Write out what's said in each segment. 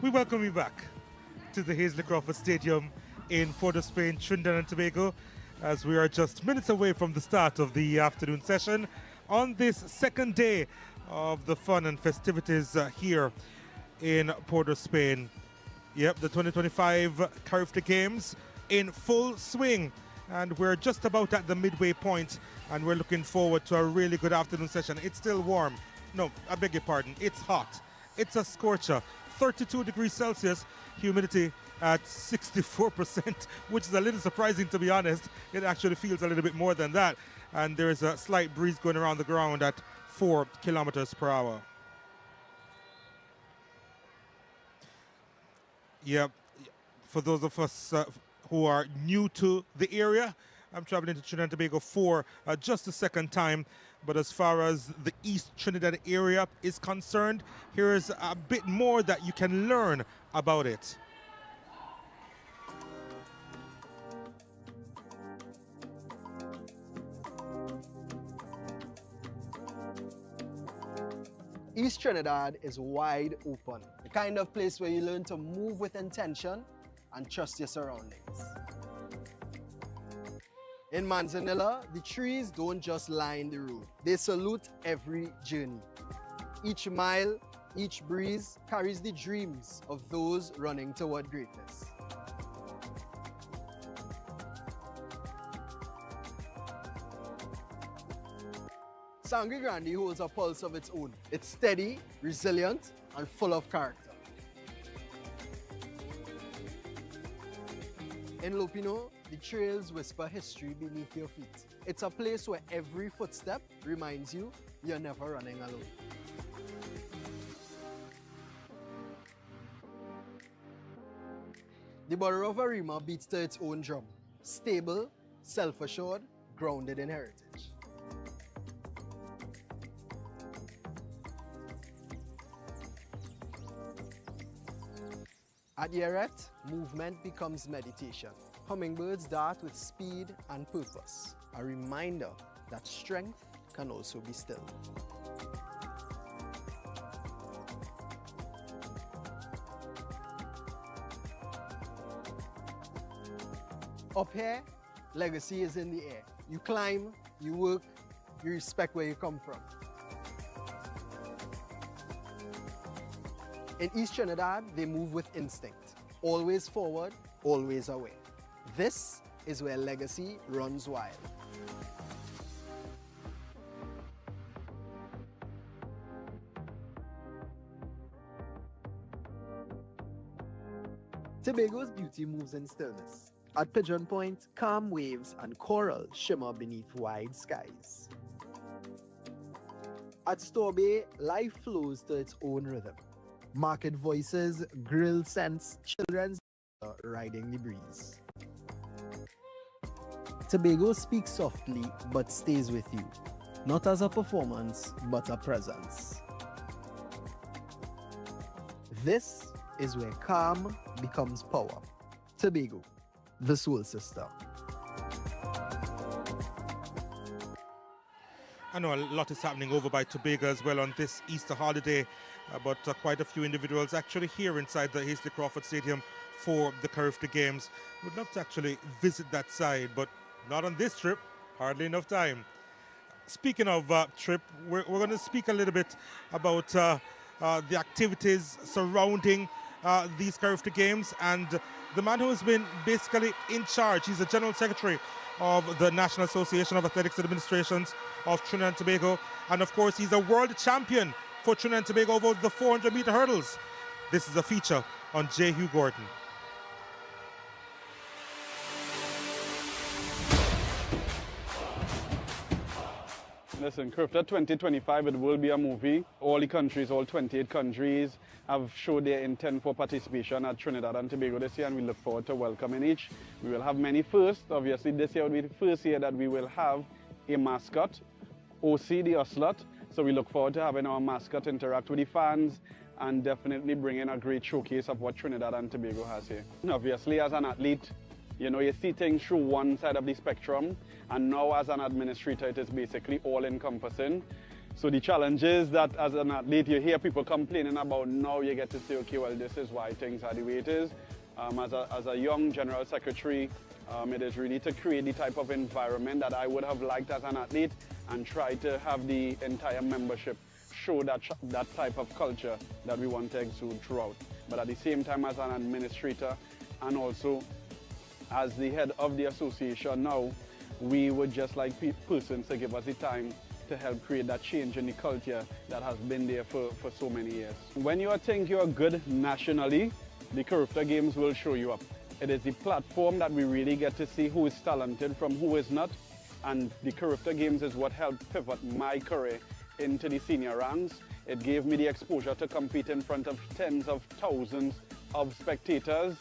We welcome you back to the Hazley Crawford Stadium in Port of Spain, Trinidad and Tobago, as we are just minutes away from the start of the afternoon session on this second day of the fun and festivities here in Port of Spain. Yep, the 2025 Carifta Games in full swing, and we're just about at the midway point, and we're looking forward to a really good afternoon session. It's still warm. No, I beg your pardon. It's hot. It's a scorcher. 32 degrees Celsius, humidity at 64%, which is a little surprising, to be honest. It actually feels a little bit more than that. And there is a slight breeze going around the ground at 4 kilometers per hour. Yeah, for those of us who are new to the area, I'm traveling to Trinidad and Tobago for just the second time. But as far as the East Trinidad area is concerned, here is a bit more that you can learn about it. East Trinidad is wide open, the kind of place where you learn to move with intention and trust your surroundings. In Manzanilla, the trees don't just line the road, they salute every journey. Each mile, each breeze carries the dreams of those running toward greatness. Sangre Grande holds a pulse of its own. It's steady, resilient, and full of character. In Lopino, the trails whisper history beneath your feet. It's a place where every footstep reminds you you're never running alone. The borough of Arima beats to its own drum. Stable, self-assured, grounded in heritage. At Yeret, movement becomes meditation. Hummingbirds dart with speed and purpose, a reminder that strength can also be still. Up here, legacy is in the air. You climb, you work, you respect where you come from. In East Trinidad, they move with instinct. Always forward, always away. This is where legacy runs wild. Tobago's beauty moves in stillness. At Pigeon Point, calm waves and coral shimmer beneath wide skies. At Store Bay, life flows to its own rhythm. Market voices, grill scents, children's riding the breeze. Tobago speaks softly but stays with you, not as a performance but a presence. This is where calm becomes power. Tobago, the soul sister. I know a lot is happening over by Tobago as well on this Easter holiday, but quite a few individuals actually here inside the Hazley Crawford Stadium for the Carifta Games. Would love to actually visit that side, but not on this trip, hardly enough time. Speaking of trip, we're going to speak a little bit about the activities surrounding these Carifta Games, and the man who has been basically in charge, he's the General Secretary of the National Association of Athletics Administrations of Trinidad and Tobago, and of course he's a world champion for Trinidad and Tobago over the 400-meter hurdles. This is a feature on J. Hugh Gordon. Listen, Carifta 2025, it will be a movie. All the countries, all 28 countries have showed their intent for participation at Trinidad and Tobago this year, and we look forward to welcoming each. We will have many firsts. Obviously, this year will be the first year that we will have a mascot, OC the Ocelot. So we look forward to having our mascot interact with the fans and definitely bringing a great showcase of what Trinidad and Tobago has here. Obviously, as an athlete, you know, you see things through one side of the spectrum, and now as an administrator, it is basically all-encompassing. So the challenge is that as an athlete, you hear people complaining about now you get to say, okay, well, this is why things are the way it is. As a young general secretary, it is really to create the type of environment that I would have liked as an athlete and try to have the entire membership show that type of culture that we want to exude throughout. But at the same time, as an administrator and also as the head of the association now, we would just like persons to give us the time to help create that change in the culture that has been there for so many years. When you think you're good nationally, the Carifta Games will show you up. It is the platform that we really get to see who is talented from who is not, and the Carifta Games is what helped pivot my career into the senior ranks. It gave me the exposure to compete in front of tens of thousands of spectators,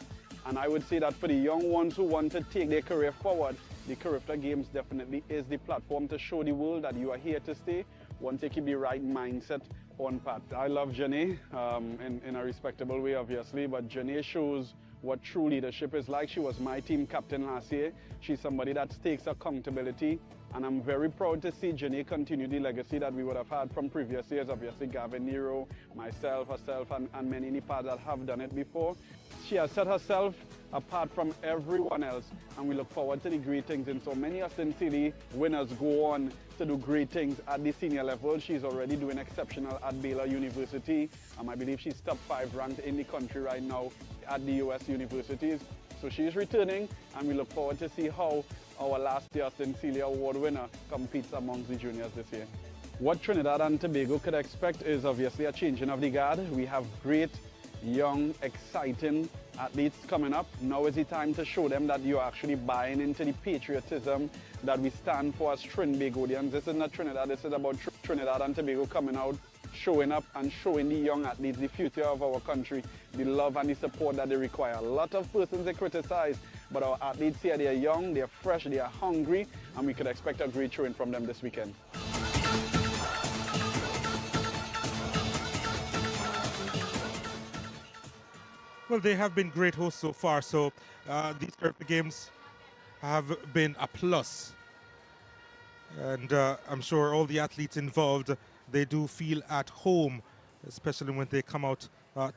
and I would say that for the young ones who want to take their career forward, the Carifta Games definitely is the platform to show the world that you are here to stay once you keep the right mindset on path. I love Jenny in a respectable way, obviously, but Jenny shows what true leadership is like. She was my team captain last year. She's somebody that takes accountability, and I'm very proud to see Jenny continue the legacy that we would have had from previous years. Obviously, Gavin Nero, myself, herself, and many in the past that have done it before. She has set herself apart from everyone else, and we look forward to the great things. And so many Austin City winners go on to do great things at the senior level. She's already doing exceptional at Baylor University. I believe she's top 5 ranked in the country right now at the US universities. So she's returning, and we look forward to see how our last year Austin Celia Award winner competes amongst the juniors this year. What Trinidad and Tobago could expect is obviously a changing of the guard. We have great, young, exciting athletes coming up. Now is the time to show them that you're actually buying into the patriotism that we stand for as Trinbagodians. This is not Trinidad, this is about Trinidad and Tobago coming out, showing up and showing the young athletes the future of our country, the love and the support that they require. A lot of persons they criticize, but our athletes here, they are young, they are fresh, they are hungry, and we could expect a great showing from them this weekend. Well, they have been great hosts so far, so these Carifta Games have been a plus. And I'm sure all the athletes involved, they do feel at home, especially when they come out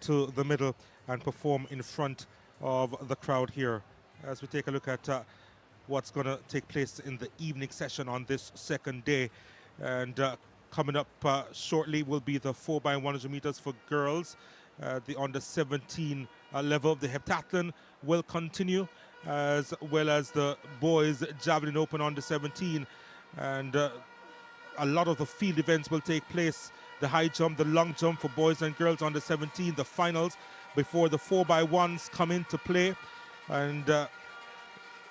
to the middle and perform in front of the crowd here. As we take a look at what's going to take place in the evening session on this second day. And coming up shortly will be the 4x100 meters for girls. The under 17 level. The heptathlon will continue, as well as the boys javelin open under 17, and a lot of the field events will take place. The high jump, the long jump for boys and girls under 17, the finals before the 4x1s come into play, and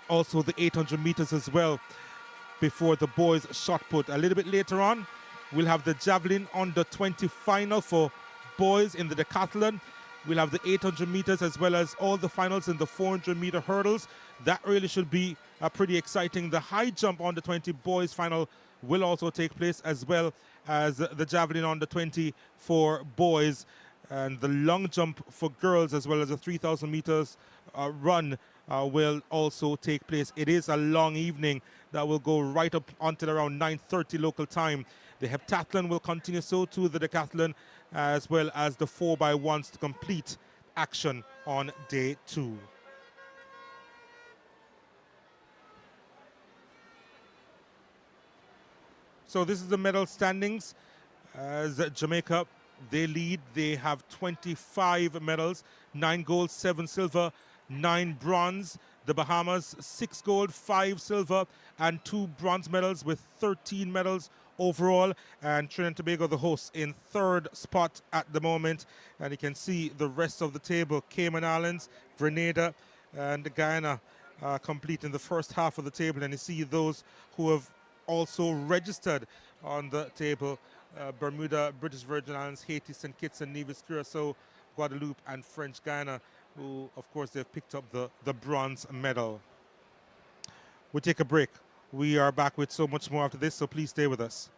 also the 800 meters as well before the boys shot put. A little bit later on, we'll have the javelin under 20 final for boys in the decathlon. We'll have the 800 meters as well as all the finals in the 400 meter hurdles. That really should be pretty exciting. The high jump on the 20 boys final will also take place, as well as the javelin on the 20 for boys, and the long jump for girls, as well as the 3,000 meters run will also take place. It is a long evening that will go right up until around 9:30 local time. The heptathlon will continue, so too the decathlon, as well as the 4x1s to complete action on day 2. So this is the medal standings. As Jamaica, they lead. They have 25 medals, 9 gold, 7 silver, 9 bronze. The Bahamas, 6 gold, 5 silver, and 2 bronze medals with 13 medals overall. And Trinidad and Tobago, the hosts, in 3rd spot at the moment. And you can see the rest of the table: Cayman Islands, Grenada, and Guyana completing the first half of the table. And you see those who have also registered on the table: Bermuda, British Virgin Islands, Haiti, St. Kitts and Nevis, Curacao, Guadeloupe, and French Guiana, who, of course, they've picked up the bronze medal. We take a break. We are back with so much more after this, so please stay with us.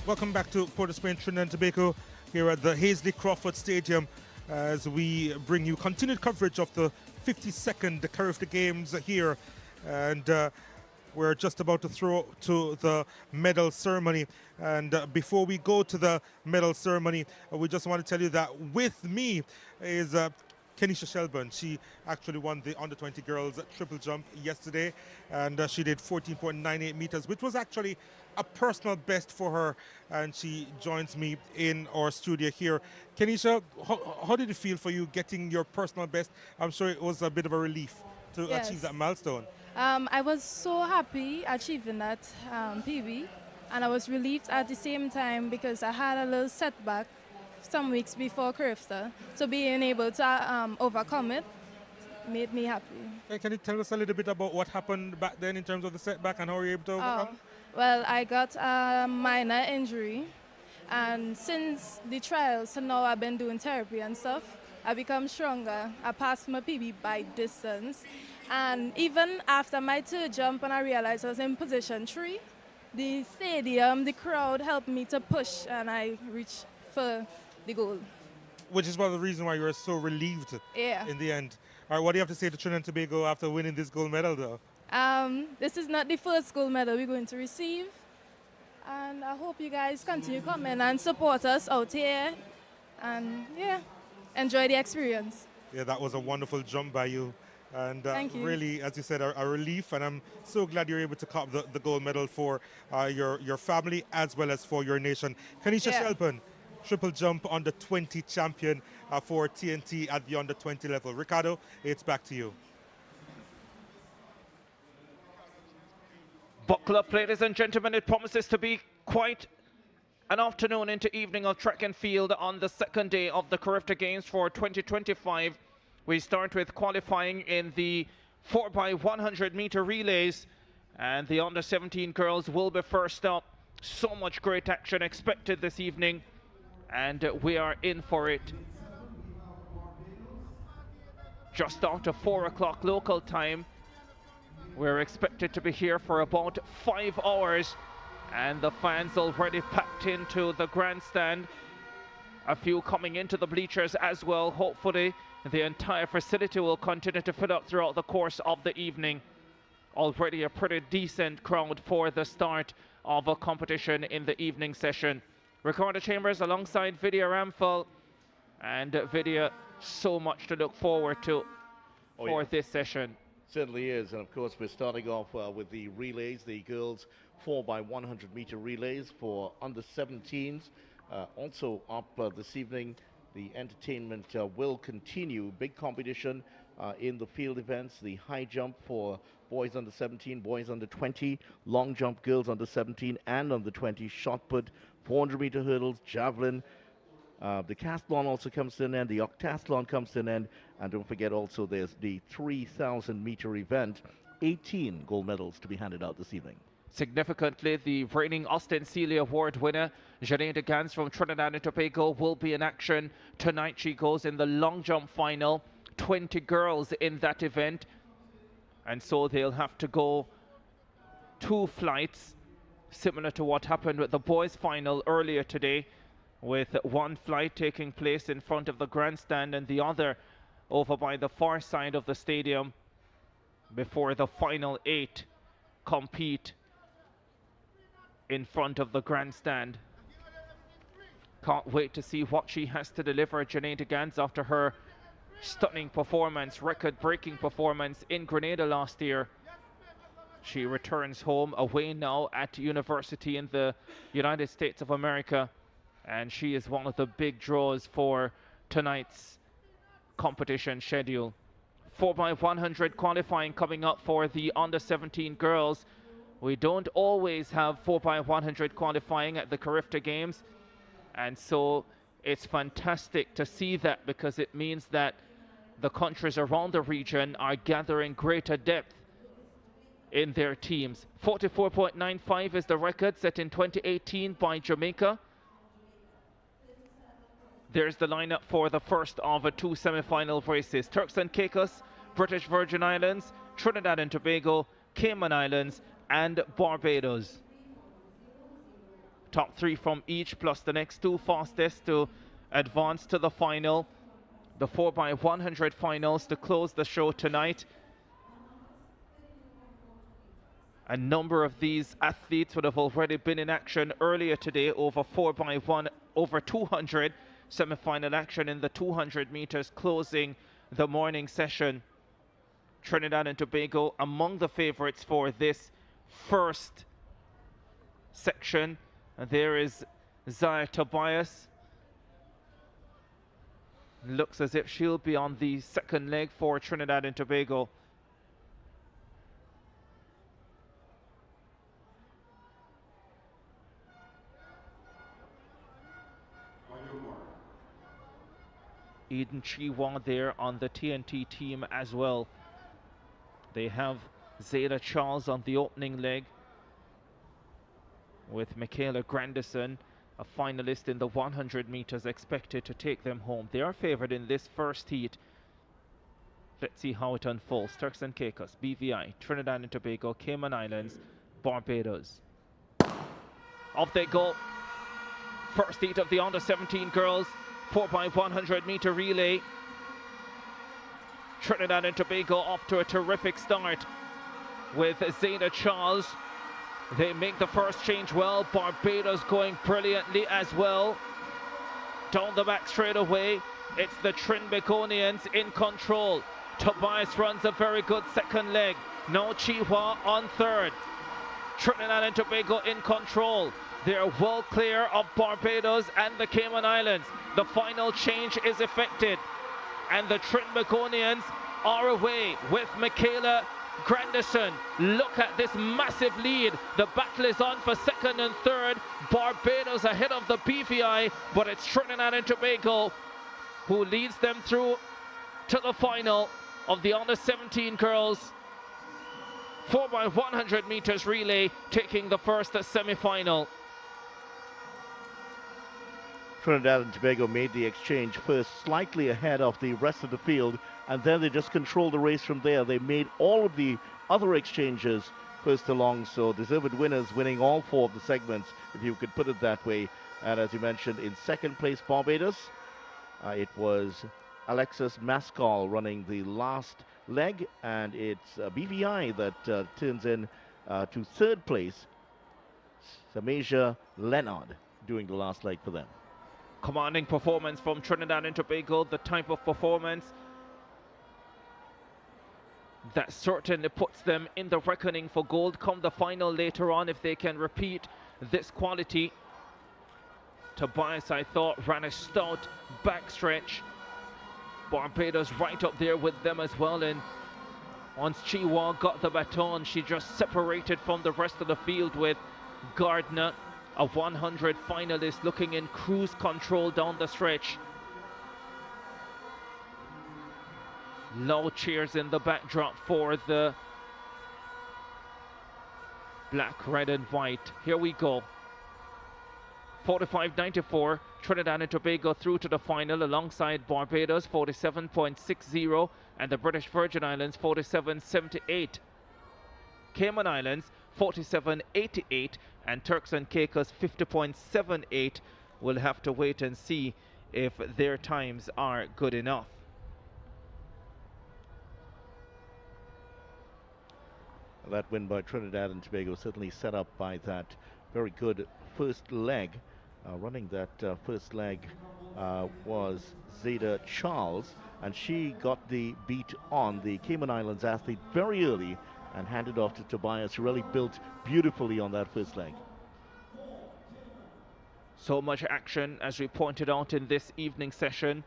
Welcome back to Port of Spain, Trinidad and Tobago, here at the Hazley Crawford Stadium, as we bring you continued coverage of the 52nd Carifta Games here. And we're just about to throw to the medal ceremony. And before we go to the medal ceremony, we just want to tell you that with me is Kenisha Shelburne. She actually won the under-20 girls triple jump yesterday, and she did 14.98 meters, which was actually a personal best for her, and she joins me in our studio here. Kenisha, how did it feel for you getting your personal best? I'm sure it was a bit of a relief to achieve that milestone. I was so happy achieving that PB, and I was relieved at the same time because I had a little setback some weeks before Carifta, so being able to overcome it made me happy. Hey, can you tell us a little bit about what happened back then in terms of the setback and how you were able to overcome? Well, I got a minor injury, and since the trials, so now I've been doing therapy and stuff. I become stronger. I passed my PB by distance, and even after my third jump, and I realized I was in position 3, the stadium, the crowd helped me to push, and I reached for the goal. Which is one of the reasons why you were so relieved in the end. All right, what do you have to say to Trinidad and Tobago after winning this gold medal, though? This is not the first gold medal we're going to receive, and I hope you guys continue coming and support us out here, and enjoy the experience. Yeah, that was a wonderful jump by you, and Thank you. Really, as you said, a relief, and I'm so glad you're able to cop the gold medal for your family as well as for your nation. Kenisha Shelburne, triple jump under 20 champion for TNT at the under 20 level. Ricardo, it's back to you. Buckle up, ladies and gentlemen. It promises to be quite an afternoon into evening of track and field on the second day of the Carifta Games for 2025. We start with qualifying in the 4x100 meter relays, and the under 17 girls will be first up. So much great action expected this evening, and we are in for it. Just after 4 o'clock local time. We're expected to be here for about 5 hours, and the fans already packed into the grandstand. A few coming into the bleachers as well. Hopefully the entire facility will continue to fill up throughout the course of the evening. Already a pretty decent crowd for the start of a competition in the evening session. Ricardo Chambers alongside Vidya Ramphal, and Vidya, so much to look forward to for this session. Certainly is, and of course we're starting off with the relays, the girls 4x100 meter relays for under 17s. Also up this evening, the entertainment will continue. Big competition in the field events, the high jump for boys under 17, boys under 20, long jump girls under 17 and under 20, shot put, 400 meter hurdles, javelin. The decathlon also comes to an end, the octathlon comes to an end, and don't forget also there's the 3,000 meter event, 18 gold medals to be handed out this evening. Significantly, the reigning Austin Sealy Award winner, Janine Gans from Trinidad and Tobago, will be in action tonight. She goes in the long jump final, 20 girls in that event, and so they'll have to go 2 flights, similar to what happened with the boys final earlier today, with 1 flight taking place in front of the grandstand and the other over by the far side of the stadium before the final 8 compete in front of the grandstand. Can't wait to see what she has to deliver, Janine Gans, after her stunning performance, record-breaking performance in Grenada last year. She returns home away now at university in the United States of America, and she is one of the big draws for tonight's competition schedule. 4x100 qualifying coming up for the under 17 girls. We don't always have 4x100 qualifying at the Carifta Games, and so it's fantastic to see that, because it means that the countries around the region are gathering greater depth in their teams. 44.95 is the record set in 2018 by Jamaica. There's the lineup for the first of 2 semi-final races. Turks and Caicos, British Virgin Islands, Trinidad and Tobago, Cayman Islands, and Barbados. Top 3 from each, plus the next 2 fastest to advance to the final. The 4x100 finals to close the show tonight. A number of these athletes would have already been in action earlier today over 4x1, over 200 semi-final action in the 200 meters closing the morning session. Trinidad and Tobago among the favorites for this first section. And there is Zaya Tobias. Looks as if she'll be on the second leg for Trinidad and Tobago. Eden Chiwa there on the TNT team as well. They have Zayda Charles on the opening leg with Michaela Grandison, a finalist in the 100 meters, expected to take them home. They are favored in this first heat. Let's see how it unfolds. Turks and Caicos, BVI, Trinidad and Tobago, Cayman Islands, Barbados. Off they go. First heat of the under-17 girls, 4x100 meter relay. Trinidad and Tobago off to a terrific start with Zayda Charles. They make the first change well. Barbados going brilliantly as well. Down the back straight away, it's the Trinbagonians in control. Tobias runs a very good second leg. Now Chihuahua on third. Trinidad and Tobago in control. They're well clear of Barbados and the Cayman Islands. The final change is effected, and the Trinbagonians are away with Michaela Grandison. Look at this massive lead. The battle is on for second and third. Barbados ahead of the BVI, but it's Trinidad and Tobago who leads them through to the final of the under-17 girls 4x100 meters relay, taking the first semi-final. Trinidad and Tobago made the exchange first, slightly ahead of the rest of the field, and then they just controlled the race from there. They made all of the other exchanges first along, so deserved winners, winning all 4 of the segments, if you could put it that way. And as you mentioned, in second place, Barbados, it was Alexis Mascal running the last leg, and it's BVI that turns in to third place. Samasia Leonard doing the last leg for them. Commanding performance from Trinidad and Tobago, the type of performance that certainly puts them in the reckoning for gold come the final later on if they can repeat this quality. Tobias, I thought, ran a stout backstretch. Barbados right up there with them as well, and once Chihuahua got the baton, she just separated from the rest of the field with Gardner, a 100 finalist, looking in cruise control down the stretch. Loud cheers in the backdrop for the black, red and white. Here we go. 45.94, Trinidad and Tobago through to the final alongside Barbados 47.60 and the British Virgin Islands 47.78. Cayman Islands 47.88 and Turks and Caicos 50.78. We'll have to wait and see if their times are good enough. That win by Trinidad and Tobago certainly set up by that very good first leg. Running that first leg was Zayda Charles, and she got the beat on the Cayman Islands athlete very early and handed off to Tobias, who really built beautifully on that first leg. So much action, as we pointed out in this evening session,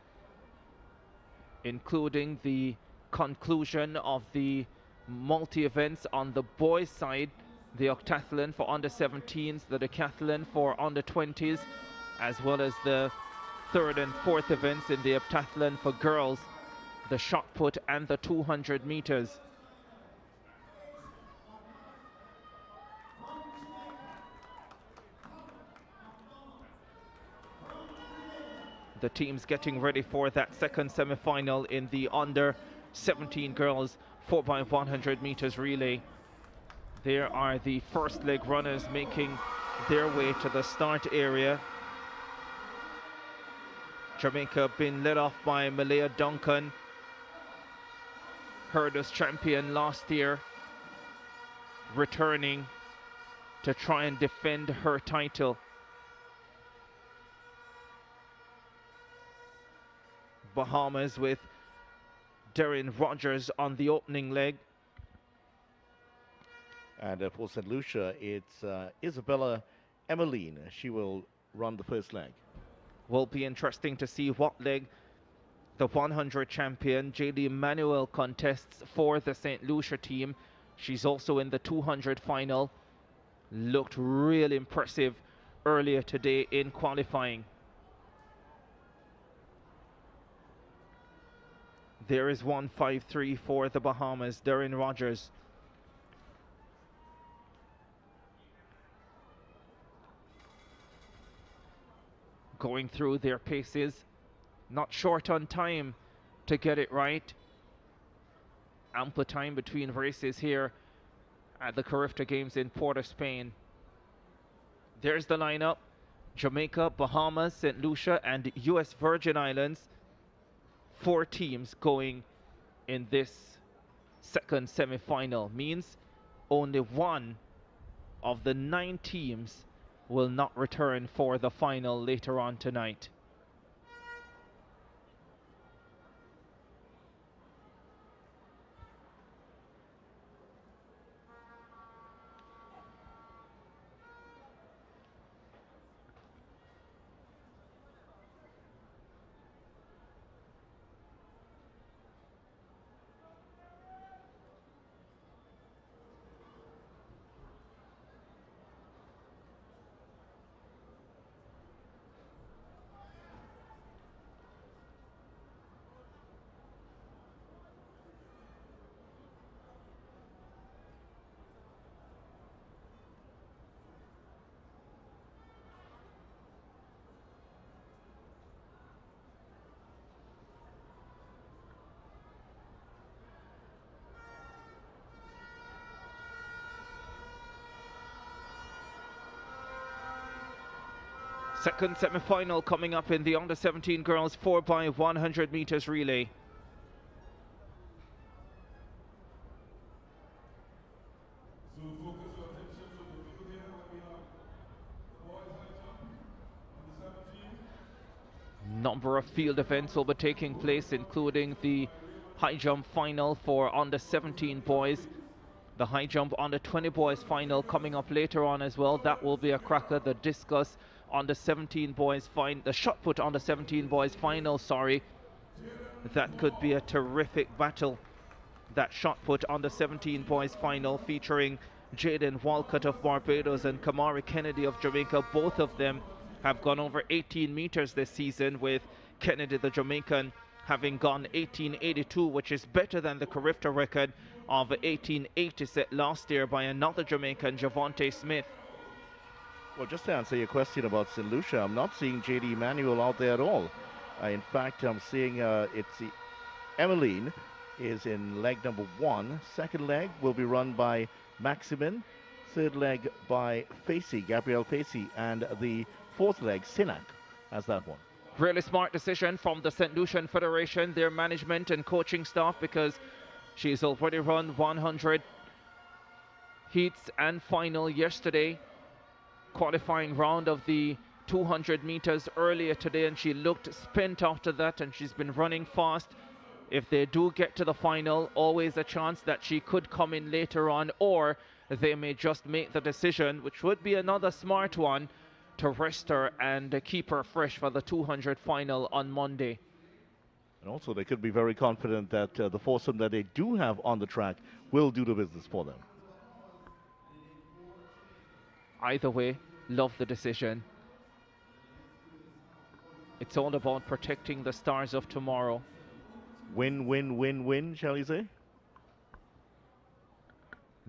including the conclusion of the multi-events on the boys' side, the octathlon for under-17s, the decathlon for under-20s, as well as the third and fourth events in the heptathlon for girls, the shot put and the 200 meters. The teams getting ready for that second semi-final in the under-17 girls 4x100 meters relay. There are the first leg runners making their way to the start area. Jamaica been led off by Malaya Duncan, hurdles champion last year, returning to try and defend her title. Bahamas with Darren Rogers on the opening leg. And for St. Lucia, it's Isabella Emmeline. She will run the first leg. Will be interesting to see what leg the 100 champion JD Manuel contests for the St. Lucia team. She's also in the 200 final. Looked really impressive earlier today in qualifying. There is 153 for the Bahamas, Darren Rogers. Going through their paces, not short on time to get it right. Ample time between races here at the Carifta Games in Port of Spain. There's the lineup: Jamaica, Bahamas, St. Lucia and US Virgin Islands. 4 teams going in this second semi-final. Means only one of the 9 teams will not return for the final later on tonight. Second semi-final coming up in the under-17 girls 4x100 meters relay. Number of field events will be taking place, including the high jump final for under-17 boys. The high jump under-20 boys final coming up later on as well. That will be a cracker. The discus under-17 boys the shot put under-17 boys final, sorry. That could be a terrific battle. That shot put under-17 boys final featuring Jaden Walcott of Barbados and Kamari Kennedy of Jamaica. Both of them have gone over 18 meters this season, with Kennedy, the Jamaican, having gone 18.82, which is better than the Carifta record of 18.80 set last year by another Jamaican, Javonte Smith. Well, just to answer your question about St. Lucia, I'm not seeing JD Manuel out there at all. In fact, I'm seeing Emmeline is in leg number 1. Second leg will be run by Maximin. Third leg by Gabrielle Facey. And the fourth leg, Sinak, as that one. Really smart decision from the St. Lucian Federation, their management and coaching staff, because she's already run 100 heats and final yesterday. Qualifying round of the 200 meters earlier today, and she looked spent after that, and she's been running fast. If they do get to the final, always a chance that she could come in later on, or they may just make the decision, which would be another smart one, to rest her and keep her fresh for the 200 final on Monday. And also they could be very confident that the foursome that they do have on the track will do the business for them. Either way, love the decision. It's all about protecting the stars of tomorrow. Win, win, win, win, shall you say?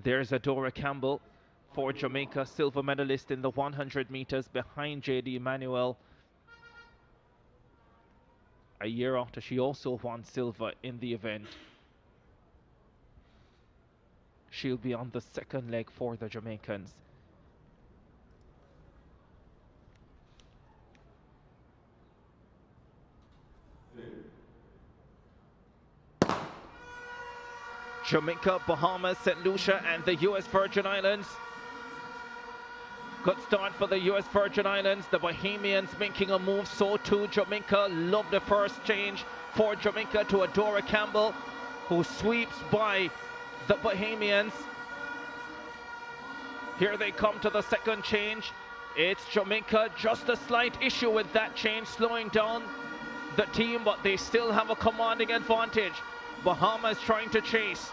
There's Adora Campbell for Jamaica, silver medalist in the 100 meters behind JD Manuel. A year after she also won silver in the event. She'll be on the second leg for the Jamaicans. Jamaica, Bahamas, St. Lucia, and the US Virgin Islands. Good start for the US Virgin Islands. The Bahamians making a move, so too Jamaica. Love the first change for Jamaica to Adora Campbell, who sweeps by the Bahamians. Here they come to the second change. It's Jamaica, just a slight issue with that change, slowing down the team, but they still have a commanding advantage. Bahamas trying to chase.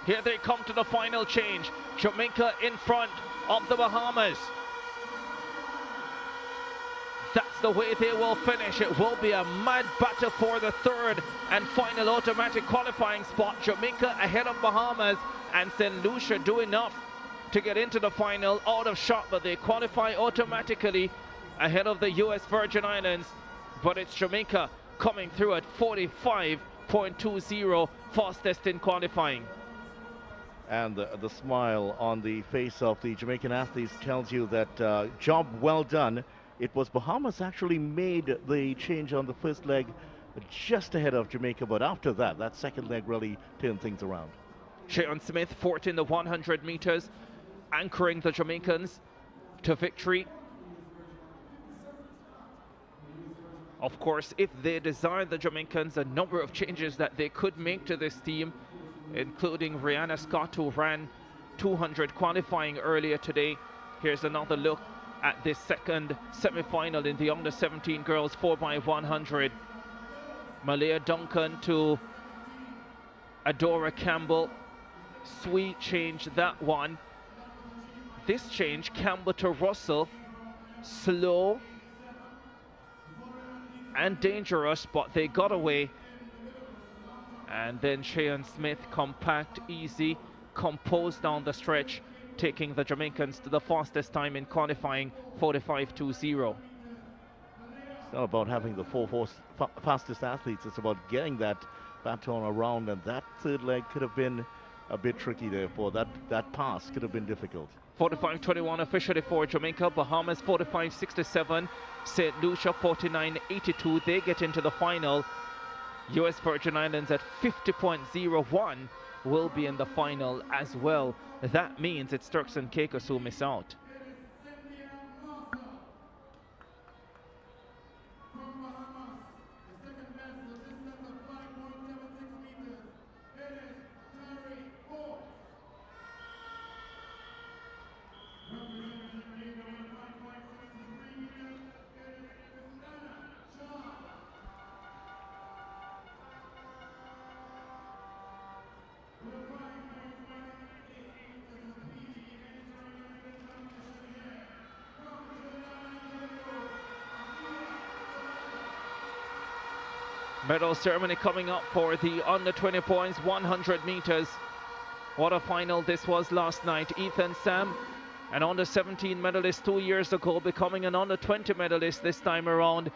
Here they come to the final change. Jamaica in front of the Bahamas. That's the way they will finish. It will be a mad battle for the third and final automatic qualifying spot. Jamaica ahead of Bahamas, and St. Lucia do enough to get into the final out of shot, but they qualify automatically ahead of the US Virgin Islands. But it's Jamaica coming through at 45.20, fastest in qualifying. And the smile on the face of the Jamaican athletes tells you that job well done. It was Bahamas actually made the change on the first leg just ahead of Jamaica, but after that, that second leg really turned things around. Sharon Smith, fourth in the 100 meters, anchoring the Jamaicans to victory. Of course, if they desire, the Jamaicans, a number of changes that they could make to this team, including Rihanna Scott, who ran 200 qualifying earlier today. Here's another look at this second semi-final in the under-17 girls 4x100. Malaya Duncan to Adora Campbell. Sweet change, that one. This change, Campbell to Russell. Slow and dangerous, but they got away. And then Sharon Smith, compact, easy, composed down the stretch, taking the Jamaicans to the fastest time in qualifying, 45.20. It's not about having the four fastest athletes, it's about getting that baton around, and that third leg could have been a bit tricky there. For that pass could have been difficult. 45.21 officially for Jamaica. Bahamas 45.67. St. Lucia 49.82. They get into the final. US Virgin Islands at 50.01 will be in the final as well. That means it's Turks and Caicos who miss out. Medal ceremony coming up for the under 20 points, 100 meters. What a final this was last night. Ethan Sam, an under 17 medalist 2 years ago, becoming an under 20 medalist this time around,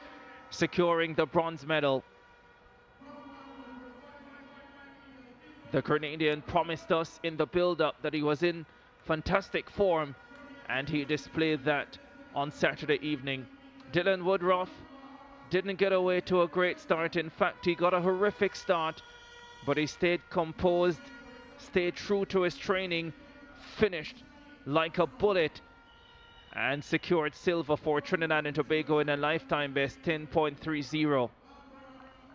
securing the bronze medal. The Grenadian promised us in the build-up that he was in fantastic form, and he displayed that on Saturday evening. Dylan Woodruff didn't get away to a great start. In fact, he got a horrific start, but he stayed composed, stayed true to his training, finished like a bullet, and secured silver for Trinidad and Tobago in a lifetime best 10.30.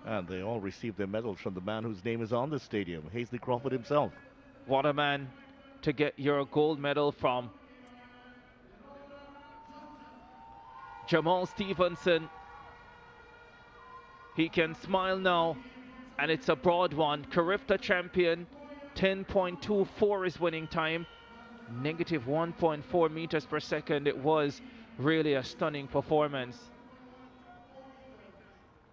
And they all received their medals from the man whose name is on the stadium, Hazley Crawford himself. What a man to get your gold medal from. Jamal Stevenson, he can smile now, and it's a broad one. Carifta champion, 10.24 is winning time, negative 1.4 meters per second. It was really a stunning performance.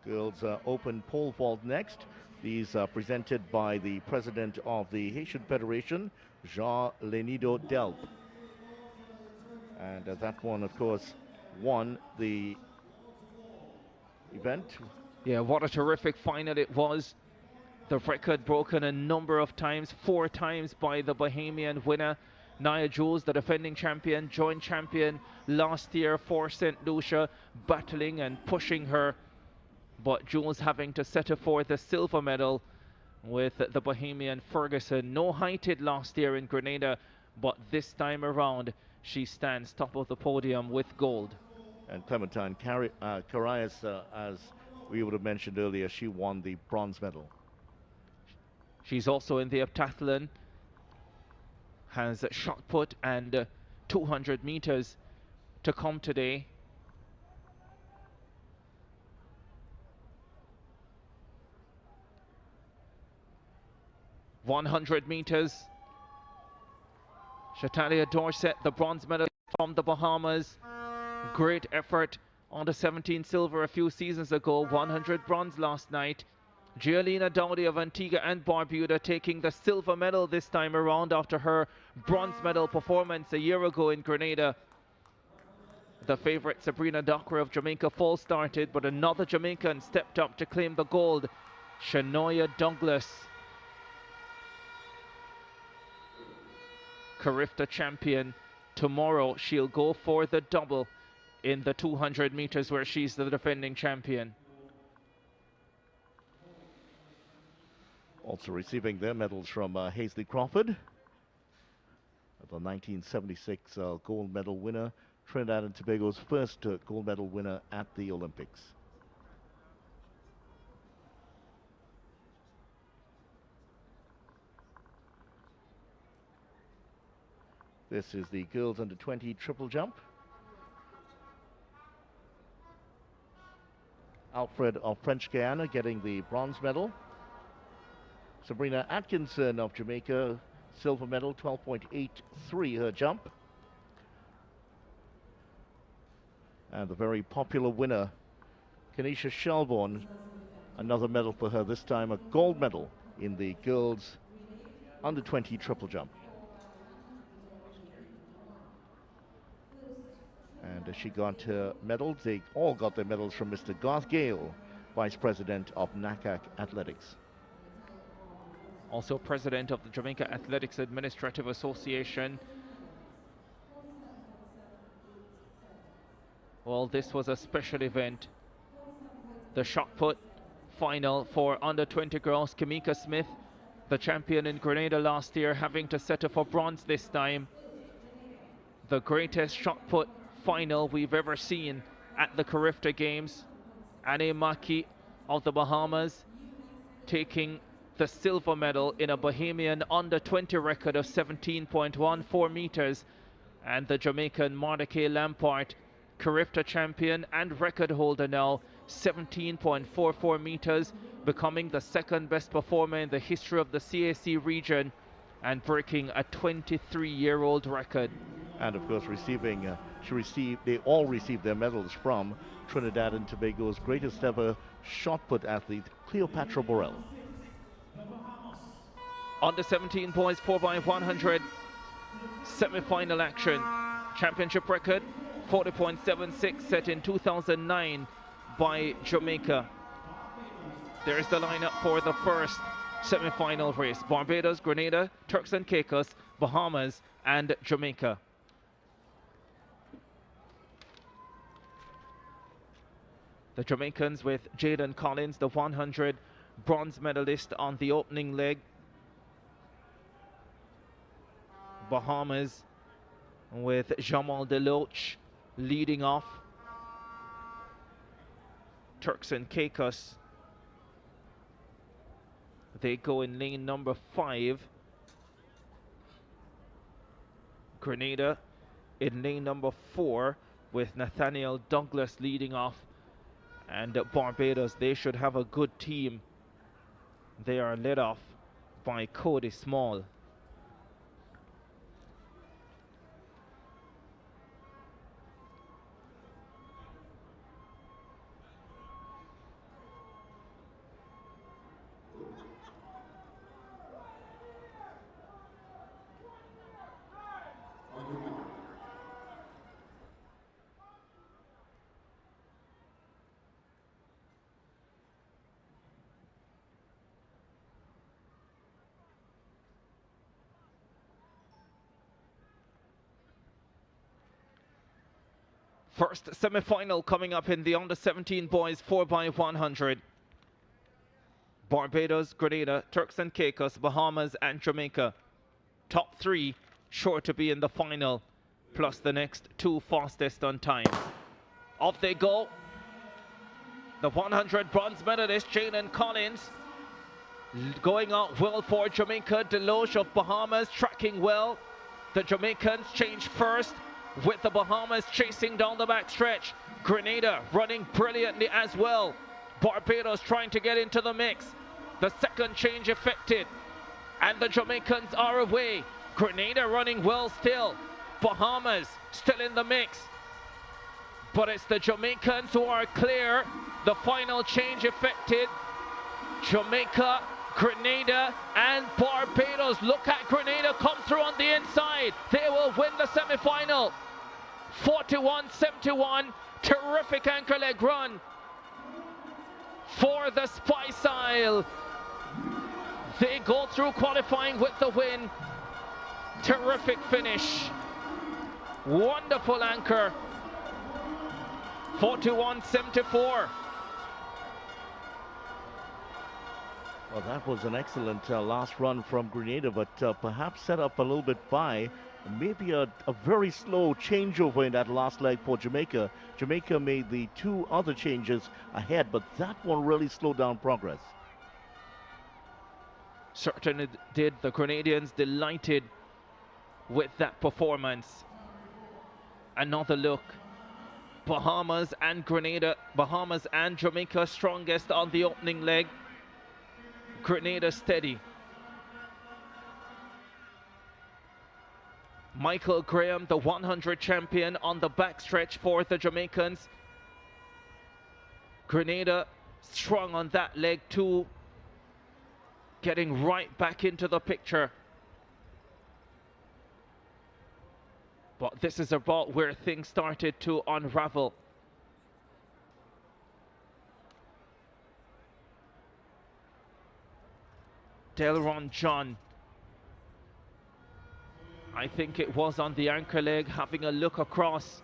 Girls open pole vault next. These are presented by the president of the Haitian Federation, Jean Lenido Delp. And that one, of course, won the event. Yeah, what a terrific final it was. The record broken a number of times, 4 times by the Bahamian winner, Nia Jules, the defending champion, joint champion last year for St. Lucia, battling and pushing her. But Jules having to settle for the silver medal with the Bahamian Ferguson. No heighted last year in Grenada, but this time around she stands top of the podium with gold. And Clementine Carias, as we would have mentioned earlier, she won the bronze medal. She's also in the heptathlon, has shot put and 200 meters to come today. .100 meters. Chatalia Dorset, the bronze medal from the Bahamas. Great effort on the 17 silver a few seasons ago. 100 bronze last night. Giolina Dowdy of Antigua and Barbuda taking the silver medal this time around after her bronze medal performance a year ago in Grenada. The favorite Sabrina Dockery of Jamaica false started, but another Jamaican stepped up to claim the gold. Shanoya Douglas, Carifta champion. Tomorrow she'll go for the double in the 200 meters where she's the defending champion. Also receiving their medals from Hazley Crawford, the 1976 gold medal winner, Trinidad and Tobago's first gold medal winner at the Olympics. This is the girls under 20 triple jump. Alfred of French Guiana getting the bronze medal. Sabrina Atkinson of Jamaica, silver medal, 12.83 her jump. And the very popular winner, Kenesha Shelbourne, another medal for her, this time a gold medal in the girls under 20 triple jump. And she got her medals. They all got their medals from Mr. Garth Gale, Vice President of NACAC Athletics. Also President of the Jamaica Athletics Administrative Association. Well, this was a special event. The shot put final for under 20 girls. Kamika Smith, the champion in Grenada last year, having to settle for bronze this time. The greatest shot put final we've ever seen at the Carifta Games. Annie Maki of the Bahamas taking the silver medal in a Bahamian under 20 record of 17.14 meters. And the Jamaican Mordecai Lampart, Carifta champion and record holder now, 17.44 meters, becoming the second best performer in the history of the CAC region and breaking a 23-year-old record. And of course they all received their medals from Trinidad and Tobago's greatest ever shot put athlete, Cleopatra Borrell. Under 17 boys 4x100 semi-final action. Championship record 40.76 set in 2009 by Jamaica. There's the lineup for the first semi-final race. Barbados, Grenada, Turks and Caicos, Bahamas and Jamaica. The Jamaicans with Jaden Collins, the 100 bronze medalist on the opening leg. Bahamas with Jamal Deloach leading off. Turks and Caicos, they go in lane number 5. Grenada in lane number 4 with Nathaniel Douglas leading off. And Barbados, they should have a good team. They are led off by Cody Small. First semi-final coming up in the under 17 boys 4x100. Barbados, Grenada, Turks and Caicos, Bahamas and Jamaica. Top 3 sure to be in the final, plus the next 2 fastest on time. Off they go. The 100 bronze medalist, Jalen Collins, going out well for Jamaica. Deloge of Bahamas tracking well. The Jamaicans change first, with the Bahamas chasing down the backstretch. Grenada running brilliantly as well. Barbados trying to get into the mix. The second change effected, and the Jamaicans are away. Grenada running well still. Bahamas still in the mix, but it's the Jamaicans who are clear. The final change effected. Jamaica, Grenada and Barbados. Look at Grenada come through on the inside. They will win the semi-final. 41-71. Terrific anchor leg run for the Spice Isle. They go through qualifying with the win. Terrific finish. Wonderful anchor. 41-74. Well, that was an excellent last run from Grenada, but perhaps set up a little bit by maybe a very slow changeover in that last leg for Jamaica. Jamaica made the 2 other changes ahead, but that one really slowed down progress. Certainly did. The Grenadians delighted with that performance. Another look. Bahamas and Grenada, Bahamas and Jamaica strongest on the opening leg. Grenada steady. Michael Graham, the 100 champion, on the backstretch for the Jamaicans. Grenada strong on that leg too, getting right back into the picture. But this is about where things started to unravel. Delron John, I think it was on the anchor leg, having a look across.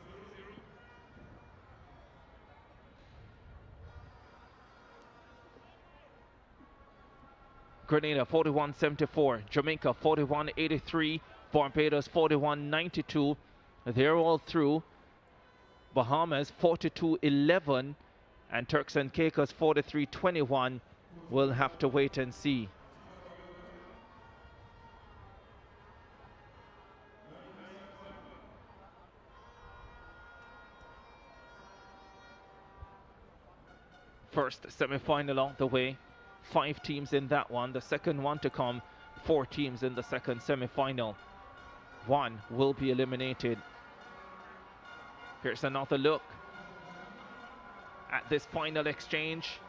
Grenada 41-74, Jamaica 41-83, Barbados 41-92. They're all through. Bahamas 42-11 and Turks and Caicos 43-21. We'll have to wait and see. First semi-final on the way. 5 teams in that one. The second one to come, 4 teams in the second semi-final. 1 will be eliminated. Here's another look at this final exchange.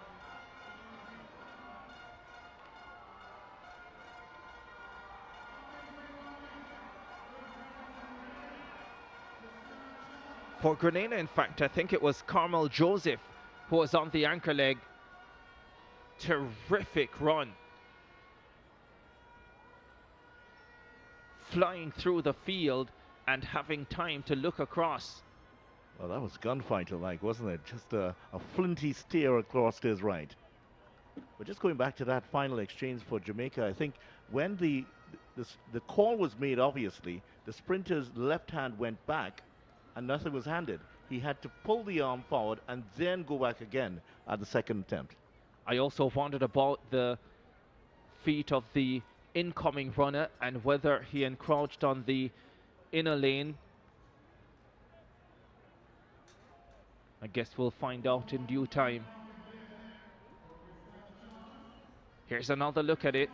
For Grenada, in fact, I think it was Carmel Joseph who was on the anchor leg. Terrific run. Flying through the field and having time to look across. Well, that was gunfighter-like, wasn't it? Just a flinty steer across to his right. But just going back to that final exchange for Jamaica, I think when the call was made, obviously, the sprinter's left hand went back and nothing was handed. He had to pull the arm forward and then go back again at the second attempt. I also wondered about the feet of the incoming runner and whether he encroached on the inner lane. I guess we'll find out in due time. Here's another look at it.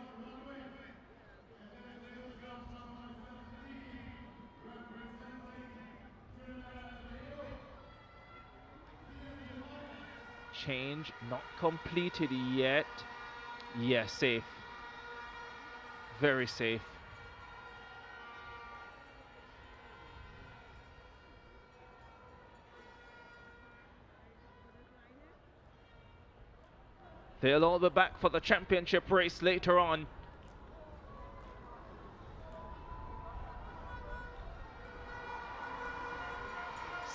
Change not completed yet. Yes, safe. Very safe. They'll all be back for the championship race later on.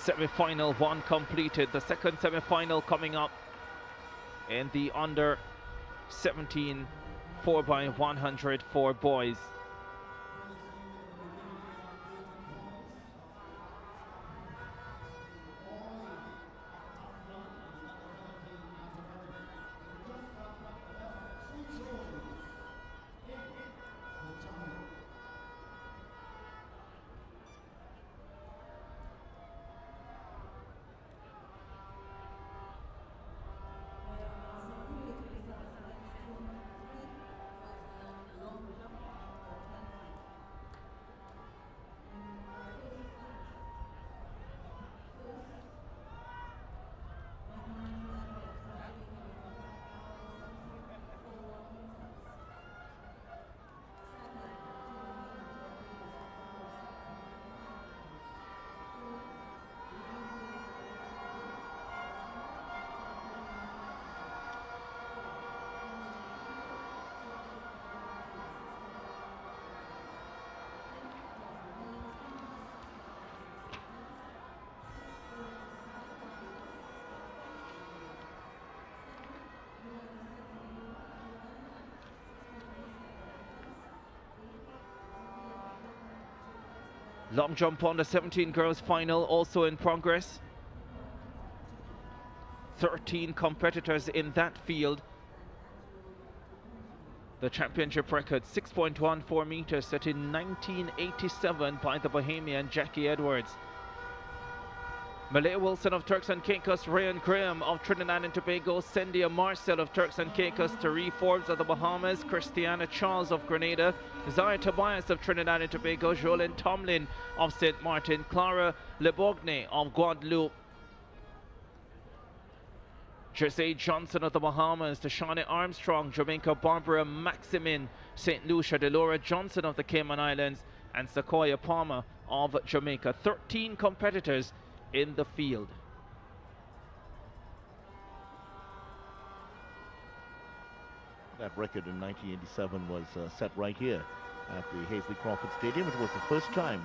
Semi-final 1 completed. The second semi-final coming up in the under 17 4x100 for boys. Long jump on the 17 girls final also in progress. 13 competitors in that field. The championship record 6.14 meters set in 1987 by the Bahamian Jackie Edwards. Malaya Wilson of Turks and Caicos, Ryan Graham of Trinidad and Tobago, Sendia Marcel of Turks and Caicos, Tari Forbes of the Bahamas, Christiana Charles of Grenada, Zaya Tobias of Trinidad and Tobago, Jolene Tomlin of St. Martin, Clara Lebogne of Guadeloupe, Jose Johnson of the Bahamas, Tashani Armstrong, Jamaica, Barbara Maximin, St. Lucia, Delora Johnson of the Cayman Islands, and Sequoia Palmer of Jamaica. 13 competitors in the field. That record in 1987 was set right here at the Hazley Crawford Stadium. It was the first time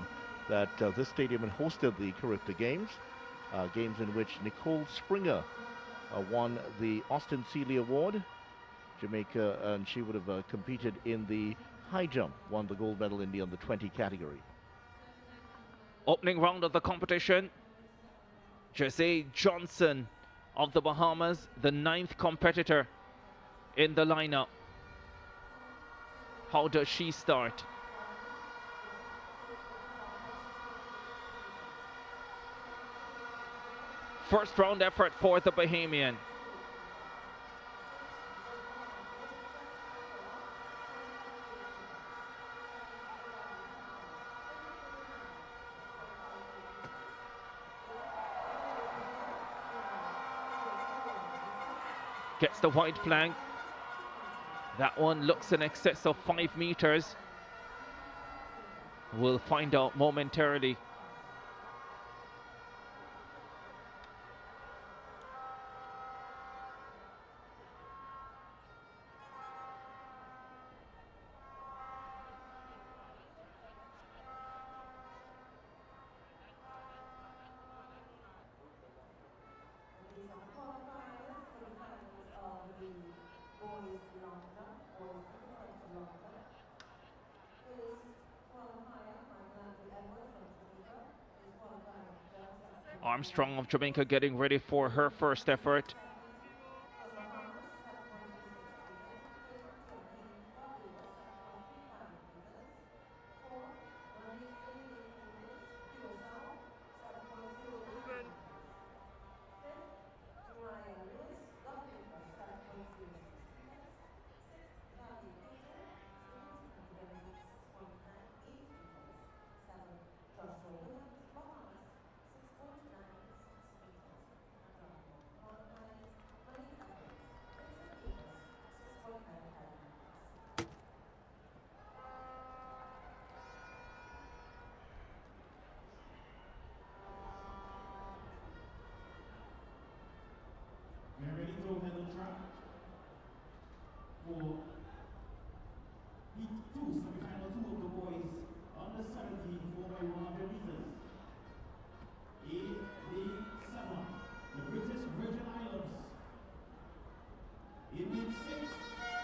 that this stadium had hosted the Carifta Games, games in which Nicole Springer won the Austin Seeley Award. Jamaica, and she would have competed in the high jump, won the gold medal in the under 20 category. Opening round of the competition, Jose Johnson of the Bahamas, the 9th competitor in the lineup. How does she start? First round effort for the Bahamian. Gets the white flag. That one looks in excess of 5 meters. We'll find out momentarily. Armstrong of Jamaica getting ready for her first effort. We're ready to open the track for heat 2, semi-final 2 of the boys under 17 4x100 meters. In the 7, the British Virgin Islands. In the 6,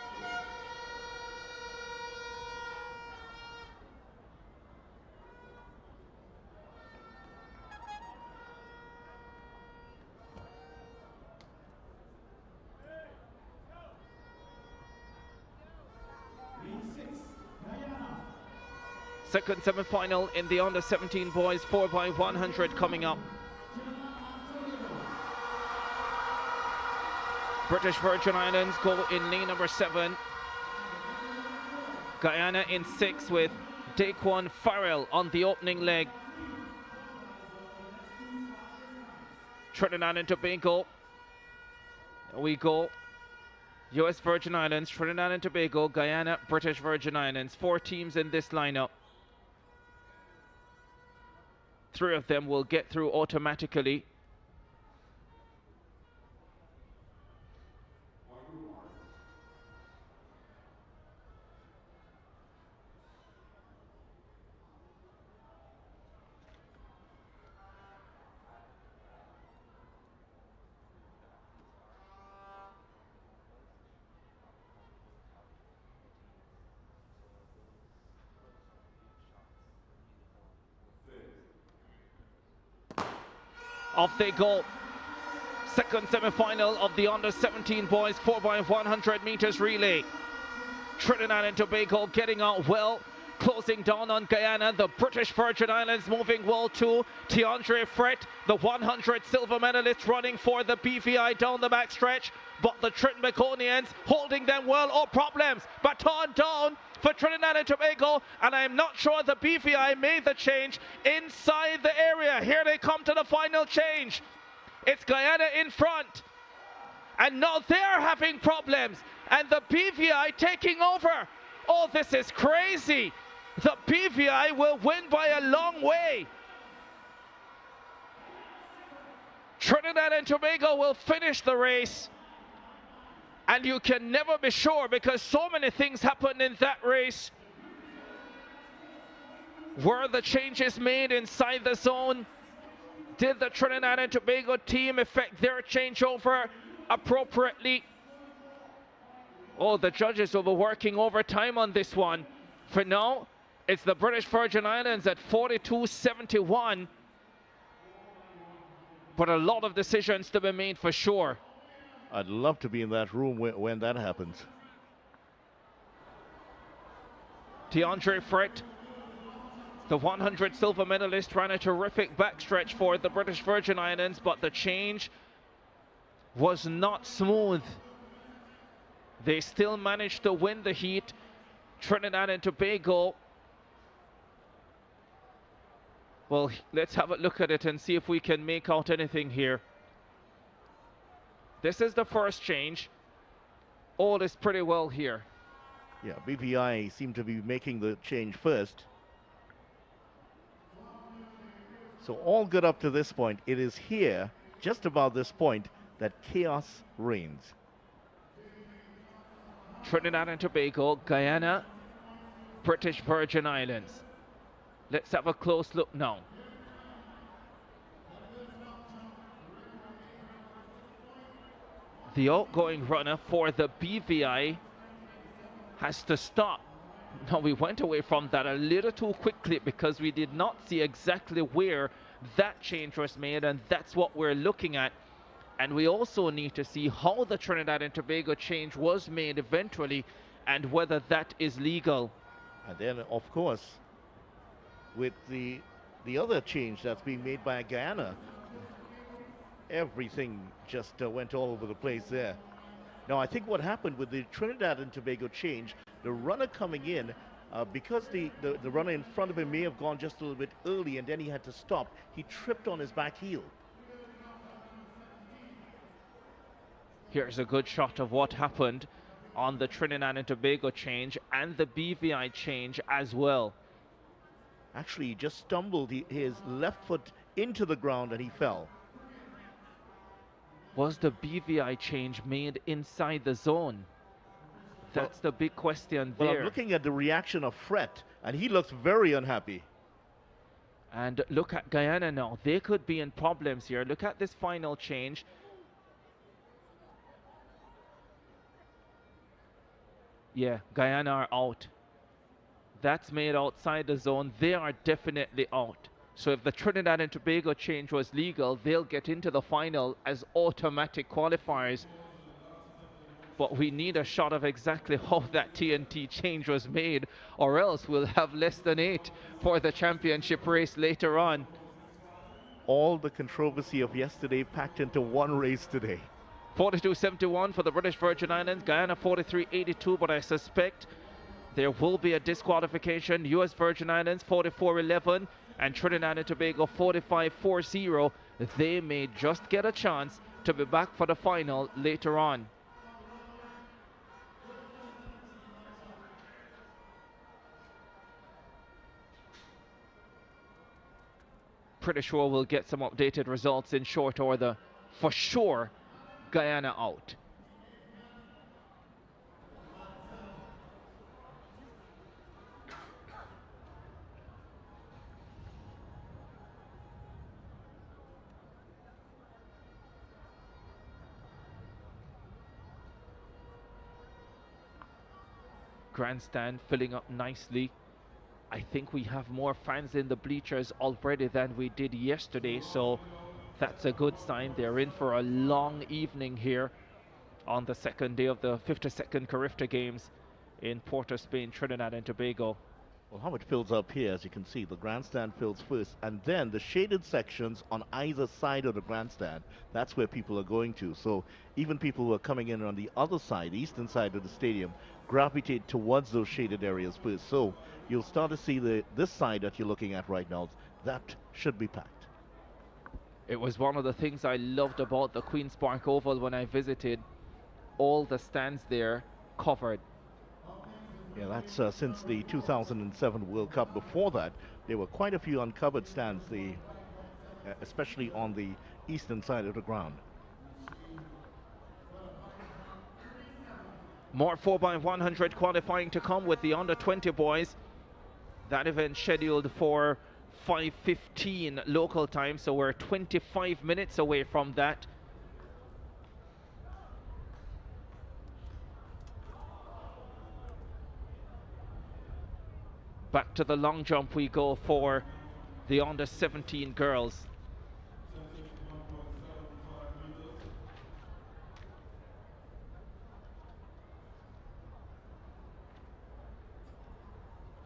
Second semi-final in the under-17 boys 4x100 coming up. British Virgin Islands go in lane number 7. Guyana in 6 with Daquan Farrell on the opening leg. Trinidad and Tobago. There we go. US Virgin Islands, Trinidad and Tobago, Guyana, British Virgin Islands. 4 teams in this lineup. 3 of them will get through automatically. Off they go. Second semi-final of the under-17 boys 4x100 meters relay. Trinidad and Tobago getting out well, closing down on Guyana. The British Virgin Islands moving well too. Tiandre Frett, the 100 silver medalist, running for the BVI down the back stretch. But the Trinbagonians holding them well. Oh, problems. Baton down for Trinidad and Tobago, and I'm not sure the BVI made the change inside the area. Here they come to the final change. It's Guyana in front, and now they're having problems, and the BVI taking over. Oh, this is crazy. The BVI will win by a long way. Trinidad and Tobago will finish the race. And you can never be sure because so many things happened in that race. Were the changes made inside the zone? Did the Trinidad and Tobago team effect their changeover appropriately? Oh, the judges will be working overtime on this one. For now, it's the British Virgin Islands at 42.71. But a lot of decisions to be made for sure. I'd love to be in that room when that happens. Tiandre Frett, the 100 silver medalist, ran a terrific backstretch for the British Virgin Islands, but the change was not smooth. They still managed to win the heat. Trinidad and Tobago. Well, let's have a look at it and see if we can make out anything here. This is the first change. All is pretty well here. Yeah, BVI seem to be making the change first. So all good up to this point. It is here, just about this point, that chaos reigns. Trinidad and Tobago, Guyana, British Virgin Islands. Let's have a close look now. The outgoing runner for the BVI has to stop. Now, we went away from that a little too quickly because we did not see exactly where that change was made, and that's what we're looking at. And we also need to see how the Trinidad and Tobago change was made eventually and whether that is legal. And then, of course, with the other change that's being made by Guyana, everything just went all over the place there. Now, I think what happened with the Trinidad and Tobago change, the runner coming in, because the runner in front of him may have gone just a little bit early and then he had to stop, he tripped on his back heel. Here's a good shot of what happened on the Trinidad and Tobago change and the BVI change as well. Actually, he just stumbled his left foot into the ground and he fell. Was the BVI change made inside the zone? That's the big question there. Well, I'm looking at the reaction of Frett, and he looks very unhappy. And look at Guyana now. They could be in problems here. Look at this final change. Yeah, Guyana are out. That's made outside the zone. They are definitely out. So if the Trinidad and Tobago change was legal, they'll get into the final as automatic qualifiers. but we need a shot of exactly how that TNT change was made, or else we'll have less than 8 for the championship race later on. All the controversy of yesterday packed into one race today. 42.71 for the British Virgin Islands, Guyana 43.82, but I suspect there will be a disqualification. US Virgin Islands 44.11 and Trinidad and Tobago 45.40. They may just get a chance to be back for the final later on. Pretty sure we'll get some updated results in short order. For sure, Guyana out. Grandstand filling up nicely. I think we have more fans in the bleachers already than we did yesterday, so that's a good sign. They're in for a long evening here on the second day of the 52nd Carifta Games in Port of Spain, Trinidad and Tobago. Well, how it fills up here, as you can see, the grandstand fills first, and then the shaded sections on either side of the grandstand, that's where people are going to. So even people who are coming in on the other side, the eastern side of the stadium, gravitate towards those shaded areas first. So you'll start to see this side that you're looking at right now, that should be packed. It was one of the things I loved about the Queen's Park Oval when I visited. All the stands there covered. Yeah, that's since the 2007 World Cup. Before that, there were quite a few uncovered stands, especially on the eastern side of the ground. More 4x100 qualifying to come with the under-20 boys. That event scheduled for 5:15 local time, so we're 25 minutes away from that. Back to the long jump we go for the under-17 girls.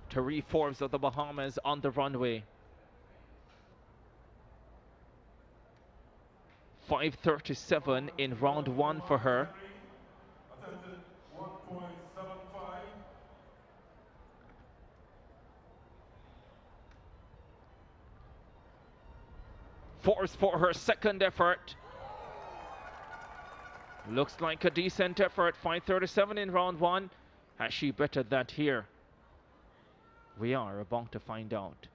Tariq Forbes of the Bahamas on the runway. 5:37 in round 1 for her. Forbes for her second effort. Looks like a decent effort. 5:37 in round 1. Has she bettered that here? We are about to find out.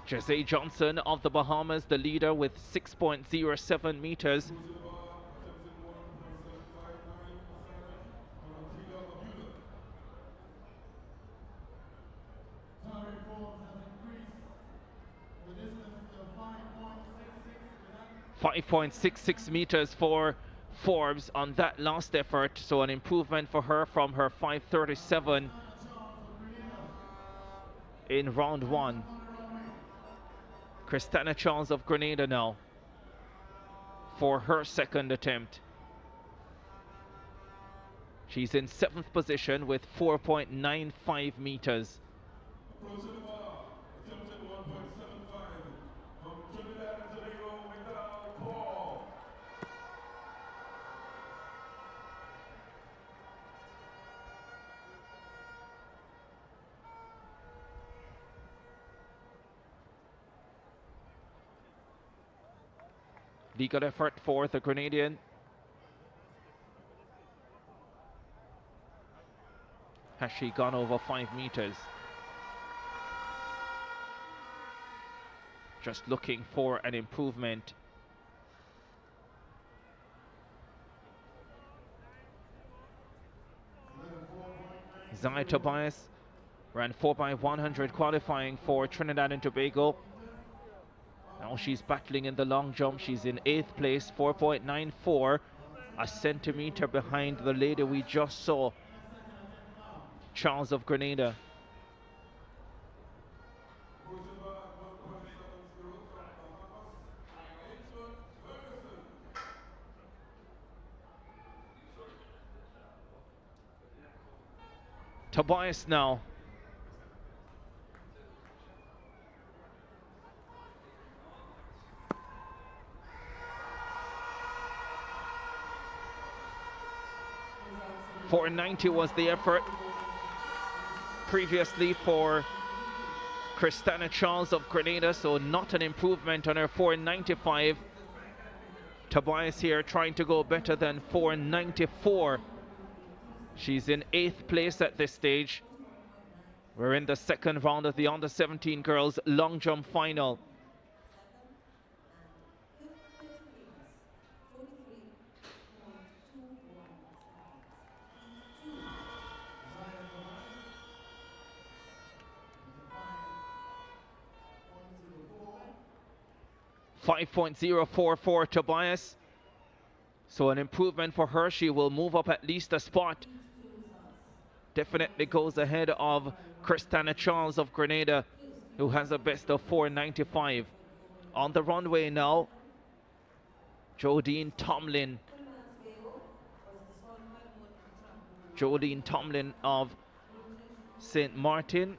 'Jessie Johnson of the Bahamas, the leader with 6.07 meters. .66 meters for Forbes on that last effort, so an improvement for her from her 5:37 in round 1. Christina Charles of Grenada now for her second attempt. She's in 7th position with 4.95 meters. Legal effort for the Grenadian. Has she gone over 5 meters? Just looking for an improvement. Zaya Tobias ran 4x100 qualifying for Trinidad and Tobago. Now she's battling in the long jump. She's in 8th place, 4.94, a centimeter behind the lady we just saw, Charles of Grenada. Tobias now. .490 was the effort previously for Christina Charles of Grenada, so not an improvement on her 495. Tobias here trying to go better than 494. She's in 8th place at this stage. We're in the second round of the under-17 girls long jump final. .5.044 Tobias. So an improvement for her. She will move up at least a spot. Definitely goes ahead of Christina Charles of Grenada, who has a best of 495. On the runway now, Jodine Tomlin. Jodine Tomlin of St. Martin.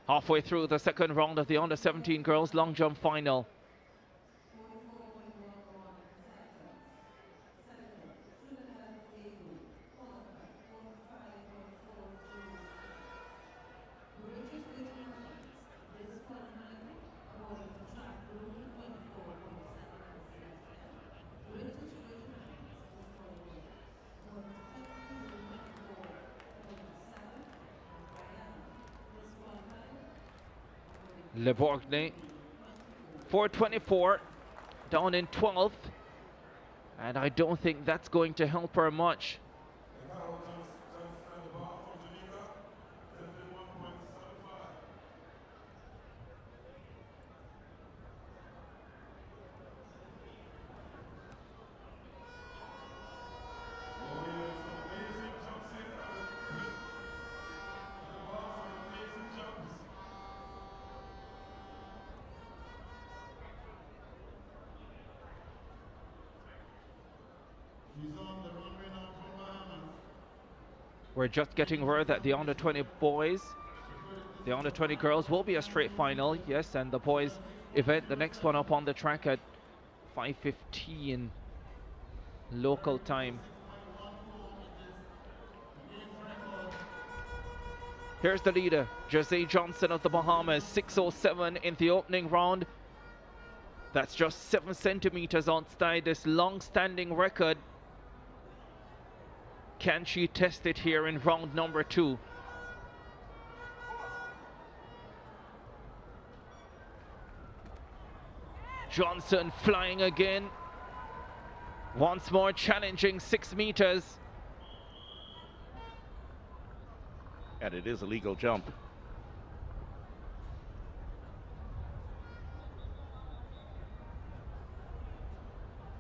Halfway through the second round of the under-17 girls long jump final. Le Borgne, 424, down in 12th, and I don't think that's going to help her much. We're just getting word that the under-20 boys, the under-20 girls will be a straight final, yes, and the boys event, the next one up on the track at 5:15 local time. Here's the leader, Jose Johnson of the Bahamas, 6:07 in the opening round. That's just 7 centimeters outside this long-standing record. Can she test it here in round number 2? Johnson flying again. Once more challenging 6 meters. And it is a legal jump.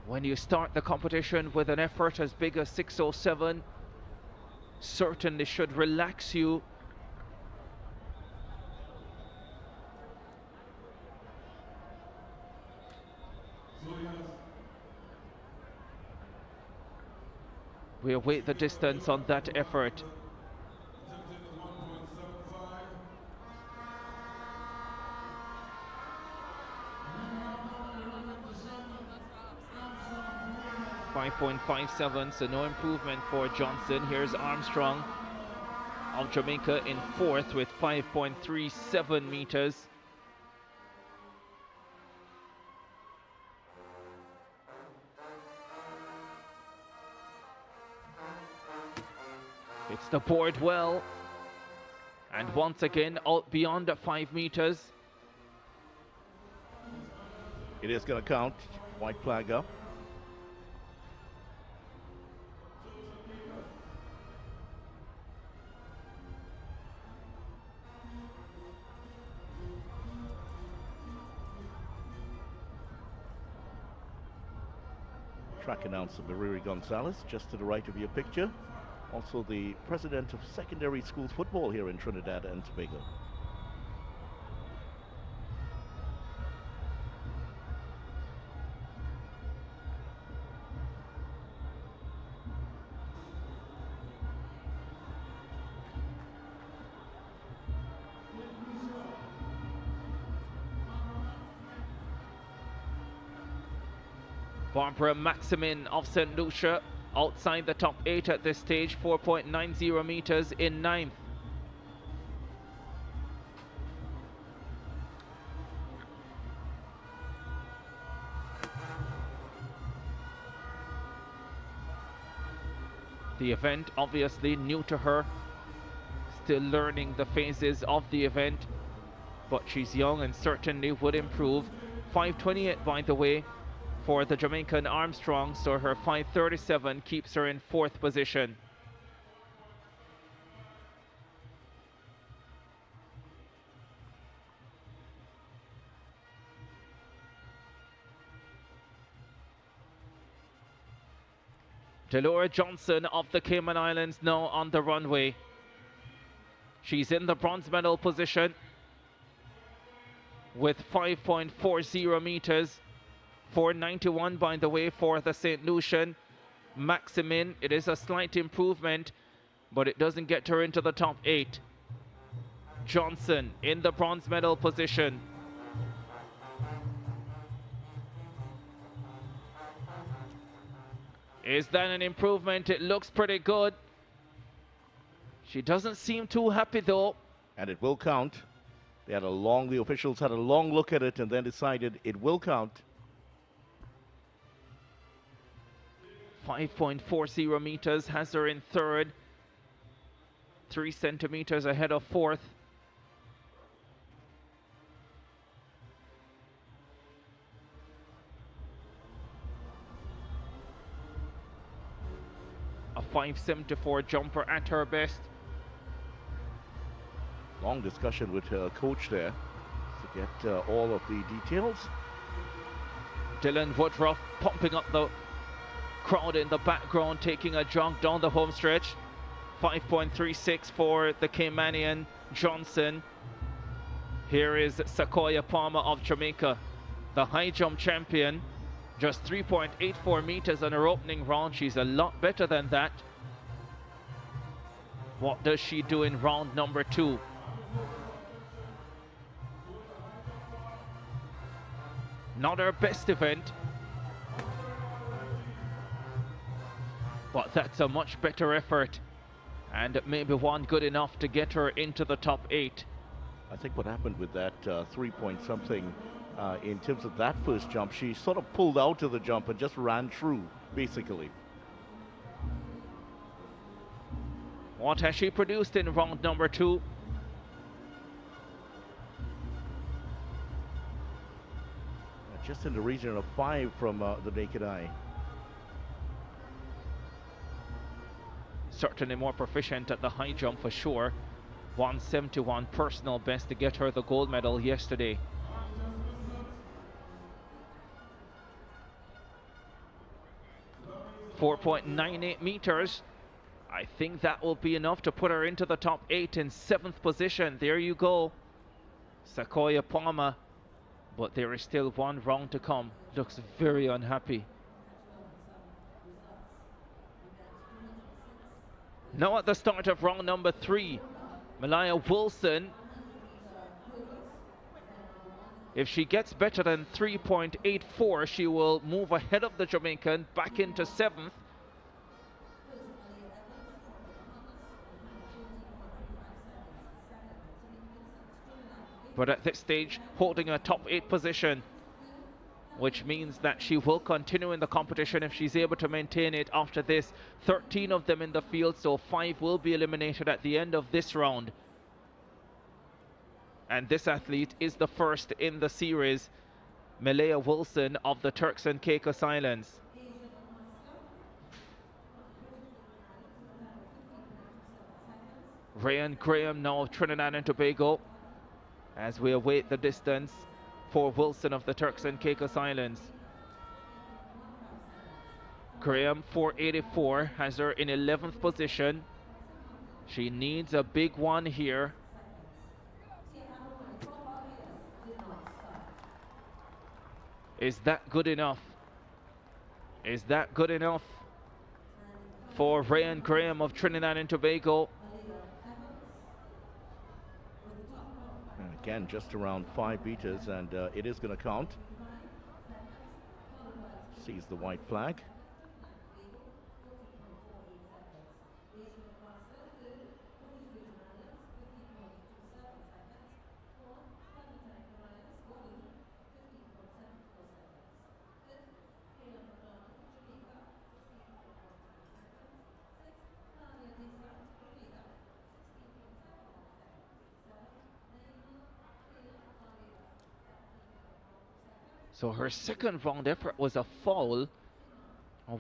When you start the competition with an effort as big as 6:07, certainly should relax you. We await the distance on that effort. .557, so no improvement for Johnson. Here's Armstrong of Jamaica in 4th with 5.37 meters. It's the board well, and once again out beyond the 5 meters. It is going to count. White flag up. Track announcer Mariri Gonzalez, just to the right of your picture. Also the president of secondary schools football here in Trinidad and Tobago. Barbara Maximin of St. Lucia outside the top 8 at this stage, 4.90 meters in 9th. The event obviously new to her, still learning the phases of the event, but she's young and certainly would improve. 5:28 by the way for the Jamaican Armstrong, so her 5:37 keeps her in 4th position. Delora Johnson of the Cayman Islands now on the runway. She's in the bronze medal position with 5.40 meters. 491 by the way for the St. Lucian. Maximin, it is a slight improvement, but it doesn't get her into the top 8. Johnson in the bronze medal position. Is that an improvement? It looks pretty good. She doesn't seem too happy though. And it will count. The officials had a long look at it and then decided it will count. 5.40 meters has her in 3rd, 3 centimeters ahead of 4th. A 5.74 jumper at her best. Long discussion with her coach there to get all of the details. Dylan Woodruff pumping up the crowd in the background, taking a jog down the home stretch. 5.36 for the Caymanian Johnson. Here is Sequoia Palmer of Jamaica, the high jump champion. Just 3.84 meters on her opening round. She's a lot better than that. What does she do in round number 2? Not her best event, but that's a much better effort, and maybe one good enough to get her into the top 8. I think what happened with that 3-point something in terms of that first jump, she sort of pulled out of the jump and just ran through, basically. What has she produced in round number 2? Just in the region of 5 from the naked eye. Certainly more proficient at the high jump for sure. 171 personal best to get her the gold medal yesterday. .98 meters. I think that will be enough to put her into the top 8 in 7th position. There you go, Sequoia Palmer. But there is still one round to come. Looks very unhappy. Now at the start of round number 3, Malaya Wilson. If she gets better than 3.84, she will move ahead of the Jamaican back into 7th. But at this stage, holding a top 8 position, which means that she will continue in the competition if she's able to maintain it after this. 13 of them in the field, so 5 will be eliminated at the end of this round. And this athlete is the first in the series Malaya Wilson of the Turks and Caicos Islands. Ryan Graham now of Trinidad and Tobago as we await the distance for Wilson of the Turks and Caicos Islands. Graham 484 has her in 11th position. She needs a big one here. Is that good enough? Is that good enough for Ryan Graham of Trinidad and Tobago? Again, just around 5 meters, and it is going to count. Sees the white flag. So her second round effort was a foul.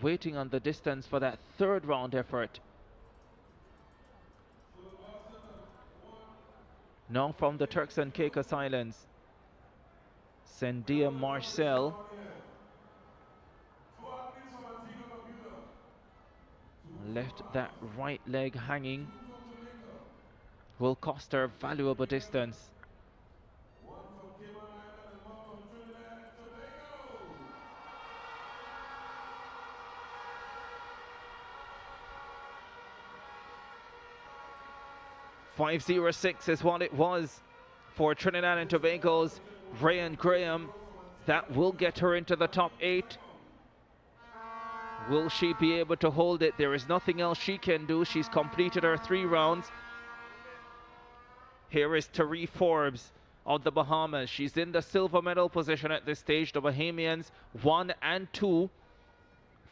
Waiting on the distance for that third round effort. Now from the Turks and Caicos Islands, Sendia Marcel. Left that right leg hanging. Will cost her valuable distance. 5:06 is what it was for Trinidad and Tobago's Ryan Graham. That will get her into the top 8. Will she be able to hold it? There is nothing else she can do. She's completed her 3 rounds. Here is Tari Forbes of the Bahamas. She's in the silver medal position at this stage. The Bahamians 1 and 2.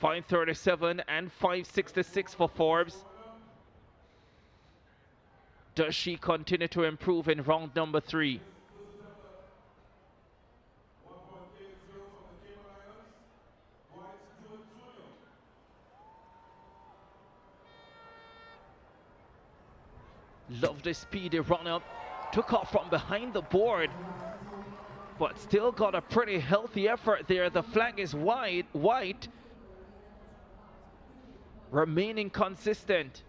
5:37 and 5:66 for Forbes. Does she continue to improve in round number 3? Lovely speedy run up. Took off from behind the board, but still got a pretty healthy effort there. The flag is white. Remaining consistent.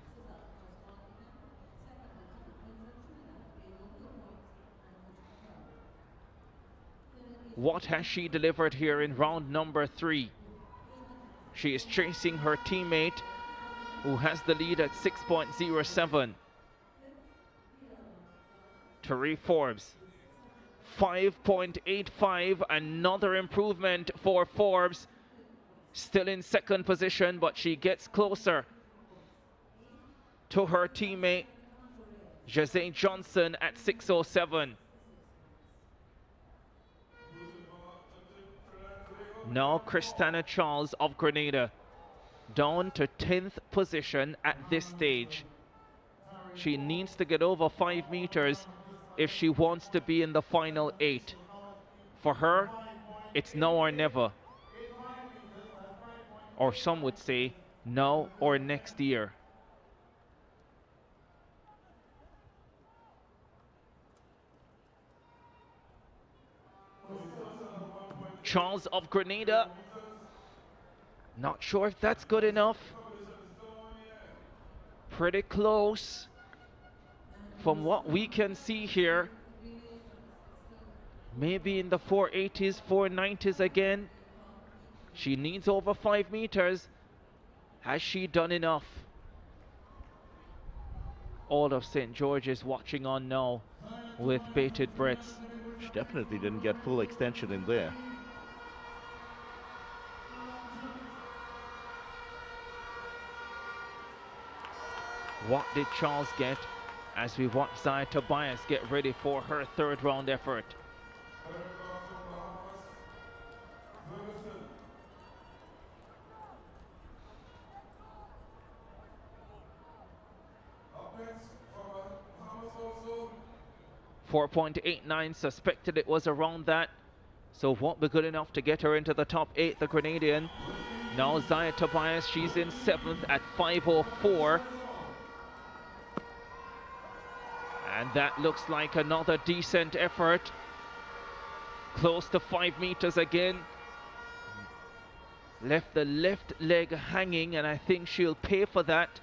What has she delivered here in round number 3? She is chasing her teammate who has the lead at 6.07. Tari Forbes 5.85, another improvement for Forbes. Still in second position, but she gets closer to her teammate Jose Johnson at 6.07. Now Christina Charles of Grenada down to 10th position at this stage. She needs to get over 5 meters if she wants to be in the final 8. For her, it's now or never. Or some would say, now or next year. Charles of Grenada. Not sure if that's good enough. Pretty close. From what we can see here, maybe in the 480s, 490s again. She needs over 5 meters. Has she done enough? All of St. George is watching on now with bated breaths. She definitely didn't get full extension in there. What did Charles get as we watch Zaya Tobias get ready for her 3rd round effort? .89, suspected it was around that. So won't be good enough to get her into the top 8, the Grenadian. Now Zaya Tobias, she's in 7th at 5:04. And that looks like another decent effort. Close to 5 meters again. Left the left leg hanging, and I think she'll pay for that.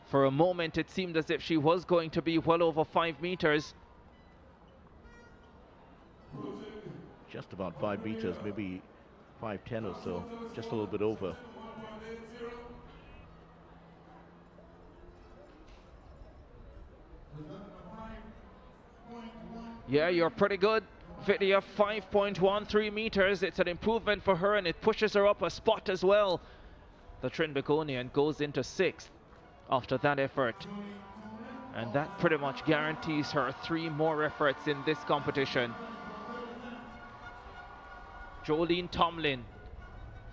For a moment it seemed as if she was going to be well over 5 meters. Just about 5 meters, maybe 5:10 or so, just a little bit over. Yeah, you're pretty good, Vidya. 5.13 meters. It's an improvement for her, and it pushes her up a spot as well. The Trinbagonian goes into 6th after that effort. And that pretty much guarantees her 3 more efforts in this competition. Jolene Tomlin,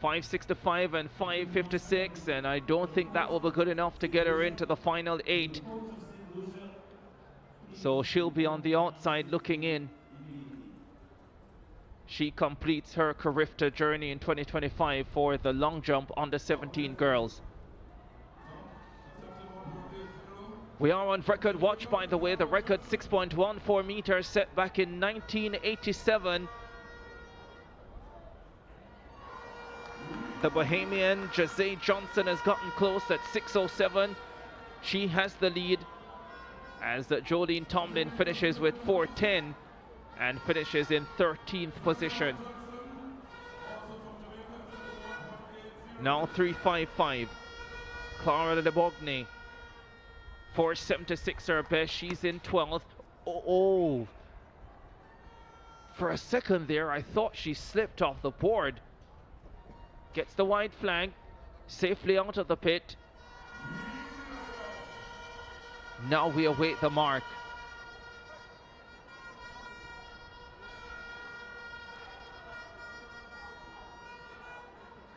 5:65 and 5:56, and I don't think that will be good enough to get her into the final 8. So she'll be on the outside looking in. She completes her Carifta journey in 2025 for the long jump under 17 girls. We are on record watch, by the way. The record 6.14 meters set back in 1987. The Bahamian Jazay Johnson has gotten close at 6:07. She has the lead as Jolene Tomlin finishes with 4:10 and finishes in 13th position. Now 3:55. Clara de Bognay, 4:76 her best. She's in 12th. Oh, for a second there I thought she slipped off the board. Gets the wide flag, safely out of the pit. Now we await the mark.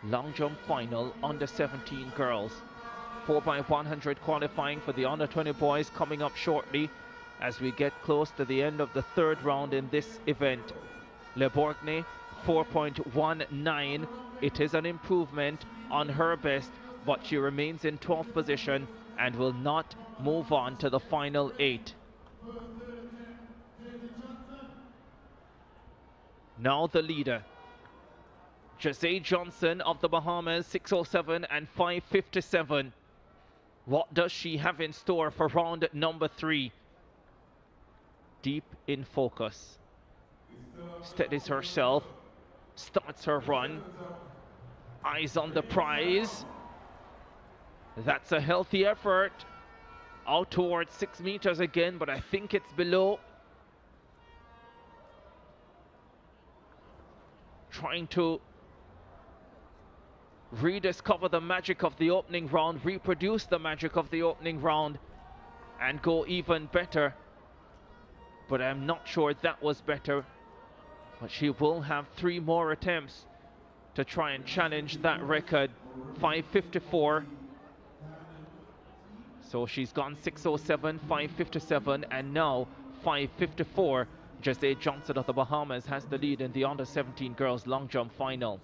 Long jump final, under 17 girls. 4x100 qualifying for the under 20 boys coming up shortly as we get close to the end of the 3rd round in this event. Le Bourgnay, 4.19. It is an improvement on her best, but she remains in 12th position and will not move on to the final 8. Now the leader, Jazay Johnson of the Bahamas, 6:07 and 5:57. What does she have in store for round number 3? Deep in focus. Steadies herself, starts her run. Eyes on the prize. That's a healthy effort. Out towards 6 meters again, but I think it's below. Trying to rediscover the magic of the opening round, reproduce the magic of the opening round, and go even better. But I'm not sure that was better. But she will have 3 more attempts to try and challenge that record. 5:54. So she's gone 6:07, 5:57, and now 5:54. Jazay Johnson of the Bahamas has the lead in the under 17 girls long jump final.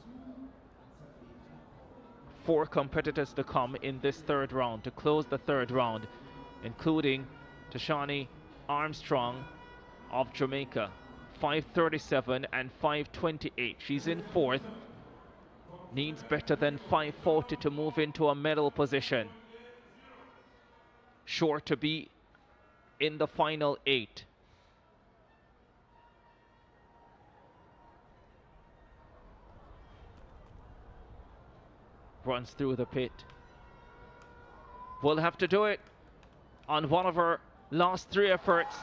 4 competitors to come in this 3rd round to close the 3rd round, including Tashani Armstrong of Jamaica, 5:37 and 5:28. She's in 4th. Needs better than 5:40 to move into a medal position. Sure to be in the final 8. Runs through the pit. Will have to do it on one of her last 3 efforts.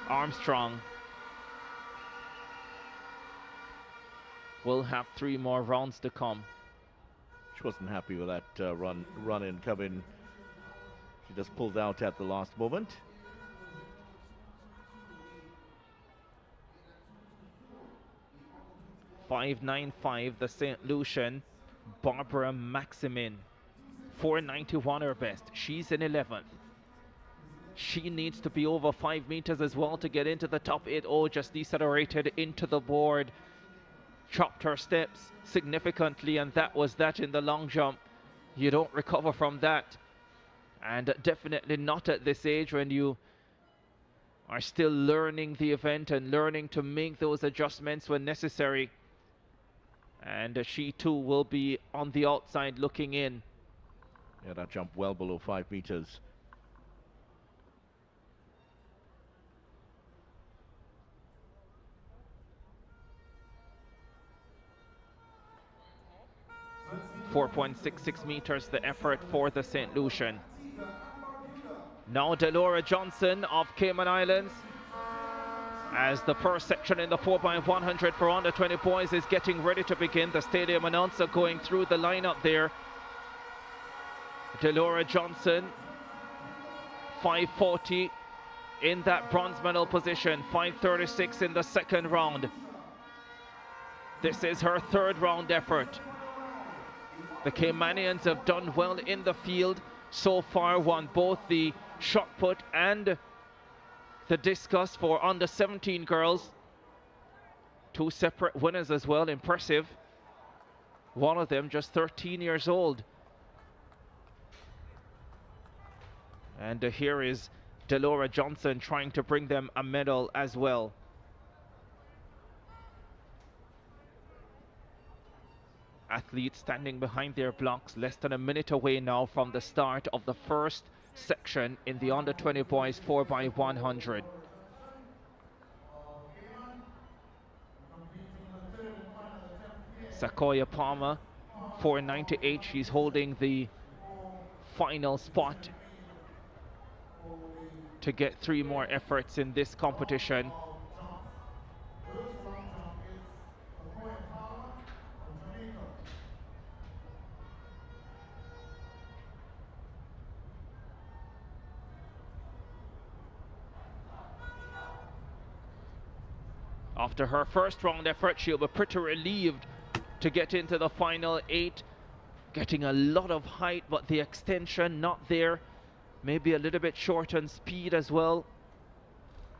Armstrong will have 3 more rounds to come. She wasn't happy with that run in coming. She just pulled out at the last moment. .595, the St. Lucian, Barbara Maximin. 491 her best. She's in 11th. She needs to be over 5 meters as well to get into the top 8. Oh, just decelerated into the board. Chopped her steps significantly, and that was that in the long jump. You don't recover from that. And definitely not at this age when you are still learning the event and learning to make those adjustments when necessary. And she too will be on the outside looking in. Yeah, that jump well below 5 meters. .66 meters the effort for the St. Lucian. Now Delora Johnson of Cayman Islands, as the first section in the 4x100 for under 20 boys is getting ready to begin. The stadium announcer going through the lineup there. Delora Johnson, 5:40 in that bronze medal position, 5:36 in the second round. This is her third round effort. The Caymanians have done well in the field so far, won both the shot put and the discus for under 17 girls. 2 separate winners as well, impressive. One of them just 13 years old. And here is Delora Johnson trying to bring them a medal as well. Athletes standing behind their blocks, less than a minute away now from the start of the first section in the under 20 boys 4x100. Sequoia Palmer, 498. She's holding the final spot to get 3 more efforts in this competition. After her first round effort, she'll be pretty relieved to get into the final 8. Getting a lot of height, but the extension not there. Maybe a little bit short on speed as well.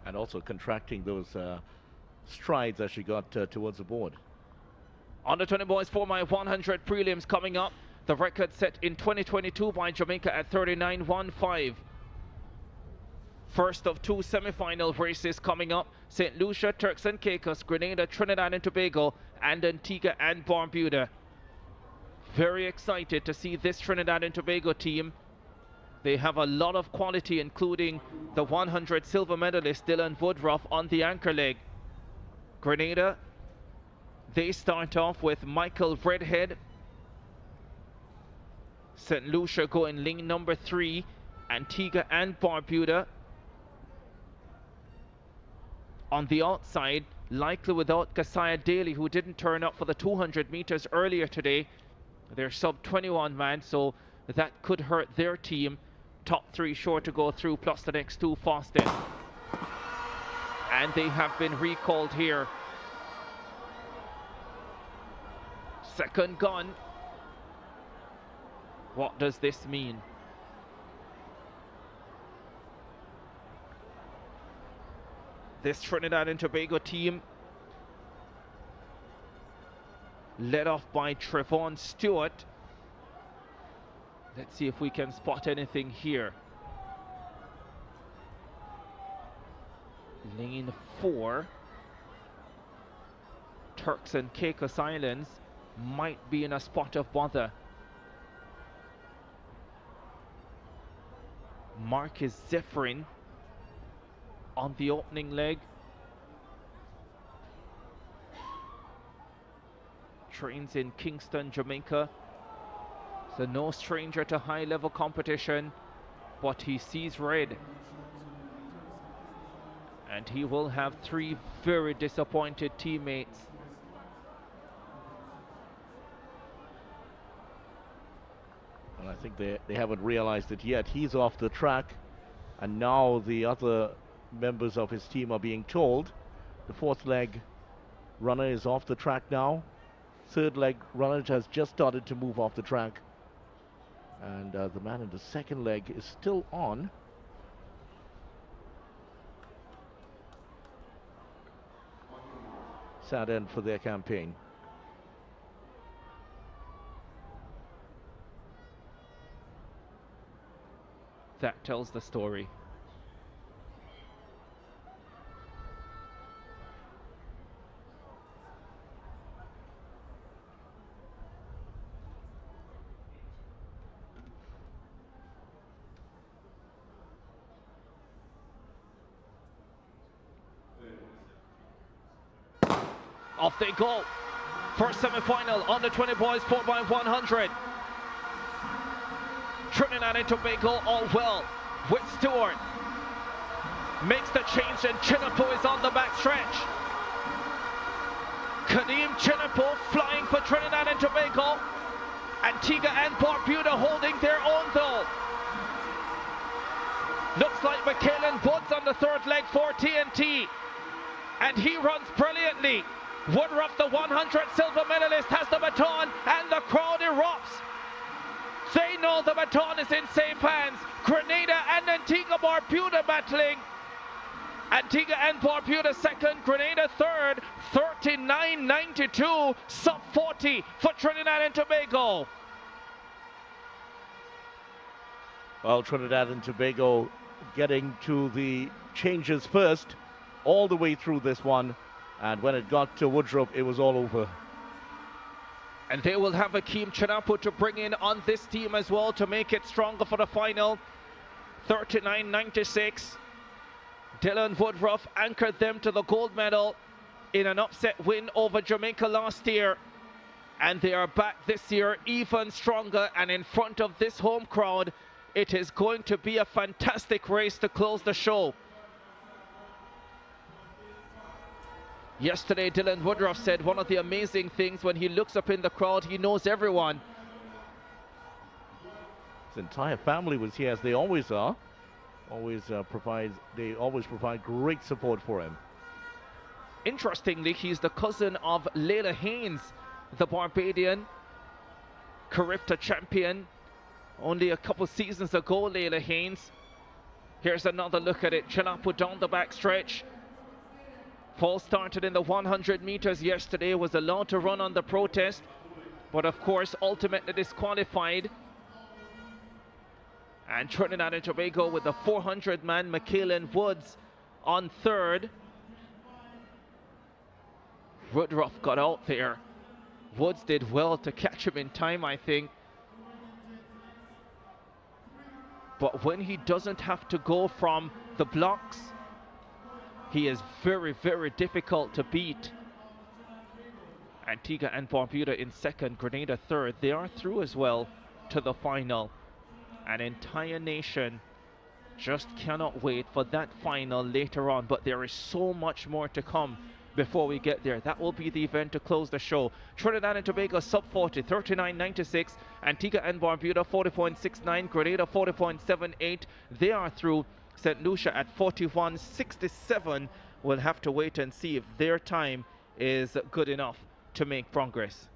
And also contracting those strides as she got towards the board. Under 20 boys 4x100 prelims coming up. The record set in 2022 by Jamaica at 39.15. First of 2 semi-final races coming up. St. Lucia, Turks and Caicos, Grenada, Trinidad and Tobago, and Antigua and Barbuda. Very excited to see this Trinidad and Tobago team. They have a lot of quality, including the 100 silver medalist Dylan Woodruff on the anchor leg. Grenada, they start off with Michael Redhead. St. Lucia going lane number 3. Antigua and Barbuda on the outside, likely without Kasaya Daly, who didn't turn up for the 200 meters earlier today. They're sub-21 man, so that could hurt their team. Top 3 sure to go through, plus the next 2 fastest. And they have been recalled here. Second gun. What does this mean? This Trinidad and Tobago team, led off by Trevon Stewart. Let's see if we can spot anything here. Lane 4. Turks and Caicos Islands might be in a spot of bother. Marcus Zephyrin on the opening leg. Trains in Kingston, Jamaica. So no stranger to high-level competition, but he sees red. And he will have 3 very disappointed teammates. And I think they haven't realized it yet. He's off the track, and now the other members of his team are being told. The 4th leg runner is off the track now. 3rd leg runner has just started to move off the track. And the man in the 2nd leg is still on. sad end for their campaign. That tells the story. Off they go. First semi-final, under 20 boys, 4x100. Trinidad and Tobago all well with Stewart. Makes the change and Chinapo is on the back stretch. Kadeem Chinapo flying for Trinidad and Tobago. Antigua and Barbuda holding their own though. Looks like Michaelan Woods on the third leg for TNT. And he runs brilliantly. Woodruff, the 100 silver medalist, has the baton and the crowd erupts. They know the baton is in safe hands. Grenada and Antigua Barbuda battling. Antigua and Barbuda second, Grenada third, 39.92, sub 40 for Trinidad and Tobago. Well, Trinidad and Tobago getting to the changes first, all the way through this one. And when it got to Woodruff, it was all over. And they will have Akeem Chinapo to bring in on this team as well to make it stronger for the final. 39.96. Dylan Woodruff anchored them to the gold medal in an upset win over Jamaica last year. And they are back this year even stronger and in front of this home crowd. It is going to be a fantastic race to close the show. Yesterday, Dylan Woodruff said one of the amazing things when he looks up in the crowd, he knows everyone. His entire family was here, as they always are. They always provide great support for him. Interestingly, he's the cousin of Layla Haynes, the Barbadian Carifta champion. Only a couple seasons ago, Layla Haynes. Here's another look at it. Chinapo down the back stretch. Fall started in the 100 meters yesterday, was allowed to run on the protest, but of course ultimately disqualified. And Trinidad and Tobago with the 400-man Michaelan Woods on third. Woodruff got out there. Woods did well to catch him in time, I think. But when he doesn't have to go from the blocks, he is very, very difficult to beat. Antigua and Barbuda in second, Grenada third. They are through as well to the final. An entire nation just cannot wait for that final later on. But there is so much more to come before we get there. That will be the event to close the show. Trinidad and Tobago sub 40, 39.96. Antigua and Barbuda 40.69. Grenada 40.78. They are through. St. Lucia at 41.67. We'll have to wait and see if their time is good enough to make progress.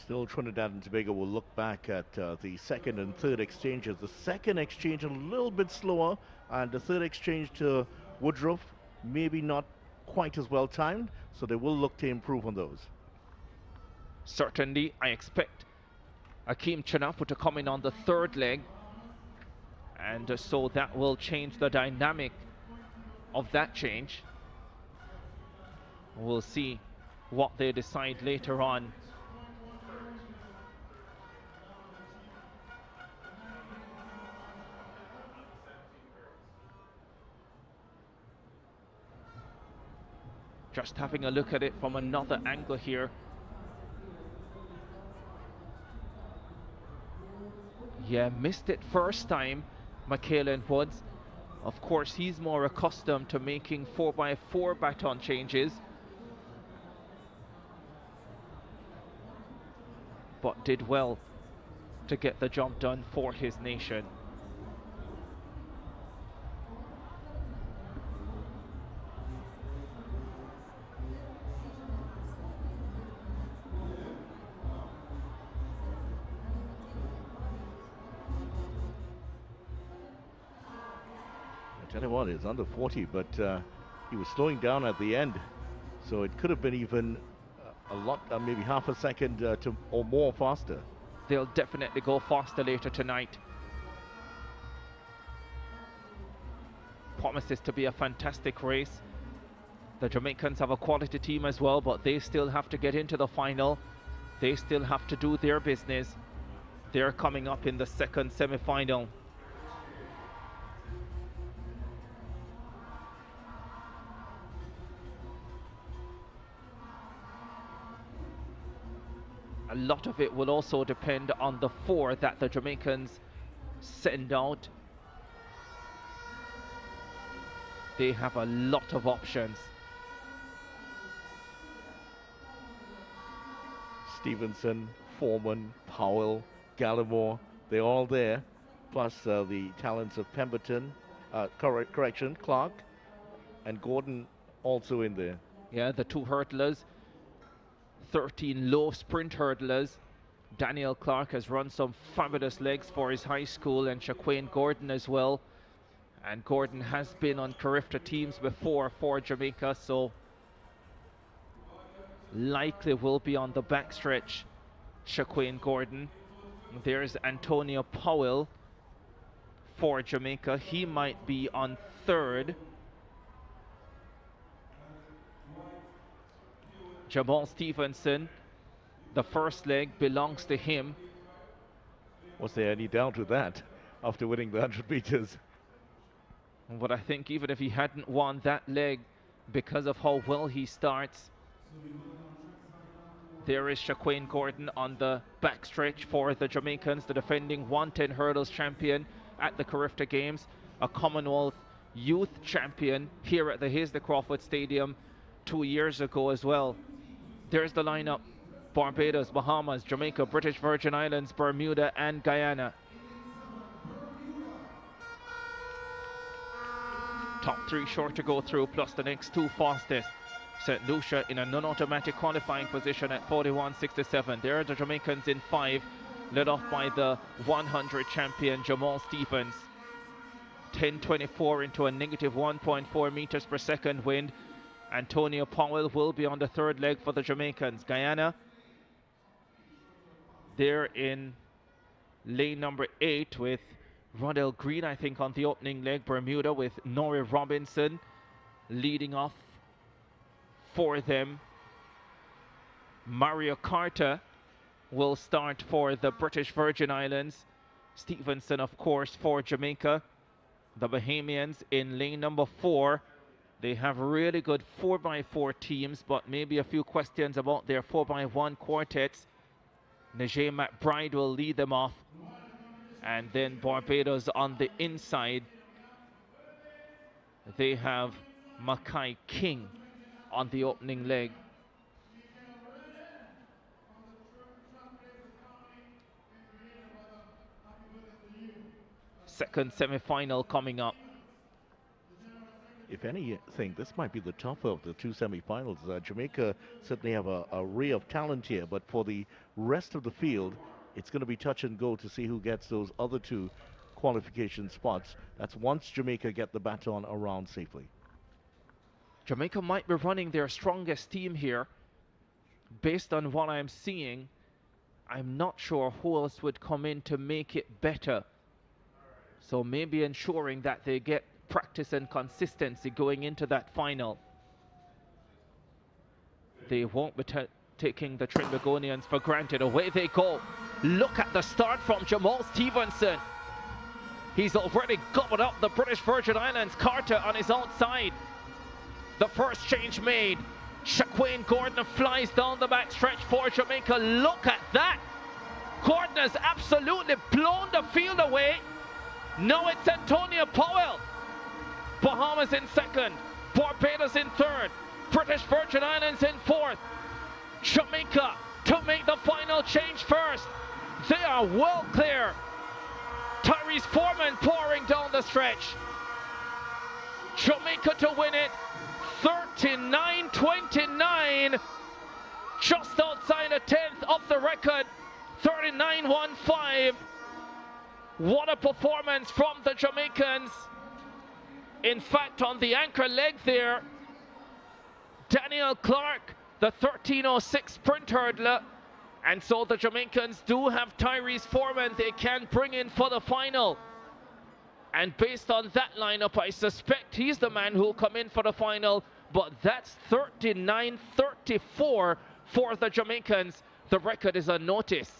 Still, Trinidad and Tobago will look back at the second and third exchanges. The second exchange a little bit slower, and the third exchange to Woodruff maybe not quite as well timed, so they will look to improve on those. Certainly, I expect Akeem Chinapo to come in on the third leg. And so that will change the dynamic of that change. We'll see what they decide later on. Just having a look at it from another angle here. Yeah, missed it first time. Michaelan Woods, of course, he's more accustomed to making 4x4 baton changes, but did well to get the job done for his nation. Tell you what, it's under 40, but he was slowing down at the end. So it could have been even a lot, maybe half a second or more faster. They'll definitely go faster later tonight. Promises to be a fantastic race. The Jamaicans have a quality team as well, but they still have to get into the final. They still have to do their business. They're coming up in the second semi-final. A lot of it will also depend on the four that the Jamaicans send out. They have a lot of options. Stevenson, Foreman, Powell, Gallimore, they're all there. Plus the talents of Pemberton, Clark, and Gordon also in there. Yeah, the two hurdlers, 13 low sprint hurdlers. Daniel Clark has run some fabulous legs for his high school, and Shaquane Gordon as well. And Gordon has been on Carifta teams before for Jamaica, so likely will be on the backstretch. Shaquane Gordon. There's Antonio Powell for Jamaica. He might be on third. Jamal Stevenson, the first leg belongs to him. Was there any doubt with that after winning the 100 meters? But I think even if he hadn't won that leg, because of how well he starts, there is Shaquane Gordon on the backstretch for the Jamaicans, the defending 110 hurdles champion at the Carifta Games, a Commonwealth Youth champion here at the Hasely Crawford Stadium 2 years ago as well. There's the lineup: Barbados, Bahamas, Jamaica, British Virgin Islands, Bermuda and Guyana. Top three sure to go through, plus the next two fastest. St. Lucia in a non-automatic qualifying position at 41.67. There are the Jamaicans in 5, led off by the 100 champion Jamal Stephens. 10.24 into a negative 1.4 meters per second wind. Antonio Powell will be on the third leg for the Jamaicans. Guyana, they're in lane number 8 with Rodell Green, I think, on the opening leg. Bermuda with Norrie Robinson leading off for them. Mario Carter will start for the British Virgin Islands. Stevenson, of course, for Jamaica. The Bahamians in lane number 4. They have really good 4x4 teams, but maybe a few questions about their 4x1 quartets. Najee McBride will lead them off. And then Barbados on the inside. They have Mackay King on the opening leg. Second semi-final coming up. If anything, this might be the tougher of the two semi-finals. Jamaica certainly have a array of talent here, but for the rest of the field, it's going to be touch and go to see who gets those other two qualification spots. That's once Jamaica get the baton around safely. Jamaica might be running their strongest team here. Based on what I'm seeing, I'm not sure who else would come in to make it better. So maybe ensuring that they get practice and consistency going into that final. They won't be taking the Trinbagonians for granted. Away they go. Look at the start from Jamal Stevenson. He's already gobbled up the British Virgin Islands. Carter on his outside. The first change made. Shaquane Gordon flies down the back stretch for Jamaica. Look at that. Gordon has absolutely blown the field away. Now it's Antonio Powell. Bahamas in second. Barbados in third. British Virgin Islands in fourth. Jamaica to make the final change first. They are well clear. Tyrese Foreman pouring down the stretch. Jamaica to win it. 39.29. Just outside a 10th of the record. 39.15. What a performance from the Jamaicans. In fact, on the anchor leg there, Daniel Clark, the 13:06 sprint hurdler. And so the Jamaicans do have Tyrese Foreman they can bring in for the final. And based on that lineup, I suspect he's the man who'll come in for the final. But that's 39:34 for the Jamaicans. The record is unnoticed.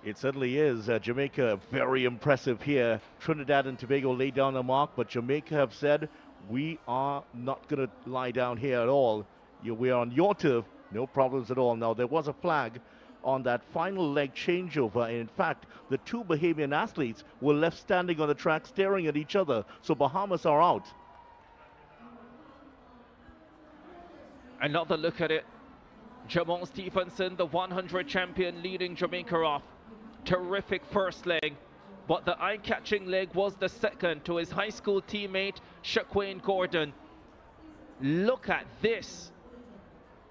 It certainly is. Jamaica very impressive here. Trinidad and Tobago laid down a mark, but Jamaica have said, we are not going to lie down here at all. We are on your turf, no problems at all. Now, there was a flag on that final leg changeover. In fact, the two Bahamian athletes were left standing on the track staring at each other. So Bahamas are out. Another look at it. Jamal Stevenson, the 100 champion, leading Jamaica off. Terrific first leg, but the eye-catching leg was the second to his high school teammate, Shaquane Gordon. Look at this.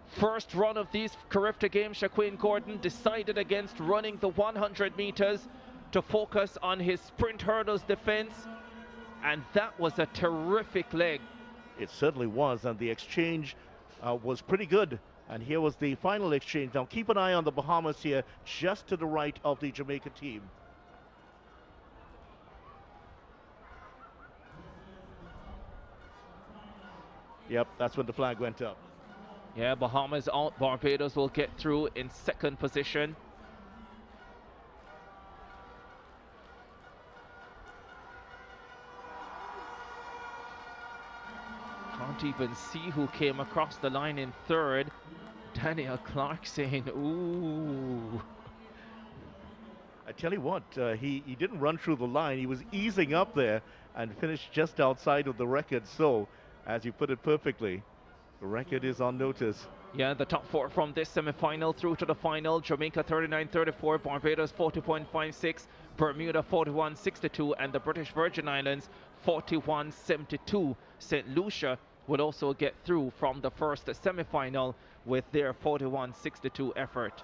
First run of these Carifta games, Shaquane Gordon decided against running the 100 meters to focus on his sprint hurdles defense, and that was a terrific leg. It certainly was, and the exchange was pretty good. And here was the final exchange. Now keep an eye on the Bahamas here, just to the right of the Jamaica team. Yep, that's when the flag went up. Yeah, Bahamas out. Barbados will get through in second position. Can't even see who came across the line in third. Daniel Clark saying, ooh. I tell you what, he didn't run through the line. He was easing up there and finished just outside of the record. So, as you put it perfectly, the record is on notice. Yeah, the top four from this semi-final through to the final. Jamaica 39:34, Barbados 40.56, Bermuda 41.62, and the British Virgin Islands 41.72. St. Lucia would also get through from the first semi-final with their 41.62 effort.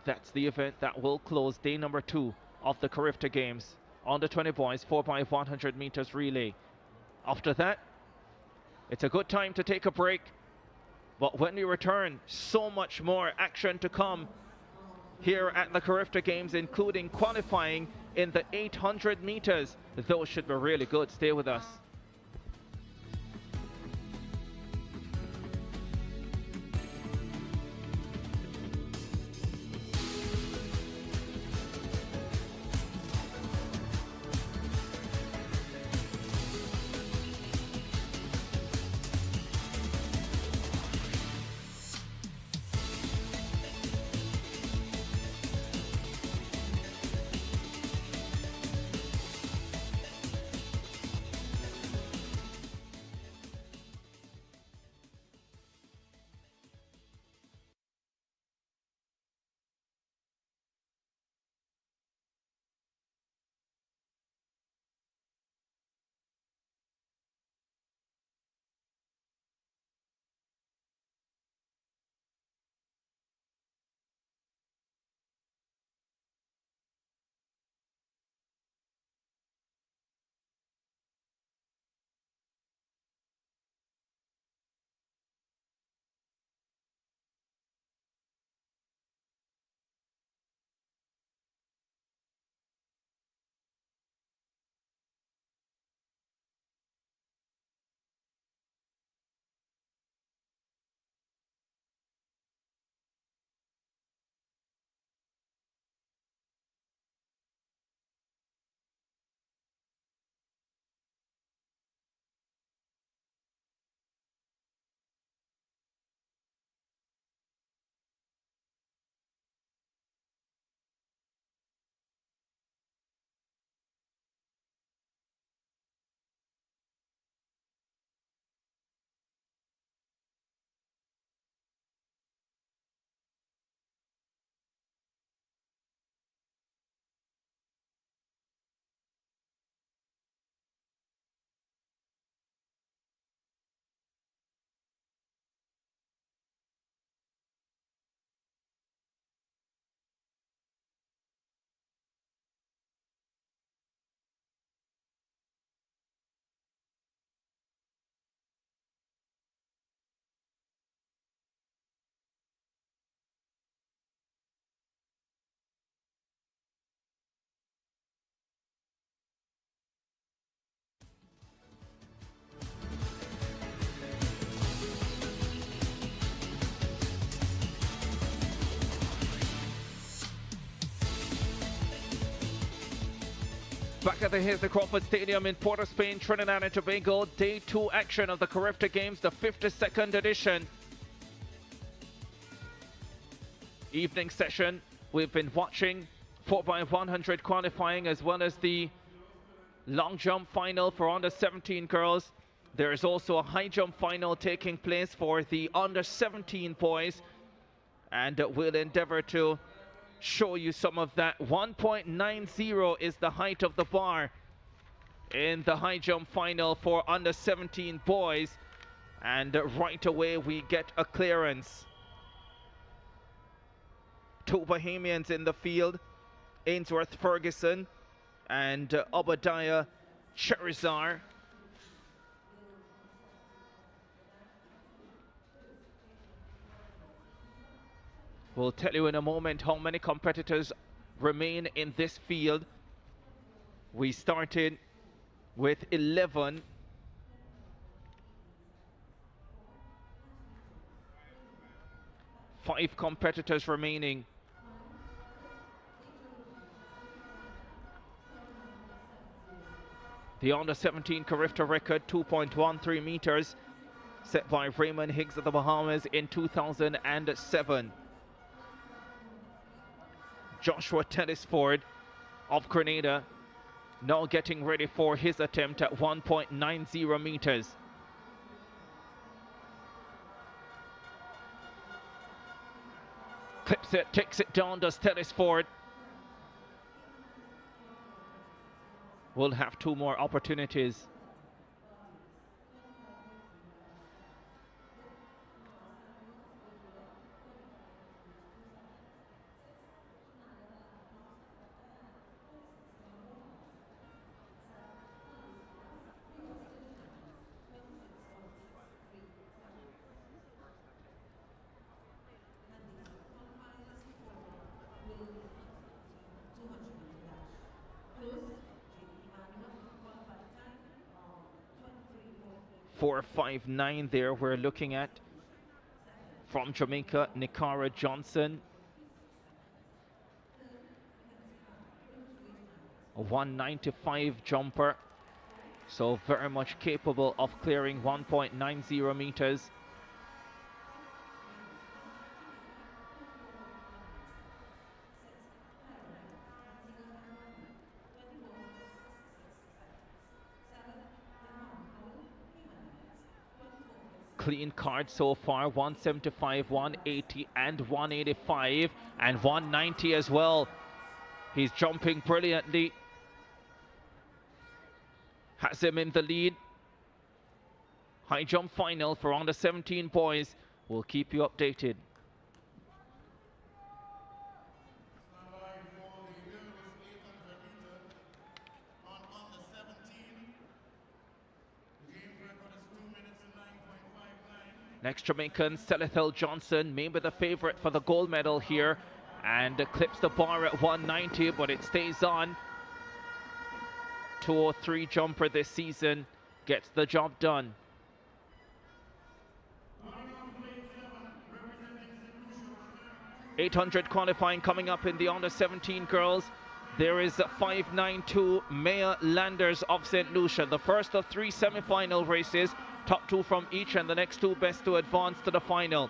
That's the event that will close day number 2 of the Carifta Games. Under 20 boys, 4x100 meters relay. After that, it's a good time to take a break. But when we return, so much more action to come here at the Carifta Games, including qualifying in the 800 meters. Those should be really good. Stay with us. Back at the Hazley Crawford Stadium in Port of Spain, Trinidad and Tobago, Day 2 action of the Carifta Games, the 52nd edition. Evening session, we've been watching 4x100 qualifying as well as the long jump final for under 17 girls. There is also a high jump final taking place for the under 17 boys, and we'll endeavor to show you some of that. 1.90 is the height of the bar in the high jump final for under 17 boys, and right away we get a clearance. Two Bahamians in the field, Ainsworth Ferguson and Obadiah Cherizar. We'll tell you in a moment how many competitors remain in this field. We started with 11. Five competitors remaining. The under 17 Carifta record, 2.13 meters, set by Raymond Higgs of the Bahamas in 2007. Joshua Tellisford of Grenada now getting ready for his attempt at 1.90 meters. Clips it, takes it down, does Tellisford. We'll have two more opportunities. .459 there we're looking at from Jamaica, Nikara Johnson. A 195 jumper, so very much capable of clearing 1.90 meters. Clean card so far, 175, 180 and 185 and 190 as well. He's jumping brilliantly. Has him in the lead. High jump final for under 17 boys. We'll keep you updated. Next Jamaican, Selethel Johnson, maybe the favorite for the gold medal here, and clips the bar at 190, but it stays on. 203 jumper this season, gets the job done. .800 qualifying coming up in the under 17 girls. There is 592 Maya Landers of St. Lucia, the first of three semi-final races. Top two from each, and the next two best to advance to the final.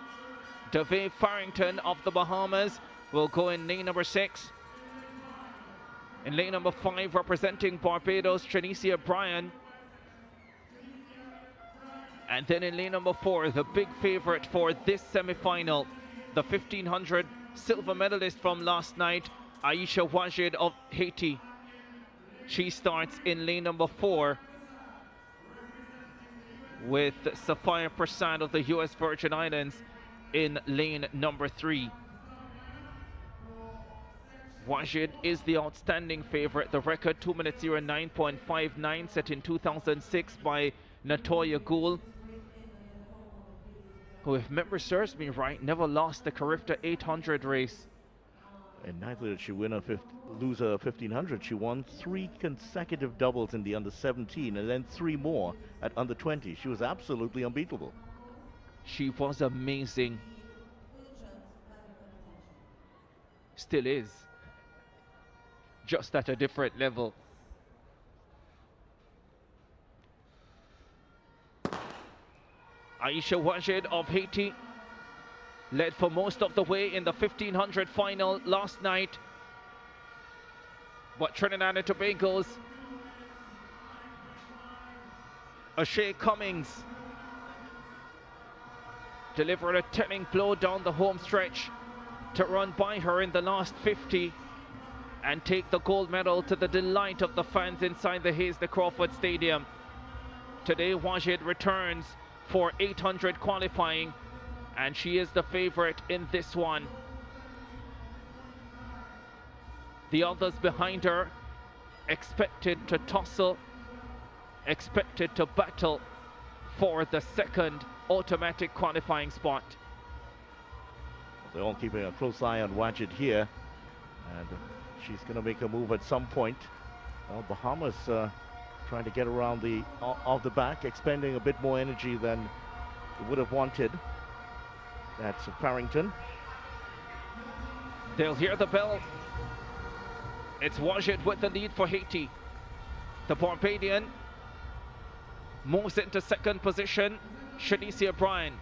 Davey Farrington of the Bahamas will go in lane number 6. In lane number 5, representing Barbados, Trinicia Bryan. And then in lane number 4, the big favorite for this semi-final, the 1500 silver medalist from last night, Aisha Wajid of Haiti. She starts in lane number 4. With Safia Prasad of the US Virgin Islands in lane number 3. Wajid is the outstanding favorite. The record 2 minutes 09.59 set in 2006 by Natoya Gould, who, if memory serves me right, never lost the Carifta 800 race. And neither did she lose a 1500. She won 3 consecutive doubles in the under 17 and then 3 more at under 20. She was absolutely unbeatable. She was amazing. Still is. Just at a different level. Aisha Wajid of Haiti led for most of the way in the 1500 final last night. But Trinidad and Tobago's Ashay Cummings delivered a telling blow down the home stretch to run by her in the last 50 and take the gold medal to the delight of the fans inside the Hazley Crawford Stadium. Today Wajid returns for 800 qualifying, and she is the favorite in this one. The others behind her expected to tussle, expected to battle for the second automatic qualifying spot. They're all keeping a close eye on Wajid here, and she's going to make a move at some point. Well, Bahamas trying to get around the off the back, expending a bit more energy than they would have wanted. That's Farrington. They'll hear the bell. It's Wajid with the lead for Haiti. The Barbadian moves into second position. Shanicia Bryan.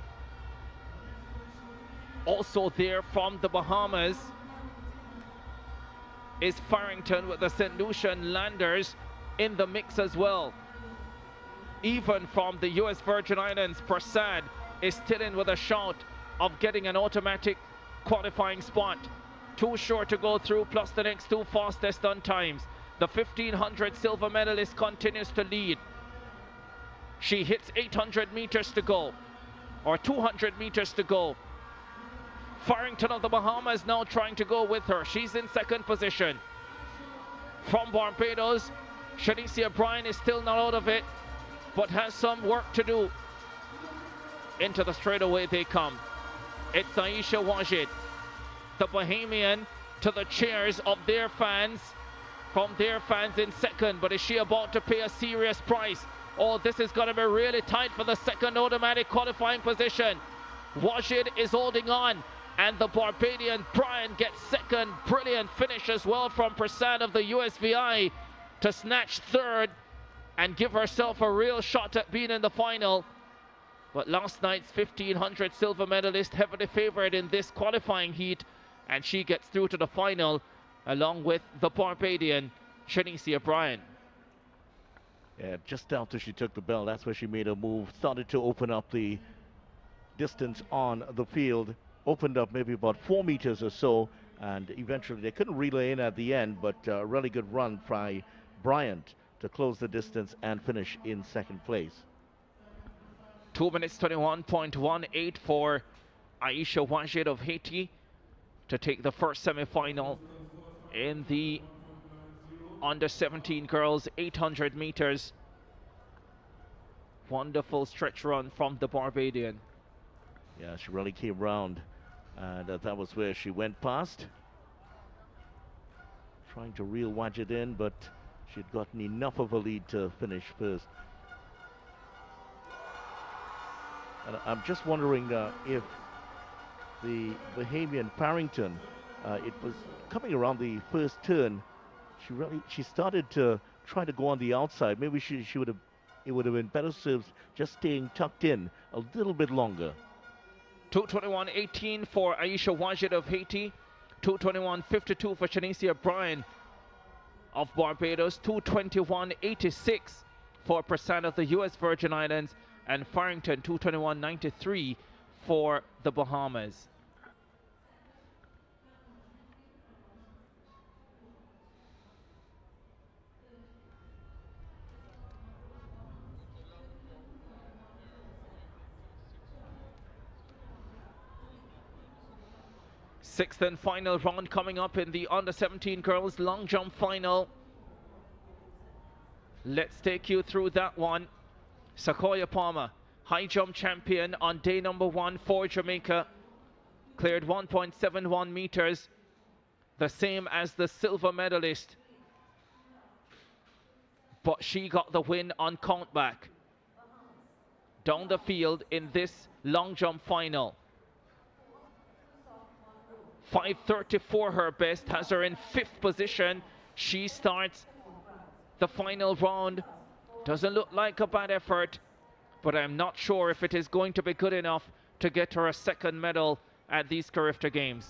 Also there from the Bahamas is Farrington with the St. Lucian Landers in the mix as well. Even from the US Virgin Islands, Prasad is still in with a shot of getting an automatic qualifying spot. Too short to go through, plus the next two fastest on times. The 1500 silver medalist continues to lead. She hits 800 meters to go, or 200 meters to go. Farrington of the Bahamas now trying to go with her. She's in second position. From Barbados, Shanicia Bryan is still not out of it, but has some work to do. Into the straightaway they come. It's Aisha Wajid, the Bahamian, to the cheers of their fans, from their fans in second. But is she about to pay a serious price? Oh, this is going to be really tight for the second automatic qualifying position. Wajid is holding on, and the Barbadian Bryan gets second. Brilliant finish as well from Prasad of the USVI to snatch third and give herself a real shot at being in the final. But last night's 1500 silver medalist heavily favored in this qualifying heat, and she gets through to the final along with the Barbadian Shanicia Bryan. Yeah, just after she took the bell, that's where she made a move, started to open up the distance on the field, opened up maybe about 4 meters or so, and eventually they couldn't relay in at the end, but a really good run by Bryant to close the distance and finish in second place. 2 minutes 21.18 for Aisha Wajid of Haiti to take the first semi-final in the under 17 girls 800 meters. Wonderful stretch run from the Barbadian. Yeah, she really came round, and that was where she went past, trying to reel Wajid in, but she'd gotten enough of a lead to finish first. And I'm just wondering if the Bahamian Farrington, it was coming around the first turn, she started to try to go on the outside. Maybe it would have been better served just staying tucked in a little bit longer. 2:21.18 for Aisha Wajid of Haiti, 2:21.52 for Shanicia Bryan of Barbados, 2:21.86 for Prasad of the US Virgin Islands, and Farrington 2:21.93 for the Bahamas. Sixth and final round coming up in the under 17 girls long jump final. Let's take you through that one. Sequoia Palmer, high jump champion on day number 1 for Jamaica, cleared 1.71 meters, the same as the silver medalist, but she got the win on countback down the field in this long jump final. 5:34 her best, has her in 5th position. She starts the final round. Doesn't look like a bad effort. but I'm not sure if it is going to be good enough to get her a second medal at these Carifta Games.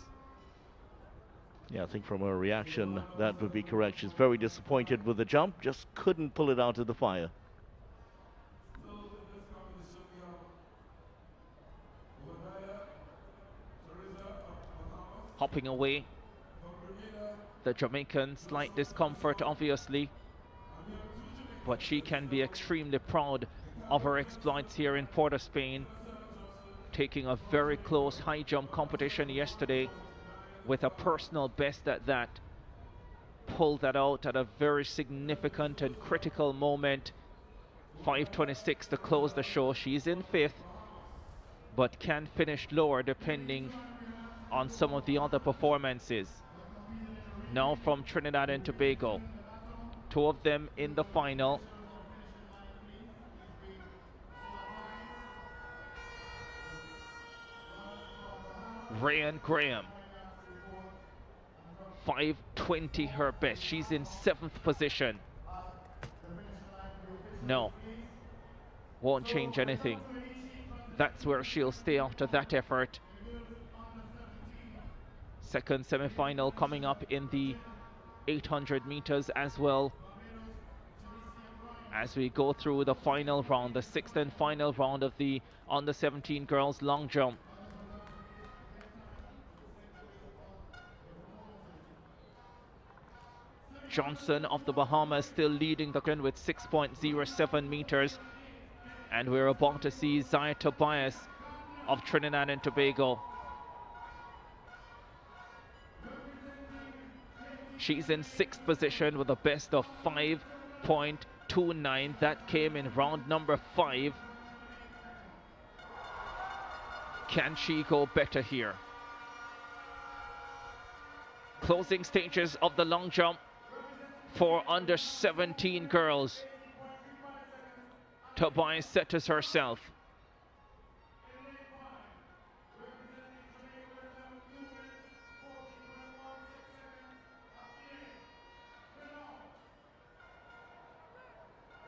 Yeah, I think from her reaction, that would be correct. She's very disappointed with the jump, just couldn't pull it out of the fire. Hopping away, the Jamaican, slight discomfort obviously, but she can be extremely proud of her exploits here in Port of Spain, taking a very close high jump competition yesterday with a personal best at that. Pulled that out at a very significant and critical moment. 5:26 to close the show. She's in 5th, but can finish lower depending on some of the other performances. Now from Trinidad and Tobago, 2 of them in the final. Ryan Graham, 5:20 her best. She's in 7th position. No, won't change anything. That's where she'll stay after that effort. Second semi-final coming up in the 800 meters as well, as we go through the final round, the 6th and final round of the under 17 girls long jump. Johnson of the Bahamas still leading the run with 6.07 meters, and we're about to see Zaya Tobias of Trinidad and Tobago. She's in 6th position with a best of 5.29. That came in round number 5. Can she go better here? Closing stages of the long jump for under 17 girls. Tobias setters herself.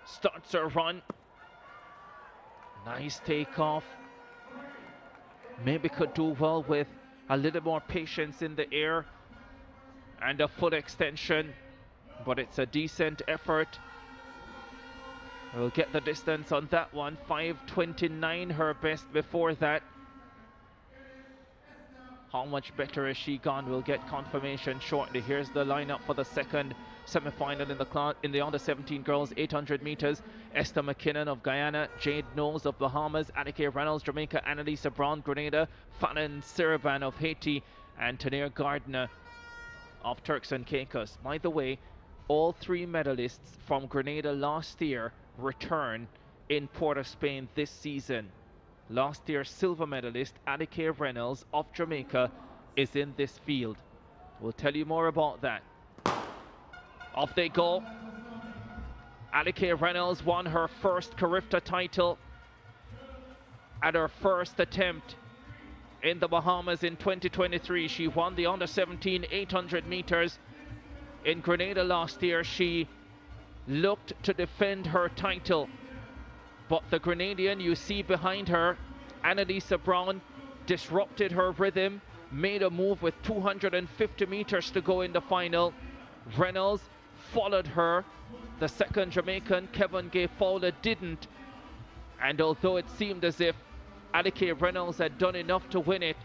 Starts her run. Nice takeoff. Maybe could do well with a little more patience in the air and a foot extension, but it's a decent effort. We'll get the distance on that one. 5:29 her best before that. How much better has she gone? We'll get confirmation shortly. Here's the lineup for the second semi-final in the under 17 girls 800 meters. Esther McKinnon of Guyana, Jade Knowles of Bahamas, Annika Reynolds, Jamaica, Annalisa Brown, Grenada, Fallon Sirban of Haiti, and Tanir Gardner of Turks and Caicos. By the way, all 3 medalists from Grenada last year return in Port of Spain this season. Last year's silver medalist Annika Reynolds of Jamaica is in this field. We'll tell you more about that. Off they go. Annika Reynolds won her first Carifta title at her first attempt in the Bahamas in 2023. She won the under 17 800 meters. In Grenada last year, she looked to defend her title, but the Grenadian you see behind her, Annalisa Brown, disrupted her rhythm, made a move with 250 meters to go in the final. Reynolds followed her. The second Jamaican, Kevin Gay Fowler, didn't, and although it seemed as if Annika Reynolds had done enough to win it,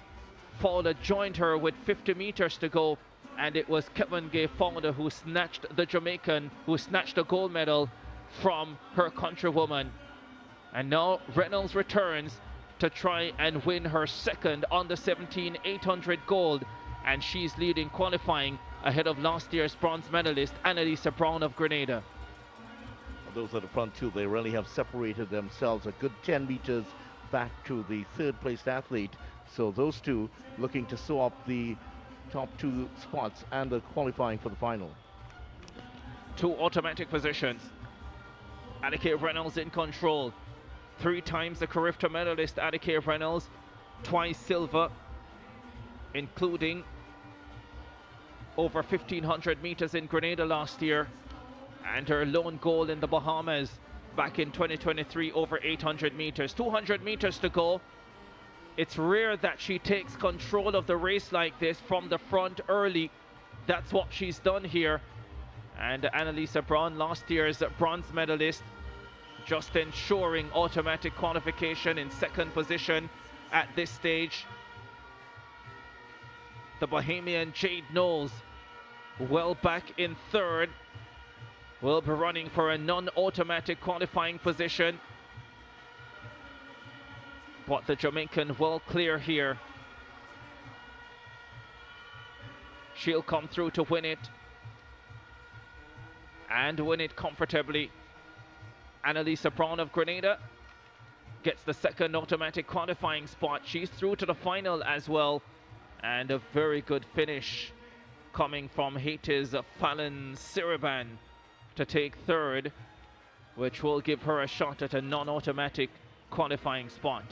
Fowler joined her with 50 meters to go, and it was Kevin Gay Fowler who snatched the Jamaican, who snatched the gold medal from her countrywoman. And now Reynolds returns to try and win her second under 17 800 gold, and she's leading qualifying ahead of last year's bronze medalist Annalisa Brown of Grenada. Those at the front too, they really have separated themselves a good 10 meters back to the 3rd placed athlete. So those two looking to sew up the top 2 spots and the qualifying for the final. 2 automatic positions. Annika Reynolds in control. 3 times the Carifta medalist Annika Reynolds, twice silver, including over 1500 meters in Grenada last year, and her lone goal in the Bahamas back in 2023 over 800 meters. 200 meters to go. It's rare that she takes control of the race like this from the front early. That's what she's done here. And Annalisa Braun, last year's bronze medalist, just ensuring automatic qualification in second position at this stage. The Bahamian Jade Knowles, well back in third, will be running for a non-automatic qualifying position. But the Jamaican will clear here. She'll come through to win it, and win it comfortably. Annalisa Braun of Grenada gets the second automatic qualifying spot. She's through to the final as well. And a very good finish coming from Haiti's Fallon Siriban to take third, which will give her a shot at a non-automatic qualifying spot.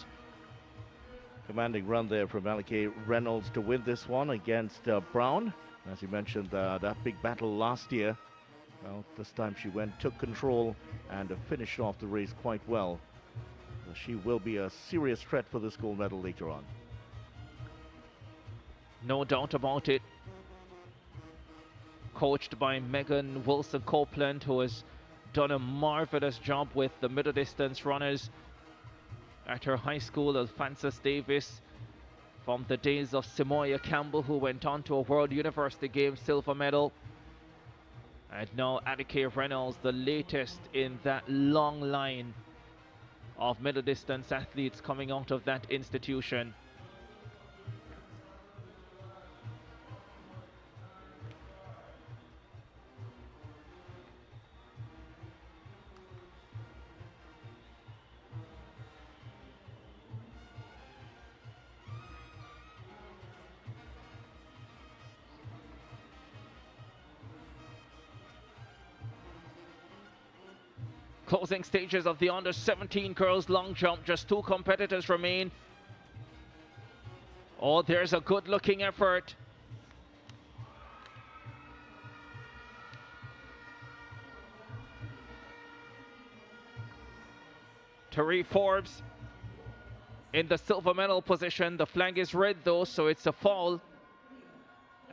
Commanding run there from Malike Reynolds to win this one against Brown. As you mentioned, that big battle last year. Well, this time she took control and finished off the race quite well. So she will be a serious threat for this gold medal later on. No doubt about it. Coached by Megan Wilson Copeland, who has done a marvelous job with the middle distance runners at her high school, Alphonsus Davis, from the days of Simoya Campbell, who went on to a World University Games silver medal. And now Annalisa Reynolds, the latest in that long line of middle distance athletes coming out of that institution. Closing stages of the under-17 girls long jump. Just two competitors remain. Oh, there's a good-looking effort. Therese Forbes in the silver medal position. The flag is red though, so it's a fall.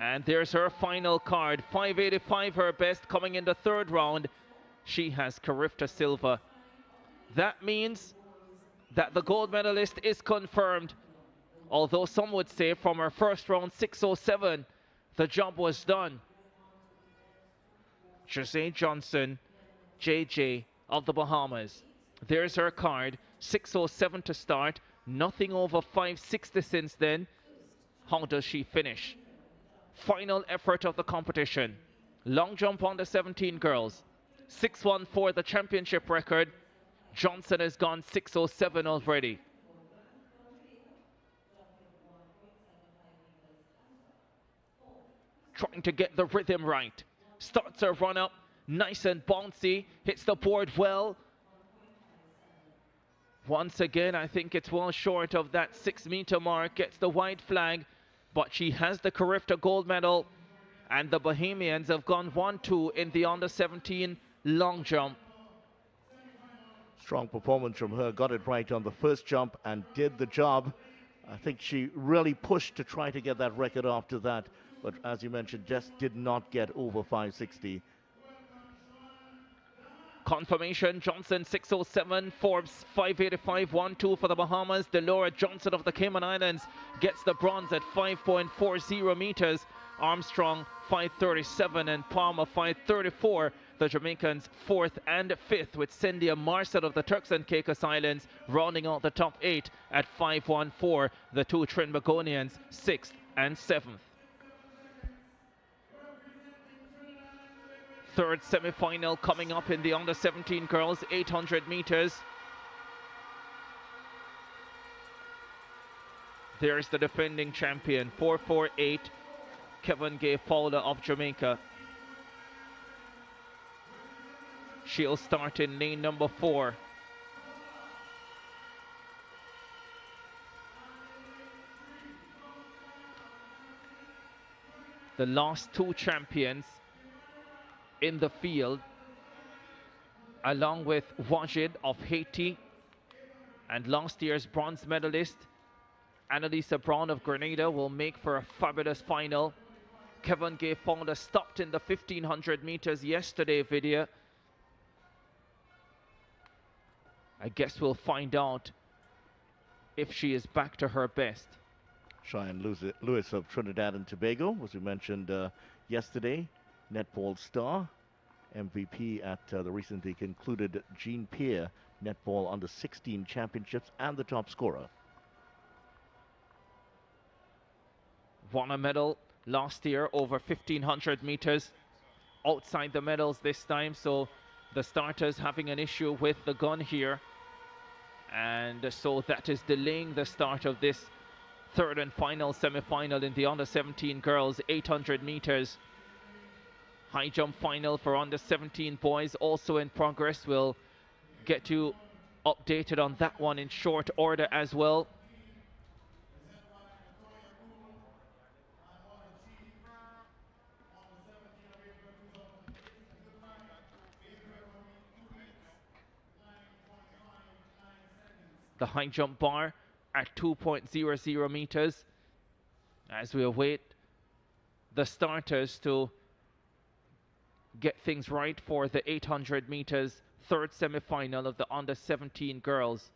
And there's her final card. 5:85 her best, coming in the third round. She has Carifta silver. That means that the gold medalist is confirmed. Although some would say from her first round 6:07, the job was done. Jose Johnson, JJ of the Bahamas. There's her card, 6:07 to start, nothing over 5:60 since then. How does she finish? Final effort of the competition. Long jump on the 17 girls. 6:14 the championship record. Johnson has gone 6:07 already. Trying to get the rhythm right. Starts her run up, nice and bouncy, hits the board well. Once again, I think it's well short of that 6-meter mark, gets the white flag, but she has the Carifta gold medal, and the Bahamians have gone 1-2 in the under-17 long jump. Strong performance from her, got it right on the first jump and did the job. I think she really pushed to try to get that record after that, but as you mentioned, just did not get over 560. Confirmation, Johnson 6:07, Forbes 5:85, 1-2 for the Bahamas. Delora Johnson of the Cayman Islands gets the bronze at 5.40 meters. Armstrong 5:37 and Palmer 5:34. The Jamaicans 4th and 5th, with Cynthia Marcel of the Turks and Caicos Islands rounding out the top 8 at 5:14. The two Trinbagonians 6th and 7th. Third semi-final coming up in the under-17 girls, 800 meters. There's the defending champion, 4:48, Kevin Gay Fowler of Jamaica. She'll start in lane number 4. The last two champions in the field, along with Wajid of Haiti and last year's bronze medalist Annalisa Brown of Grenada will make for a fabulous final. Kevin Gay-Fowler stopped in the 1500 meters yesterday, Vidya. I guess we'll find out if she is back to her best. Cheyenne Lewis of Trinidad and Tobago, as we mentioned yesterday, netball star, MVP at the recently concluded Jean Pierre Netball Under 16 Championships and the top scorer. Won a medal last year over 1500 meters. Outside the medals this time, so the starters having an issue with the gun here. And so that is delaying the start of this third and final semi-final in the under 17 girls 800 meters. High jump final for under 17 boys also in progress. We'll get you updated on that one in short order as well. The high jump bar at 2.00 meters as we await the starters to get things right for the 800 meters third semi-final of the under 17 girls.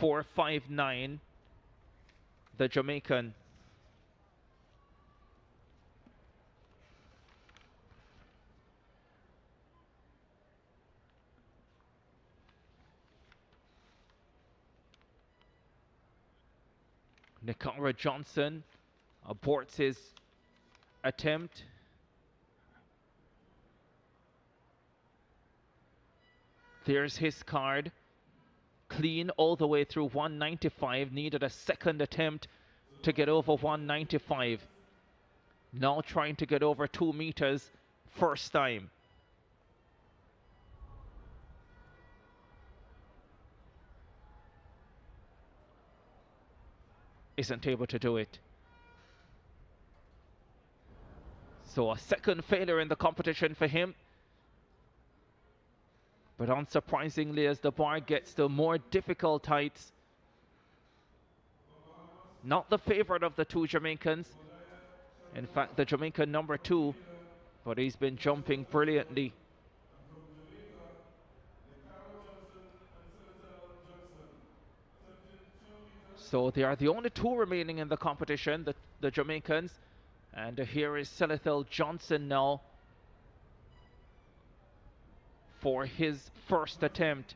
.459, the Jamaican. Nikara Johnson aborts his attempt. There's his card. Clean all the way through 195. Needed a second attempt to get over 195. Now trying to get over 2 meters first time. Isn't able to do it. So a second failure in the competition for him. But unsurprisingly, as the bar gets to more difficult heights, not the favorite of the two Jamaicans. In fact, the Jamaican number 2, but he's been jumping brilliantly. So they are the only 2 remaining in the competition, the Jamaicans. And here is Selethel Johnson now for his first attempt.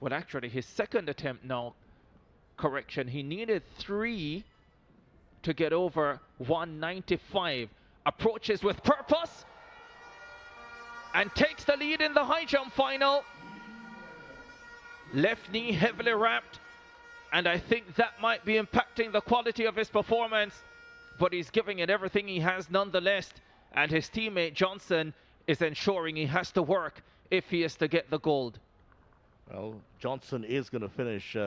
Well, actually, his second attempt now. Correction, he needed 3 to get over 195. Approaches with purpose and takes the lead in the high jump final. Left knee heavily wrapped, and I think that might be impacting the quality of his performance, but he's giving it everything he has nonetheless, and his teammate Johnson is ensuring he has to work if he is to get the gold. Well, Johnson is going to finish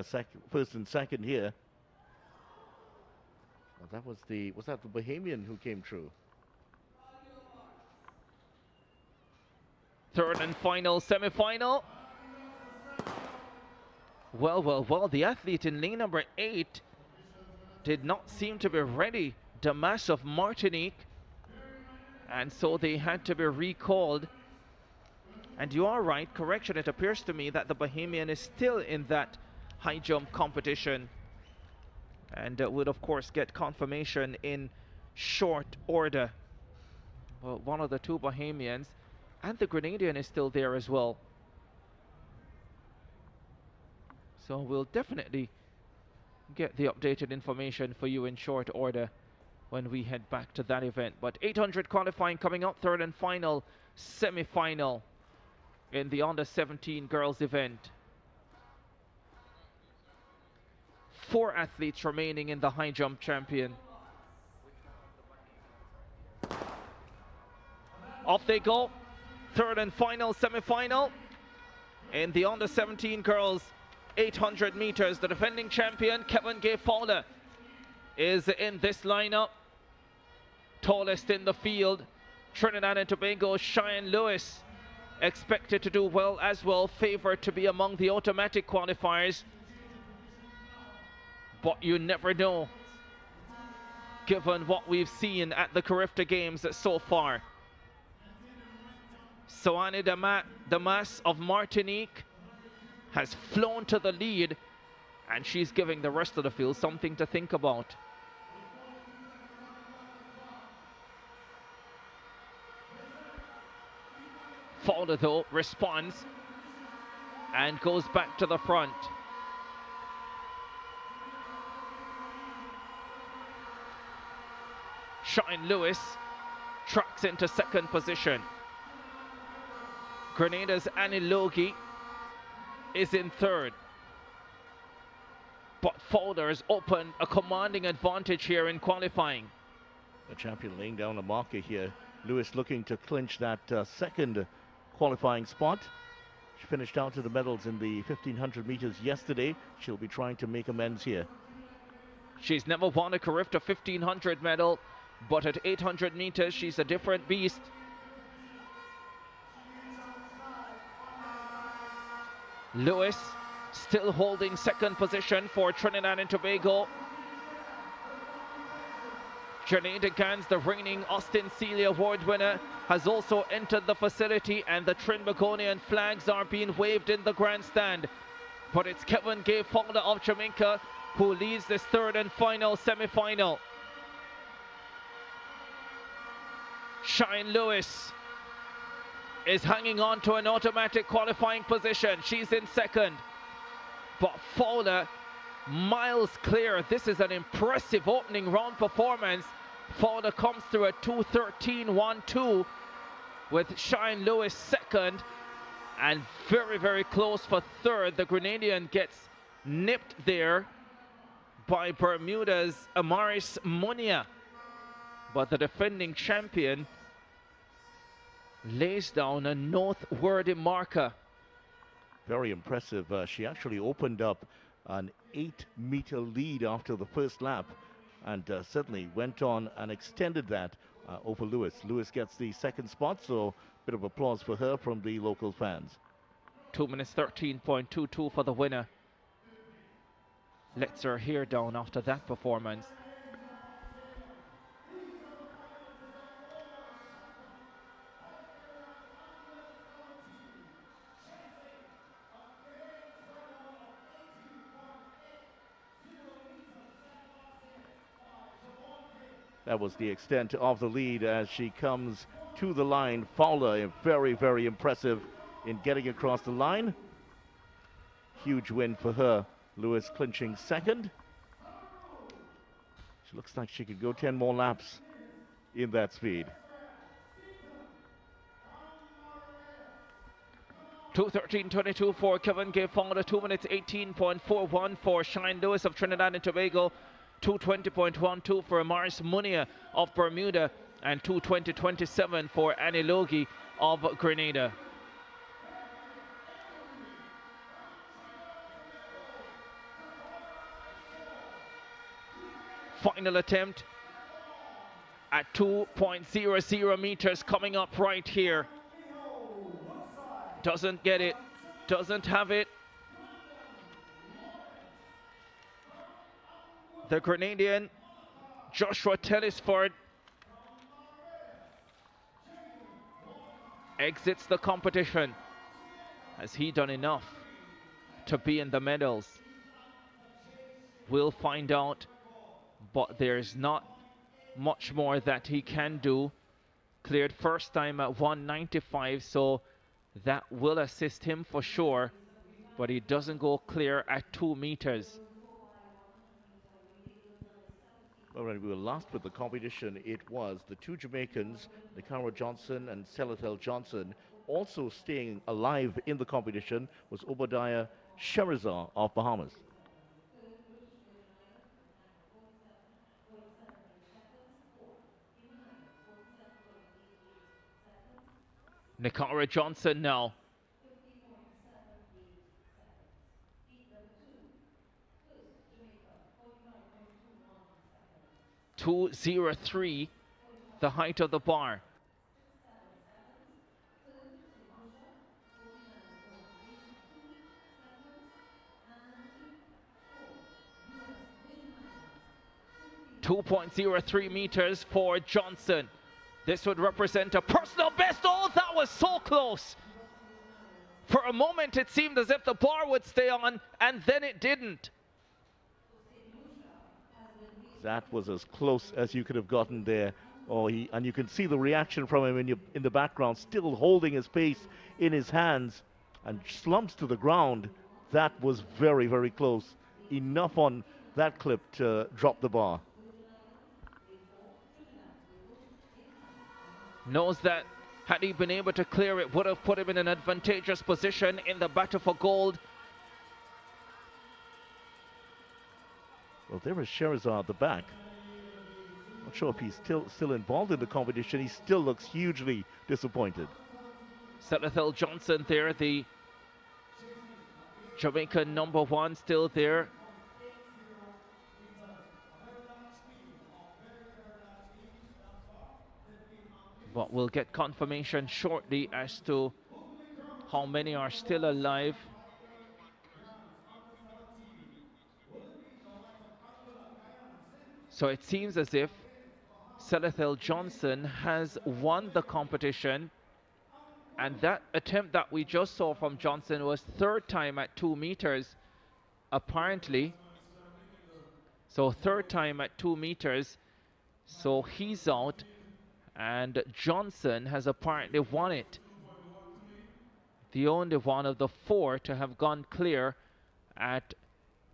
first and second here. Well, that was that the Bahamian who came through? Third and final semi-final. Well, the athlete in lane number 8 did not seem to be ready. Damas of Martinique. And so they had to be recalled. And you are right, correction, it appears to me that the Bahamian is still in that high jump competition. And would of course get confirmation in short order. Well, one of the 2 Bahamians, and the Grenadian is still there as well. So we'll definitely get the updated information for you in short order when we head back to that event. But 800 qualifying coming up, third and final semi-final in the under 17 girls event. 4 athletes remaining in the high jump champion. Off they go. Third and final semi-final in the under 17 girls 800 meters. The defending champion Kevin Gay-Fowler is in this lineup. Tallest in the field, Trinidad and Tobago, Cheyenne Lewis, expected to do well as well, favored to be among the automatic qualifiers. But you never know, given what we've seen at the Carifta Games so far. Soane Damas of Martinique has flown to the lead, and she's giving the rest of the field something to think about. Fowler, though, responds and goes back to the front. Cheyenne Lewis tracks into second position. Grenada's Annie Logie is in third. But Fowler's opened a commanding advantage here in qualifying. The champion laying down a marker here. Lewis looking to clinch that second qualifying spot. She finished out to the medals in the 1500 meters yesterday. She'll be trying to make amends here. She's never won a Carifta 1500 medal, but at 800 meters, she's a different beast. Lewis still holding second position for Trinidad and Tobago. Janeda Gans, the reigning Austin Celia Award winner, has also entered the facility, and the Trinbagonian flags are being waved in the grandstand. But it's Kevin Gay Fowler of Jamaica who leads this third and final semi-final. Cheyenne Lewis is hanging on to an automatic qualifying position. She's in second. But Fowler miles clear. This is an impressive opening round performance. Fowler comes through at 2:13.12 with Cheyenne Lewis second, and very, very close for third. The Grenadian gets nipped there by Bermuda's Amaris Munia, but the defending champion lays down a noteworthy marker. Very impressive. She actually opened up an 8-meter lead after the first lap, and certainly went on and extended that over Lewis. Lewis gets the second spot, so a bit of applause for her from the local fans. 2 minutes 13.22 for the winner. Lets her hair down after that performance. That was the extent of the lead as she comes to the line. Fowler, very, very impressive in getting across the line. Huge win for her. Lewis clinching second. She looks like she could go 10 more laps in that speed. 2:13.22 for Kevin Gay Fowler, 2 minutes 18.41 for Cheyenne Lewis of Trinidad and Tobago, 2:20.12 for Amaris Munia of Bermuda, and 2:20.27 for Annie Logie of Grenada. Final attempt at 2.00 meters coming up right here. Doesn't get it, doesn't have it. The Grenadian Joshua Tellisford exits the competition. Has he done enough to be in the medals? We'll find out, but there's not much more that he can do. Cleared first time at 195, so that will assist him for sure, but he doesn't go clear at 2 meters. Well, when we were last with the competition, it was the two Jamaicans, Nicara Johnson and Selatel Johnson. Also staying alive in the competition was Obadiah Sherazar of Bahamas. Nicara Johnson now. 2:03, the height of the bar. .03 meters for Johnson. This would represent a personal best. Oh, that was so close. For a moment, it seemed as if the bar would stay on, and then it didn't. That was as close as you could have gotten there. And you can see the reaction from him in the background, still holding his pace in his hands and slumps to the ground. That was very, very close. Enough on that clip to drop the bar. Knows that had he been able to clear it, would have put him in an advantageous position in the battle for gold. Well, there is Sherazad at the back. Not sure if he's still involved in the competition. He still looks hugely disappointed. Selethil Johnson there, the Jamaican #1, still there. But we'll get confirmation shortly as to how many are still alive. So it seems as if Selethil Johnson has won the competition, and that attempt that we just saw from Johnson was third time at 2 meters, apparently. So third time at 2 meters, so he's out, and Johnson has apparently won it. The only one of the 4 to have gone clear at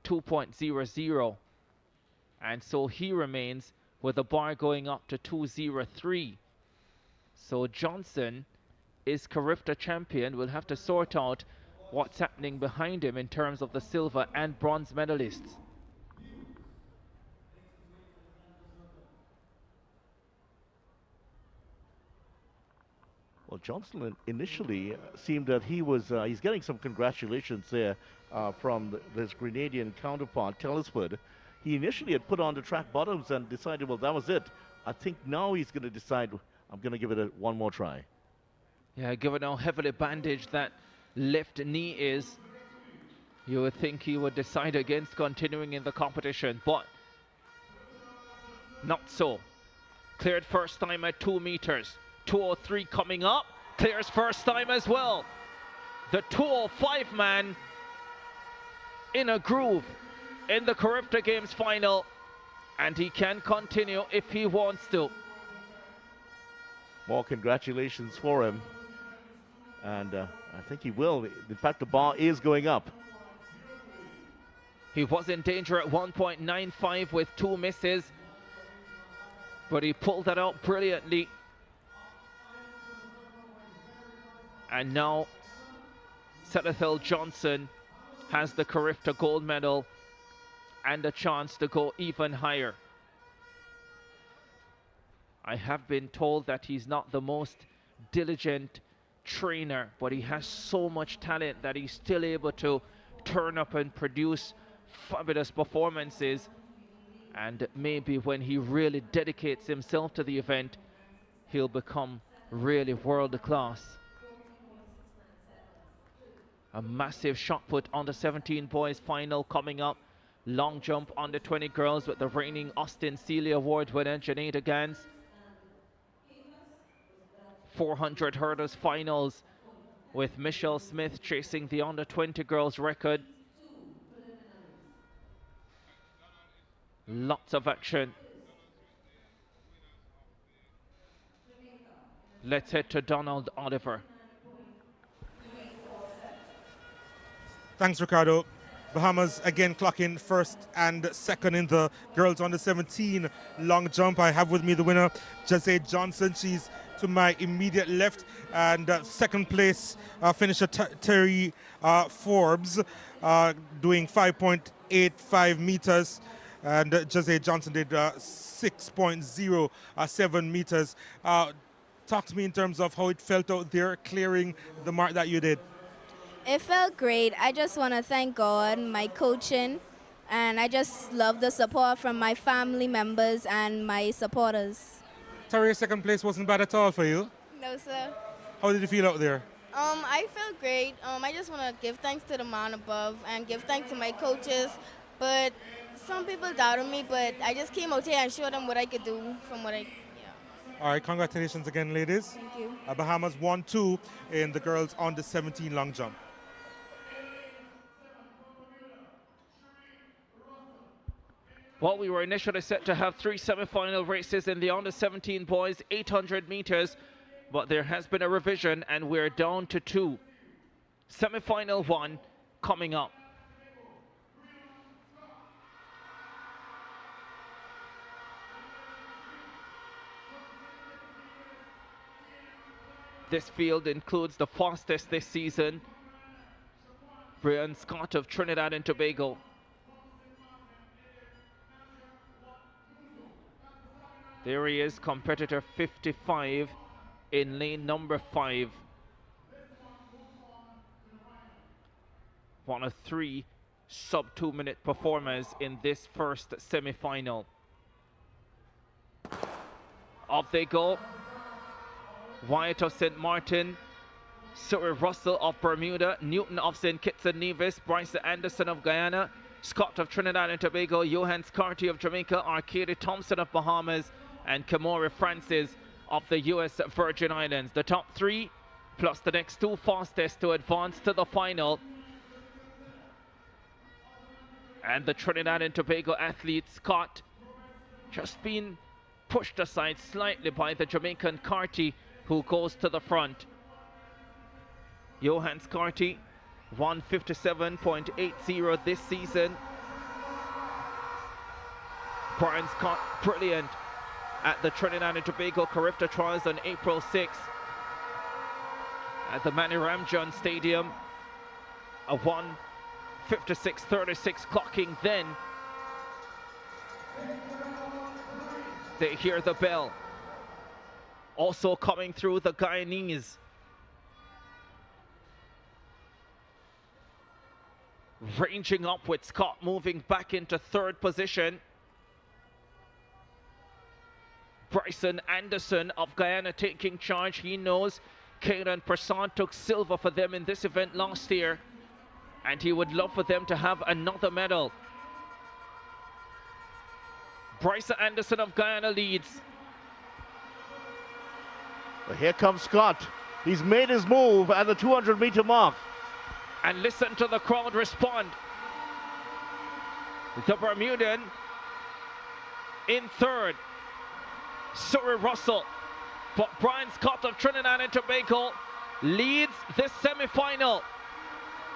2.00. And so he remains with the bar going up to 2:03. So Johnson is Carifta champion. We'll have to sort out what's happening behind him in terms of the silver and bronze medalists. Well, Johnson initially seemed that he's getting some congratulations there from his Grenadian counterpart, Telesford. He initially had put on the track bottoms and decided, well, that was it. I think now he's going to decide, I'm going to give it one more try. Yeah, given how heavily bandaged that left knee is, you would think he would decide against continuing in the competition, but not so. Cleared first time at 2 meters. 2:03 coming up. Clears first time as well. The 2:05 man in a groove in the Carifta Games final, and he can continue if he wants to. More congratulations for him, and I think he will. In fact, the bar is going up. He was in danger at 1.95 with 2 misses, but he pulled that out brilliantly. And now Selethil Johnson has the Carifta gold medal and a chance to go even higher. I have been told that he's not the most diligent trainer, but he has so much talent that he's still able to turn up and produce fabulous performances. And maybe when he really dedicates himself to the event, he'll become really world class. A massive shot put on the 17 boys final coming up. Long jump on the 20 girls with the reigning Austin Celia Award winner Janita Gans. 400 hurdles finals with Michelle Smith chasing the under 20 girls record. Lots of action. Let's head to Donald Oliver. Thanks, Ricardo. Bahamas again clocking first and second in the girls under 17 long jump. I have with me the winner, Jose Johnson. She's to my immediate left. And second place finisher Terry Forbes doing 5.85 meters. And Jose Johnson did 6.07 meters. Talk to me in terms of how it felt out there clearing the mark that you did. It felt great. I just want to thank God, my coaching, And I just love the support from my family members and my supporters. Terry, second place wasn't bad at all for you. No, sir. How did you feel out there? I feel great. I just want to give thanks to the man above and give thanks to my coaches. But some people doubted me, but I just came out here and showed them what I could do from what I. All right, congratulations again, ladies. Thank you. Bahamas won 2 in the girls under 17 long jump. Well, we were initially set to have 3 semi-final races in the under-17 boys 800 meters, but there has been a revision and we're down to 2. Semi-final 1 coming up. This field includes the fastest this season, Brian Scott of Trinidad and Tobago. There he is, competitor 55 in lane number 5. One of 3 sub-2 minute performers in this first semi-final. Off they go. Wyatt of St. Martin, Cyril Russell of Bermuda, Newton of St. Kitts and Nevis, Bryce Anderson of Guyana, Scott of Trinidad and Tobago, Johan Scarty of Jamaica, Arcady Thompson of Bahamas, and Kamori Francis of the US Virgin Islands. The top 3 plus the next 2 fastest to advance to the final. And the Trinidad and Tobago athlete Scott just been pushed aside slightly by the Jamaican Carty, who goes to the front. Johan Scarty, 1:57.80 this season. Brian Scott, brilliant at the Trinidad and Tobago Carifta trials on April 6th at the Manny Ramjan Stadium. A 1:56.36 clocking then. They hear the bell. Also coming through the Guyanese. Ranging up with Scott moving back into 3rd position. Bryson Anderson of Guyana taking charge. He knows Kaden Persson took silver for them in this event last year, and he would love for them to have another medal. Bryson Anderson of Guyana leads. But here comes Scott. He's made his move at the 200-meter mark. And listen to the crowd respond. The Bermudan in 3rd, Cyril Russell. But Brian Scott of Trinidad and Tobago leads this semi-final.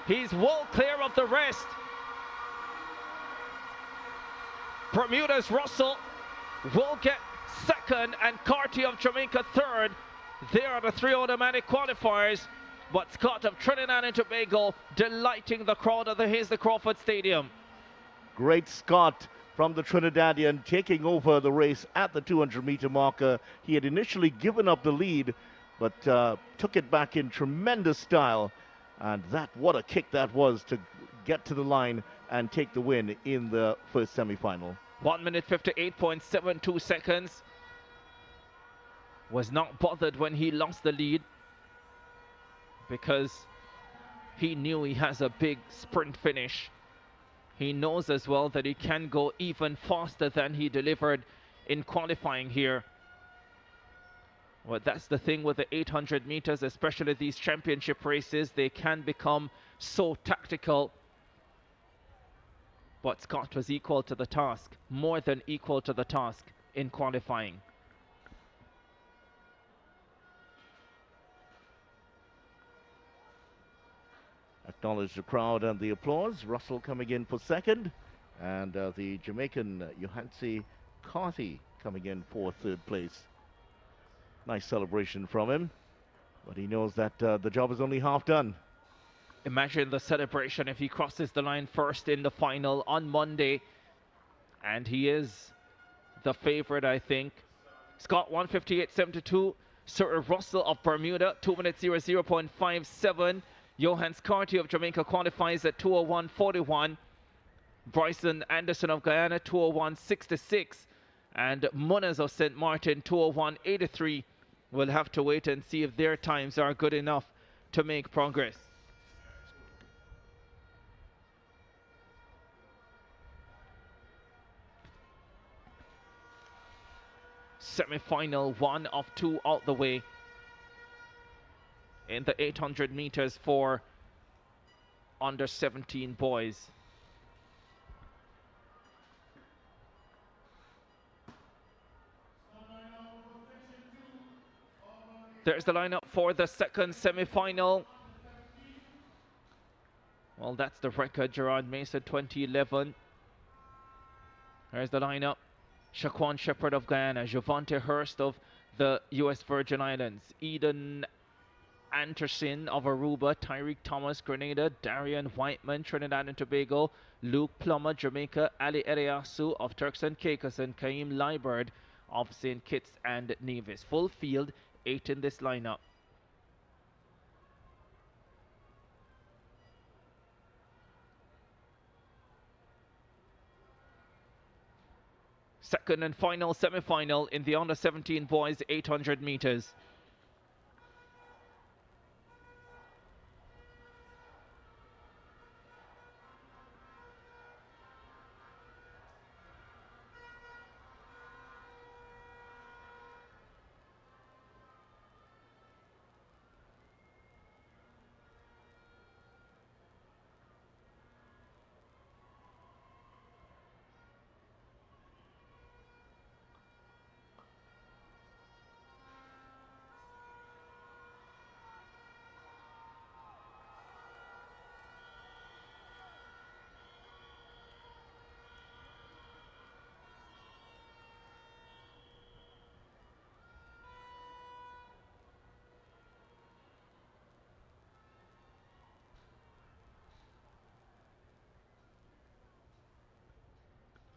He's well clear of the rest. Bermuda's Russell will get 2nd and Carty of Jamaica 3rd. They are the 3 automatic qualifiers, but Scott of Trinidad and Tobago delighting the crowd at the Hazley Crawford Stadium. Great Scott from the Trinidadian taking over the race at the 200-meter marker. He had initially given up the lead, but took it back in tremendous style. And what a kick that was to get to the line and take the win in the first semi-final. 1:58.72 seconds. Was not bothered when he lost the lead, because he knew he has a big sprint finish. He knows as well that he can go even faster than he delivered in qualifying here. Well, that's the thing with the 800 meters, especially these championship races. They can become so tactical. But Scott was equal to the task, more than equal to the task in qualifying. Acknowledge the crowd and the applause. Russell coming in for 2nd, and the Jamaican Johansi Carty coming in for 3rd place. Nice celebration from him, but he knows that the job is only half done. Imagine the celebration if he crosses the line first in the final on Monday, and he is the favorite, I think. Scott 1:58.72. Cyril Russell of Bermuda 2:00.57. Johan Scarty of Jamaica qualifies at 2:01.41. Bryson Anderson of Guyana, 201.66. And Munners of St. Martin, 201.83. We'll have to wait and see if their times are good enough to make progress. Semi-final, 1 of 2 out the way in the 800 meters for under 17 boys. There's the lineup for the second semi-final. Well, that's the record, Gerard Mason, 2011. There's the lineup. Shaquan Shepherd of Guyana, Javante Hurst of the U.S. Virgin Islands, Eden Anderson of Aruba, Tyreek Thomas, Grenada, Darian Whiteman, Trinidad and Tobago, Luke Plummer, Jamaica, Ali Eliasu of Turks and Caicos, and Kaim Liburd of St. Kitts and Nevis. Full field, 8 in this lineup. Second and final semi-final in the under 17 boys 800 meters.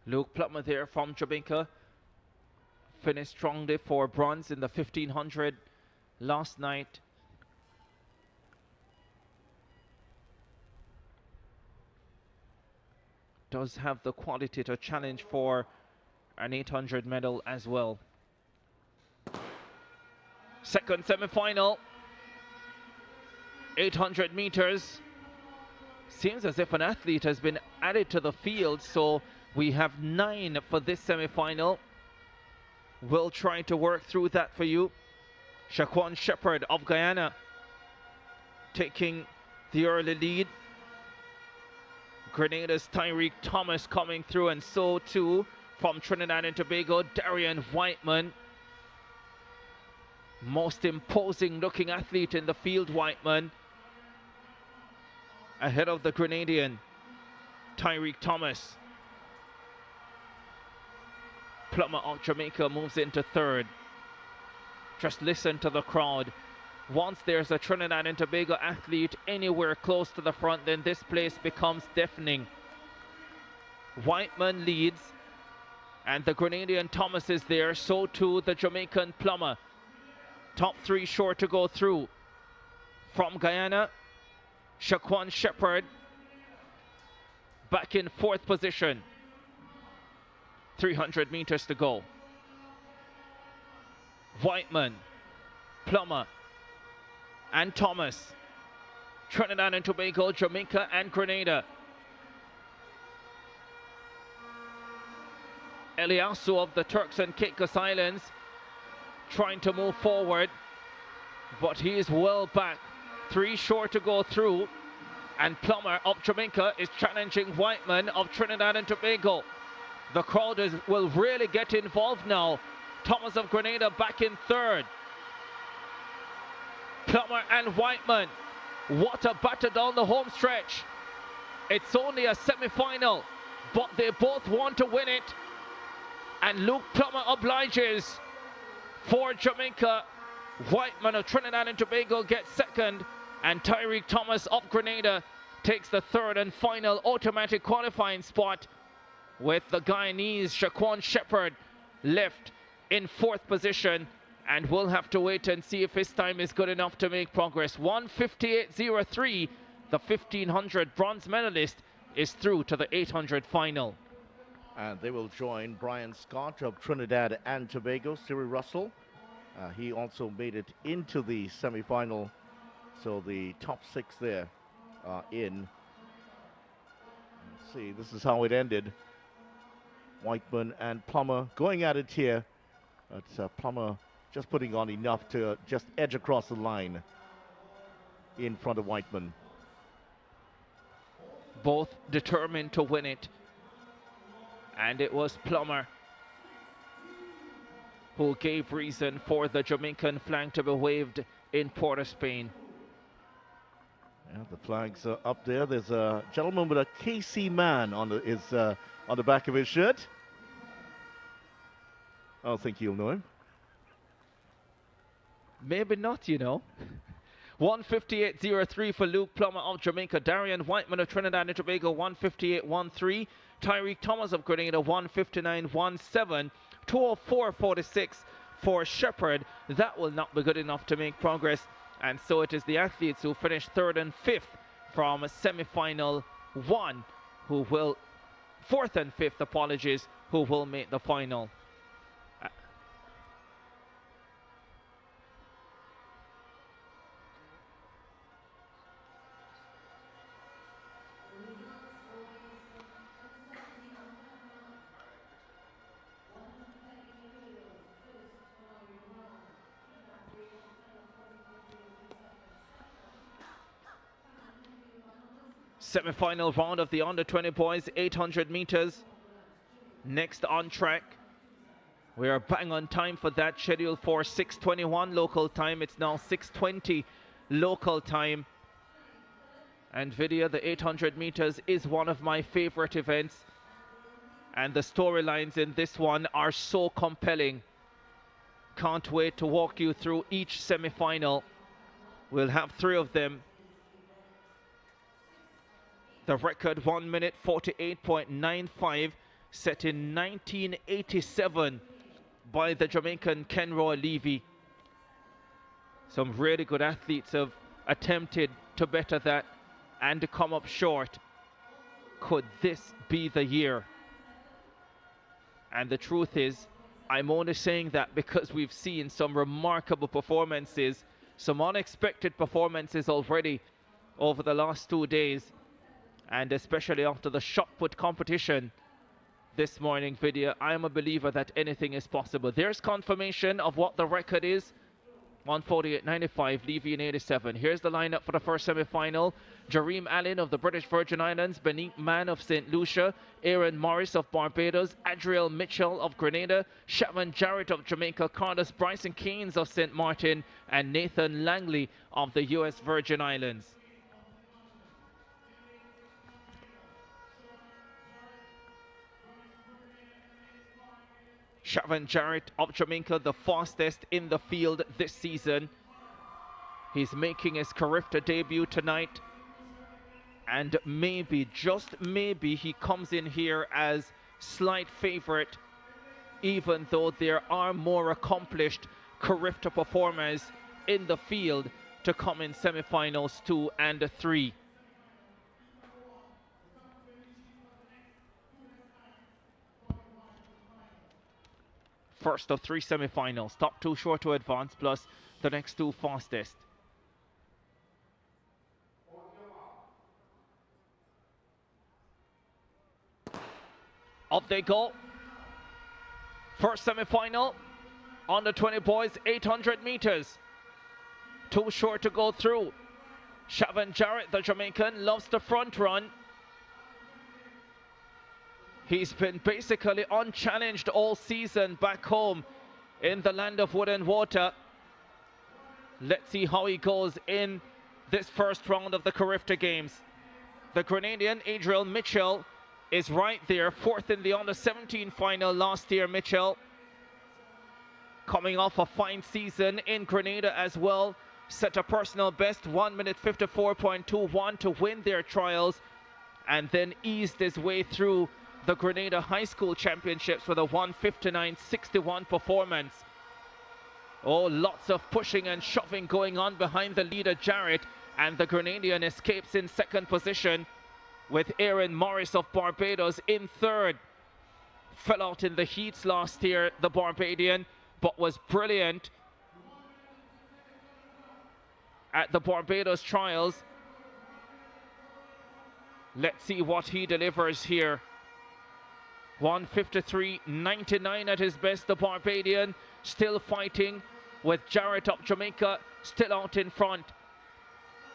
Luke Plummer there from Jamaica finished strongly for bronze in the 1500 last night. Does have the quality to challenge for an 800 medal as well. Second semi-final, 800 meters. Seems as if an athlete has been added to the field, so we have 9 for this semi-final. We'll try to work through that for you. Shaquan Shepherd of Guyana taking the early lead. Grenada's Tyreek Thomas coming through, and so too from Trinidad and Tobago, Darian Whiteman. Most imposing looking athlete in the field, Whiteman. Ahead of the Grenadian, Tyreek Thomas. Plummer of Jamaica moves into third. Just listen to the crowd. Once there's a Trinidad and Tobago athlete anywhere close to the front, then this place becomes deafening. Whiteman leads, and the Grenadian Thomas is there, so too the Jamaican Plummer. Top 3 sure to go through. From Guyana, Shaquan Shepherd back in 4th position. 300 meters to go. Whiteman, Plummer, and Thomas. Trinidad and Tobago, Jamaica, and Grenada. Eliasu of the Turks and Caicos Islands trying to move forward, but he is well back. 3 short to go through, and Plummer of Jamaica is challenging Whiteman of Trinidad and Tobago. The crowd will really get involved now. Thomas of Grenada back in 3rd. Plummer and Whiteman. What a battle down the home stretch. It's only a semi-final, but they both want to win it. And Luke Plummer obliges for Jamaica. Whiteman of Trinidad and Tobago gets 2nd, and Tyreek Thomas of Grenada takes the 3rd and final automatic qualifying spot, with the Guyanese Shaquan Shepherd left in 4th position, and we'll have to wait and see if his time is good enough to make progress. 1:58.03, the 1500 bronze medalist is through to the 800 final. And they will join Brian Scott of Trinidad and Tobago, Cyril Russell. He also made it into the semi-final, so the top 6 there are in. Let's see, this is how it ended. Whiteman and Plummer going at it here. It's Plummer just putting on enough to just edge across the line in front of Whiteman. Both determined to win it. And it was Plummer who gave reason for the Jamaican flag to be waved in Port of Spain. Yeah, the flags are up there. There's a gentleman with a KC man on the back of his shirt. I don't think you'll know him. Maybe not, you know. 158.03 for Luke Plummer of Jamaica. Darian Whiteman of Trinidad and Tobago, 158.13. Tyreek Thomas of Grenada, 159.17. 204.46 for Shepherd. That will not be good enough to make progress. And so it is the athletes who finished 3rd and 5th from semi-final 1 who will, 4th and 5th, apologies, who will make the final. Semi-final round of the under-20 boys, 800 meters. Next on track. We are bang on time for that, scheduled for 6:21 local time. It's now 6:20 local time. And Vidya, the 800 meters is one of my favorite events. And the storylines in this one are so compelling. Can't wait to walk you through each semi-final. We'll have 3 of them. The record 1 minute 48.95, set in 1987 by the Jamaican Kenroy Levy. Some really good athletes have attempted to better that and to come up short. Could this be the year? And the truth is, I'm only saying that because we've seen some remarkable performances, some unexpected performances already over the last 2 days. And especially after the shot put competition this morning, Vidya, I am a believer that anything is possible. There's confirmation of what the record is. 148.95, Levy in 87. Here's the lineup for the first semi-final. Jareem Allen of the British Virgin Islands, Benique Mann of St. Lucia, Aaron Morris of Barbados, Adriel Mitchell of Grenada, Shavon Jarrett of Jamaica, Carlos Bryson Keynes of St. Martin, and Nathan Langley of the US Virgin Islands. Shavon Jarrett of Jamaica, the fastest in the field this season. He's making his Carifta debut tonight. And maybe, just maybe, he comes in here as slight favorite, even though there are more accomplished Carifta performers in the field to come in semi-finals 2 and 3. First of 3 semi-finals. Top 2 sure to advance, plus the next 2 fastest. Up they go. First semi-final. Under 20 boys, 800 meters. 2 short to go through. Shavon Jarrett, the Jamaican, loves the front run. He's been basically unchallenged all season back home in the land of wood and water. Let's see how he goes in this first round of the Carifta Games. The Grenadian Adriel Mitchell is right there, 4th in the under-17 final last year. Mitchell coming off a fine season in Grenada as well. Set a personal best, 1 minute 54.21 to win their trials, and then eased his way through the Grenada High School Championships with a 159.61 performance. Oh, lots of pushing and shoving going on behind the leader Jarrett, and the Grenadian escapes in second position with Aaron Morris of Barbados in third. Fell out in the heats last year, the Barbadian, but was brilliant at the Barbados trials. Let's see what he delivers here. 1:53.99 at his best, the Barbadian, still fighting with Jarrett of Jamaica still out in front.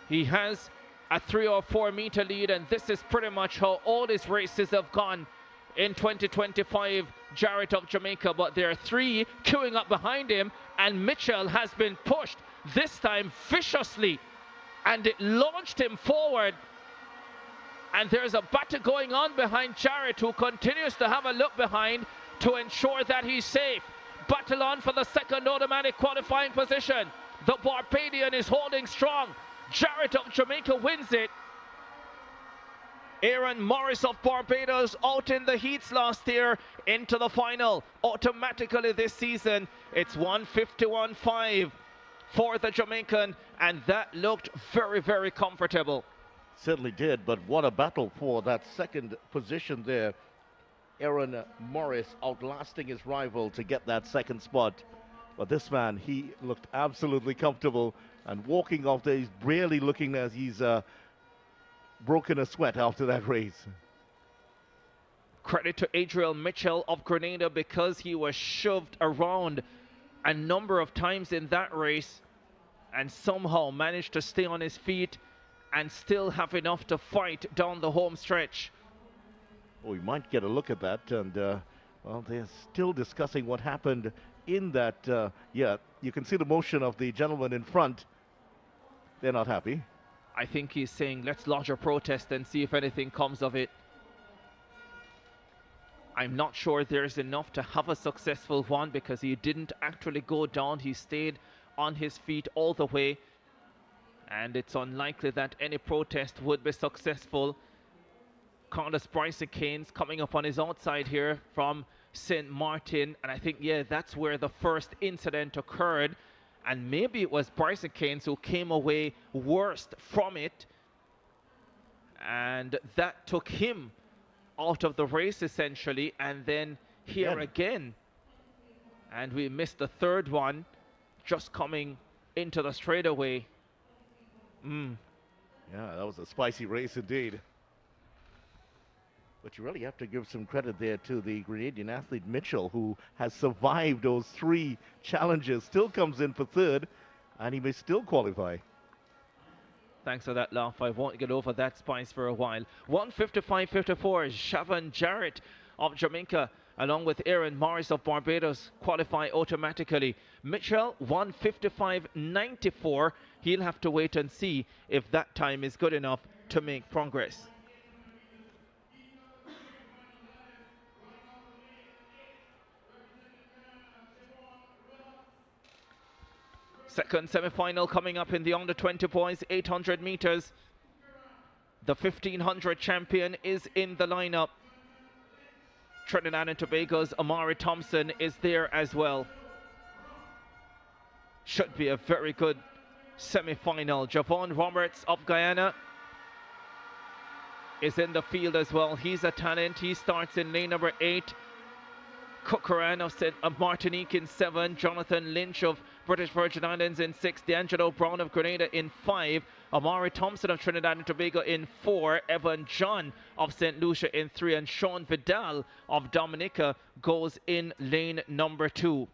He has a 3 or 4 meter lead, and this is pretty much how all his races have gone in 2025. Jarrett of Jamaica, but there are 3 queuing up behind him, and Mitchell has been pushed, this time viciously, and it launched him forward. And there's a battle going on behind Jarrett, who continues to have a look behind to ensure that he's safe. Battle on for the second automatic qualifying position. The Barbadian is holding strong. Jarrett of Jamaica wins it. Aaron Morris of Barbados out in the heats last year into the final. Automatically this season, it's 1:51.5 for the Jamaican, and that looked very, very comfortable. Certainly did, but what a battle for that second position there. Aaron Morris outlasting his rival to get that second spot. But this man, he looked absolutely comfortable, and walking off there, he's barely looking as he's broken a sweat after that race. Credit to Adriel Mitchell of Grenada, because he was shoved around a number of times in that race and somehow managed to stay on his feet and still have enough to fight down the home stretch. Oh, we might get a look at that, and well, they're still discussing what happened in that. Yeah, you can see the motion of the gentleman in front. They're not happy. I think he's saying, let's lodge a protest and see if anything comes of it. I'm not sure there's enough to have a successful one, because he didn't actually go down. He stayed on his feet all the way, and it's unlikely that any protest would be successful. Carlos Bryson Keynes coming up on his outside here from St. Martin, and I think, yeah, that's where the first incident occurred, and maybe it was Bryson Keynes who came away worst from it, and that took him out of the race essentially. And then here again, and we missed the third one just coming into the straightaway. Yeah, that was a spicy race indeed. But you really have to give some credit there to the Grenadian athlete Mitchell, who has survived those 3 challenges, still comes in for third, and he may still qualify. Thanks for that laugh. I won't get over that spice for a while. 1:55.54, Siobhan Jarrett of Jamaica, along with Aaron Morris of Barbados, qualify automatically. Mitchell, 1:55.94. He'll have to wait and see if that time is good enough to make progress. Second semi-final coming up in the under-20 boys, 800 meters. The 1500 champion is in the lineup. Trinidad and Tobago's Amari Thompson is there as well. Should be a very good semi-final. Javon Roberts of Guyana is in the field as well. He's a talent. He starts in lane number 8. Cucaran of Martinique in 7. Jonathan Lynch of British Virgin Islands in 6. D'Angelo Brown of Grenada in 5. Amari Thompson of Trinidad and Tobago in 4. Evan John of St. Lucia in 3. And Sean Vidal of Dominica goes in lane number 2.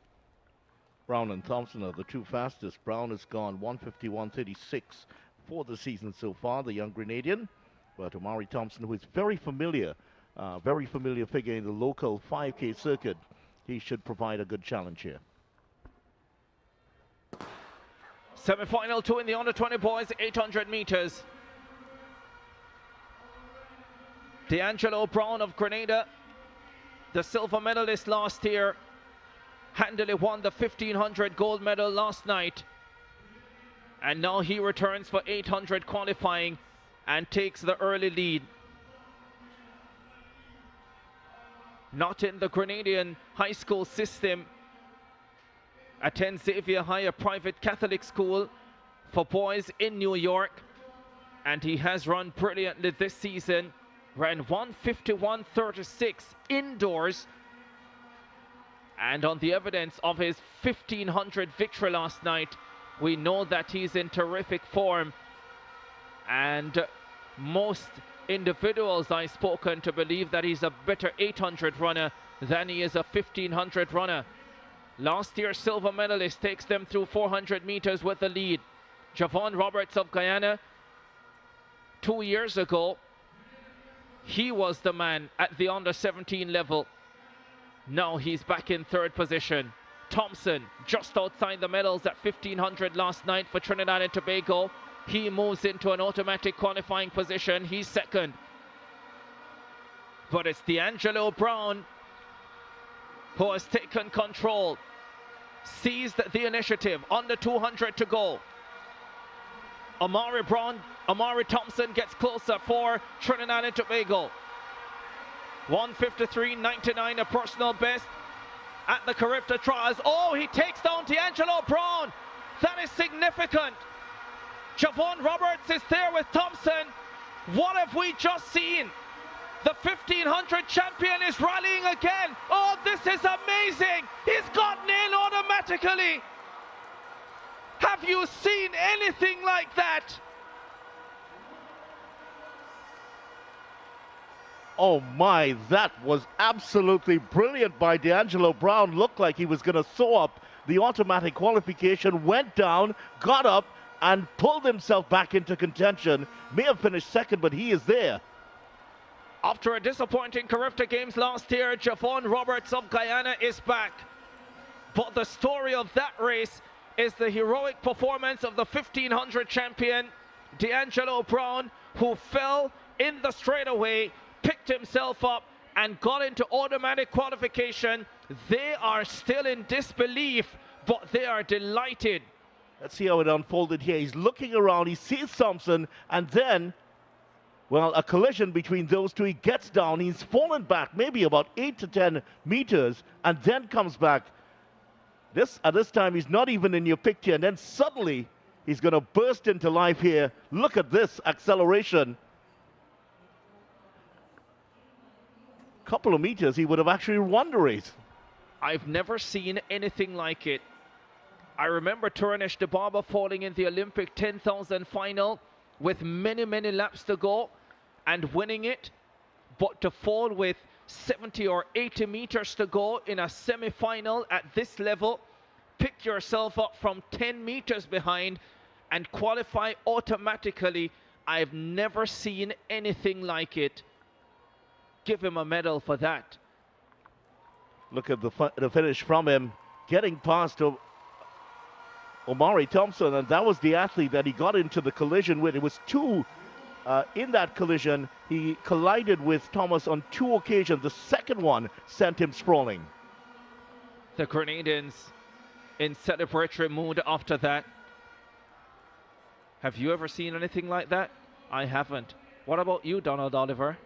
Brown and Thompson are the 2 fastest. Brown has gone 1:51.36 for the season so far, the young Grenadian. But Amari Thompson, who is very familiar figure in the local 5K circuit, he should provide a good challenge here. Semi-final 2 in the under-20 boys, 800 meters. D'Angelo Brown of Grenada, the silver medalist last year, handily won the 1500 gold medal last night. And now he returns for 800 qualifying and takes the early lead. Not in the Grenadian high school system. Attends Xavier High, a private Catholic school for boys in New York. And he has run brilliantly this season. ran 1:51.36 indoors. And on the evidence of his 1500 victory last night, we know that he's in terrific form. And most individuals I've spoken to believe that he's a better 800 runner than he is a 1500 runner. Last year's silver medalist takes them through 400 meters with the lead. Javon Roberts of Guyana, 2 years ago, he was the man at the under 17 level. Now he's back in third position. Thompson just outside the medals at 1500 last night for Trinidad and Tobago. He moves into an automatic qualifying position. He's second. But it's D'Angelo Brown who has taken control, seized the initiative. Under 200 to go. Amari Thompson gets closer for Trinidad and Tobago. 1:53.99, a personal best at the Carifta trials. Oh, he takes down D'Angelo Brown. That is significant. Javon Roberts is there with Thompson. What have we just seen? The 1500 champion is rallying again. Oh, this is amazing. He's gotten in automatically. Have you seen anything like that? Oh my, that was absolutely brilliant by D'Angelo Brown. Looked like he was going to sew up the automatic qualification, went down, got up, and pulled himself back into contention. May have finished second, but he is there. After a disappointing Carifta Games last year, Javon Roberts of Guyana is back. But the story of that race is the heroic performance of the 1500 champion, D'Angelo Brown, who fell in the straightaway, picked himself up, and got into automatic qualification. They are still in disbelief, but they are delighted. Let's see how it unfolded here. He's looking around, he sees Thompson, and then, well, a collision between those two. He gets down, he's fallen back maybe about 8 to 10 meters, and then comes back. At this time, he's not even in your picture, and then suddenly, he's going to burst into life here. Look at this acceleration. Couple of meters, he would have actually won the race. I've never seen anything like it. I remember Touranesh Debaba falling in the Olympic 10,000 final with many, many laps to go and winning it. But to fall with 70 or 80 meters to go in a semi-final at this level, pick yourself up from 10 meters behind and qualify automatically. I've never seen anything like it. Give him a medal for that. Look at the finish from him, getting past Omari Thompson, and that was the athlete that he got into the collision with. It was two in that collision. He collided with Thomas on 2 occasions. The second one sent him sprawling. The Grenadians in celebratory mood after that. Have you ever seen anything like that? I haven't. What about you, Donald Oliver?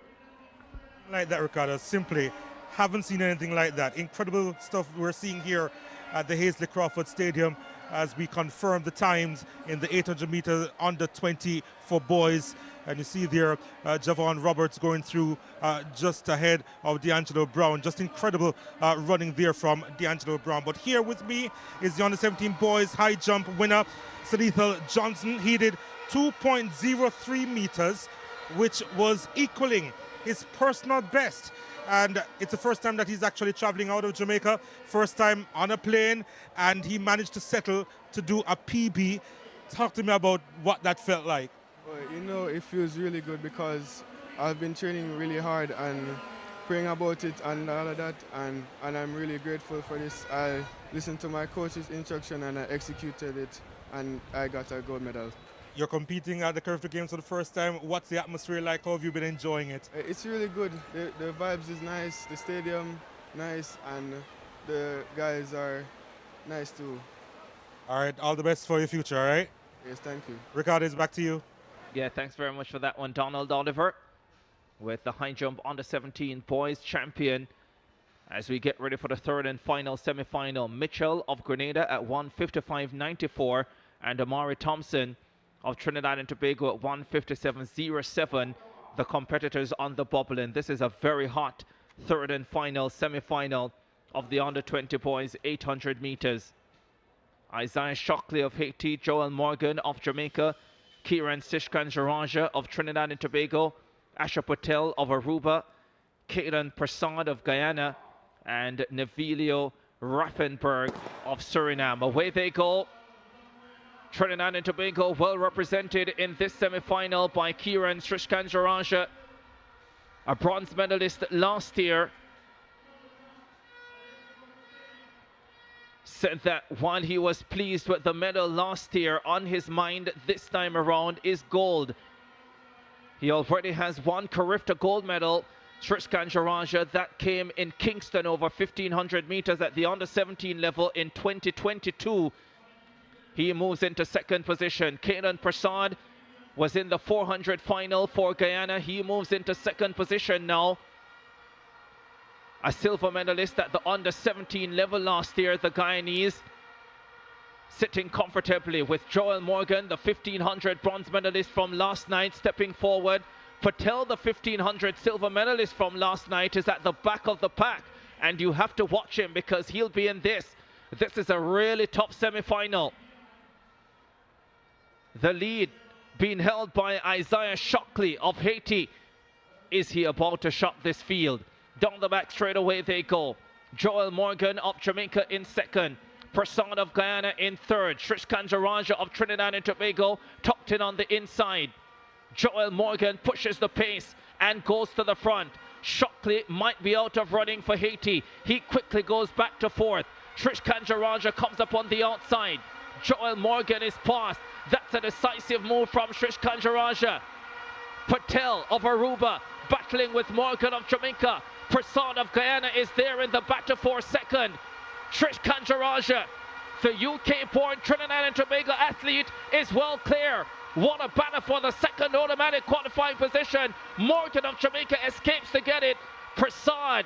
Like that, Ricardo. Simply haven't seen anything like that. Incredible stuff we're seeing here at the Hazley Crawford Stadium as we confirm the times in the 800 meter under 20 for boys. And you see there Javon Roberts going through just ahead of D'Angelo Brown. Just incredible running there from D'Angelo Brown. But here with me is the under 17 boys high jump winner, Salithal Johnson. He did 2.03 meters, which was equaling his personal best. And it's the first time that he's actually traveling out of Jamaica, first time on a plane, and he managed to settle to do a PB. Talk to me about what that felt like. Well, you know, it feels really good because I've been training really hard and praying about it and all of that, and I'm really grateful for this. I listened to my coach's instruction and I executed it, and I got a gold medal. You're competing at the Carifta Games for the first time. What's the atmosphere like? How have you been enjoying it? It's really good. The vibes is nice, the stadium nice, and the guys are nice too. All right, all the best for your future, all right? Yes, thank you. Ricardo, it's back to you. Yeah, thanks very much for that one, Donald Oliver, with the high jump under 17 boys champion. As we get ready for the third and final semi-final, Mitchell of Grenada at 1:55.94 and Amari Thompson of Trinidad and Tobago at 1:57.07. the competitors on the bubble. And this is a very hot third and final semi-final of the under-20 boys 800 meters. Isaiah Shockley of Haiti, Joel Morgan of Jamaica, Kiran Sishkanjaranja of Trinidad and Tobago, Asha Patel of Aruba, Kailan Prasad of Guyana, and Nevilio Raffenberg of Suriname. Away they go. Trinidad and Tobago well represented in this semi-final by Kiran Sishkanjaranja, a bronze medalist last year. Said that while he was pleased with the medal last year, on his mind this time around is gold. He already has one Carifta gold medal, Sishkanjaranja, that came in Kingston over 1500 meters at the under-17 level in 2022. He moves into second position. Kailan Prasad was in the 400 final for Guyana. He moves into second position now. A silver medalist at the under-17 level last year, the Guyanese, sitting comfortably with Joel Morgan, the 1500 bronze medalist from last night, stepping forward. Patel, the 1500 silver medalist from last night, is at the back of the pack, and you have to watch him because he'll be in this. This is a really tough semi-final. The lead being held by Isaiah Shockley of Haiti. Is he about to shock this field? Down the back straight away they go. Joel Morgan of Jamaica in second. Prasad of Guyana in third. Sishkanjaranja of Trinidad and Tobago tucked in on the inside. Joel Morgan pushes the pace and goes to the front. Shockley might be out of running for Haiti. He quickly goes back to fourth. Sishkanjaranja comes up on the outside. Joel Morgan is passed. That's a decisive move from Sishkanjaranja. Patel of Aruba battling with Morgan of Jamaica. Prasad of Guyana is there in the battle for second. Sishkanjaranja, the UK-born Trinidad and Tobago athlete, is well clear. What a battle for the second automatic qualifying position. Morgan of Jamaica escapes to get it. Prasad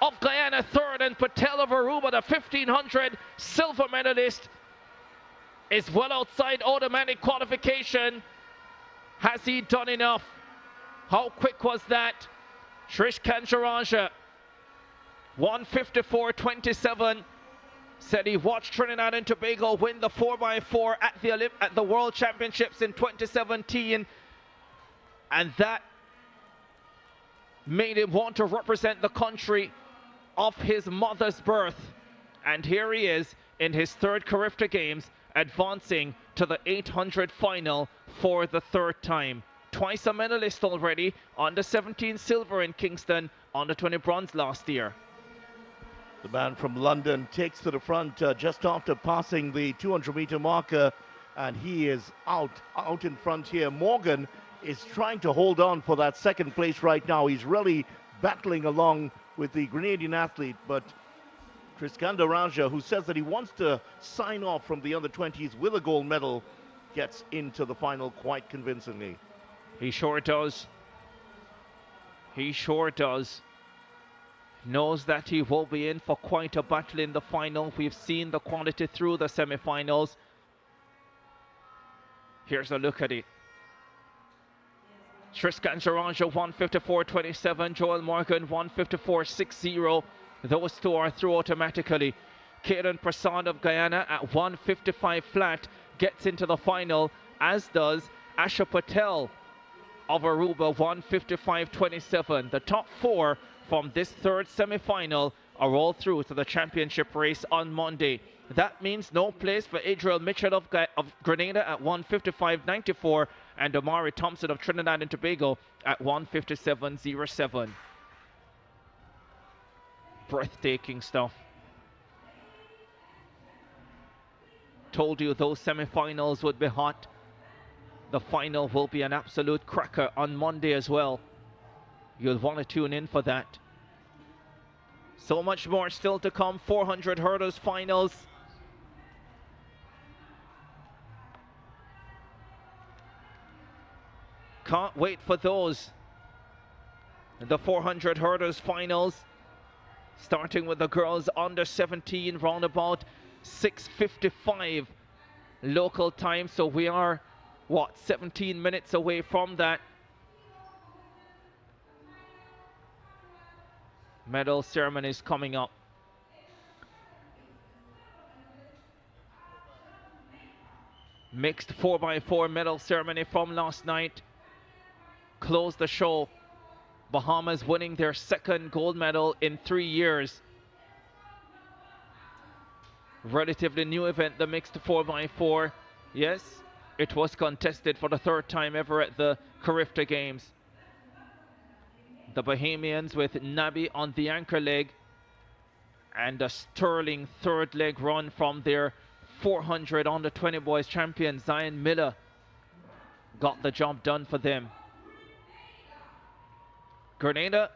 of Guyana third, and Patel of Aruba, the 1500 silver medalist, is well outside automatic qualification. Has he done enough? How quick was that? Sishkanjaranja, 1:54.27, said he watched Trinidad and Tobago win the 4x4 at the World Championships in 2017, and that made him want to represent the country of his mother's birth. And here he is in his third Carifta Games, advancing to the 800 final for the third time. Twice a medalist already, under 17 silver in Kingston, under 20 bronze last year. The man from London takes to the front just after passing the 200-meter marker, and he is out in front here. Morgan is trying to hold on for that second place right now. He's really battling along with the Grenadian athlete, but Sishkanjaranja, who says that he wants to sign off from the under-20s with a gold medal, gets into the final quite convincingly. He sure does. He sure does. Knows that he will be in for quite a battle in the final. We've seen the quality through the semi-finals. Here's a look at it. Sishkanjaranja 1:54.27, Joel Morgan 1:54.60. Those two are through automatically. Kailan Prasad of Guyana at 1:55 flat gets into the final, as does Asha Patel of Aruba, 1:55.27. The top four from this third semi-final are all through to the championship race on Monday. That means no place for Adriel Mitchell of Grenada at 1:55.94 and Omari Thompson of Trinidad and Tobago at 1:57.07. Breathtaking stuff. Told you those semi-finals would be hot. The final will be an absolute cracker on Monday as well. You'll want to tune in for that. So much more still to come. 400 hurdles finals. Can't wait for those. The 400 hurdles finals, starting with the girls under 17, round about 6:55 local time. So we are, what, 17 minutes away from that. Medal ceremony is coming up. Mixed 4x4 medal ceremony from last night closed the show. Bahamas winning their second gold medal in 3 years. Relatively new event, the mixed 4x4. Yes, it was contested for the third time ever at the Carifta Games. The Bahamians with Nabi on the anchor leg and a sterling third leg run from their 400 under 20 boys champion Zion Miller got the job done for them. Grenada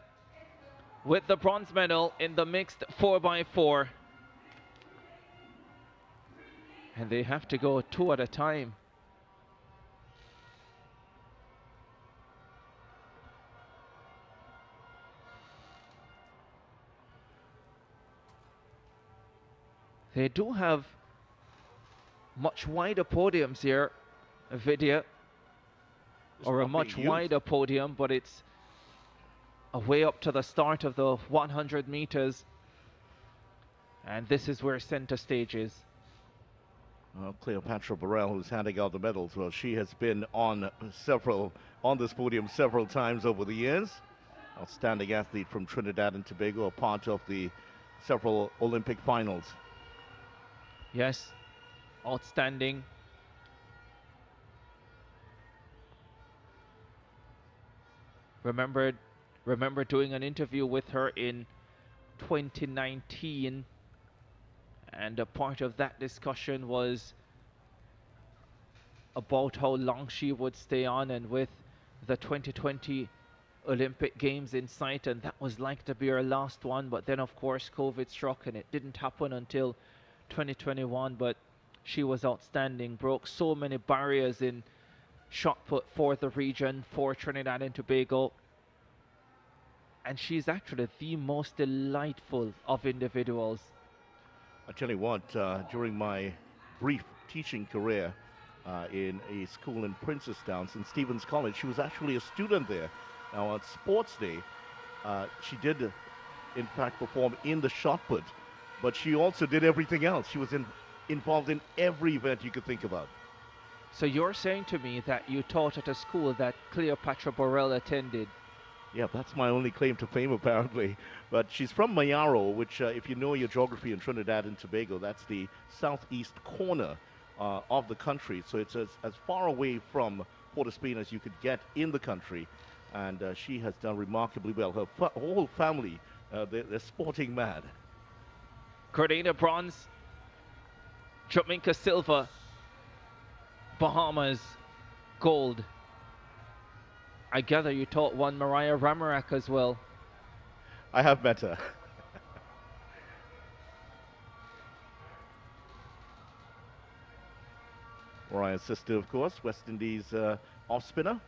with the bronze medal in the mixed 4x4. And they have to go 2 at a time. They do have much wider podiums here, Vidya, or a much wider podium, but it's a way up to the start of the 100 meters. And this is where center stage is. Cleopatra Burrell, who's handing out the medals, well, she has been on this podium several times over the years. Outstanding athlete from Trinidad and Tobago, a part of the several Olympic finals. Yes, outstanding. Remember doing an interview with her in 2019, and a part of that discussion was about how long she would stay on, and with the 2020 Olympic Games in sight, and that was like to be her last one, but then of course COVID struck and it didn't happen until 2021. But she was outstanding, broke so many barriers in shot put for the region, for Trinidad and Tobago, and she's actually the most delightful of individuals. I tell you what, during my brief teaching career in a school in Princestown, St. Stephen's College, she was actually a student there. Now on Sports Day, she did in fact perform in the shot put, but she also did everything else. She was involved in every event you could think about. So you're saying to me that you taught at a school that Cleopatra Burrell attended? Yeah, that's my only claim to fame, apparently. But she's from Mayaro, which, if you know your geography in Trinidad and Tobago, that's the southeast corner of the country. So it's as far away from Port of Spain as you could get in the country. And she has done remarkably well. Her whole family, they're sporting mad. Grenada bronze, Jamaica silver, Bahamas gold. I gather you taught one Mariah Ramarak as well. I have met her. Mariah's sister, of course, West Indies off spinner.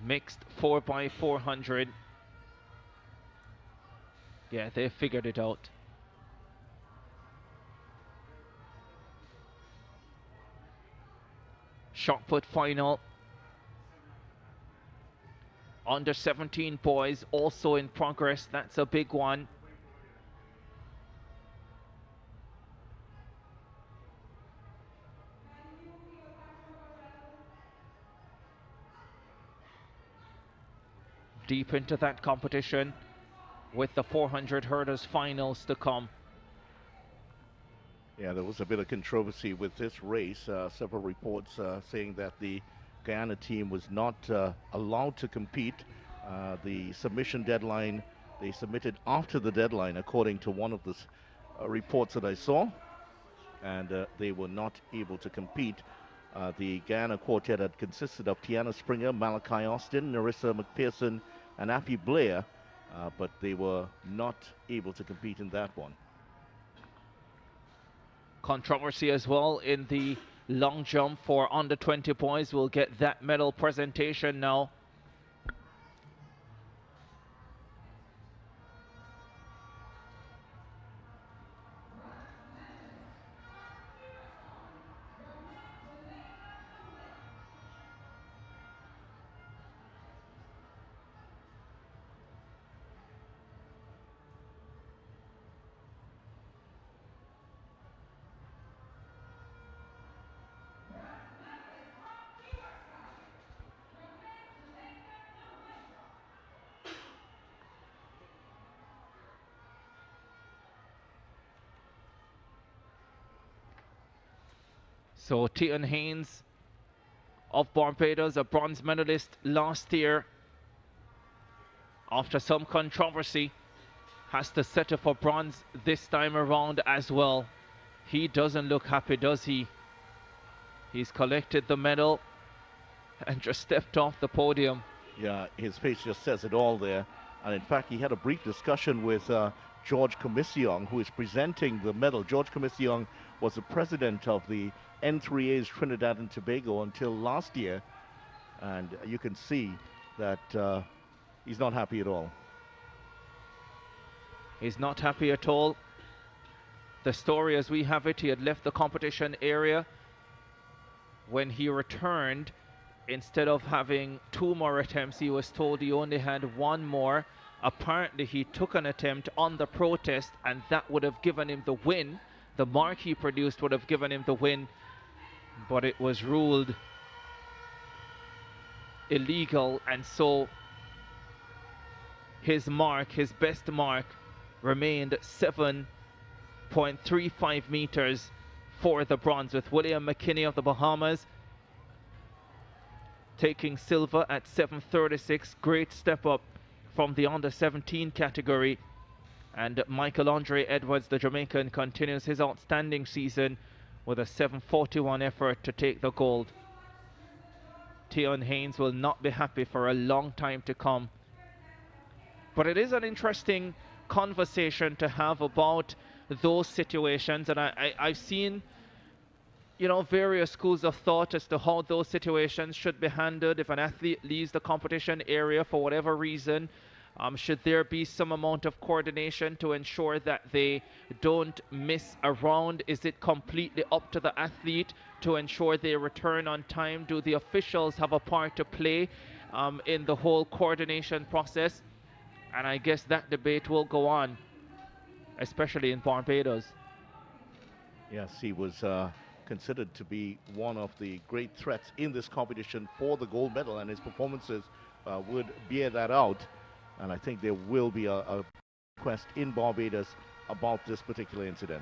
Mixed 4x400. Yeah, they figured it out. Shot put final. Under 17 boys also in progress. That's a big one. Deep into that competition with the 400 hurdles finals to come. Yeah, there was a bit of controversy with this race. Several reports saying that the Guyana team was not allowed to compete. The submission deadline, they submitted after the deadline, according to one of the reports that I saw, and they were not able to compete. The Guyana quartet had consisted of Tiana Springer, Malachi Austin, Narissa McPherson, and Appy Blair, but they were not able to compete in that one. Controversy as well in the long jump for under 20 boys. We'll get that medal presentation now. So Tian Haynes of Barbados, a bronze medalist last year, after some controversy, has to settle for bronze this time around as well. He doesn't look happy, does he? He's collected the medal and just stepped off the podium. Yeah, his face just says it all there. And in fact, he had a brief discussion with George Komissiong, who is presenting the medal. George Komissiong was the president of the N3A's Trinidad and Tobago until last year. And you can see that he's not happy at all. He's not happy at all. The story as we have it, he had left the competition area. When he returned, instead of having 2 more attempts, he was told he only had 1 more. Apparently he took an attempt on the protest, and that would have given him the win. The mark he produced would have given him the win, but it was ruled illegal, and so his mark, his best mark, remained 7.35 meters for the bronze, with William McKinney of the Bahamas taking silver at 7.36. Great step up from the under-17 category. And Michael Andre Edwards, the Jamaican, continues his outstanding season with a 7.41 effort to take the gold. Tian Haynes will not be happy for a long time to come. But it is an interesting conversation to have about those situations, and I've seen, you know, various schools of thought as to how those situations should be handled. If an athlete leaves the competition area for whatever reason, should there be some amount of coordination to ensure that they don't miss a round? Is it completely up to the athlete to ensure they return on time? Do the officials have a part to play in the whole coordination process? And I guess that debate will go on, especially in Barbados. Yes, he was considered to be one of the great threats in this competition for the gold medal, and his performances would bear that out. And I think there will be a request in Barbados about this particular incident.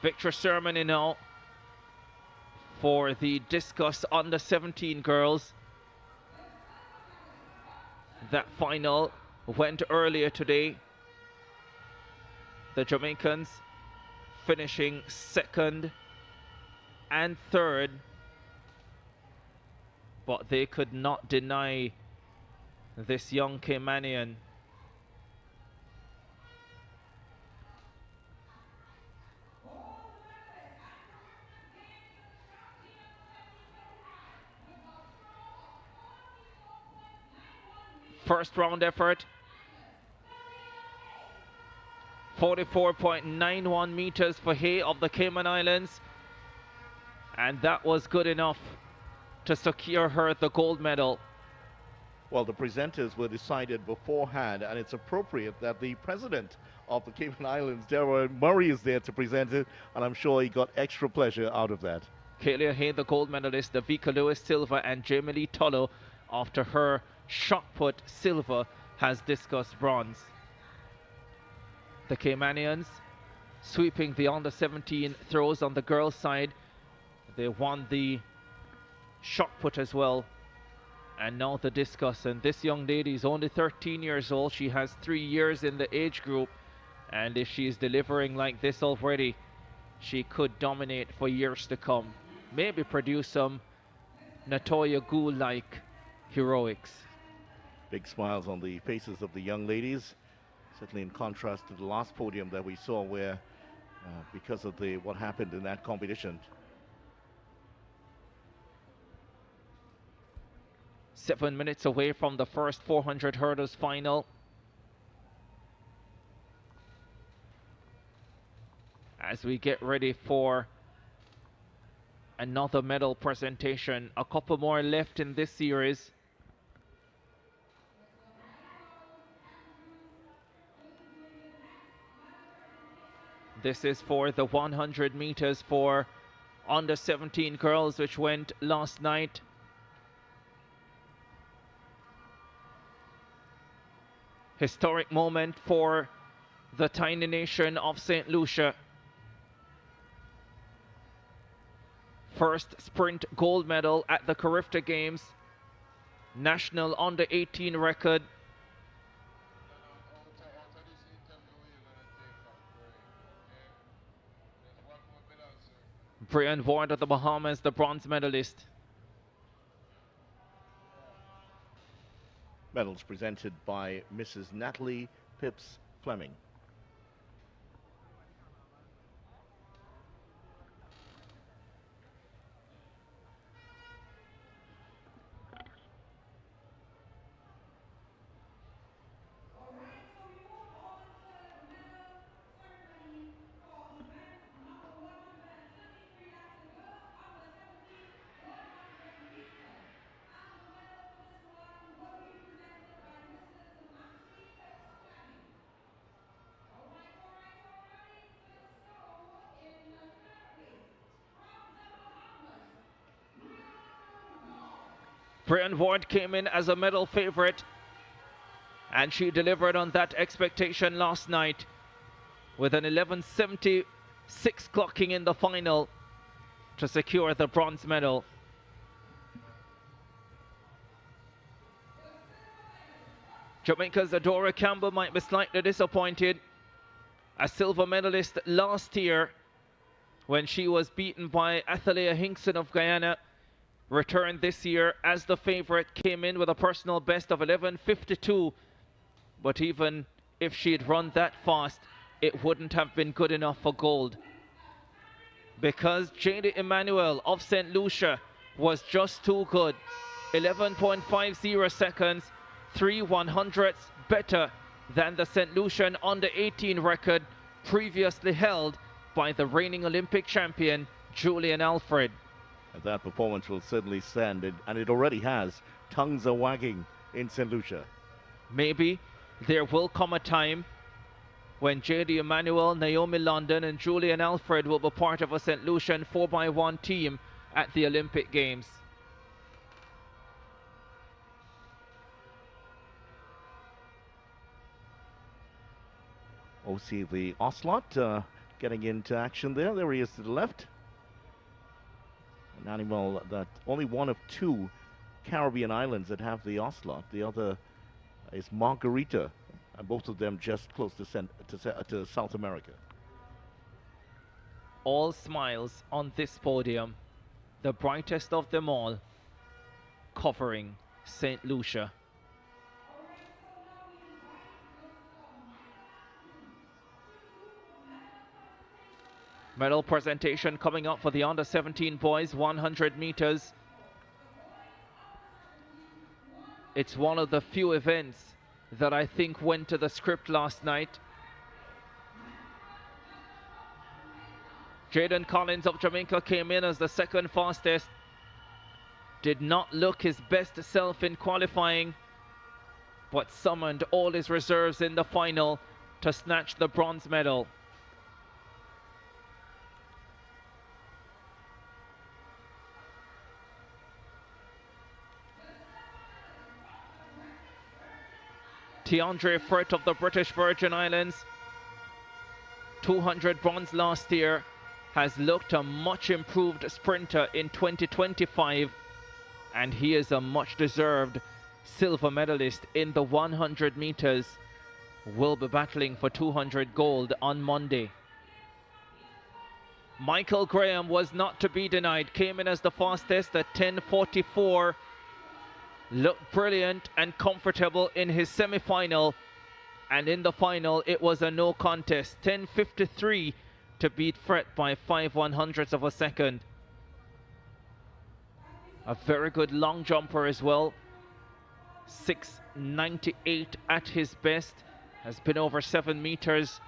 Victory ceremony now for the discus under 17 girls. That final went earlier today. The Jamaicans finishing 2nd and 3rd, but they could not deny this young Caymanian first round effort. 44.91 meters for Hay of the Cayman Islands, and that was good enough to secure her the gold medal. Well, the presenters were decided beforehand, and it's appropriate that the president of the Cayman Islands, Deborah Murray, is there to present it, and I'm sure he got extra pleasure out of that. Kaylia Hay, the gold medalist, Davika Lewis silver, and Jamie Lee Tullo, after her shot put silver, has discussed bronze. The Caymanians sweeping the under-17 throws on the girls' side. They won the shot put as well, and now the discus. And this young lady is only 13 years old. She has 3 years in the age group, and if she is delivering like this already, she could dominate for years to come. Maybe produce some Natoya Gould-like heroics. Big smiles on the faces of the young ladies, certainly in contrast to the last podium that we saw, where because of what happened in that competition. 7 minutes away from the first 400 hurdles final. As we get ready for another medal presentation, a couple more left in this series. This is for the 100 meters for under 17 girls, which went last night. Historic moment for the tiny nation of St. Lucia. First sprint gold medal at the Carifta Games. National under 18 record. Brian Ward of the Bahamas, the bronze medalist. Medals presented by Mrs. Natalie Pips Fleming. Brian Ward came in as a medal favorite, and she delivered on that expectation last night with an 11.76 clocking in the final to secure the bronze medal. Jamaica's Adora Campbell might be slightly disappointed. A silver medalist last year when she was beaten by Athalia Hinkson of Guyana, returned this year as the favorite, came in with a personal best of 11.52, but even if she had run that fast, it wouldn't have been good enough for gold, because J.D. Emmanuel of St. Lucia was just too good. 11.50 seconds, 3/100ths better than the St. Lucian under 18 record previously held by the reigning Olympic champion Julian Alfred. And that performance will certainly stand, and it already has. Tongues are wagging in St. Lucia. Maybe there will come a time when J.D. Emmanuel, Naomi London and Julian Alfred will be part of a St. Lucian 4x1 team at the Olympic Games. Oh, see the Ocelot getting into action there. There he is to the left. An animal that only one of two Caribbean islands that have the Ocelot. The other is Margarita, and both of them just close to South America. All smiles on this podium, the brightest of them all, covering St. Lucia. Medal presentation coming up for the under 17 boys, 100 meters. It's one of the few events that I think went to the script last night. Jaden Collins of Jamaica came in as the second fastest. Did not look his best self in qualifying, but summoned all his reserves in the final to snatch the bronze medal. Tiandre Frith of the British Virgin Islands, 200 bronze last year, has looked a much improved sprinter in 2025, and he is a much deserved silver medalist in the 100 meters. Will be battling for 200 gold on Monday. Michael Graham was not to be denied, came in as the fastest at 10:44. Looked brilliant and comfortable in his semi-final, and in the final it was a no contest. 10:53 to beat Frith by 5/100ths of a second. A very good long jumper as well. 6:98 at his best. Has been over 7 meters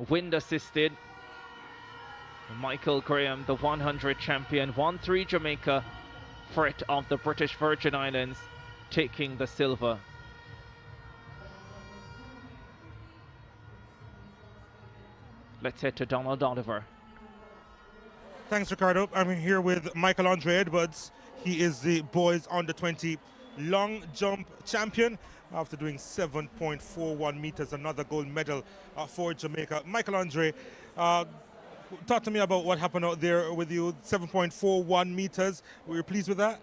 wind assisted. Michael Graham, the 100 champion, 1-3 Jamaica. Frith of the British Virgin Islands taking the silver. Let's head to Donald Oliver. Thanks, Ricardo. I'm here with Michael Andre Edwards. He is the boys under 20 long jump champion. after doing 7.41 meters, another gold medal for Jamaica. Michael Andre, talk to me about what happened out there with you. 7.41 meters. Were you pleased with that?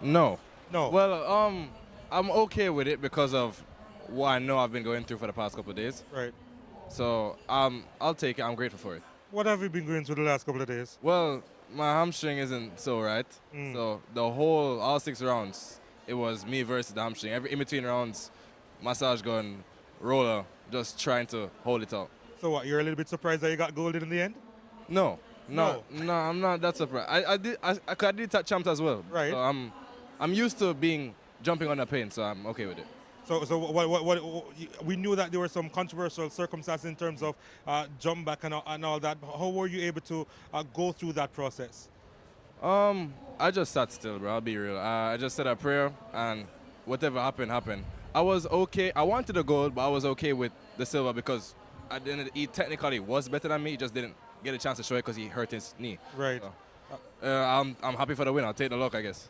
No. No. Well, I'm okay with it because of what I know I've been going through for the past couple of days. Right. So I'll take it. I'm grateful for it. What have you been going through the last couple of days? Well, my hamstring isn't so right. So all 6 rounds, it was me versus the hamstring. In between rounds, massage gun, roller, just trying to hold it out. So what, you're a little bit surprised that you got gold in the end? No, I'm not that surprised. I did it at champs as well. Right. So I'm used to jumping on the pain, so I'm okay with it. So what we knew that there were some controversial circumstances in terms of jump back and all that. How were you able to go through that process? I just sat still, bro. I'll be real. I just said a prayer, and whatever happened, happened. I was okay. I wanted a gold, but I was okay with the silver because he technically was better than me. He just didn't get a chance to show it because he hurt his knee. Right. So, I'm happy for the win. I'll take the luck, I guess.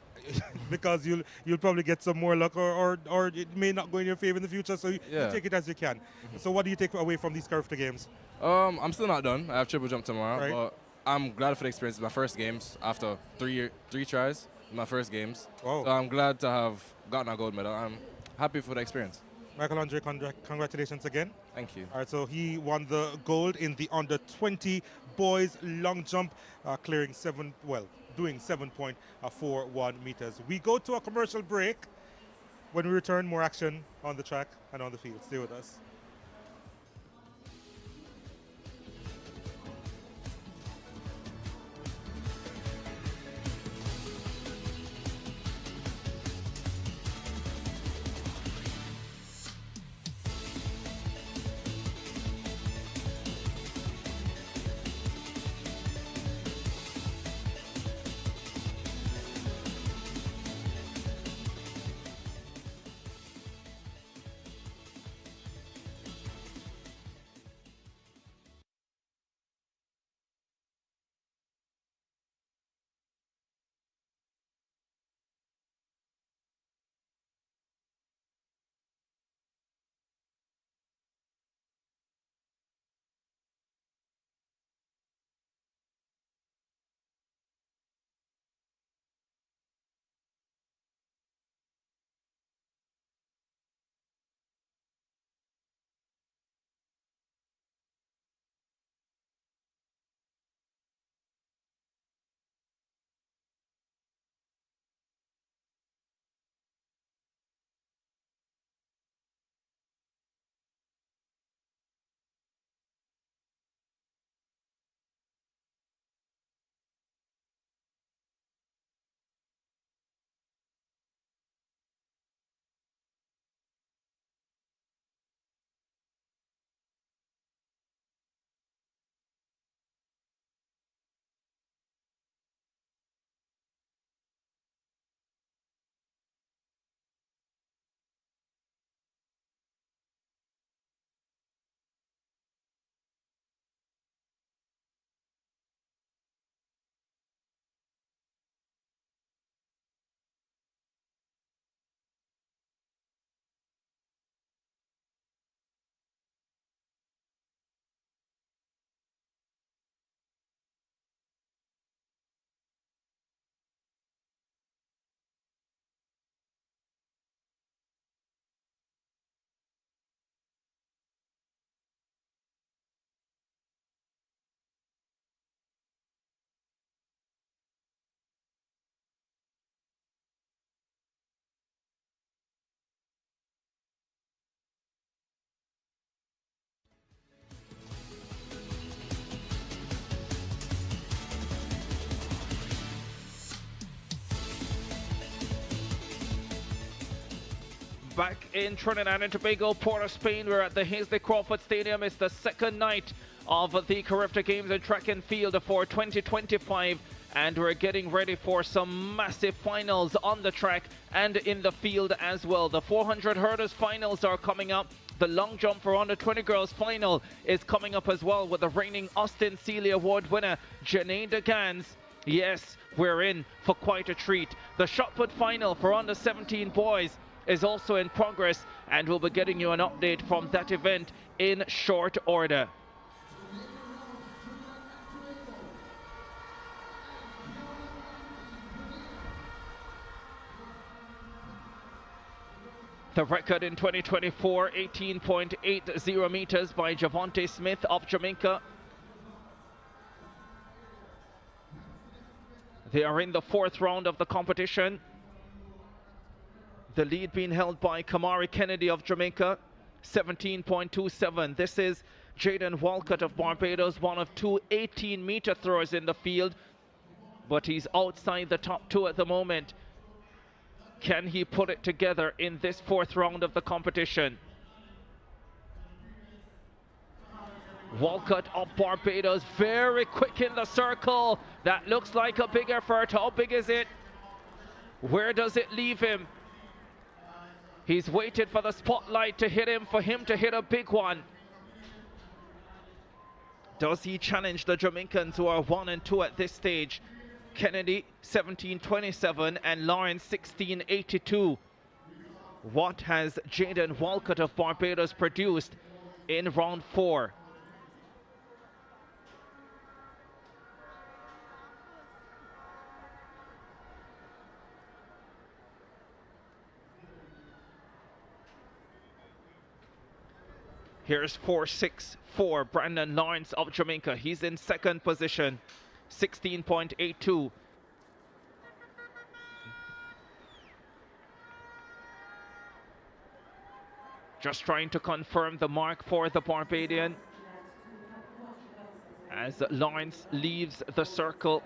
Because you'll probably get some more luck, or it may not go in your favor in the future. So you take it as you can. So what do you take away from these Carifta games? I'm still not done. I have triple jump tomorrow, right. But I'm glad for the experience. It's my first games after three tries. My first games. Wow. So I'm glad to have gotten a gold medal. I'm happy for the experience. Michael Andre, congratulations again. Thank you. All right, so he won the gold in the under 20 boys long jump, doing 7.41 meters. We go to a commercial break. When we return, more action on the track and on the field. Stay with us. Back in Trinidad and Tobago, Port of Spain, we're at the Hazley Crawford Stadium. It's the second night of the Carifta Games in track and field for 2025, and we're getting ready for some massive finals on the track and in the field as well. The 400 hurdles finals are coming up. The long jump for under 20 girls final is coming up as well, with the reigning Austin Seeley Award winner Janae DeGans. Yes, we're in for quite a treat. The shot put final for under 17 boys is also in progress, and we'll be getting you an update from that event in short order. The record in 2024, 18.80 meters by Javonte Smith of Jamaica. They are in the fourth round of the competition. The lead being held by Kamari Kennedy of Jamaica, 17.27. This is Jaden Walcott of Barbados, one of two 18-meter throwers in the field, but he's outside the top two at the moment. Can he put it together in this fourth round of the competition? Walcott of Barbados, very quick in the circle. That looks like a big effort. How big is it? Where does it leave him? He's waited for the spotlight to hit him, for him to hit a big one. Does he challenge the Jamaicans who are 1 and 2 at this stage? Kennedy 17.27 and Lawrence 16.82. What has Jaden Walcott of Barbados produced in round 4? Here's 4.64, Brandon Lawrence of Jamaica. He's in second position, 16.82. Just trying to confirm the mark for the Barbadian as Lawrence leaves the circle.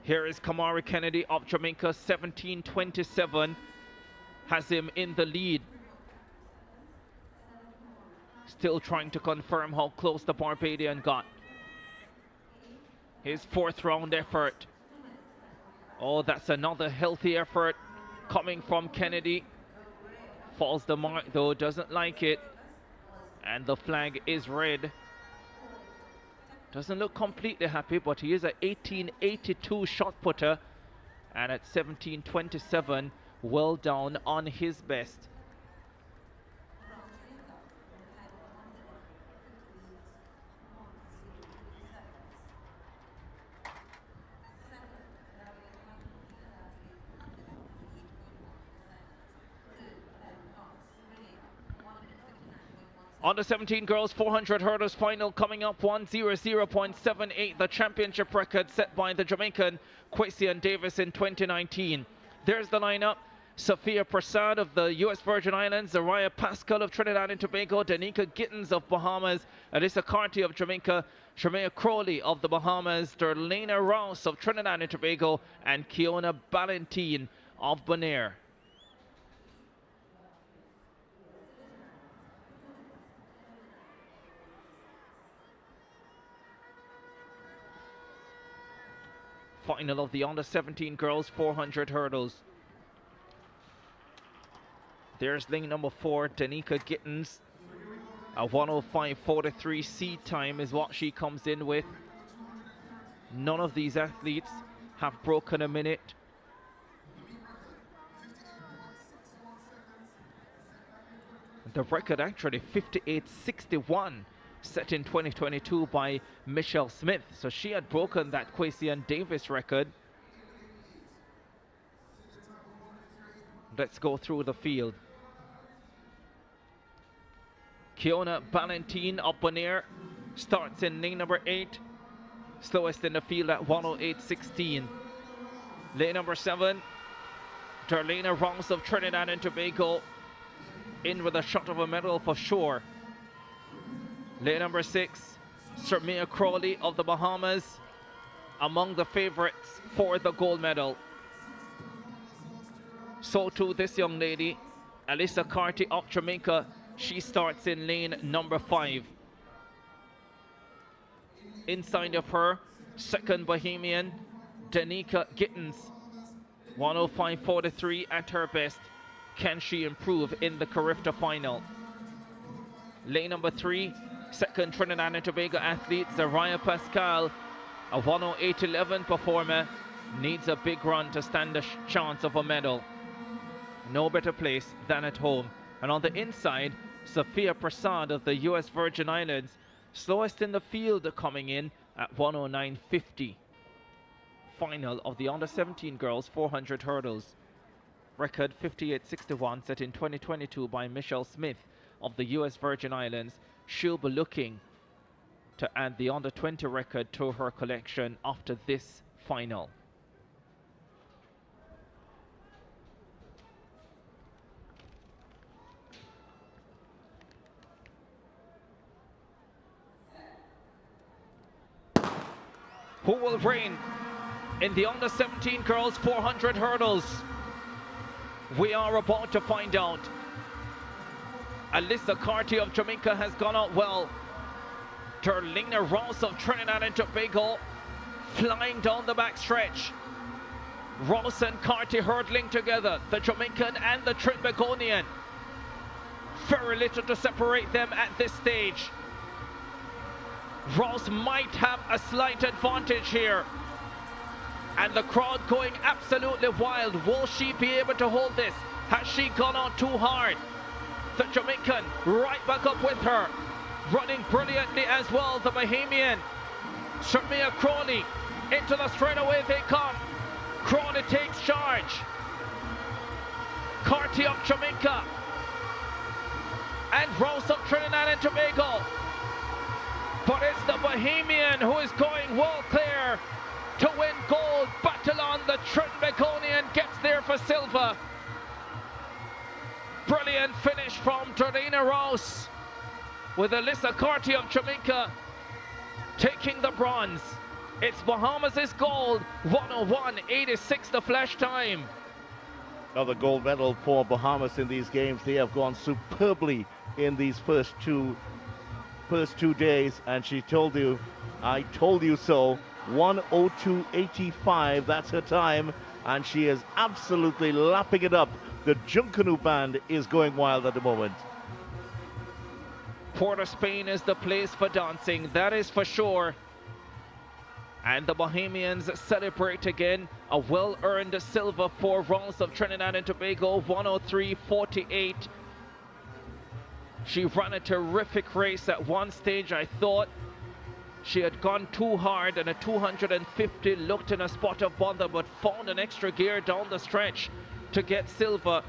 Here is Kamari Kennedy of Jamaica, 17.27, has him in the lead. Still trying to confirm how close the Barbadian got. His fourth round effort. Oh, that's another healthy effort coming from Kennedy. Falls the mark though, doesn't like it. And the flag is red. Doesn't look completely happy, but he is an 18.82 shot putter, and at 17.27, well down on his best. Under 17 girls 400 hurdles final coming up, 1:00.78, the championship record set by the Jamaican Quasian Davis in 2019. There's the lineup: Sophia Prasad of the US Virgin Islands, Zariah Pascal of Trinidad and Tobago, Danica Gittins of Bahamas, Alyssa Carty of Jamaica, Shamea Crowley of the Bahamas, Darlena Rouse of Trinidad and Tobago, and Kiona Ballantyne of Bonaire. Final of the under 17 girls 400 hurdles. There's lane number 4, Danica Gittins. A 1:05.43 seed time is what she comes in with. None of these athletes have broken a minute. The record actually 58.61. Set in 2022 by Michelle Smith. So she had broken that Quasian Davis record. Let's go through the field. Kiona Ballantyne of Bonaire starts in lane number 8. Slowest in the field at 1:08.16. Lane number 7, Darlena Rouse of Trinidad and Tobago, in with a shot of a medal for sure. Lane number 6, Shamea Crowley of the Bahamas, among the favorites for the gold medal. So too this young lady, Alyssa Carty of Jamaica, she starts in lane number 5. inside of her. Second Bahamian, Danica Gittins, 105.43 at her best. Can she improve in the Carifta final? Lane number 3, second Trinidad and Tobago athlete, Zaraya Pascal, a 108.11 performer, needs a big run to stand a chance of a medal. No better place than at home. And on the inside, Sophia Prasad of the US Virgin Islands, slowest in the field, coming in at 109.50. Final of the under-17 girls 400 hurdles. Record 58.61 set in 2022 by Michelle Smith of the US Virgin Islands. She'll be looking to add the under-20 record to her collection after this final. Who will reign in the under-17 girls 400 hurdles? We are about to find out. Alyssa Carty of Jamaica has gone out well. Terlina Ross of Trinidad and Tobago flying down the back stretch. Ross and Carty hurdling together, the Jamaican and the Trinbagonian. Very little to separate them at this stage. Ross might have a slight advantage here. And the crowd going absolutely wild. Will she be able to hold this? Has she gone on too hard? The Jamaican right back up with her. Running brilliantly as well, the Bahamian. Shamia Crawley into the straightaway they come. Crawley takes charge. Carty of Jamaica. And Ross of Trinidad and Tobago. But it's the Bahamian who is going well clear to win gold. Battle on, the Trinbagonian gets there for silver. Brilliant finish from Terlina Ross, with Alyssa Carty of Jamaica taking the bronze. It's Bahamas' gold, 101.86 the flash time. Another gold medal for Bahamas in these games. They have gone superbly in these first two days, and she told you, I told you so. 102.85, that's her time, and she is absolutely lapping it up. The Junkanoo band is going wild at the moment. Port of Spain is the place for dancing, that is for sure. And the Bahamians celebrate again. A well-earned silver for Ross of Trinidad and Tobago, 103.48. She ran a terrific race at one stage. I thought she had gone too hard, and a 250 looked in a spot of bother, but found an extra gear down the stretch to get silver.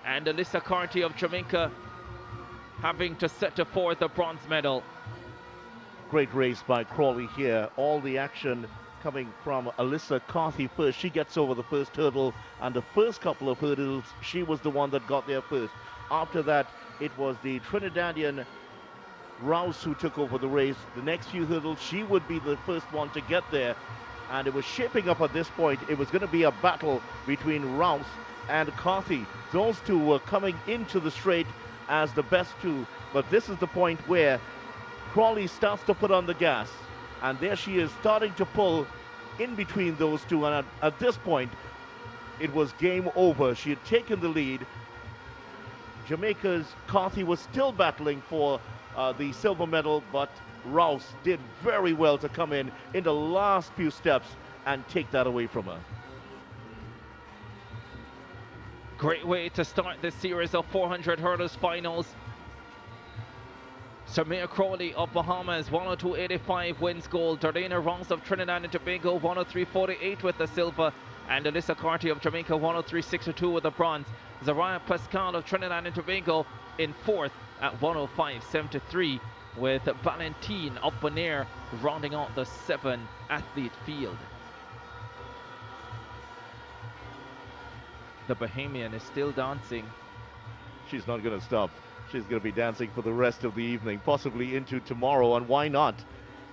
And Alyssa Carty of Jamaica having to settle for the bronze medal. Great race by Crawley here. All the action coming from Alyssa Carty first. She gets over the first hurdle, and the first couple of hurdles, she was the one that got there first. After that, it was the Trinidadian Rouse who took over the race. The next few hurdles, she would be the first one to get there. And it was shaping up at this point. It was going to be a battle between Rouse and Carty. Those two were coming into the straight as the best two. But this is the point where Crawley starts to put on the gas. And there she is starting to pull in between those two. And at this point, it was game over. She had taken the lead. Jamaica's Carty was still battling for the silver medal, but Rouse did very well to come in the last few steps and take that away from her. Great way to start this series of 400 hurdles finals. Samir Crawley of Bahamas, 102.85 wins gold. Terlina Ross of Trinidad and Tobago, 103.48 with the silver. And Alyssa Carty of Jamaica, 103.62 with the bronze. Zaraya Pascal of Trinidad and Tobago in fourth at 105.73, with Valentine of Bonaire rounding out the 7-athlete field. The Bahamian is still dancing. She's not going to stop. She's going to be dancing for the rest of the evening, possibly into tomorrow, and why not?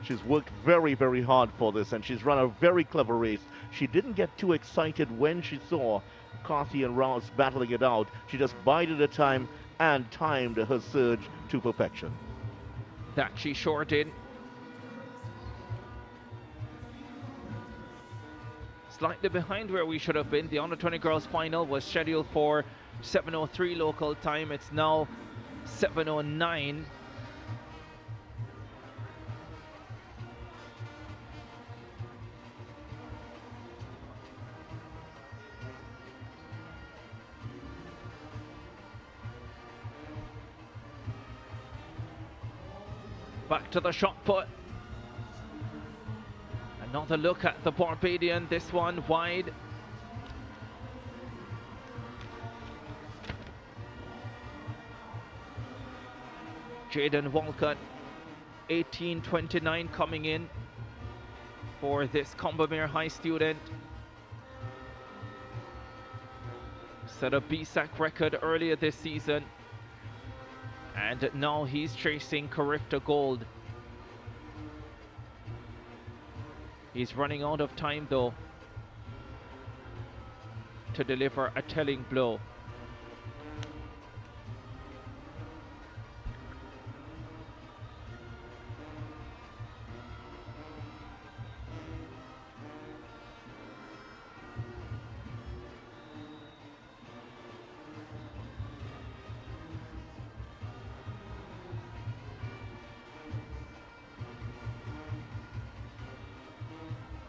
She's worked very, very hard for this, and she's run a very clever race. She didn't get too excited when she saw Carty and Rouse battling it out. She just bided her time and timed her surge to perfection. That she sure did. slightly behind where we should have been. The under 20 girls final was scheduled for 7:03 local time. It's now 7:09. Back to the shot put. Another look at the Barbadian, this one wide. Jaden Walcott, 18:29 coming in for this Combermere High student. Set a BSAC record earlier this season. And now he's chasing Carifta gold. He's running out of time though to deliver a telling blow.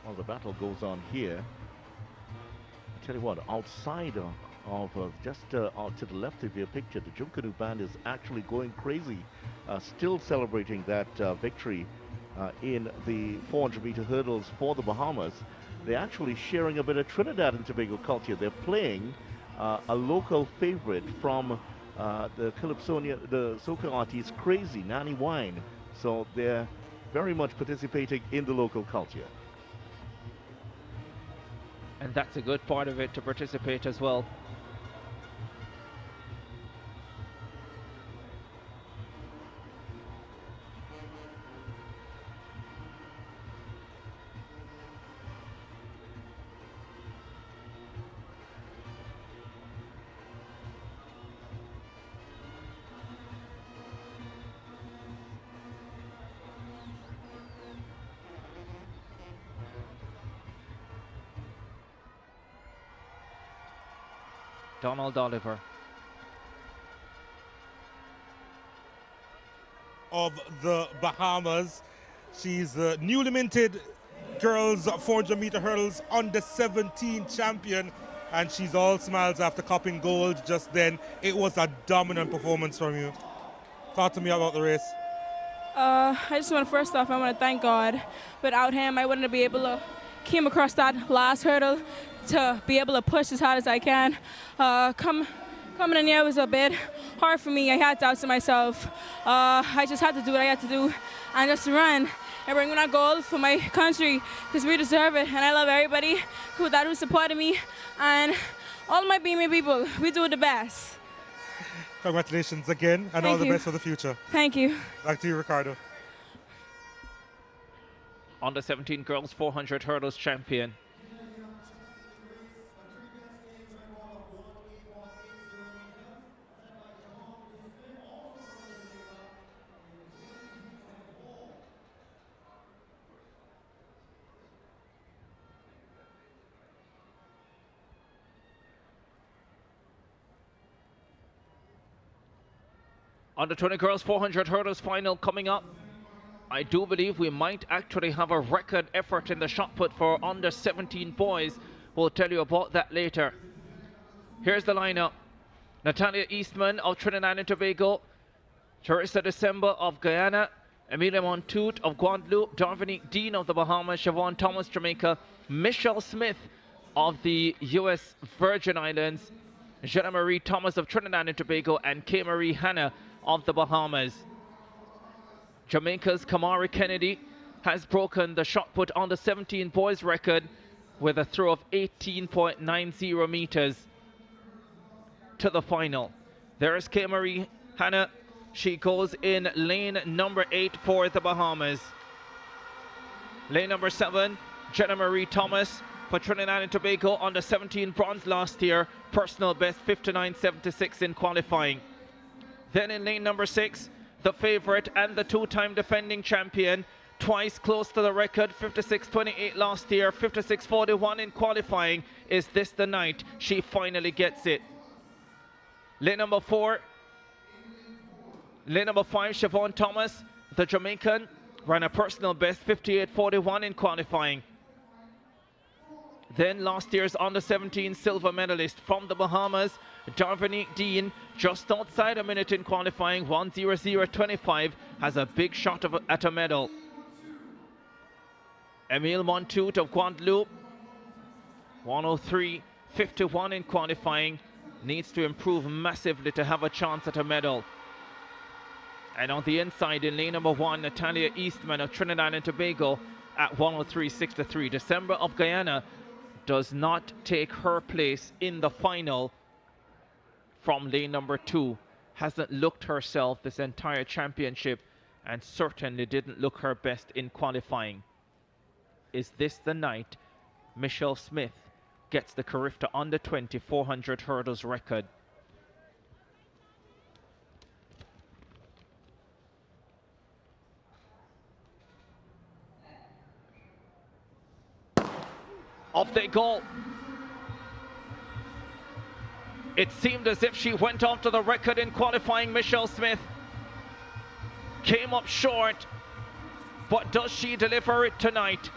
Well, the battle goes on here. I tell you what, outside of just out to the left of your picture, the Junkanu band is actually going crazy, still celebrating that victory in the 400-meter hurdles for the Bahamas. They're actually sharing a bit of Trinidad and Tobago culture. They're playing a local favorite from the Calypsonia, the soca artist Crazy, Nanny Wine. So they're very much participating in the local culture. And that's a good part of it, to participate as well. Donald Oliver. Of the Bahamas. She's the newly minted girls 400-meter hurdles under 17 champion, and she's all smiles after copping gold just then. It was a dominant performance from you. Talk to me about the race. I just want to, first off, I want to thank God. Without him, I wouldn't be able to came across that last hurdle to be able to push as hard as I can. Coming in here was a bit hard for me. I had doubts in myself. I just had to do what I had to do and just run and bring that gold for my country because we deserve it. And I love everybody who supported me and all my BME people. We do the best. Congratulations again, and all the best for the future. Thank you. Back to you, Ricardo. Under 17 girls 400 hurdles champion. Under 20 girls 400 hurdles final coming up. I do believe we might actually have a record effort in the shot put for under 17 boys. We'll tell you about that later. Here's the lineup. Natalia Eastman of Trinidad and Tobago, Teresa December of Guyana, Emilia Montoute of Guadeloupe, Dominique Dean of the Bahamas, Siobhan Thomas, Jamaica, Michelle Smith of the US Virgin Islands, Jenna Marie Thomas of Trinidad and Tobago, and Kay Marie Hanna of the Bahamas. Jamaica's Kamari Kennedy has broken the shot put on the 17 boys record with a throw of 18.90 meters to the final. There's Kay Marie Hanna. She goes in lane number 8 for the Bahamas. Lane number 7, Jenna Marie Thomas for Trinidad and Tobago, under 17 bronze last year, personal best 59.76 in qualifying. Then in lane number 6, the favorite and the two-time defending champion, twice close to the record, 56.28 last year, 56.41 in qualifying. Is this the night she finally gets it? Lane number 4. Lane number 5, Siobhan Thomas, the Jamaican, ran a personal best, 58.41 in qualifying. Then last year's under-17 silver medalist from the Bahamas, Darvinique Dean, just outside a minute in qualifying, 1:00.25, has a big shot at a medal. Emile Montoute of Guadeloupe, 1:03.51 in qualifying, needs to improve massively to have a chance at a medal. And on the inside in lane number 1, Natalia Eastman of Trinidad and Tobago at 1:03.63. December of Guyana does not take her place in the final from lane number 2. Hasn't looked herself this entire championship and certainly didn't look her best in qualifying. Is this the night Michelle Smith gets the Carifta under 20 400 hurdles record? Off they go. It seemed as if she went off to the record in qualifying. Michelle Smith came up short, but does she deliver it tonight?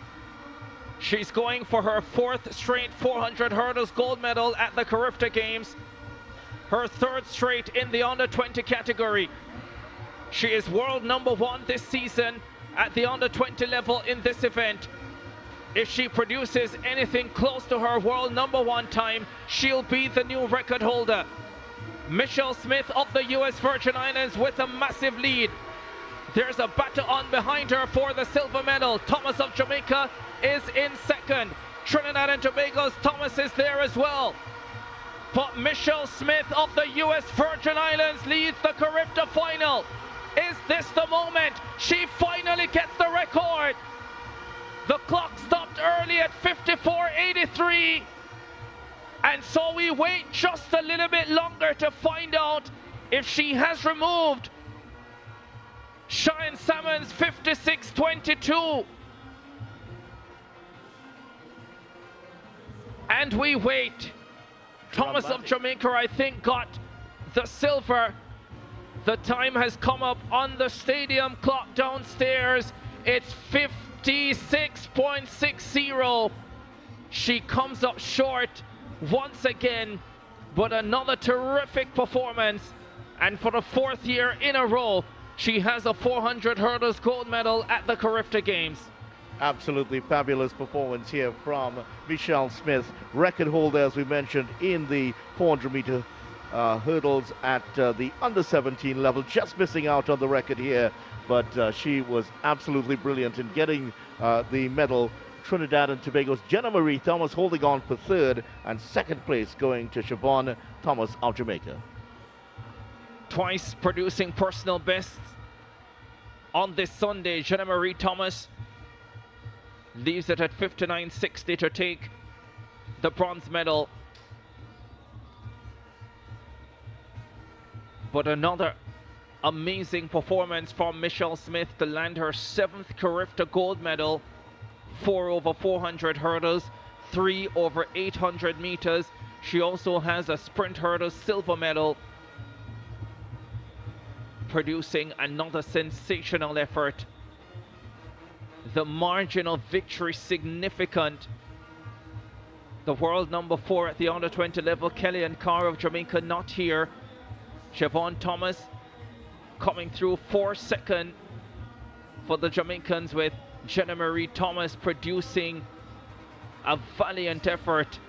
She's going for her 4th straight 400 hurdles gold medal at the Carifta Games, her 3rd straight in the under 20 category. She is world number 1 this season at the under 20 level in this event. If she produces anything close to her world number 1 time, she'll be the new record holder. Michelle Smith of the US Virgin Islands with a massive lead. There's a baton behind her for the silver medal. Thomas of Jamaica is in 2nd. Trinidad and Tobago's Thomas is there as well. But Michelle Smith of the US Virgin Islands leads the Carifta final. Is this the moment she finally gets the record? The clock stopped early at 54.83. And so we wait just a little bit longer to find out if she has removed Cheyenne Salmon's 56.22. And we wait. Thomas of Jamaica, I think, got the silver. The time has come up on the stadium clock downstairs. It's 56.60. She comes up short once again, but another terrific performance. And for the 4th year in a row, she has a 400 hurdles gold medal at the Carifta Games. Absolutely fabulous performance here from Michelle Smith, record holder, as we mentioned, in the 400-meter hurdles at the under-17 level, just missing out on the record here, but she was absolutely brilliant in getting the medal. Trinidad and Tobago's Jenna Marie Thomas holding on for 3rd, and 2nd place going to Siobhan Thomas of Jamaica. Twice producing personal bests on this Sunday, Jenna Marie Thomas leaves it at 59.60 to take the bronze medal. But another amazing performance from Michelle Smith to land her 7th Carifta gold medal. 4 over 400 hurdles, 3 over 800 meters. She also has a sprint hurdle silver medal, producing another sensational effort. The margin of victory significant. The world number 4 at the under 20 level, Kellyanne Carr of Jamaica, not here. Siobhan Thomas coming through 4nd for the Jamaicans, with Jenna Marie Thomas producing a valiant effort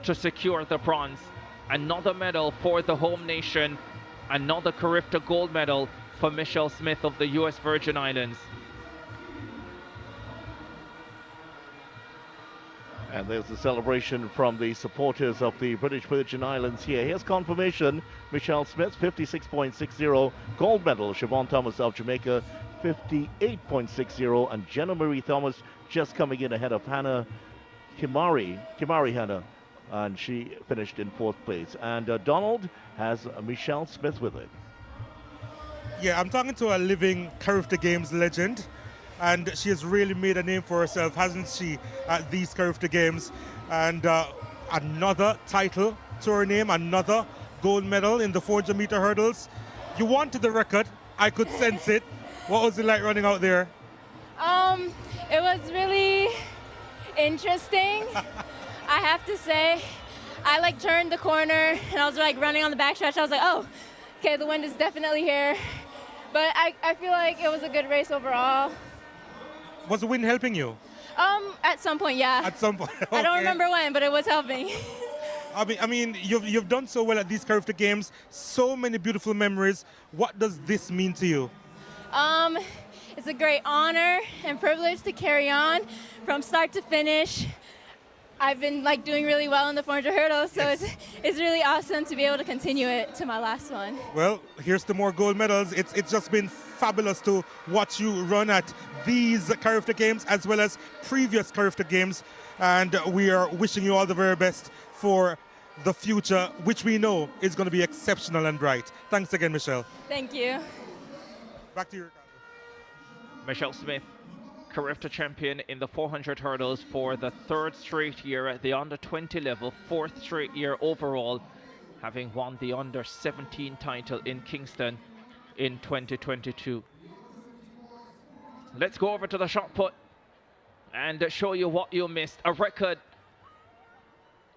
to secure the bronze. Another medal for the home nation, another Carifta gold medal for Michelle Smith of the US Virgin Islands. And there's the celebration from the supporters of the British Virgin Islands here. Here's confirmation. Michelle Smith, 56.60, gold medal. Siobhan Thomas of Jamaica, 58.60, and Jenna Marie Thomas just coming in ahead of Hannah Kimari Hannah, and she finished in 4th place. And Donald has Michelle Smith with it. Yeah, I'm talking to a living Carifta Games legend. and she has really made a name for herself, hasn't she, at these Carifta Games. And another title to her name, another gold medal in the 400-meter hurdles. You wanted the record. I could sense it. What was it like running out there? It was really interesting. I have to say, I like turned the corner and I was like running on the backstretch. I was like, oh, okay, the wind is definitely here. But I feel like it was a good race overall. Was the wind helping you? At some point, yeah. At some point. Okay. I don't remember when, but it was helping. I mean, you've done so well at these Carifta Games. So many beautiful memories. What does this mean to you? It's a great honor and privilege to carry on from start to finish. I've been like doing really well in the 400 hurdles, so yes. it's really awesome to be able to continue it to my last one. Well, here's to more gold medals. It's just been fabulous to watch you run at these Carifta Games as well as previous Carifta Games, and we are wishing you all the very best for the future, which we know is going to be exceptional and bright. Thanks again, Michelle. Thank you. Back to you, Ricardo. Michelle Smith, Carifta champion in the 400 hurdles for the third straight year at the under-20 level, fourth straight year overall, having won the under-17 title in Kingston in 2022. Let's go over to the shot put and show you what you missed. A record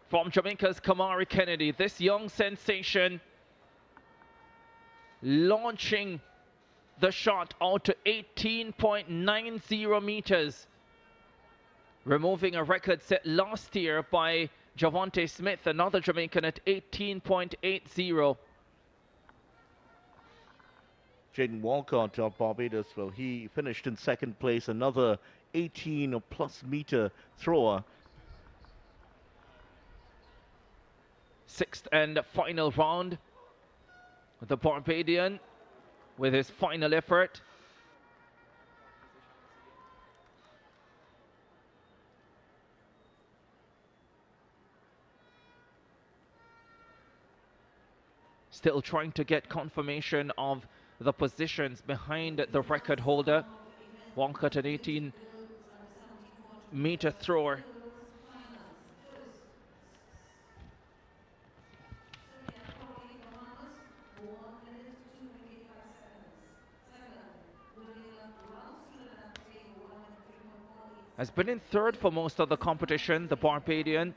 from Jamaica's Kamari Kennedy, this young sensation launching the shot out to 18.90 meters, removing a record set last year by Javante Smith, another Jamaican, at 18.80. Jaden Walcott of Barbados, well, he finished in second place, another 18-plus meter thrower. Sixth and final round, the Barbadian with his final effort. Still trying to get confirmation of the positions behind the record holder. Walcott, an 18-meter thrower. Has been in third for most of the competition, the Barbadian.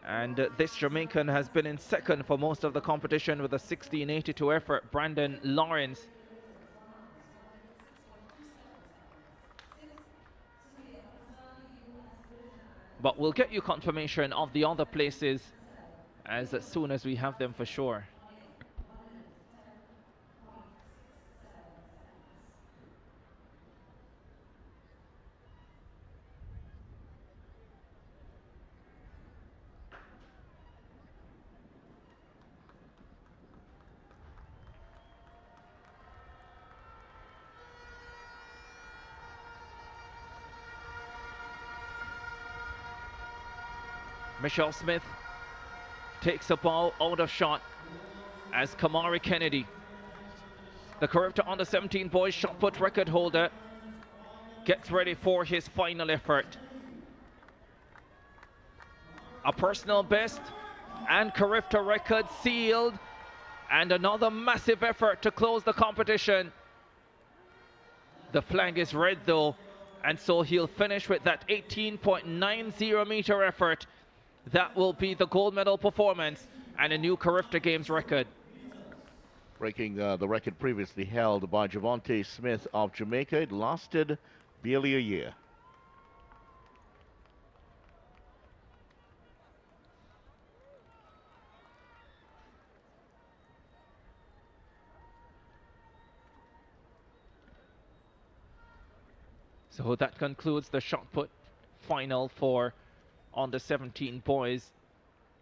And this Jamaican has been in second for most of the competition with a 16.82 effort, Brandon Lawrence. But we'll get you confirmation of the other places as soon as we have them for sure. Michelle Smith takes the ball out of shot as Kamari Kennedy, the Carifta under-17 boys shot put record holder, gets ready for his final effort. A personal best and Carifta record sealed, and another massive effort to close the competition. The flag is red though, and so he'll finish with that 18.90 meter effort. That will be the gold medal performance and a new Carifta Games record. Breaking the record previously held by Javante Smith of Jamaica. It lasted barely a year. So that concludes the shot put final for under 17 boys.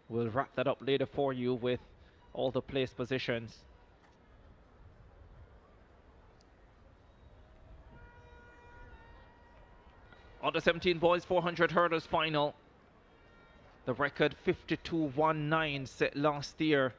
We'll wrap that up later for you with all the place positions. Under 17 boys 400 hurdles final. The record 52.19 set last year.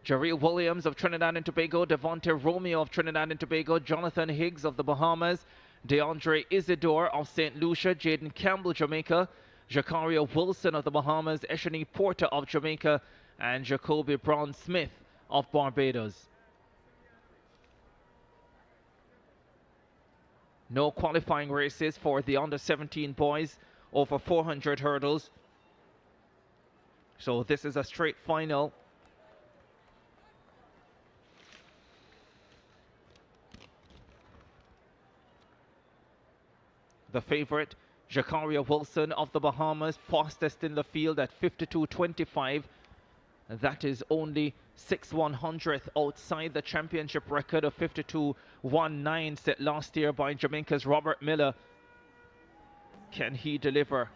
Jarrell Williams of Trinidad and Tobago, Devonte Romeo of Trinidad and Tobago, Jonathan Higgs of the Bahamas, DeAndre Isidore of St. Lucia, Jaden Campbell, Jamaica, Jacario Wilson of the Bahamas, Eshani Porter of Jamaica, and Jacoby Brown-Smith of Barbados. No qualifying races for the under-17 boys over 400 hurdles. So this is a straight final. The favorite, Jacario Wilson of the Bahamas, fastest in the field at 52.25. That is only 6/100th outside the championship record of 52.19 set last year by Jamaica's Robert Miller. Can he deliver?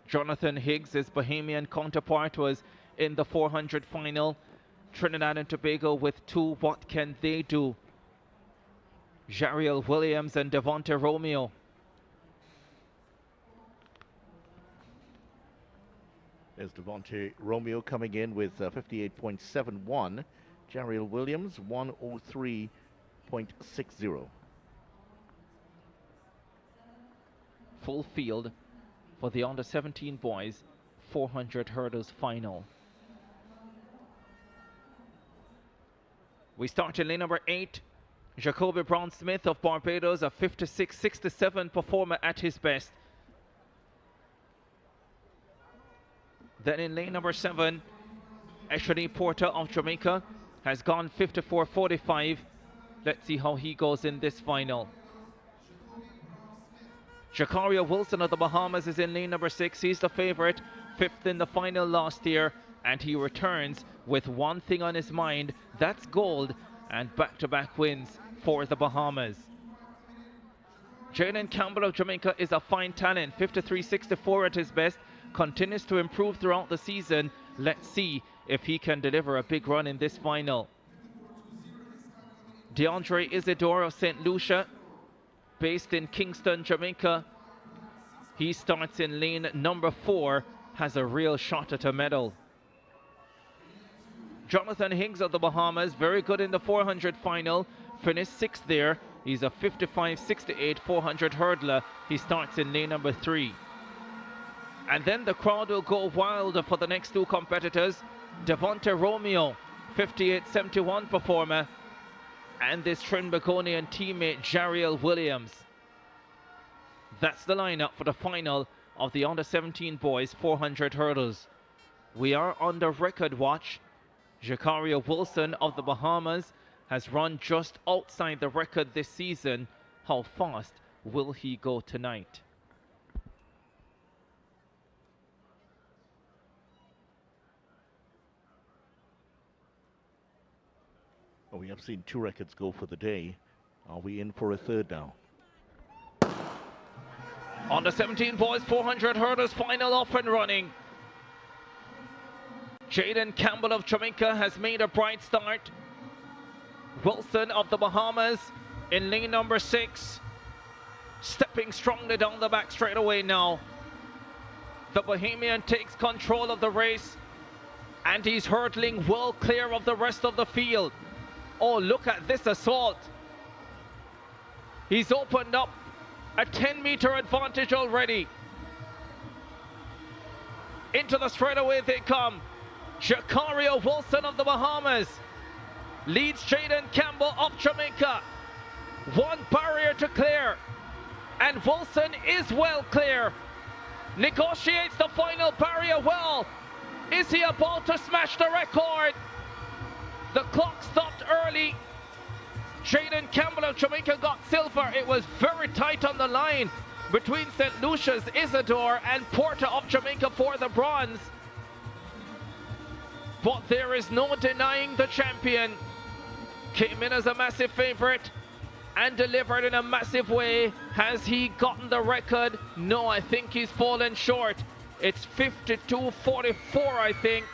Jonathan Higgs, his Bahamian counterpart, was in the 400 final. Trinidad and Tobago with 2. What can they do? Jarrell Williams and Devonte Romeo. There's Devonte Romeo coming in with 58.71. Jarrell Williams, 103.60. Full field for the under-17 boys 400 hurdles final. We start in lane number 8. Jacoby Brown-Smith of Barbados, a 56.67 performer at his best. Then in lane number 7, Eshani Porter of Jamaica has gone 54.45. Let's see how he goes in this final. Jacario Wilson of the Bahamas is in lane number 6. He's the favorite, 5th in the final last year, and he returns with one thing on his mind, that's gold and back-to-back wins for the Bahamas. Jaden Campbell of Jamaica is a fine talent, 53.64 at his best, continues to improve throughout the season. Let's see if he can deliver a big run in this final. DeAndre Isidore of St. Lucia, based in Kingston, Jamaica. He starts in lane number 4, has a real shot at a medal. Jonathan Higgs of the Bahamas, very good in the 400 final, finished 6th there. He's a 55.68 400 hurdler. He starts in lane number 3. And then the crowd will go wild for the next 2 competitors. Devonte Romeo, 58.71 performer, and this Trinbagonian teammate Jarrell Williams. That's the lineup for the final of the under-17 boys 400 hurdles. We are under record watch. Jacario Wilson of the Bahamas has run just outside the record this season. How fast will he go tonight? Well, we have seen 2 records go for the day. Are we in for a third now? Under 17 boys 400 hurdles final up and running. Jaden Campbell of Jamaica has made a bright start. Wilson of the Bahamas in lane number 6, stepping strongly down the back straight away now. The Bahamian takes control of the race, and he's hurdling well clear of the rest of the field. Oh, look at this assault. He's opened up a 10-meter advantage already. Into the straightaway they come. Jacario Wilson of the Bahamas leads Jaden Campbell of Jamaica. 1 barrier to clear, and Wilson is well clear. Negotiates the final barrier well. Is he about to smash the record? The clock stopped early. Jaden Campbell of Jamaica got silver. It was very tight on the line between St. Lucia's Isidore and Porter of Jamaica for the bronze. But there is no denying the champion. Came in as a massive favorite and delivered in a massive way. Has he gotten the record? No, I think he's fallen short. It's 52.44, I think.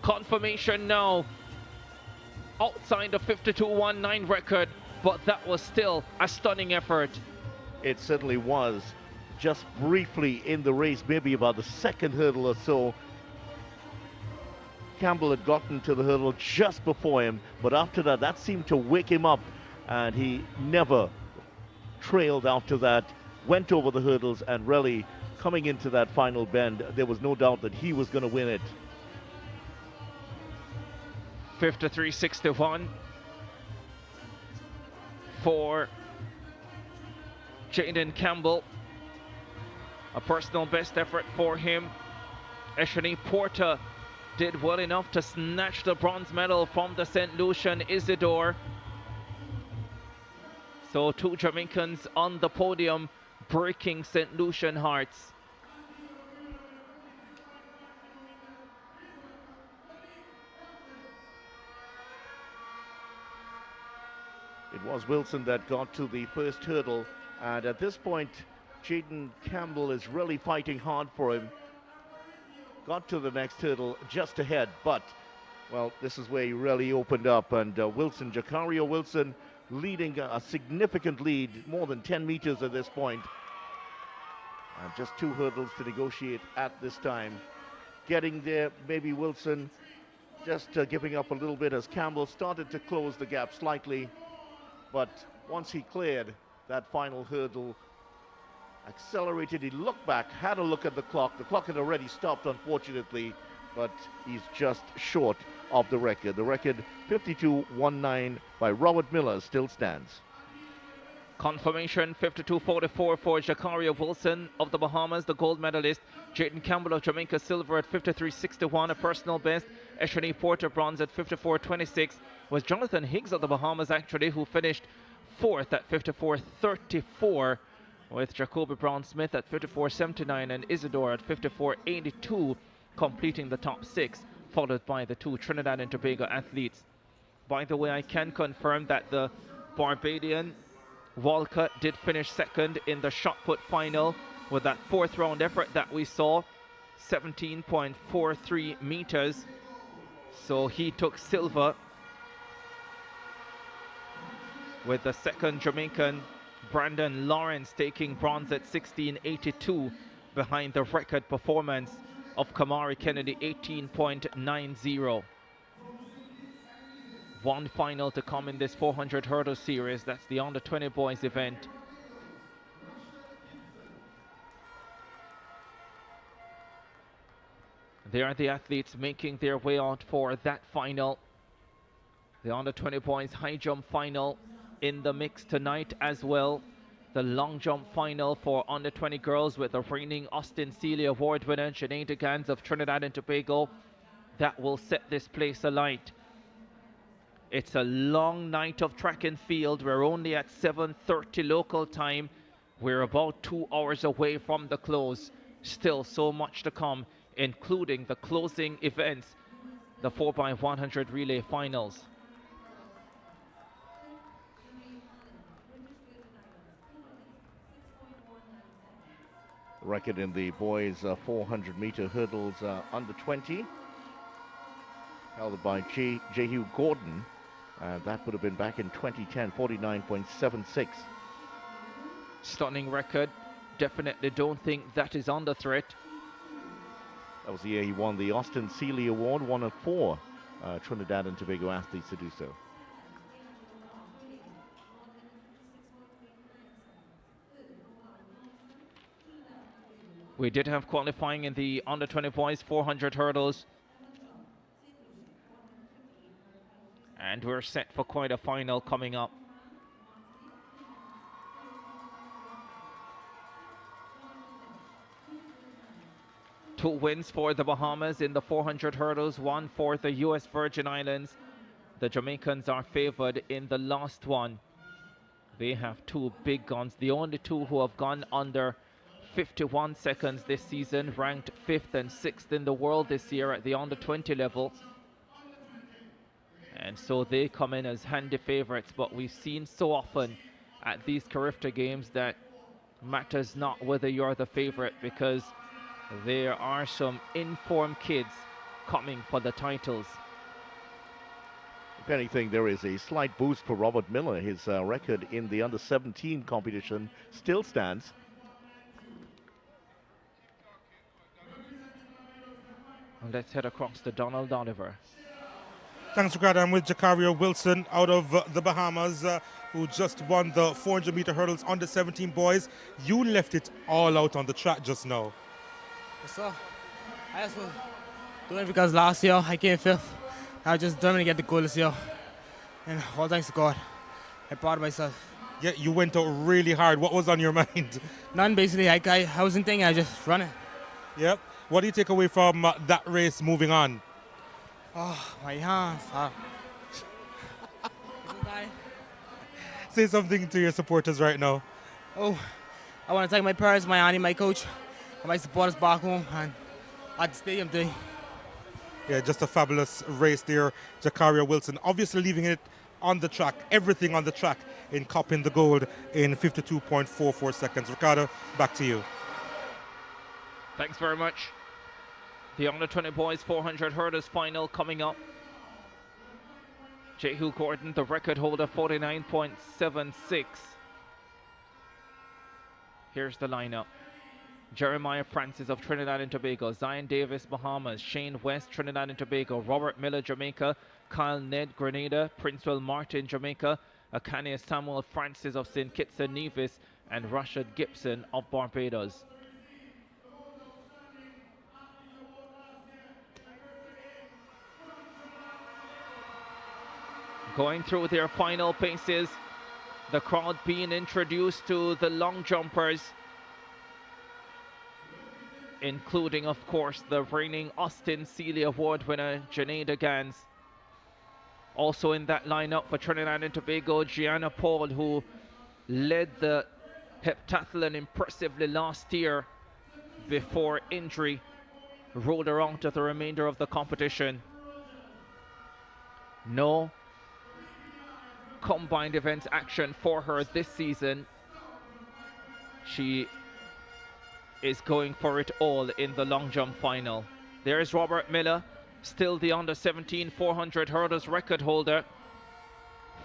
Confirmation now. Outside the 52.19 record, but that was still a stunning effort. It certainly was. just briefly in the race, maybe about the second hurdle or so. Campbell had gotten to the hurdle just before him, but after that, that seemed to wake him up, and he never trailed after that, went over the hurdles, and really coming into that final bend, there was no doubt that he was going to win it. 53.61 for Jaden Campbell. A personal best effort for him. Eshani Porter did well enough to snatch the bronze medal from the St. Lucian Isidore. So 2 Jamaicans on the podium, breaking St. Lucian hearts. It was Wilson that got to the first hurdle, and at this point, Jaden Campbell is really fighting hard for him. Got to the next hurdle just ahead, but, well, this is where he really opened up, and Wilson, Jacario Wilson, leading a significant lead, more than 10 meters at this point. And just 2 hurdles to negotiate at this time. Getting there, maybe Wilson just giving up a little bit as Campbell started to close the gap slightly. But once he cleared that final hurdle, accelerated, he looked back, had a look at the clock. The clock had already stopped, unfortunately, but he's just short of the record. The record, 52.19 by Robert Miller, still stands. Confirmation 52.44 for Jacario Wilson of the Bahamas, the gold medalist. Jaden Campbell of Jamaica, silver at 53.61, a personal best. Eshani Porter, bronze at 54.26. Was Jonathan Higgs of the Bahamas, actually, who finished 4th at 54.34, with Jacoby Brown-Smith at 54.79 and Isidore at 54.82, completing the top 6, followed by the 2 Trinidad and Tobago athletes. By the way, I can confirm that the Barbadian Walcott did finish 2nd in the shot put final with that 4th round effort that we saw, 17.43 meters. So he took silver, with the 2nd Jamaican Brandon Lawrence taking bronze at 16.82, behind the record performance of Kamari Kennedy, 18.90. One final to come in this 400 hurdle series. That's the under 20 boys event. There are the athletes making their way out for that final. The under 20 boys high jump final in the mix tonight as well. The long jump final for under 20 girls with the reigning Austin Sealy Award winner Sinead Gans of Trinidad and Tobago. That will set this place alight. It's a long night of track and field. We're only at 7:30 local time. We're about 2 hours away from the close. Still so much to come, including the closing events, the 4x100 relay finals. Record in the boys 400-meter hurdles under 20, held by Jehu Gordon. That would have been back in 2010, 49.76. Stunning record. Definitely don't think that is under threat. That was the year he won the Austin Sealy Award, one of 4 Trinidad and Tobago athletes to do so. We did have qualifying in the under 20 boys 400 hurdles. And we're set for quite a final coming up. Two wins for the Bahamas in the 400 hurdles, 1 for the US Virgin Islands. The Jamaicans are favored in the last one. They have 2 big guns, the only 2 who have gone under 51 seconds this season, ranked 5th and 6th in the world this year at the under 20 level. And so they come in as handy favorites, but we've seen so often at these Carifta games that matters not whether you're the favorite, because there are some informed kids coming for the titles. If anything, there is a slight boost for Robert Miller. His record in the under 17 competition still stands. And let's head across to Donald Oliver. Thanks, Ricardo. I'm with Jacario Wilson out of the Bahamas, who just won the 400-meter hurdles under 17 boys. You left it all out on the track just now. Yes, sir. I just was doing it because last year I came fifth. I was just determined to get the goal this year. And all thanks to God. I'm proud of myself. Yeah, you went out really hard. What was on your mind? None, basically. I wasn't thinking, I just running. Yep. What do you take away from that race moving on? Oh, my hands. Say something to your supporters right now. Oh, I want to thank my parents, my auntie, my coach, and my supporters back home and at the stadium today. Yeah, just a fabulous race there, Jacario Wilson. Obviously leaving it on the track, everything on the track in copping the gold in 52.44 seconds. Ricardo, back to you. Thanks very much. The under 20 boys 400 hurdles final coming up. Jehu Gordon, the record holder, 49.76. Here's the lineup. Jeremiah Francis of Trinidad and Tobago, Zion Davis, Bahamas, Shane West, Trinidad and Tobago, Robert Miller, Jamaica, Kyle Ned, Grenada, Princewell Martin, Jamaica, Akane Samuel Francis of St. Kitts and Nevis, and Rashad Gibson of Barbados. Going through their final paces, the crowd being introduced to the long jumpers, including, of course, the reigning Austin Sealy Award winner, Janeda Gans. Also in that lineup for Trinidad and Tobago, Gianna Paul, who led the heptathlon impressively last year before injury rolled her out to the remainder of the competition. No combined events action for her this season. She is going for it all in the long jump final. There's Robert Miller, still the under 17 400 hurdles record holder.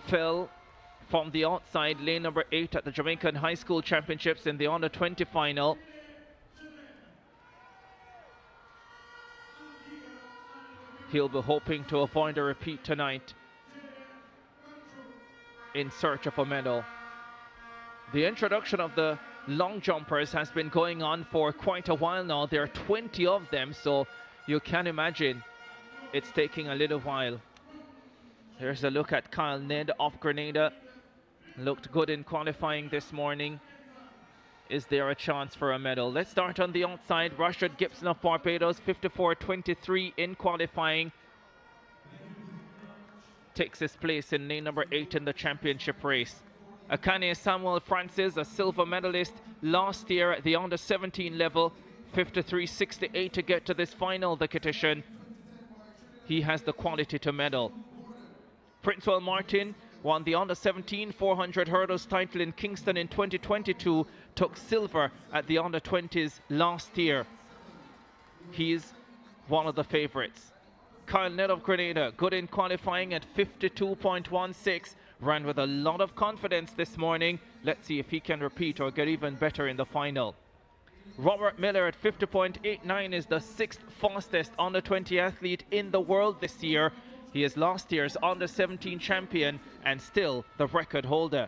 Fell from the outside lane number 8 at the Jamaican High School Championships in the under 20 final. He'll be hoping to avoid a repeat tonight in search of a medal. The introduction of the long jumpers has been going on for quite a while now. There are 20 of them, so you can imagine it's taking a little while. Here's a look at Kyle Ned of Grenada. Looked good in qualifying this morning. Is there a chance for a medal? Let's start on the outside. Rashad Gibson of Barbados, 54.23 in qualifying. Takes his place in lane number 8 in the championship race. Akane Samuel Francis, a silver medalist last year at the under 17 level, 53.68 to get to this final, the competition. He has the quality to medal. Princewell Martin won the under 17 400 hurdles title in Kingston in 2022, took silver at the under 20s last year. He's one of the favorites. Kyle Ned of Grenada, good in qualifying at 52.16, ran with a lot of confidence this morning. Let's see if he can repeat or get even better in the final. Robert Miller at 50.89 is the 6th fastest under 20 athlete in the world this year. He is last year's under 17 champion and still the record holder.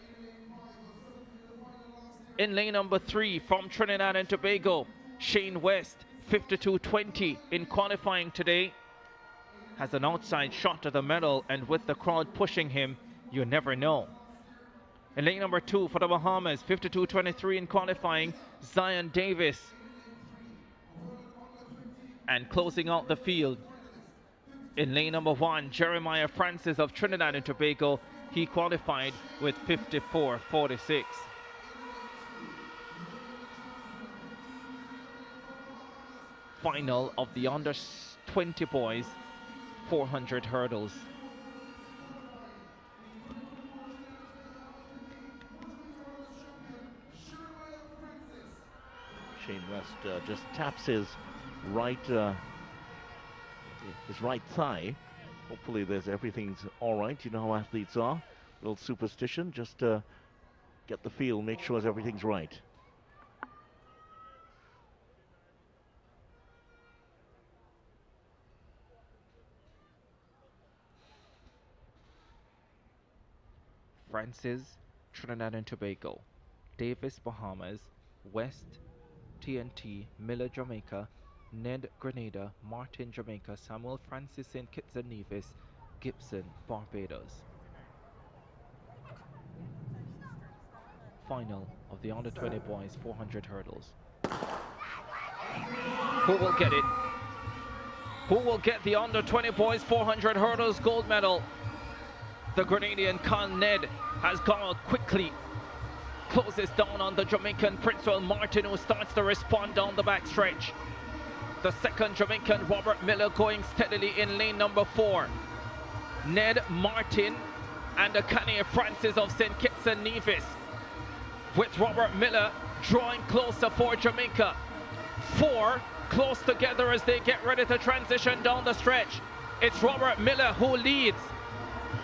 In lane number 3 from Trinidad and Tobago, Shane West, 52.20 in qualifying today. Has an outside shot to the medal, and with the crowd pushing him, you never know. In lane number 2 for the Bahamas, 52.23 in qualifying, Zion Davis. And closing out the field, in lane number 1, Jeremiah Francis of Trinidad and Tobago. He qualified with 54.46. Final of the under 20 boys 400 hurdles. Shane West just taps his right thigh. Hopefully everything's all right. You know how athletes are. A little superstition. Just get the feel, make sure everything's right. Francis, Trinidad and Tobago, Davis, Bahamas, West, TNT, Miller, Jamaica, Ned, Grenada, Martin, Jamaica, Samuel Francis, St. Kitts and Nevis, Gibson, Barbados. Final of the under 20 boys 400 hurdles. Who will get it? Who will get the under 20 boys 400 hurdles gold medal? The Grenadian Kyle Ned has gone out quickly. Closes down on the Jamaican Princewell Martin, who starts to respond down the backstretch. The second Jamaican Robert Miller going steadily in lane number 4. Ned, Martin and the Kanye Francis of St. Kitts and Nevis, with Robert Miller drawing closer for Jamaica. 4 close together as they get ready to transition down the stretch. It's Robert Miller who leads,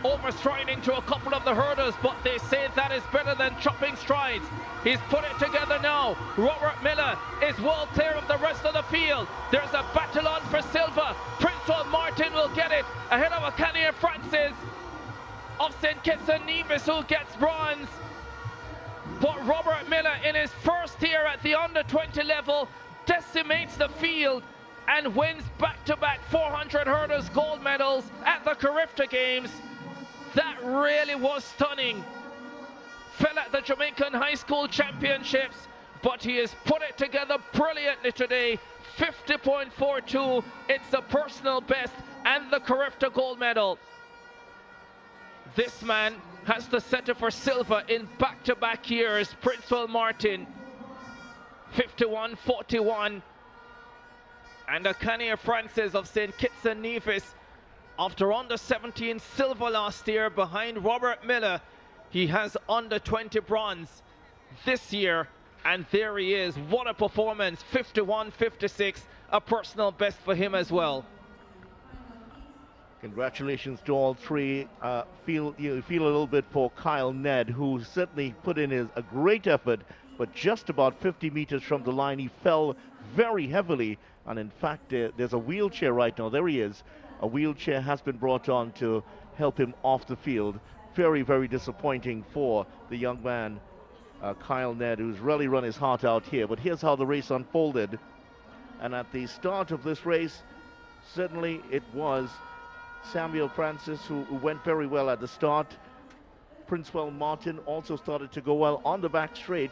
overstriding to a couple of the hurdles, but they say that is better than chopping strides. He's put it together now. Robert Miller is well clear of the rest of the field. There's a battle on for silver. Princewell Martin will get it ahead of Akania Francis of St. Kitts and Nevis, who gets bronze. But Robert Miller, in his first year at the under 20 level, decimates the field and wins back-to-back 400 hurdles gold medals at the Carifta Games. That really was stunning. Fell at the Jamaican High School Championships, but he has put it together brilliantly today. 50.42, it's the personal best and the Carifta gold medal. This man has to settle for silver in back-to-back years. Princewell Martin, 51.41. And Akania Francis of St. Kitts and Nevis, after under 17 silver last year behind Robert Miller, he has under 20 bronze this year, and there he is. What a performance. 51.56, a personal best for him as well. Congratulations to all three. You feel a little bit for Kyle Ned, who certainly put in a great effort, but just about 50 meters from the line, he fell very heavily. And in fact, there's a wheelchair right now. There he is. A wheelchair has been brought on to help him off the field. Very, very disappointing for the young man, Kyle Ned, who's really run his heart out here. But here's how the race unfolded. And at the start of this race, certainly it was Samuel Francis who went very well at the start. Princewell Martin also started to go well on the back straight.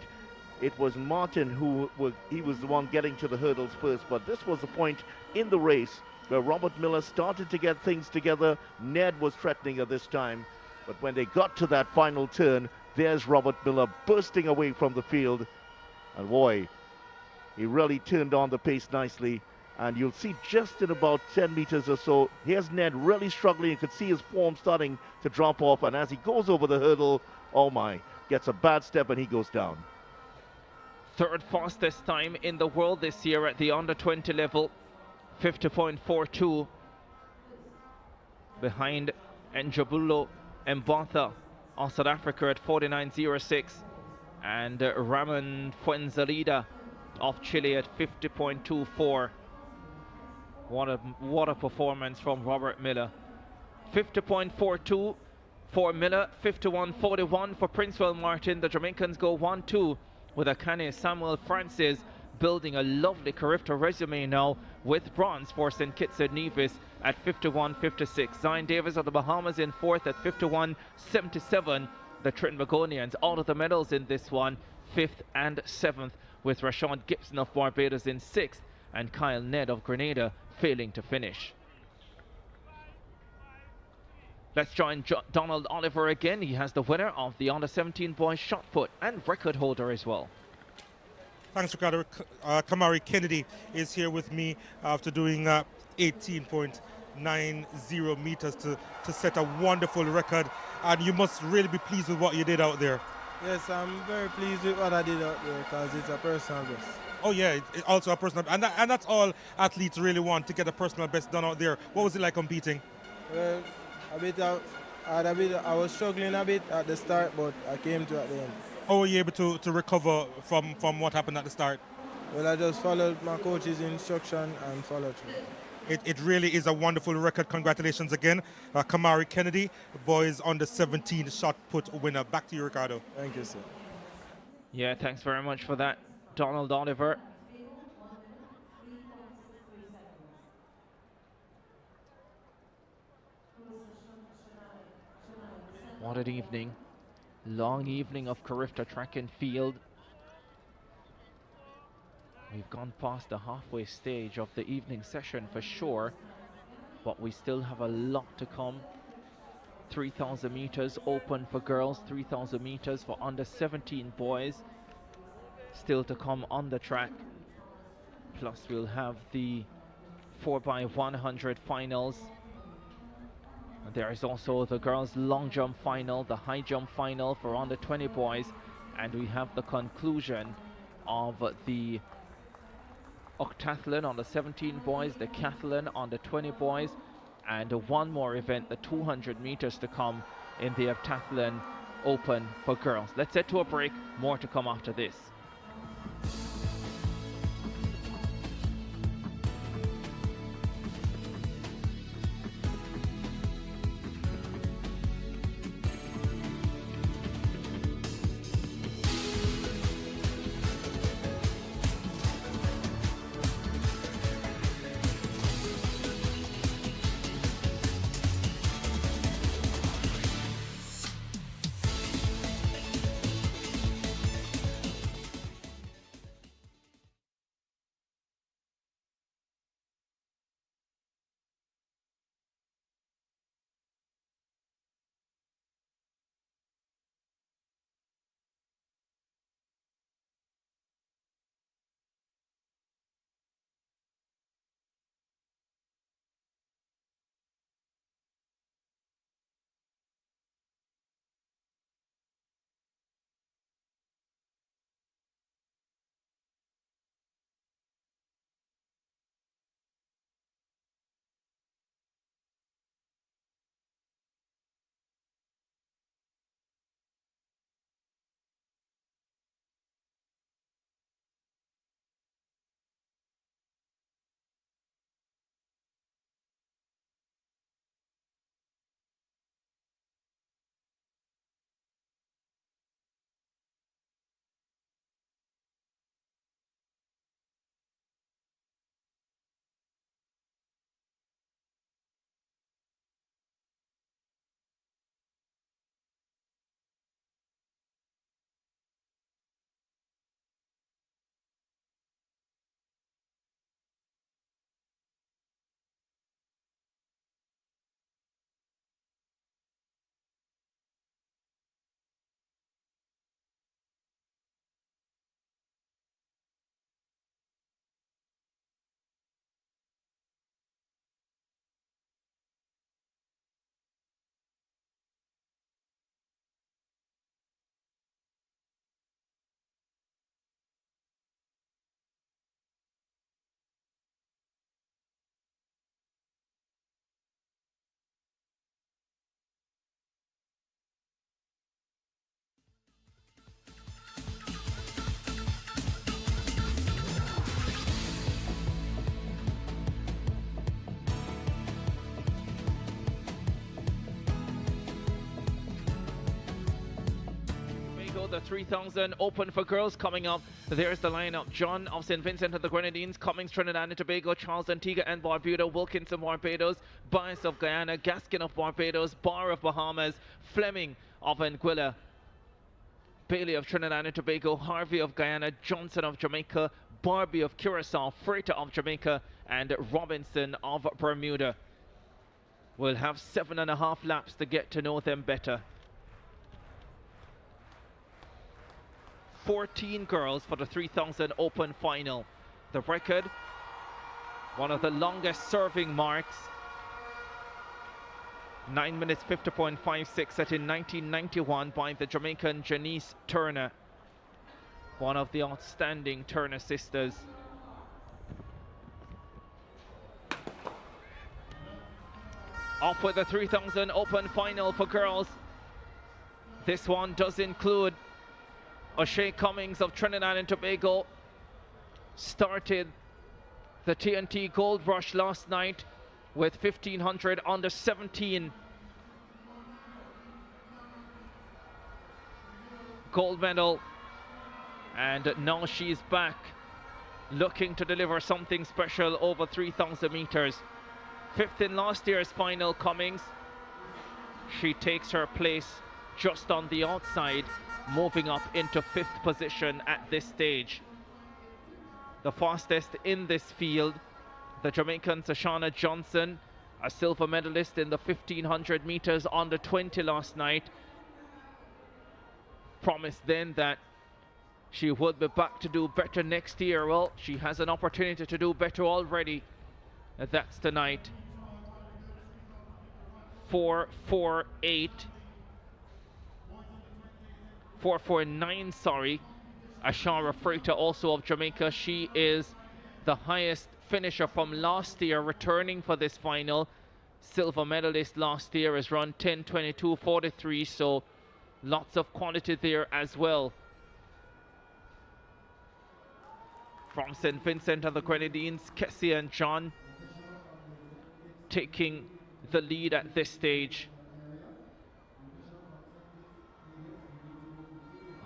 It was Martin who was the one getting to the hurdles first, but this was the point in the race where Robert Miller started to get things together. Ned was threatening at this time, but when they got to that final turn, there's Robert Miller bursting away from the field, and boy, he really turned on the pace nicely. And you'll see just in about 10 meters or so, here's Ned really struggling. You can see his form starting to drop off, and as he goes over the hurdle, oh my, gets a bad step and he goes down. Third fastest time in the world this year at the under 20 level, 50.42. Behind Njabulo Mbatha of South Africa at 49.06, and Ramon Fuenzalida of Chile at 50.24. What a performance from Robert Miller. 50.42 for Miller, 51.41 for Princewell Martin. The Jamaicans go 1-2 with Akane Samuel Francis building a lovely Carifta resume now with bronze for St. Kitts and Nevis at 51.56. Zion Davis of the Bahamas in fourth at 51.77. The Trinbagonians out of the medals in this one, 5th and 7th, with Rashawn Gibson of Barbados in 6th and Kyle Ned of Grenada failing to finish. Let's join Donald Oliver again. He has the winner of the under-17 boys shot put and record holder as well. Thanks, Ricardo. Kamari Kennedy is here with me after doing 18.90 meters to set a wonderful record. And you must really be pleased with what you did out there. Yes, I'm very pleased with what I did out there because it's a personal best. Oh yeah, it's also a personal, and that's all athletes really want, to get a personal best done out there. What was it like competing? Well, I was struggling a bit at the start, but I came to at the end. How were you able to recover from what happened at the start? Well, I just followed my coach's instruction and followed through. It really is a wonderful record. Congratulations again, Kamari Kennedy, boys under 17 shot put winner. Back to you, Ricardo. Thank you, sir. Yeah, thanks very much for that, Donald Oliver. What an evening. Long evening of Carifta track and field. We've gone past the halfway stage of the evening session for sure, but we still have a lot to come. 3,000 meters open for girls, 3,000 meters for under 17 boys still to come on the track. Plus we'll have the 4x100 finals. There is also the girls long jump final, the high jump final for under 20 boys, and we have the conclusion of the octathlon on the 17 boys, the cathlon on the 20 boys, and one more event, the 200 meters to come in the octathlon open for girls. Let's head to a break, more to come after this. The 3,000 open for girls coming up. There's the lineup. John of St. Vincent of the Grenadines, Cummings, Trinidad and Tobago, Charles, Antigua and Barbuda, Wilkinson, Barbados, Bias of Guyana, Gaskin of Barbados, Barr of Bahamas, Fleming of Anguilla, Bailey of Trinidad and Tobago, Harvey of Guyana, Johnson of Jamaica, Barbie of Curacao, Freighter of Jamaica, and Robinson of Bermuda. We'll have 7.5 laps to get to know them better. 14 girls for the 3,000 open final. The record, one of the longest serving marks, 9 minutes 50.56, set in 1991 by the Jamaican Janice Turner, one of the outstanding Turner sisters. Off with the 3,000 open final for girls. This one does include O'Shea Cummings of Trinidad and Tobago. Started the TNT Gold Rush last night with 1500 under 17 gold medal, and now she's back looking to deliver something special over 3,000 meters. Fifth in last year's final, Cummings. She takes her place just on the outside, moving up into fifth position at this stage. The fastest in this field, the Jamaican Sashana Johnson, a silver medalist in the 1500 meters under 20 last night, promised then that she would be back to do better next year. Well, she has an opportunity to do better already. That's tonight. 449, sorry. Ashara Freighter, also of Jamaica. She is the highest finisher from last year, returning for this final. Silver medalist last year has run 10:22:43, so lots of quality there as well. From St. Vincent and the Grenadines, Kessie and John taking the lead at this stage.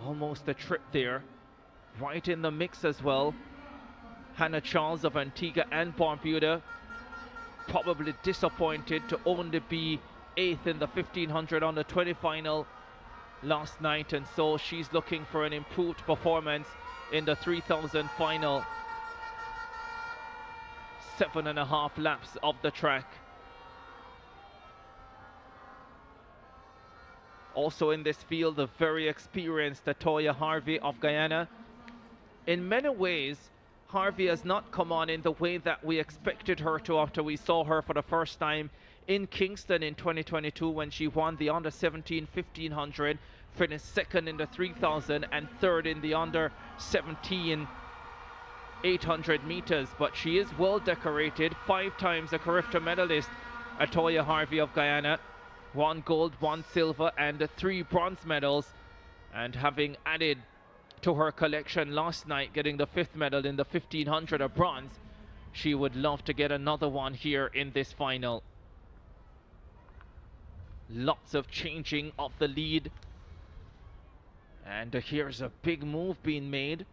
Almost a trip there, right in the mix as well. Hannah Charles of Antigua and Barbuda, probably disappointed to only be 8th in the 1500 under 20 final last night, and so she's looking for an improved performance in the 3000 final. 7.5 laps of the track. Also in this field, the very experienced Toya Harvey of Guyana. In many ways, Harvey has not come on in the way that we expected her to after we saw her for the first time in Kingston in 2022 when she won the under 17 1500, finished second in the 3000 and third in the under 17 800 meters. But she is well decorated, 5 times a Carifta medalist, Toya Harvey of Guyana. 1 gold, 1 silver and 3 bronze medals, and having added to her collection last night, getting the 5th medal in the 1500 of bronze, she would love to get another one here in this final. Lots of changing of the lead, and here's a big move being made.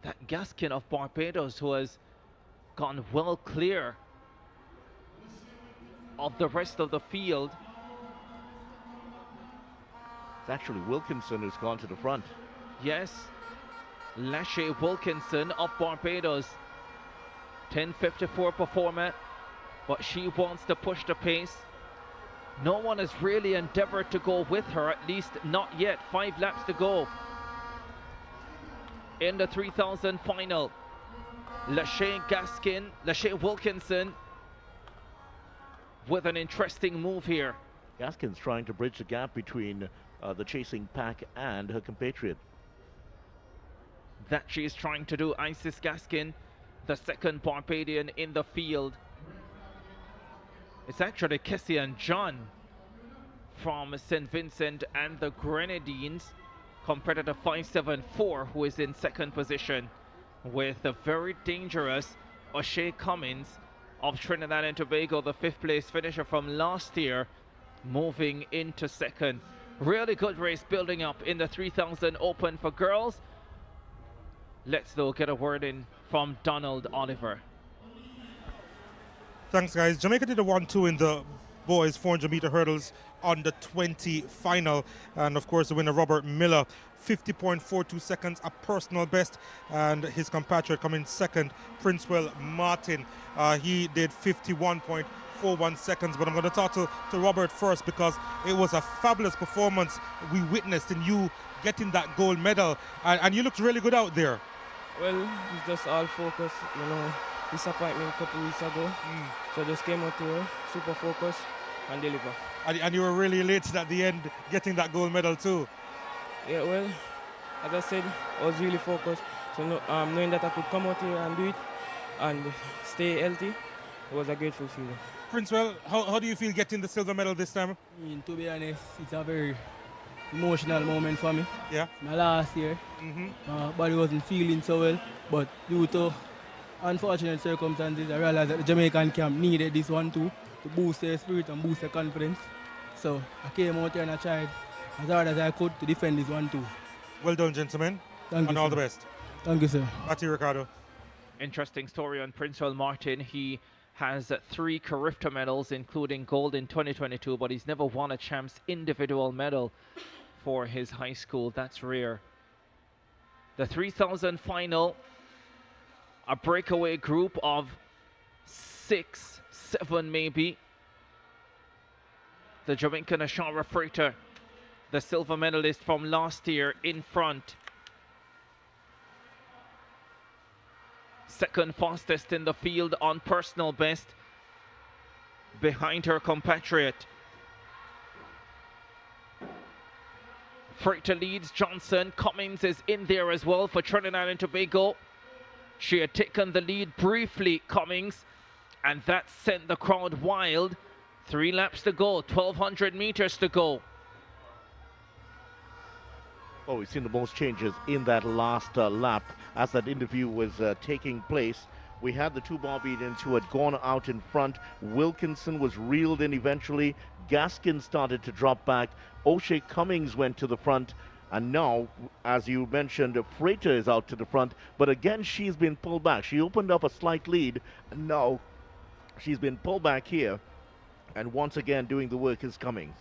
That Gaskin of Barbados, who has gone well clear of the rest of the field. It's actually Wilkinson who's gone to the front. Yes, Lachey Wilkinson of Barbados, 10:54 performer, but she wants to push the pace. No one has really endeavored to go with her, at least not yet. 5 laps to go in the 3000 final. Lachey Wilkinson with an interesting move here. Gaskin's trying to bridge the gap between the chasing pack and her compatriot. That she is trying to do. Isis Gaskin, the second Barbadian in the field. It's actually Kessie and John from St. Vincent and the Grenadines, competitor 574, who is in second position, with the very dangerous O'Shea Cummins of Trinidad and Tobago, the 5th place finisher from last year, moving into second. Really good race building up in the 3000 open for girls. Let's though get a word in from Donald Oliver. Thanks, guys. Jamaica did a 1-2 in the boys 400 meter hurdles on the 20 final, and of course the winner Robert Miller, 50.42 seconds, a personal best, and his compatriot coming second, Princewell Martin, he did 51.41 seconds. But I'm going to talk to Robert first, because it was a fabulous performance we witnessed in you getting that gold medal, and you looked really good out there. Well, it's just all focus, you know, disappointment a couple weeks ago. So just came out here, super focused and deliver. And you were really elated at the end getting that gold medal too. Yeah, well, as I said, I was really focused. So knowing that I could come out here and do it and stay healthy, it was a grateful feeling. Princewell, how do you feel getting the silver medal this time? To be honest, it's a very emotional moment for me. Yeah. My last year. Body wasn't feeling so well, but due to unfortunate circumstances, I realized that the Jamaican camp needed this one too to boost their spirit and boost their confidence. So I came out here and I tried as hard as I could to defend this one too. Well done, gentlemen. Thank and you, all sir. the best. Thank you, sir. Back to you, Ricardo. Interesting story on Prince Will Martin. He has 3 Carifta medals, including gold in 2022, but he's never won a champs individual medal for his high school. That's rare. The 3000 final, a breakaway group of 6, 7 maybe. The Jamaican Ashara Freighter, the silver medalist from last year, in front. Second fastest in the field on personal best, behind her compatriot. Freighter leads Johnson. Cummings is in there as well for Trinidad and Tobago. She had taken the lead briefly, Cummings, and that sent the crowd wild. 3 laps to go, 1,200 meters to go. Oh, we've seen the most changes in that last lap as that interview was taking place. We had the 2 Barbadians who had gone out in front. Wilkinson was reeled in eventually. Gaskin started to drop back. O'Shea Cummings went to the front. And now, as you mentioned, Freighter is out to the front. But again, she's been pulled back. She opened up a slight lead. And now she's been pulled back here. And once again, doing the work is Cummings.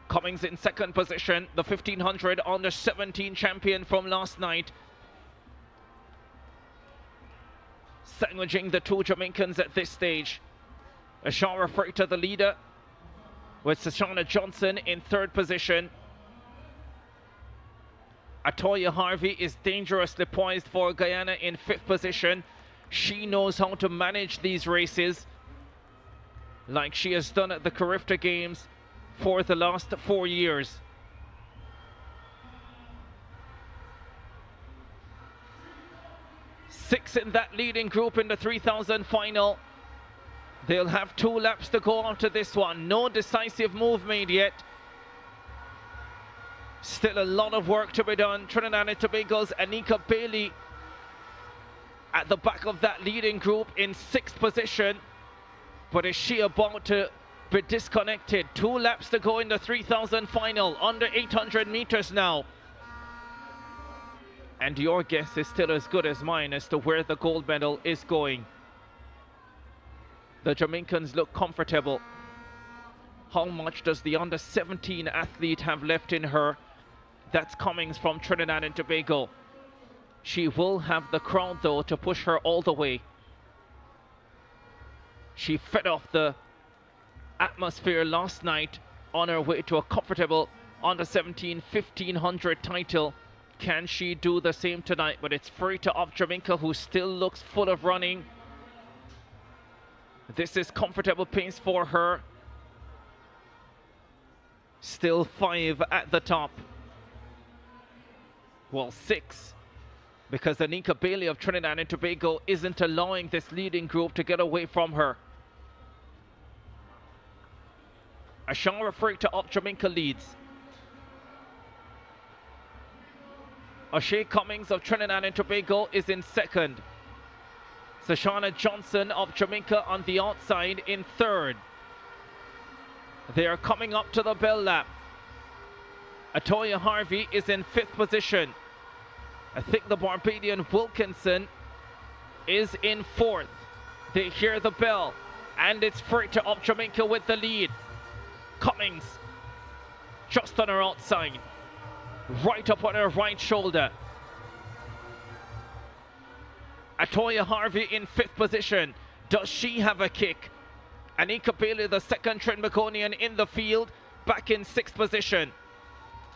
Cummings in second position, the 1500 under 17 champion from last night. Sandwiching the 2 Jamaicans at this stage. Ashara Freighter, the leader, with Shoshana Johnson in third position. Atoya Harvey is dangerously poised for Guyana in 5th position. She knows how to manage these races like she has done at the Carifta Games for the last 4 years. Six in that leading group in the 3000 final. They'll have 2 laps to go after this one. No decisive move made yet. Still a lot of work to be done. Trinidad and Tobago's Anika Bailey at the back of that leading group in 6th position. But is she about to be disconnected? 2 laps to go in the 3000 final, under 800 meters now. And your guess is still as good as mine as to where the gold medal is going. The Jamaicans look comfortable. How much does the under 17 athlete have left in her? That's Cummings from Trinidad and Tobago. She will have the crowd though to push her all the way. She fed off the atmosphere last night on her way to a comfortable under 17 1500 title. Can she do the same tonight? But it's Freighter of Jamaica who still looks full of running. This is comfortable pace for her. Still 5 at the top. Well, 6. Because Anika Bailey of Trinidad and Tobago isn't allowing this leading group to get away from her. Ashara Freighter of Jamaica leads. O'Shea Cummings of Trinidad and Tobago is in second. Shoshana Johnson of Jamaica on the outside in third. They are coming up to the bell lap. Atoya Harvey is in 5th position. I think the Barbadian Wilkinson is in 4th. They hear the bell, and it's Freighter of Jamaica with the lead. Cummings just on her outside, right up on her right shoulder. Atoya Harvey in 5th position. Does she have a kick? Anika Bailey, the second Trinbagonian in the field, back in 6th position.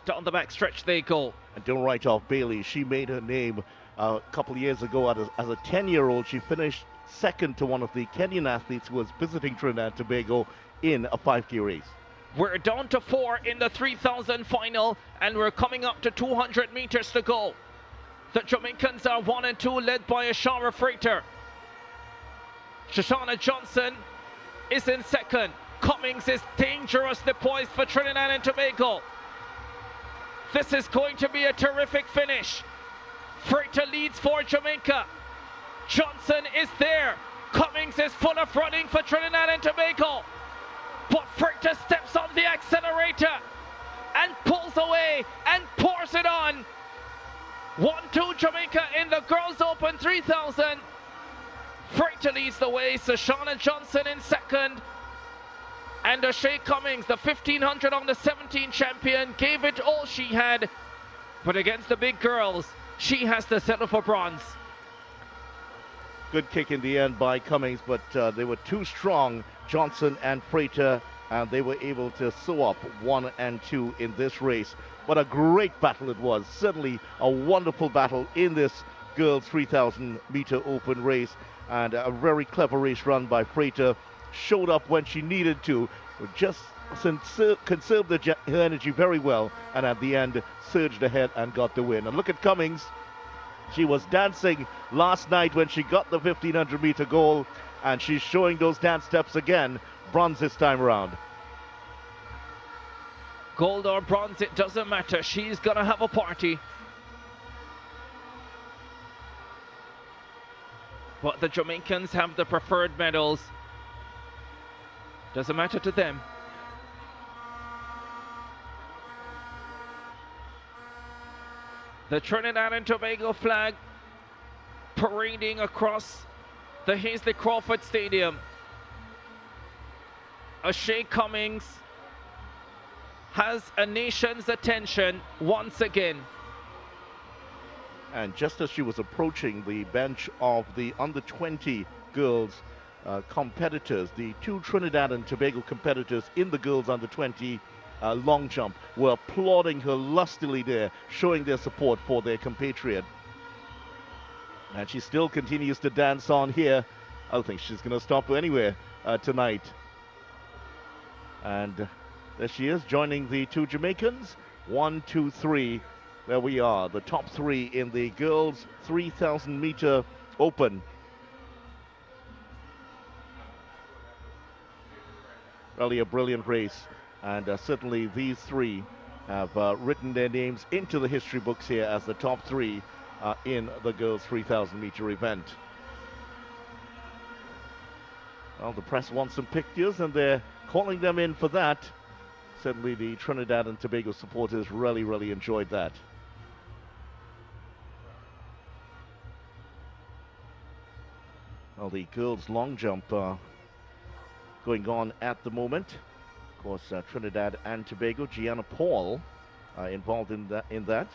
Down the back stretch they go. And don't write off Bailey. She made her name a couple of years ago as a 10-year-old. She finished second to one of the Kenyan athletes who was visiting Trinidad and Tobago in a 5K race. We're down to 4 in the 3000 final, and we're coming up to 200 meters to go. The Jamaicans are 1 and 2, led by Ashara Freighter. Shoshana Johnson is in second. Cummings is dangerously poised for Trinidad and Tobago. This is going to be a terrific finish. Freighter leads for Jamaica. Johnson is there. Cummings is full of running for Trinidad and Tobago. But Freighter steps on the accelerator and pulls away and pours it on. 1-2 Jamaica in the Girls Open 3000. Freighter leads the way. Sashana Johnson in second. And O'Shea Cummings, the 1500 on the 17 champion, gave it all she had. But against the big girls, she has to settle for bronze. Good kick in the end by Cummings, but they were too strong, Johnson and Freighter, and they were able to sew up 1 and 2 in this race. What a great battle it was. Certainly a wonderful battle in this girls 3,000 meter open race, and a very clever race run by Freighter. Showed up when she needed to, just conserved her energy very well, and at the end surged ahead and got the win. And look at Cummings. She was dancing last night when she got the 1500 meter goal, and she's showing those dance steps again. Bronze this time around. Gold or bronze, it doesn't matter. She's gonna have a party. But the Jamaicans have the preferred medals. Doesn't matter to them. The Trinidad and Tobago flag parading across the Hasely Crawford Stadium. O'Shea Cummings has a nation's attention once again. And just as she was approaching the bench of the under-20 girls competitors, the 2 Trinidad and Tobago competitors in the girls under-20 long jump were applauding her lustily there, showing their support for their compatriot. And she still continues to dance on here. I don't think she's going to stop anywhere tonight. And there she is, joining the 2 Jamaicans. 1, 2, 3. There we are, the top 3 in the girls 3,000 meter open. Really a brilliant race, and certainly these 3 have written their names into the history books here as the top 3 in the girls 3,000 meter event. Well, the press wants some pictures, and they're calling them in for that. Certainly the Trinidad and Tobago supporters really enjoyed that. Well, the girls long jump going on at the moment. Of course, Trinidad and Tobago, Gianna Paul involved in that.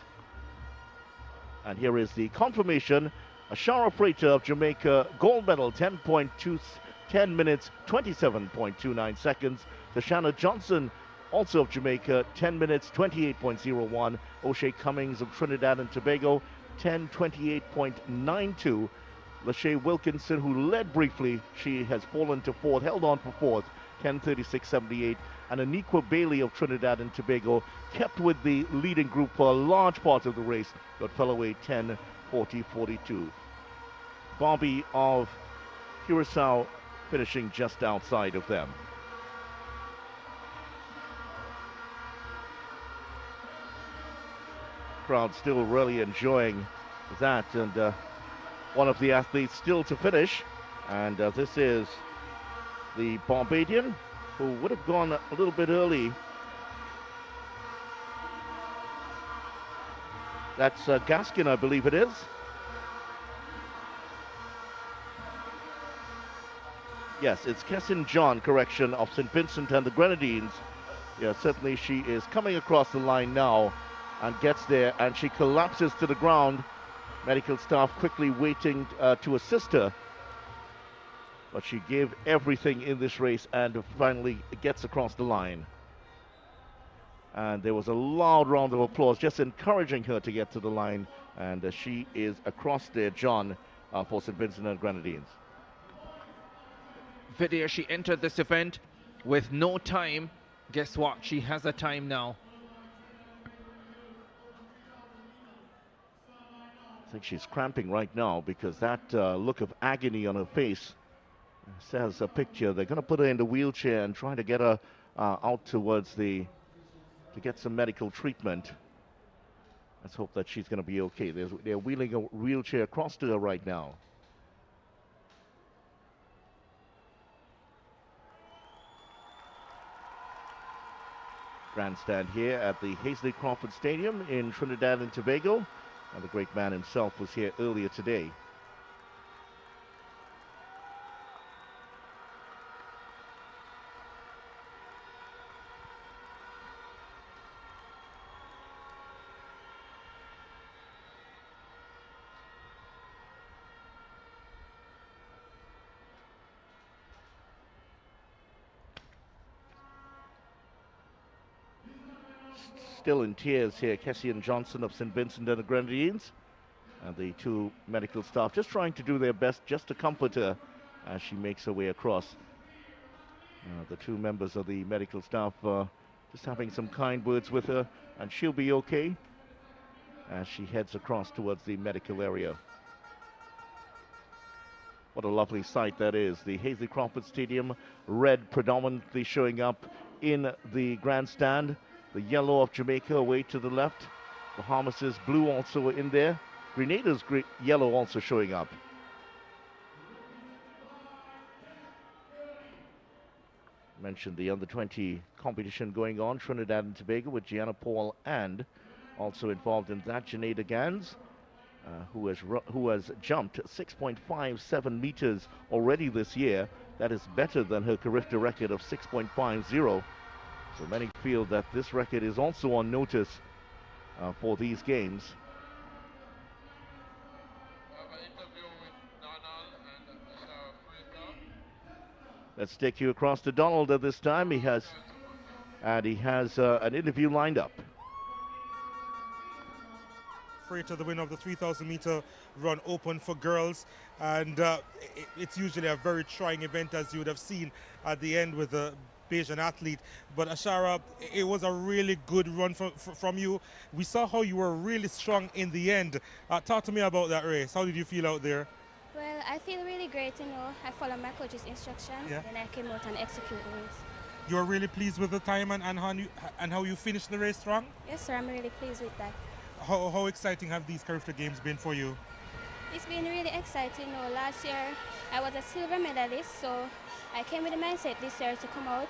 And here is the confirmation. Ashara Freighter of Jamaica, gold medal, 10 minutes, 27.29 seconds. Tashana Johnson, also of Jamaica, 10 minutes, 28.01. O'Shea Cummings of Trinidad and Tobago, 10:28.92. Lachey Wilkinson, who led briefly, she has fallen to 4th, held on for 4th, 10:36.78. And Aniqua Bailey of Trinidad and Tobago kept with the leading group for a large part of the race, but fell away 10:40.42. Bobby of Curacao finishing just outside of them. Crowd still really enjoying that, and one of the athletes still to finish, and this is the Barbadian, who would have gone a little bit early. That's Gaskin, I believe it is. Yes, it's Kessin John, correction, of St. Vincent and the Grenadines. Yeah, certainly she is coming across the line now and gets there, and she collapses to the ground. Medical staff quickly waiting to assist her. But she gave everything in this race and finally gets across the line. And there was a loud round of applause just encouraging her to get to the line. And she is across there, John, for St. Vincent and Grenadines. Vidya, she entered this event with no time. Guess what? She has a time now. I think she's cramping right now because that look of agony on her face says a picture. They're going to put her in the wheelchair and try to get her out towards to get some medical treatment. Let's hope that she's going to be okay. They're wheeling a wheelchair across to her right now. Grandstand here at the Hazley Crawford Stadium in Trinidad and Tobago. And the great man himself was here earlier today. Still in tears here, Kessian Johnson of St. Vincent and the Grenadines, and the two medical staff just trying to do their best just to comfort her as she makes her way across. The two members of the medical staff just having some kind words with her, and she'll be okay as she heads across towards the medical area. What a lovely sight that is. The Hazley Crawford Stadium, red predominantly showing up in the grandstand. The yellow of Jamaica away to the left. Bahamas' blue also in there. Grenada's yellow also showing up. Mentioned the under-20 competition going on, Trinidad and Tobago, with Gianna Paul and also involved in that, Janeda Gans, who has jumped 6.57 meters already this year. That is better than her Carifta record of 6.50. So many feel that this record is also on notice for these games. Let's take you across to Donald at this time. He has an interview lined up. To the winner of the 3,000 meter run open for girls, and it's usually a very trying event, as you would have seen at the end with the Bayesian athlete. But Ashara, it was a really good run from you. We saw how you were really strong in the end. Talk to me about that race. How did you feel out there? Well, I feel really great, you know. I followed my coach's instruction, and I came out and executed the race. You were really pleased with the time and how you finished the race strong? Yes, sir, I'm really pleased with that. How exciting have these Carifta games been for you? It's been really exciting. You know, last year I was a silver medalist, so I came with the mindset this year to come out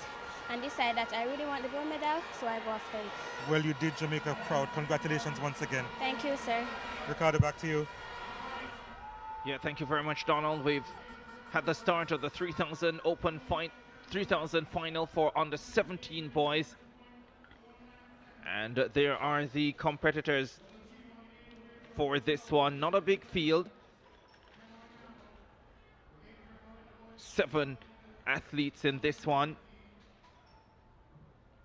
and decide that I really want the gold medal, so I go after it. Well, you did Jamaica proud. Congratulations once again. Thank you, sir. Ricardo, back to you. Yeah, thank you very much, Donald. We've had the start of the 3,000 3,000 final for under 17 boys. And there are the competitors for this one. Not a big field. 7 athletes in this one.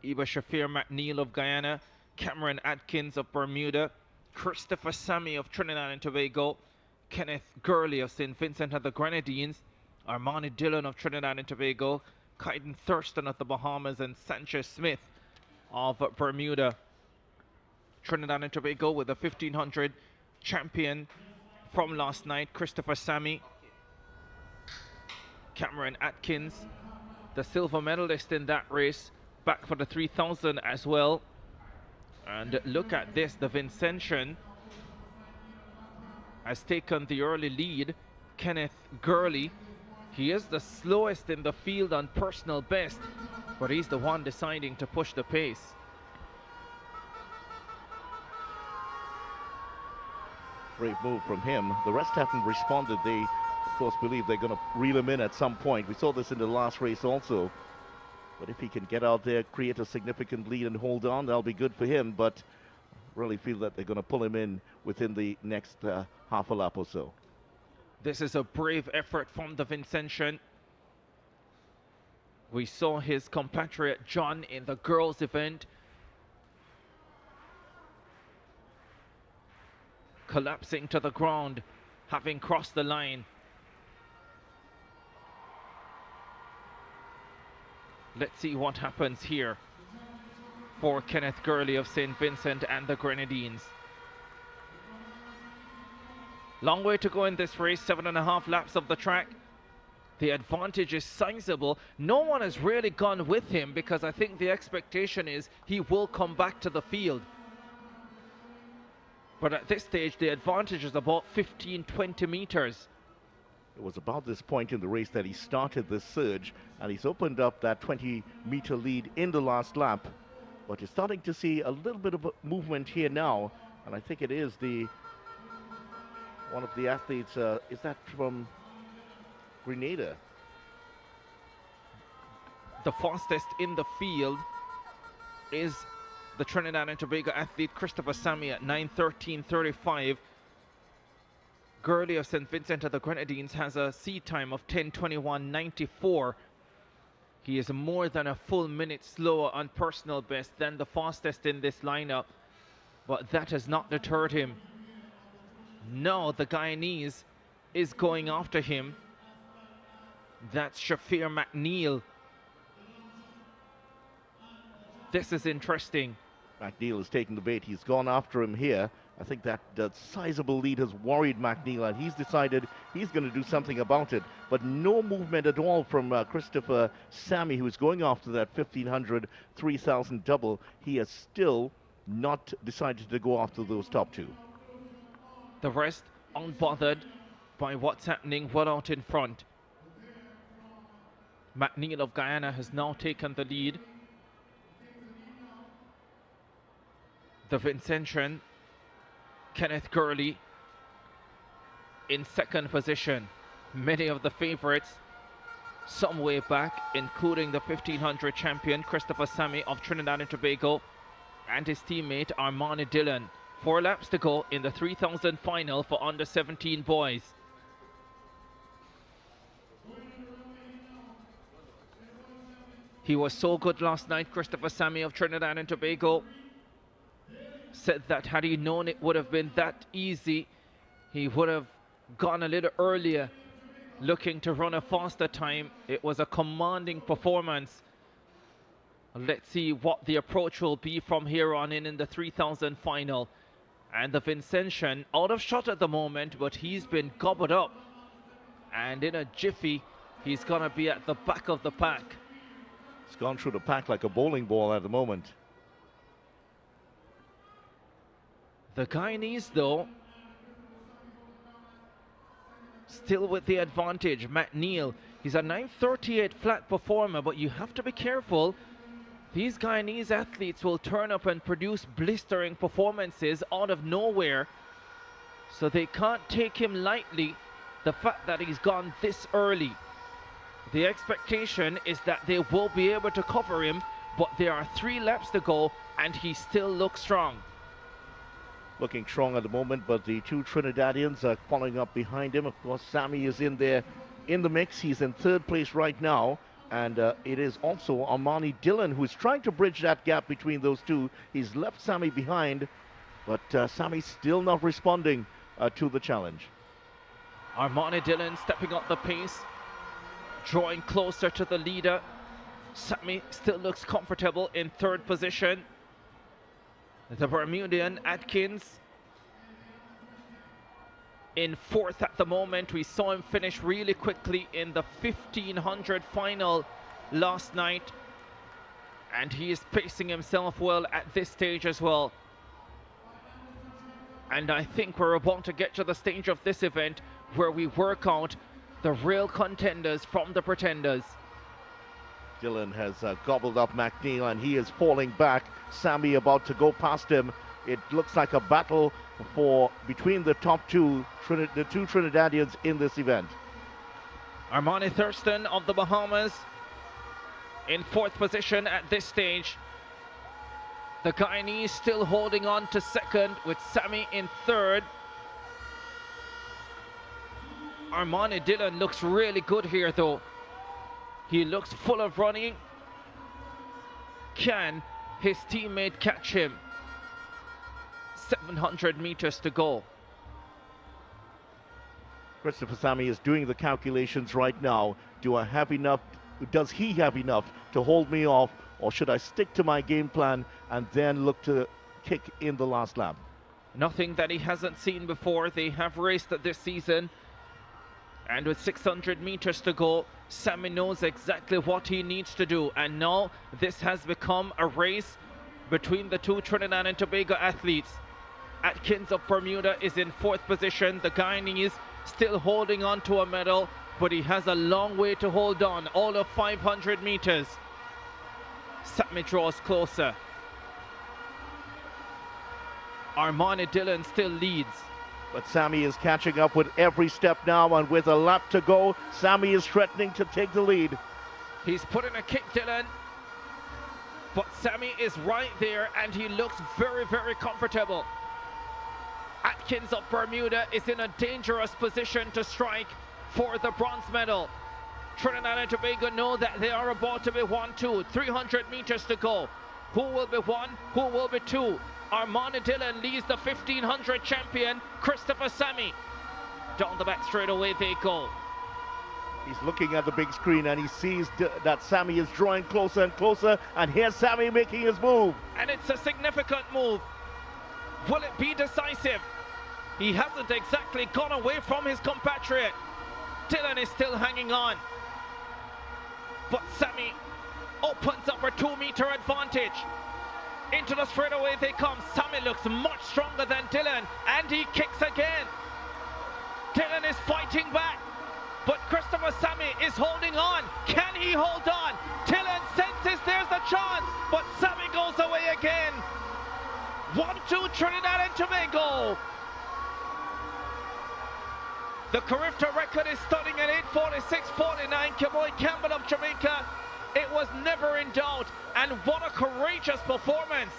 Iba Shafir McNeil of Guyana, Cameron Atkins of Bermuda, Christopher Sammy of Trinidad and Tobago, Kenneth Gurley of St. Vincent and the Grenadines, Armani Dillon of Trinidad and Tobago, Kaiden Thurston of the Bahamas, and Sanchez Smith of Bermuda. Trinidad and Tobago with the 1500 champion from last night, Christopher Sammy. Cameron Atkins, the silver medalist in that race, back for the 3000 as well. And look at this, the Vincentian has taken the early lead. Kenneth Gurley, he is the slowest in the field on personal best, but he's the one deciding to push the pace. Great move from him. The rest haven't responded. They, of course, believe they're going to reel him in at some point. We saw this in the last race also. But if he can get out there, create a significant lead and hold on, that'll be good for him. But really feel that they're going to pull him in within the next half a lap or so. This is a brave effort from the Vincentian. We saw his compatriot John in the girls' event collapsing to the ground, having crossed the line. Let's see what happens here for Kenneth Gurley of St. Vincent and the Grenadines. Long way to go in this race, 7.5 laps of the track. The advantage is sizable. No one has really gone with him because I think the expectation is he will come back to the field. But at this stage, the advantage is about 15-20 meters. It was about this point in the race that he started this surge, and he's opened up that 20-meter lead in the last lap. But you're starting to see a little bit of a movement here now, and I think it is one of the athletes, is that from Grenada? The fastest in the field is the Trinidad and Tobago athlete Christopher Sammy at 9:13.35. Gurley of St. Vincent of the Grenadines has a seed time of 10:21.94. He is more than a full minute slower on personal best than the fastest in this lineup, but that has not deterred him. Now the Guyanese is going after him. That's Shafir McNeil. This is interesting. McNeil is taking the bait. He's gone after him here. I think that sizable lead has worried McNeil, and he's decided he's going to do something about it. But no movement at all from Christopher Sammy, who is going after that 1500, 3000 double. He has still not decided to go after those top two. The rest unbothered by what's happening well out in front. McNeil of Guyana has now taken the lead. The Vincentian, Kenneth Gurley, in second position. Many of the favorites some way back, including the 1500 champion Christopher Sammy of Trinidad and Tobago and his teammate Armani Dillon. 4 laps to go in the 3000 final for under 17 boys. He was so good last night, Christopher Sammy of Trinidad and Tobago. Said that had he known it would have been that easy, he would have gone a little earlier, looking to run a faster time. It was a commanding performance. Let's see what the approach will be from here on in the 3000 final. And the Vincentian out of shot at the moment, but he's been gobbled up. And in a jiffy, he's gonna be at the back of the pack. It's gone through the pack like a bowling ball at the moment. The Guyanese, though, still with the advantage. McNeil, he's a 9:38 flat performer, but you have to be careful. These Guyanese athletes will turn up and produce blistering performances out of nowhere, so they can't take him lightly, the fact that he's gone this early. The expectation is that they will be able to cover him, but there are 3 laps to go, and he still looks strong. Looking strong at the moment, but the 2 Trinidadians are following up behind him. Of course, Sammy is in there in the mix. He's in 3rd place right now, and it is also Armani Dillon who's trying to bridge that gap between those two. He's left Sammy behind, but Sammy's still not responding to the challenge. Armani Dillon stepping up the pace, drawing closer to the leader. Sammy still looks comfortable in 3rd position. The Bermudian Atkins in 4th at the moment. We saw him finish really quickly in the 1500 final last night, and he is pacing himself well at this stage as well. And I think we're about to get to the stage of this event where we work out the real contenders from the pretenders. Dillon has gobbled up McNeil, and he is falling back. Sammy about to go past him. It looks like a battle between the top two, the 2 Trinidadians in this event. Armani Thurston of the Bahamas in 4th position at this stage. The Guyanese still holding on to 2nd, with Sammy in 3rd. Armani Dillon looks really good here though. He looks full of running. Can his teammate catch him? 700 meters to go. Christopher Sammy is doing the calculations right now. Do I have enough? Does he have enough to hold me off, or should I stick to my game plan and then look to kick in the last lap? Nothing that he hasn't seen before. They have raced this season, and with 600 meters to go, Sammy knows exactly what he needs to do. And now this has become a race between the 2 Trinidad and Tobago athletes. Atkins of Bermuda is in 4th position. The Guyanese still holding on to a medal, but he has a long way to hold on, all of 500 meters. Sammy draws closer. Armani Dillon still leads. But Sammy is catching up with every step now, and with a lap to go, Sammy is threatening to take the lead. He's putting a kick, Dillon, but Sammy is right there and he looks very, very comfortable. Atkins of Bermuda is in a dangerous position to strike for the bronze medal. Trinidad and Tobago know that they are about to be 1-2, 300 meters to go. Who will be 1? Who will be 2? Armani Dillon leads the 1500 champion, Christopher Sammy. Down the back straight away they go. He's looking at the big screen and he sees that Sammy is drawing closer and closer, and here's Sammy making his move. And it's a significant move. Will it be decisive? He hasn't exactly gone away from his compatriot. Dillon is still hanging on. But Sammy opens up a 2-meter advantage. Into the straightaway they come. Sammy looks much stronger than Dillon, and he kicks again. Dillon is fighting back, but Christopher Sammy is holding on. Can he hold on? Dillon senses there's a chance, but Sammy goes away again. 1-2 Trinidad and Tobago. The Carifta record is stunning at 8:46.49. Kamoy Campbell of Jamaica, it was never in doubt. And what a courageous performance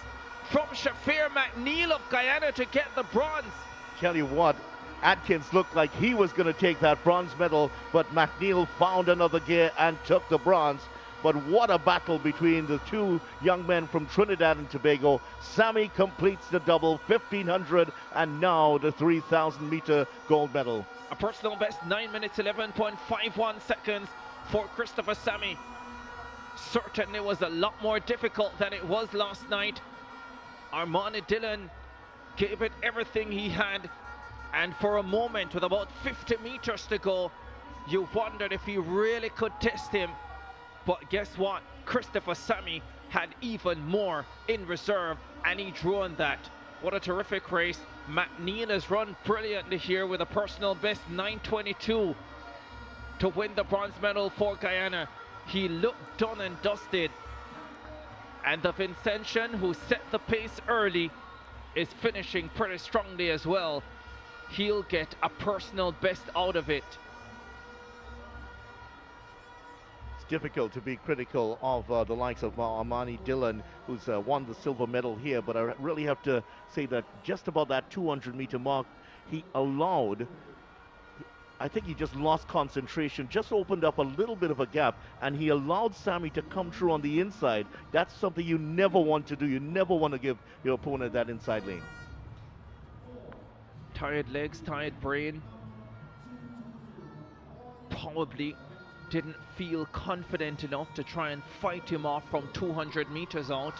from Shafir McNeil of Guyana to get the bronze. Tell you what, Atkins looked like he was going to take that bronze medal, but McNeil found another gear and took the bronze. But what a battle between the two young men from Trinidad and Tobago. Sammy completes the double 1500 and now the 3000 meter gold medal. A personal best 9 minutes 11.51 seconds for Christopher Sammy. Certainly was a lot more difficult than it was last night. Armani Dillon gave it everything he had, and for a moment with about 50 meters to go, you wondered if he really could test him. But guess what? Christopher Sammy had even more in reserve, and he drew on that. What a terrific race. McNeil has run brilliantly here with a personal best 9:22 to win the bronze medal for Guyana. He looked done and dusted. And the Vincentian, who set the pace early, is finishing pretty strongly as well. He'll get a personal best out of it. Difficult to be critical of the likes of Armani Dillon, who's won the silver medal here, but I really have to say that just about that 200 meter mark, he allowed, I think he just lost concentration, just opened up a little bit of a gap, and he allowed Sammy to come through on the inside. That's something you never want to do. You never want to give your opponent that inside lane. Tired legs, tired brain. Probably didn't feel confident enough to try and fight him off from 200 meters out.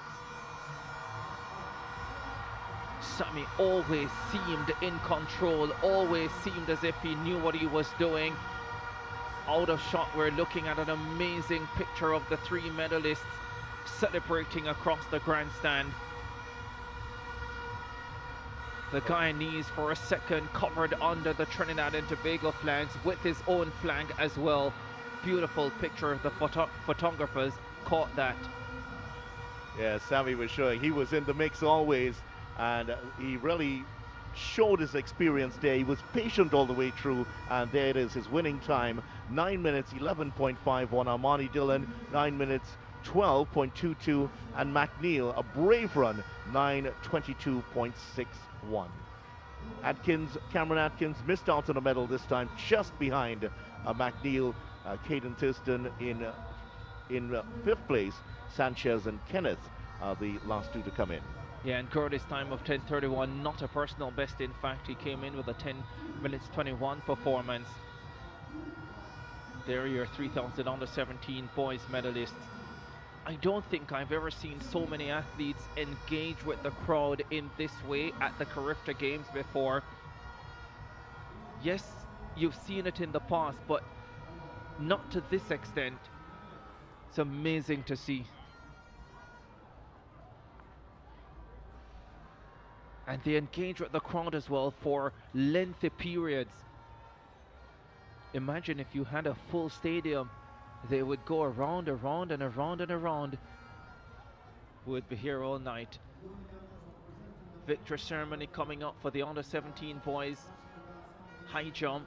Sammy always seemed in control, always seemed as if he knew what he was doing. Out of shot, we're looking at an amazing picture of the three medalists celebrating across the grandstand. The Guyanese for a second covered under the Trinidad and Tobago flags with his own flag as well. Beautiful picture. The photographers caught that. Yeah, Sammy was showing he was in the mix always, and he really showed his experience there. He was patient all the way through, and there it is, his winning time, 9 minutes 11.51. Armani Dillon, 9 minutes 12.22, and McNeil, a brave run, 9:22.61. Cameron Atkins missed out on a medal this time, just behind McNeil. Caden Thurston in 5th place. Sanchez and Kenneth are the last two to come in. Yeah, and Curtis' time of 10:31, not a personal best. In fact, he came in with a 10 minutes 21 performance. There are your 3000 under 17 boys medalists. I don't think I've ever seen so many athletes engage with the crowd in this way at the Carifta Games before. Yes, you've seen it in the past, but not to this extent. It's amazing to see. And they engage with the crowd as well for lengthy periods. Imagine if you had a full stadium, they would go around, around, and around, and around. Would be here all night. Victory ceremony coming up for the under-17 boys. High jump.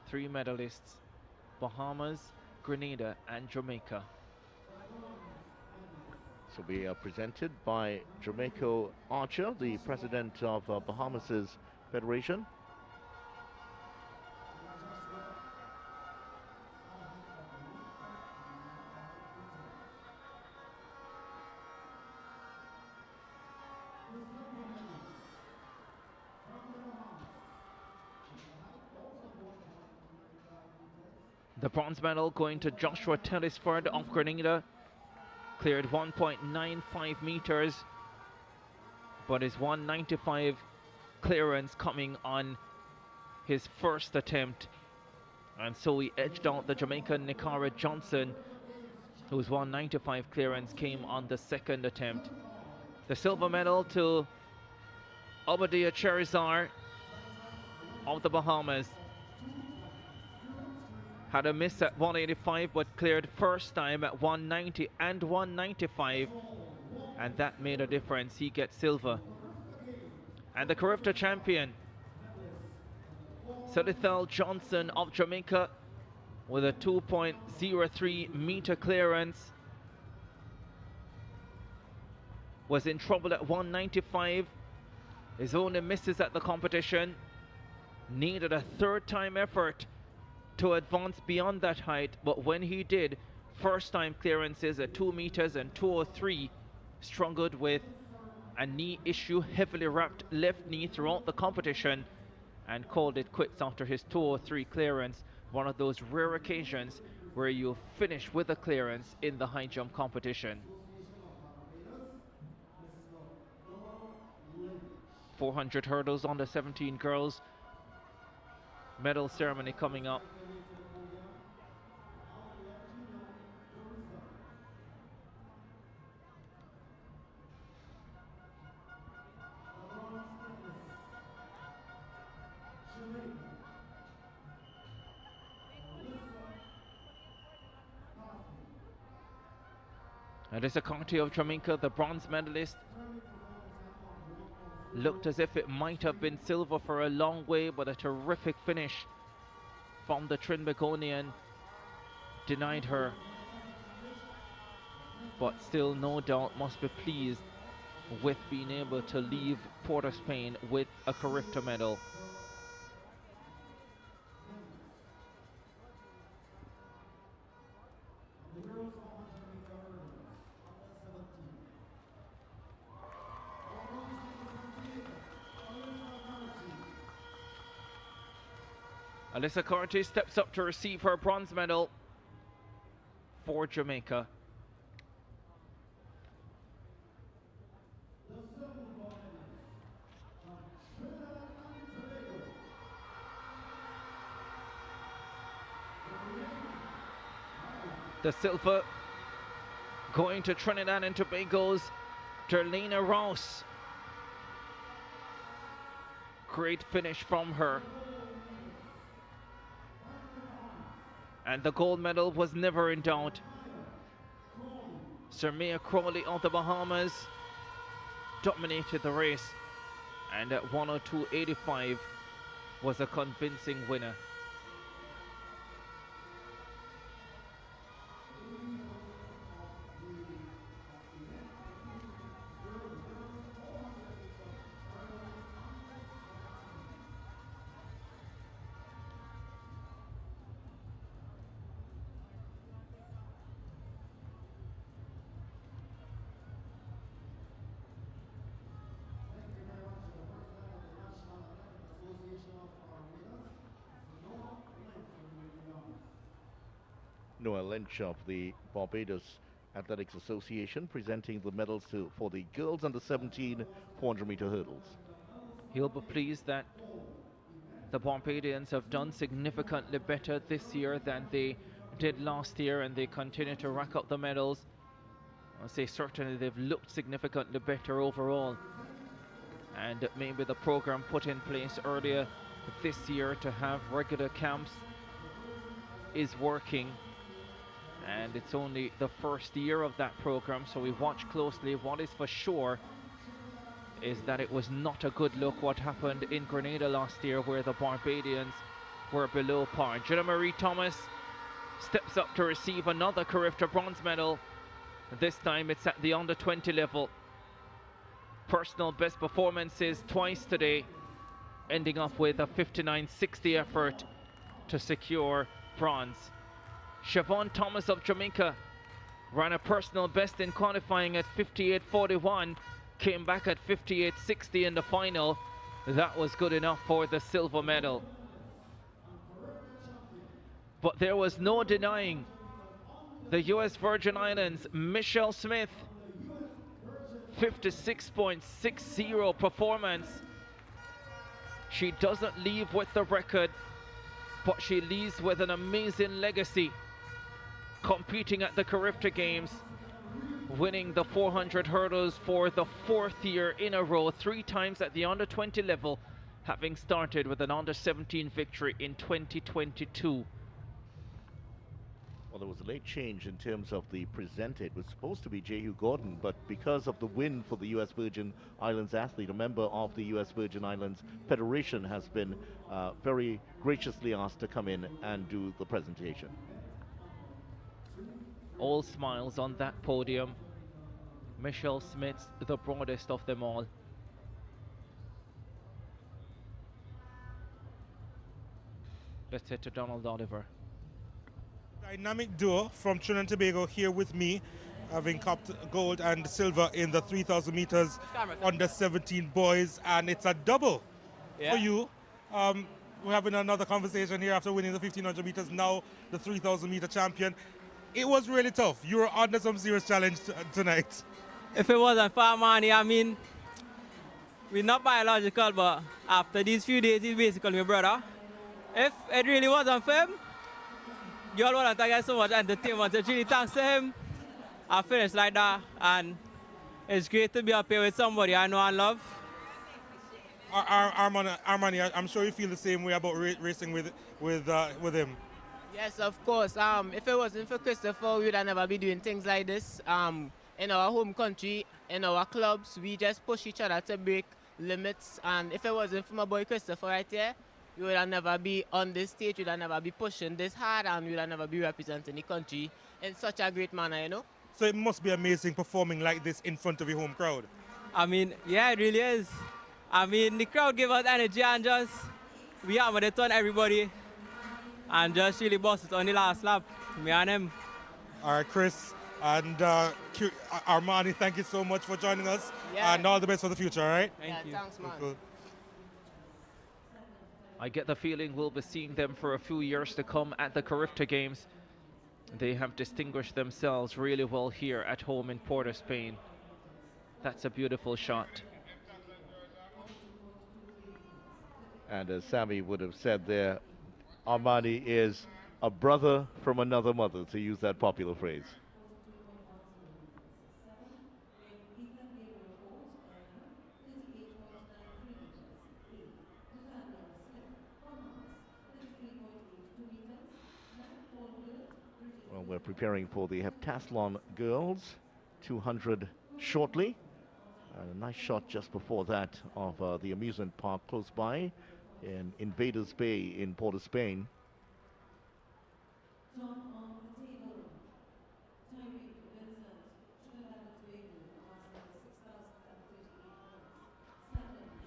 3 medalists: Bahamas, Grenada, and Jamaica. So we are presented by Jamaica Archer, the president of Bahamas' Federation. The bronze medal going to Joshua Tellisford of Grenada. Cleared 1.95 meters, but his 195 clearance coming on his first attempt. And so he edged out the Jamaican Nikara Johnson, whose 195 clearance came on the second attempt. The silver medal to Obadiah Cherizar of the Bahamas. Had a miss at 185, but cleared first time at 190 and 195, and that made a difference. He gets silver. And the Carifta champion, Salithal Johnson of Jamaica, with a 2.03 meter clearance, was in trouble at 195. His only misses at the competition. Needed a third time effort to advance beyond that height, but when he did, first time clearances at 2 meters and 203, struggled with a knee issue, heavily wrapped left knee throughout the competition, and called it quits after his 203 clearance. One of those rare occasions where you finish with a clearance in the high jump competition. 400 hurdles on the 17 girls. Medal ceremony coming up. Alyssa Carty of Jamaica, the bronze medalist, looked as if it might have been silver for a long way, but a terrific finish from the Trinbagonian denied her. But still, no doubt, must be pleased with being able to leave Port of Spain with a Carifta medal. Alyssa Carty steps up to receive her bronze medal for Jamaica. The silver going to Trinidad and Tobago's Darlene Rouse. Great finish from her. And the gold medal was never in doubt. Sermia Crowley of the Bahamas dominated the race, and at 102.85 was a convincing winner. Noah Lynch of the Barbados Athletics Association presenting the medals for the girls under 17 400-meter hurdles. He'll be pleased that the Barbadians have done significantly better this year than they did last year, and they continue to rack up the medals. I'll say certainly they've looked significantly better overall. And maybe the program put in place earlier this year to have regular camps is working. And it's only the first year of that program, so we watch closely. What is for sure is that it was not a good look what happened in Grenada last year, where the Barbadians were below par. Jenna Marie Thomas steps up to receive another Carifta bronze medal. This time it's at the under 20 level. Personal best performances twice today, ending up with a 59.60 effort to secure bronze. Siobhan Thomas of Jamaica ran a personal best in qualifying at 58.41, came back at 58.60 in the final. That was good enough for the silver medal. But there was no denying the US Virgin Islands, Michelle Smith, 56.60 performance. She doesn't leave with the record, but she leaves with an amazing legacy, competing at the Carifta Games, winning the 400 hurdles for the 4th year in a row, 3 times at the under 20 level, having started with an under 17 victory in 2022. Well, there was a late change in terms of the presenter. It was supposed to be Jehu Gordon, but because of the win for the U.S. Virgin Islands athlete, a member of the U.S. Virgin Islands Federation has been very graciously asked to come in and do the presentation. All smiles on that podium. Michelle Smith, the broadest of them all. Let's head to Donald Oliver. Dynamic duo from Trinidad and Tobago here with me, having copped gold and silver in the 3,000 meters under 17 boys, and it's a double for you. We're having another conversation here after winning the 1,500 meters, now the 3,000 meter champion. It was really tough. You were under some serious challenge tonight. If it wasn't for Armani, I mean, we're not biological, but after these few days, he's basically my brother. If it really wasn't for him, you all want to thank us so much entertainment. So really thanks to him, I finished like that, and it's great to be up here with somebody I know and love. Armani, I'm sure you feel the same way about racing with him. Yes, of course. If it wasn't for Christopher, we would have never be doing things like this. In our home country, in our clubs, we just push each other to break limits. And if it wasn't for my boy Christopher right here, we would have never be on this stage, we would have never be pushing this hard, and we would have never be representing the country in such a great manner, you know? So it must be amazing performing like this in front of your home crowd. I mean, yeah, it really is. I mean, the crowd gave us energy, and just, we hammered it on everybody, and just really bossed it on the last lap, me and him. All right, Chris and Armani, thank you so much for joining us, and all the best for the future, all right? Thank you. Thanks, man. Cool. I get the feeling we'll be seeing them for a few years to come at the Carifta Games. They have distinguished themselves really well here at home in Port of Spain. That's a beautiful shot. And as Sammy would have said there, Armani is a brother from another mother, to use that popular phrase. Well, we're preparing for the heptathlon girls, 200 shortly. A nice shot just before that of the amusement park close by in Invaders Bay in Port of Spain.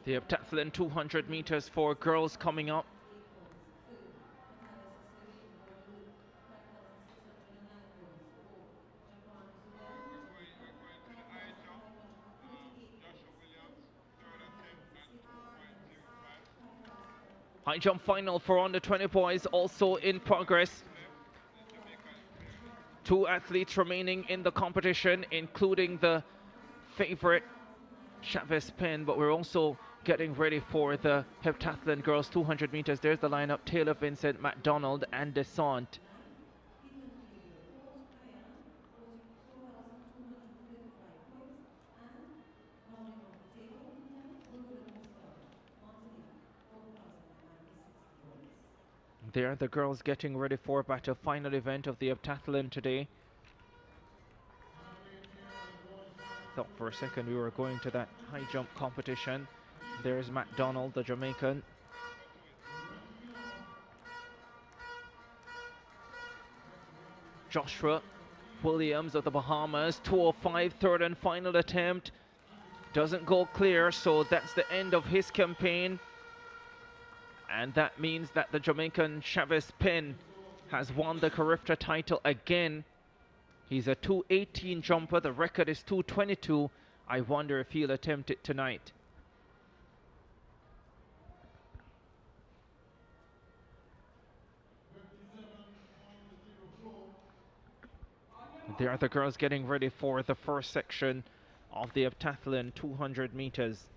The heptathlon 200 meters for girls coming up. High jump final for under 20 boys also in progress. 2 athletes remaining in the competition, including the favorite Chavez Penn, but we're also getting ready for the heptathlon girls 200 meters. There's the lineup: Taylor Vincent, McDonald, and Desant. There, the girls getting ready for the final event of the heptathlon today. Thought for a second we were going to that high jump competition. There's McDonald, the Jamaican. Joshua Williams of the Bahamas, 2:05, third and final attempt. Doesn't go clear, so that's the end of his campaign. And that means that the Jamaican Chavez Penn has won the Carifta title again. He's a 2:18 jumper. The record is 2:22. I wonder if he'll attempt it tonight. There are the girls getting ready for the first section of the heptathlon, 200 meters.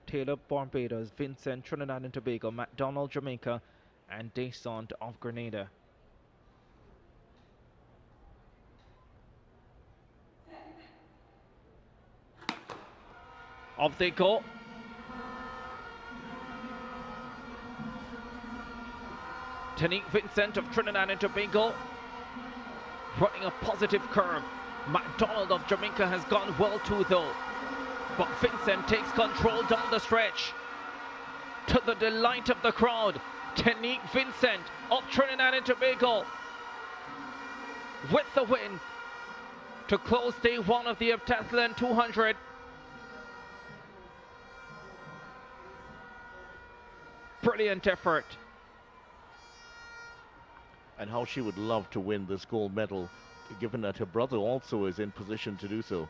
Taylor, Barbados; Vincent, Trinidad and Tobago; McDonald, Jamaica; and Desant of Grenada. Off they go. Tanique Vincent of Trinidad and Tobago running a positive curve. McDonald of Jamaica has gone well too though. But Vincent takes control down the stretch. To the delight of the crowd, Tanique Vincent of Trinidad and Tobago with the win to close day one of the heptathlon 200. Brilliant effort. And how she would love to win this gold medal, given that her brother also is in position to do so.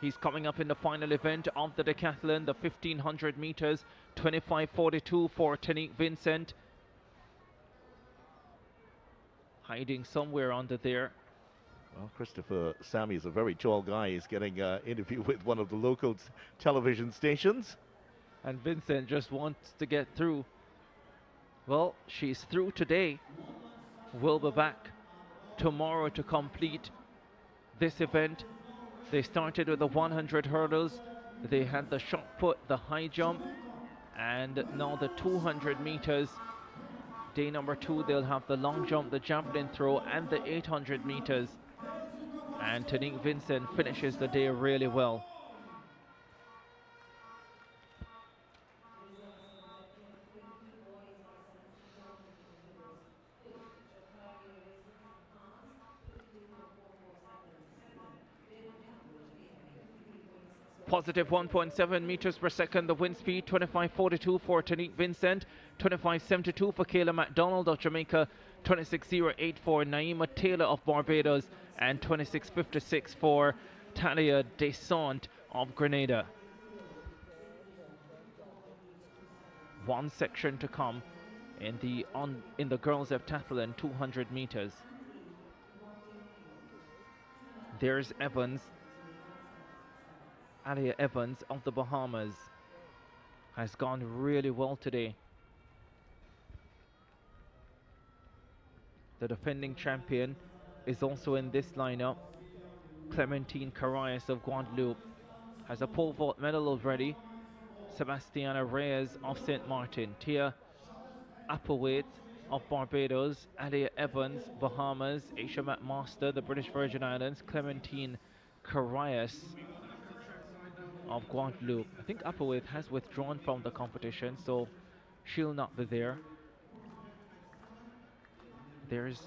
He's coming up in the final event of the decathlon, the 1500 meters, 25:42 for Tanique Vincent. Hiding somewhere under there. Well, Christopher Sammy is a very tall guy. He's getting an interview with one of the local television stations. And Vincent just wants to get through. Well, she's through today. We'll be back tomorrow to complete this event. They started with the 100 hurdles. They had the shot put, the high jump, and now the 200 meters. Day number 2, they'll have the long jump, the javelin throw, and the 800 meters. And Tanique Vincent finishes the day really well. Positive 1.7 meters per second, the wind speed, 25:42 for Tanique Vincent, 25:72 for Kayla McDonald of Jamaica, 26:08 for Naima Taylor of Barbados, and 26:56 for Talia Desant of Grenada. One section to come in the girls heptathlon 200 meters. There's Evans. Alia Evans of the Bahamas has gone really well today. The defending champion is also in this lineup. Clementine Carayas of Guadeloupe has a pole vault medal already. Sebastiana Reyes of St. Martin. Tia Applewaite of Barbados. Alia Evans, Bahamas. Aisha McMaster, the British Virgin Islands. Clementine Carayas of Guadeloupe. I think Applewaite has withdrawn from the competition, so she'll not be there. There's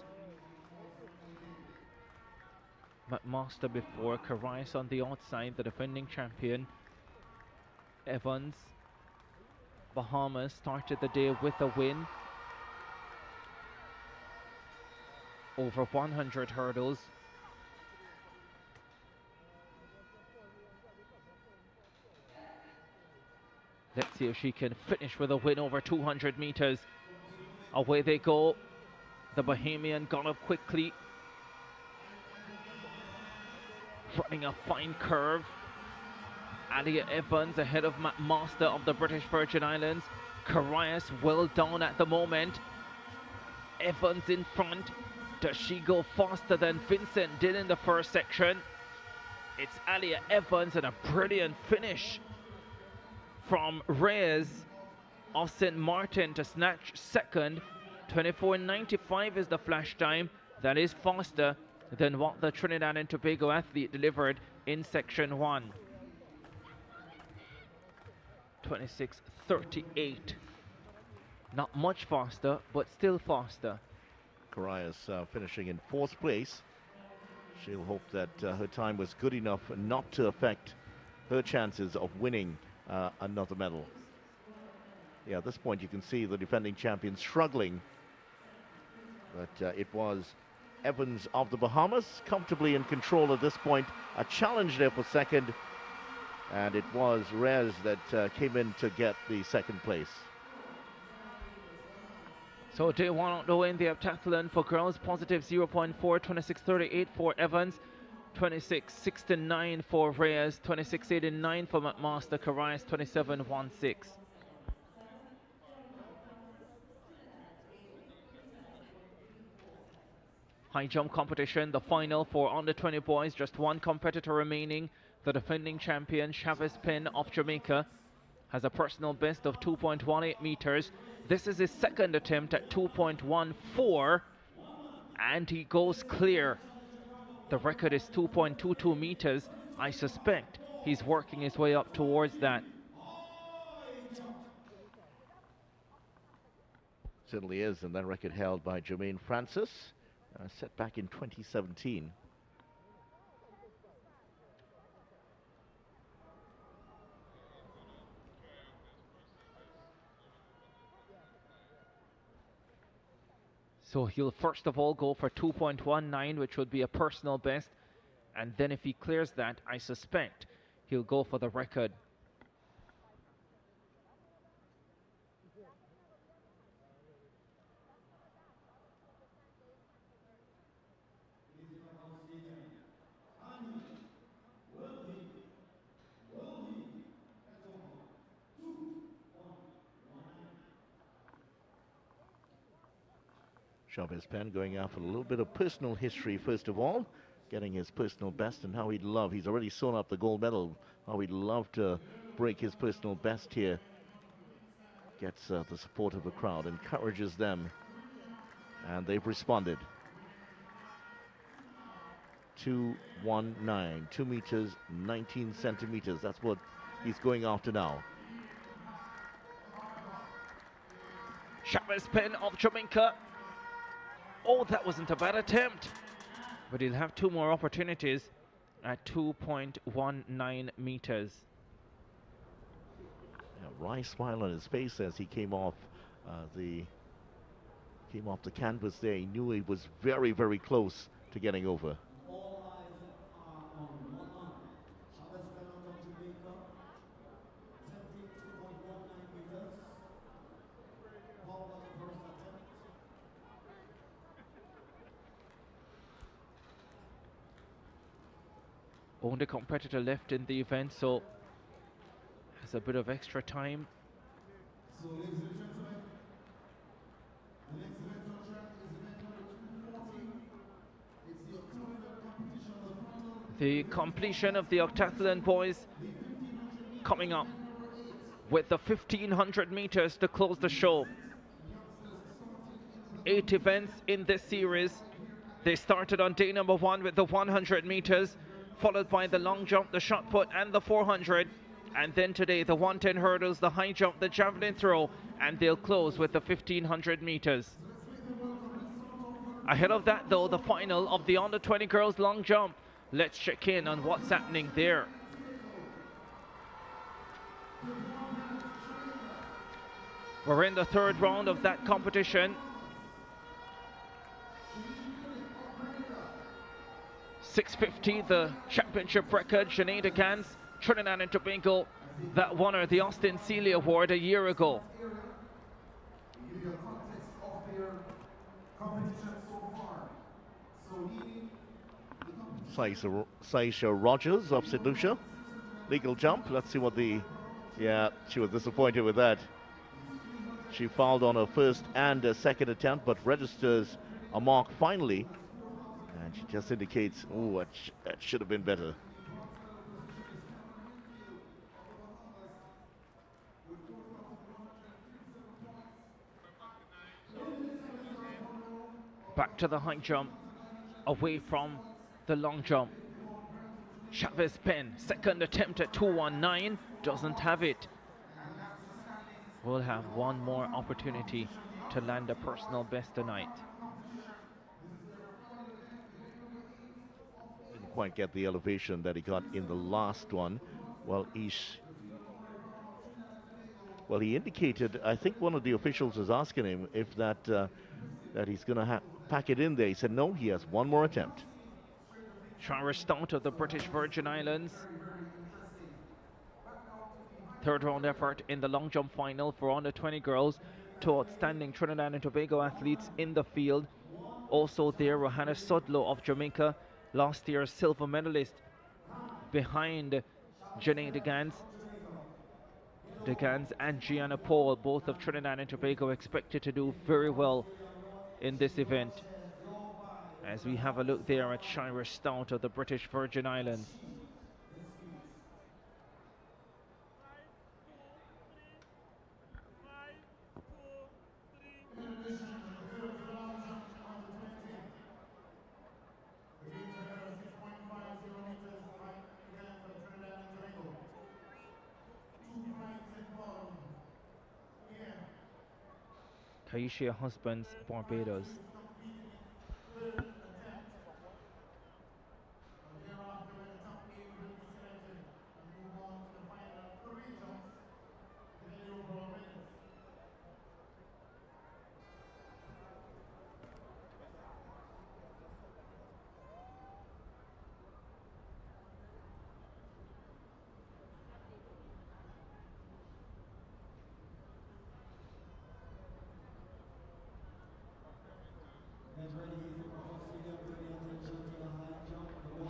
McMaster before, Carayas on the outside, the defending champion. Evans, Bahamas, started the day with a win over 100 hurdles. Let's see if she can finish with a win over 200 meters. Away they go. The Bahamian gone up quickly. Running a fine curve. Alia Evans ahead of McMaster of the British Virgin Islands. Carayas well down at the moment. Evans in front. Does she go faster than Vincent did in the first section? It's Alia Evans, and a brilliant finish from Reyes of St. Martin to snatch second. 24.95 is the flash time. That is faster than what the Trinidad and Tobago athlete delivered in section 1. 26.38. Not much faster, but still faster. Carifta finishing in 4th place. She'll hope that her time was good enough not to affect her chances of winning another medal. Yeah, at this point you can see the defending champion struggling. But it was Evans of the Bahamas comfortably in control at this point. A challenge there for second. And it was Reyes that came in to get the second place. So day 1 on the way in the heptathlon for girls, positive 0.4, 26.38 for Evans, 26.69 for Reyes, 26.89 for McMaster, Carifta 27.16. High jump competition, the final for under 20 boys, just one competitor remaining. The defending champion, Chavez Penn of Jamaica, has a personal best of 2.18 meters. This is his second attempt at 2.14, and he goes clear. The record is 2.22 meters. I suspect he's working his way up towards that. Certainly is, and that record held by Jermaine Francis, set back in 2017. So he'll first of all go for 2.19, which would be a personal best. And then if he clears that, I suspect he'll go for the record. Chavez Penn going out for a little bit of personal history first of all, getting his personal best, and how he'd love, he's already sewn up the gold medal, how he'd love to break his personal best here. Gets the support of the crowd, encourages them, and they've responded. 2.19, 2 meters, 19 centimeters, that's what he's going after now. Chavez Penn of Jamaica. Oh, that wasn't a bad attempt. But he'll have 2 more opportunities at 2.19 meters. Yeah, wry smile on his face as he came off the canvas there. He knew he was very, very close to getting over. Only competitor left in the event, so has a bit of extra time. So, ladies and gentlemen, the next event on track is event number 240. It's the octathlon competition, the final. The completion of the octathlon boys coming up with the 1500 meters to close the show. 8 events in this series. They started on day number 1 with the 100 meters, followed by the long jump, the shot put, and the 400. And then today, the 110 hurdles, the high jump, the javelin throw, and they'll close with the 1500 meters. Ahead of that, though, the final of the under 20 girls long jump. Let's check in on what's happening there. We're in the 3rd round of that competition. 650, the championship record. Sinead Gans, Trinidad and Tobago, that won her the Austin Seeley Award a year ago. Saisha Rogers of St. Lucia, legal jump. Let's see what the, yeah, she was disappointed with that. She fouled on her first and second attempt, but registers a mark finally. And she just indicates, oh, that should have been better. Back to the high jump, away from the long jump. Chavez Pen, second attempt at 219, doesn't have it. Will have one more opportunity to land a personal best tonight. Didn't quite get the elevation that he got in the last one. Well, he indicated, I think one of the officials was asking him if that he's going to pack it in there. He said no, he has one more attempt. Carifta out of the British Virgin Islands. Third round effort in the long jump final for under 20 girls. Two outstanding Trinidad and Tobago athletes in the field. Also there, Rohanna Sudlow of Jamaica, last year's silver medalist, behind Janae DeGans and Gianna Paul, both of Trinidad and Tobago, expected to do very well in this event. As we have a look there at Shira Stout of the British Virgin Islands. Taisha Husbands, Barbados.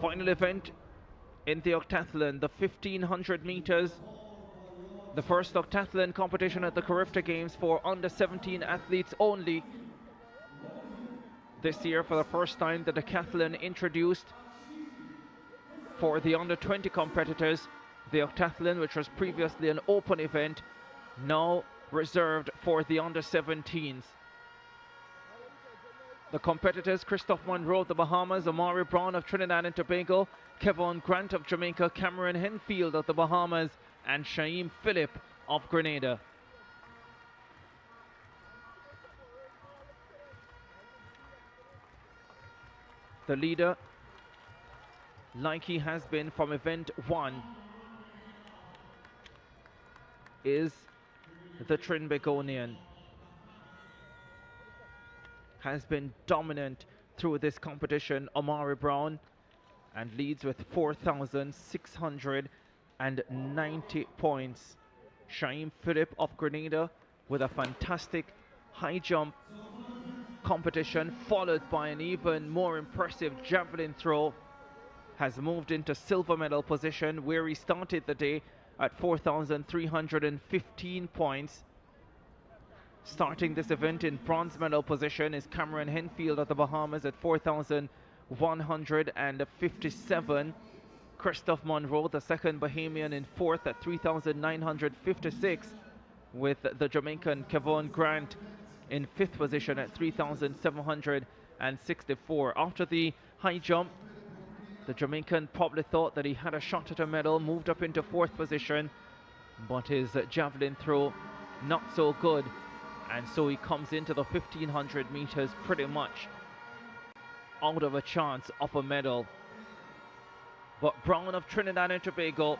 Final event in the octathlon, the 1500 meters. The first octathlon competition at the Carifta Games for under 17 athletes only. This year, for the first time, the decathlon introduced for the under 20 competitors. The octathlon, which was previously an open event, now reserved for the under 17s. The competitors: Christophe Monroe of the Bahamas, Amari Brown of Trinidad and Tobago, Kevon Grant of Jamaica, Cameron Henfield of the Bahamas, and Shaim Phillip of Grenada. The leader, like he has been from event 1, is the Trinbagonian. Has been dominant through this competition, Amari Brown, and leads with 4,690 points. Shaim Phillip of Grenada with a fantastic high jump competition, followed by an even more impressive javelin throw, has moved into silver medal position, where he started the day at 4,315 points. Starting this event in bronze medal position is Cameron Henfield of the Bahamas at 4,157. Christophe Monroe, the second Bahamian, in fourth at 3,956, with the Jamaican Kevon Grant in fifth position at 3,764. After the high jump, the Jamaican probably thought that he had a shot at a medal, moved up into fourth position, but his javelin throw not so good. And so he comes into the 1500 meters pretty much out of a chance of a medal. But Brown of Trinidad and Tobago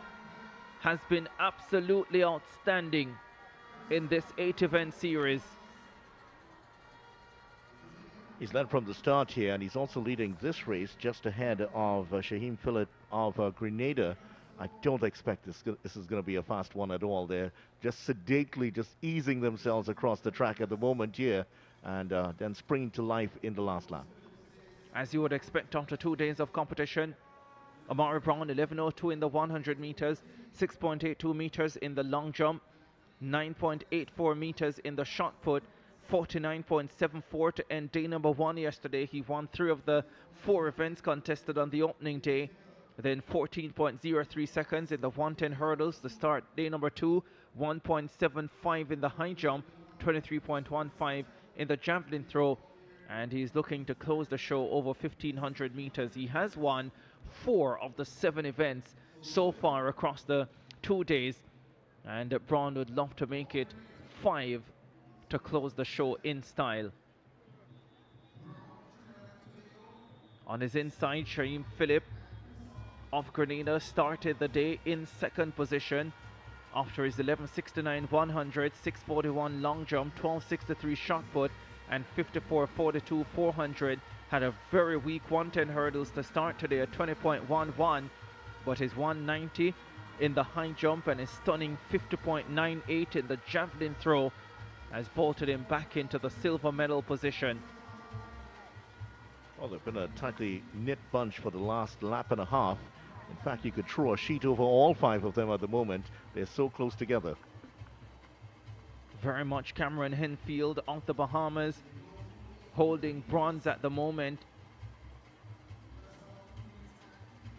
has been absolutely outstanding in this 8-event series. He's led from the start here, and he's also leading this race just ahead of Shaim Phillip of Grenada. I don't expect this is going to be a fast one at all. They're just sedately just easing themselves across the track at the moment here, and then springing to life in the last lap. As you would expect after 2 days of competition, Amari Brown 11.02 in the 100 meters, 6.82 meters in the long jump, 9.84 meters in the shot put, 49.74 to end day number 1 yesterday. He won 3 of the 4 events contested on the opening day. Then 14.03 seconds in the 110 hurdles to start day number 2, 1.75 in the high jump, 23.15 in the javelin throw, and he's looking to close the show over 1,500 meters. He has won 4 of the 7 events so far across the 2 days, and Braun would love to make it 5 to close the show in style. On his inside, Shaim Philip of Grenada started the day in 2nd position after his 11.69 100, 6.41 long jump, 12.63 shot put, and 54.42 400. Had a very weak 110 hurdles to start today at 20.11, but his 190 in the high jump and his stunning 50.98 in the javelin throw has bolted him back into the silver medal position. Well, they've been a tightly knit bunch for the last lap and a half. In fact, you could throw a sheet over all 5 of them at the moment. They're so close together. Very much Cameron Henfield of the Bahamas holding bronze at the moment.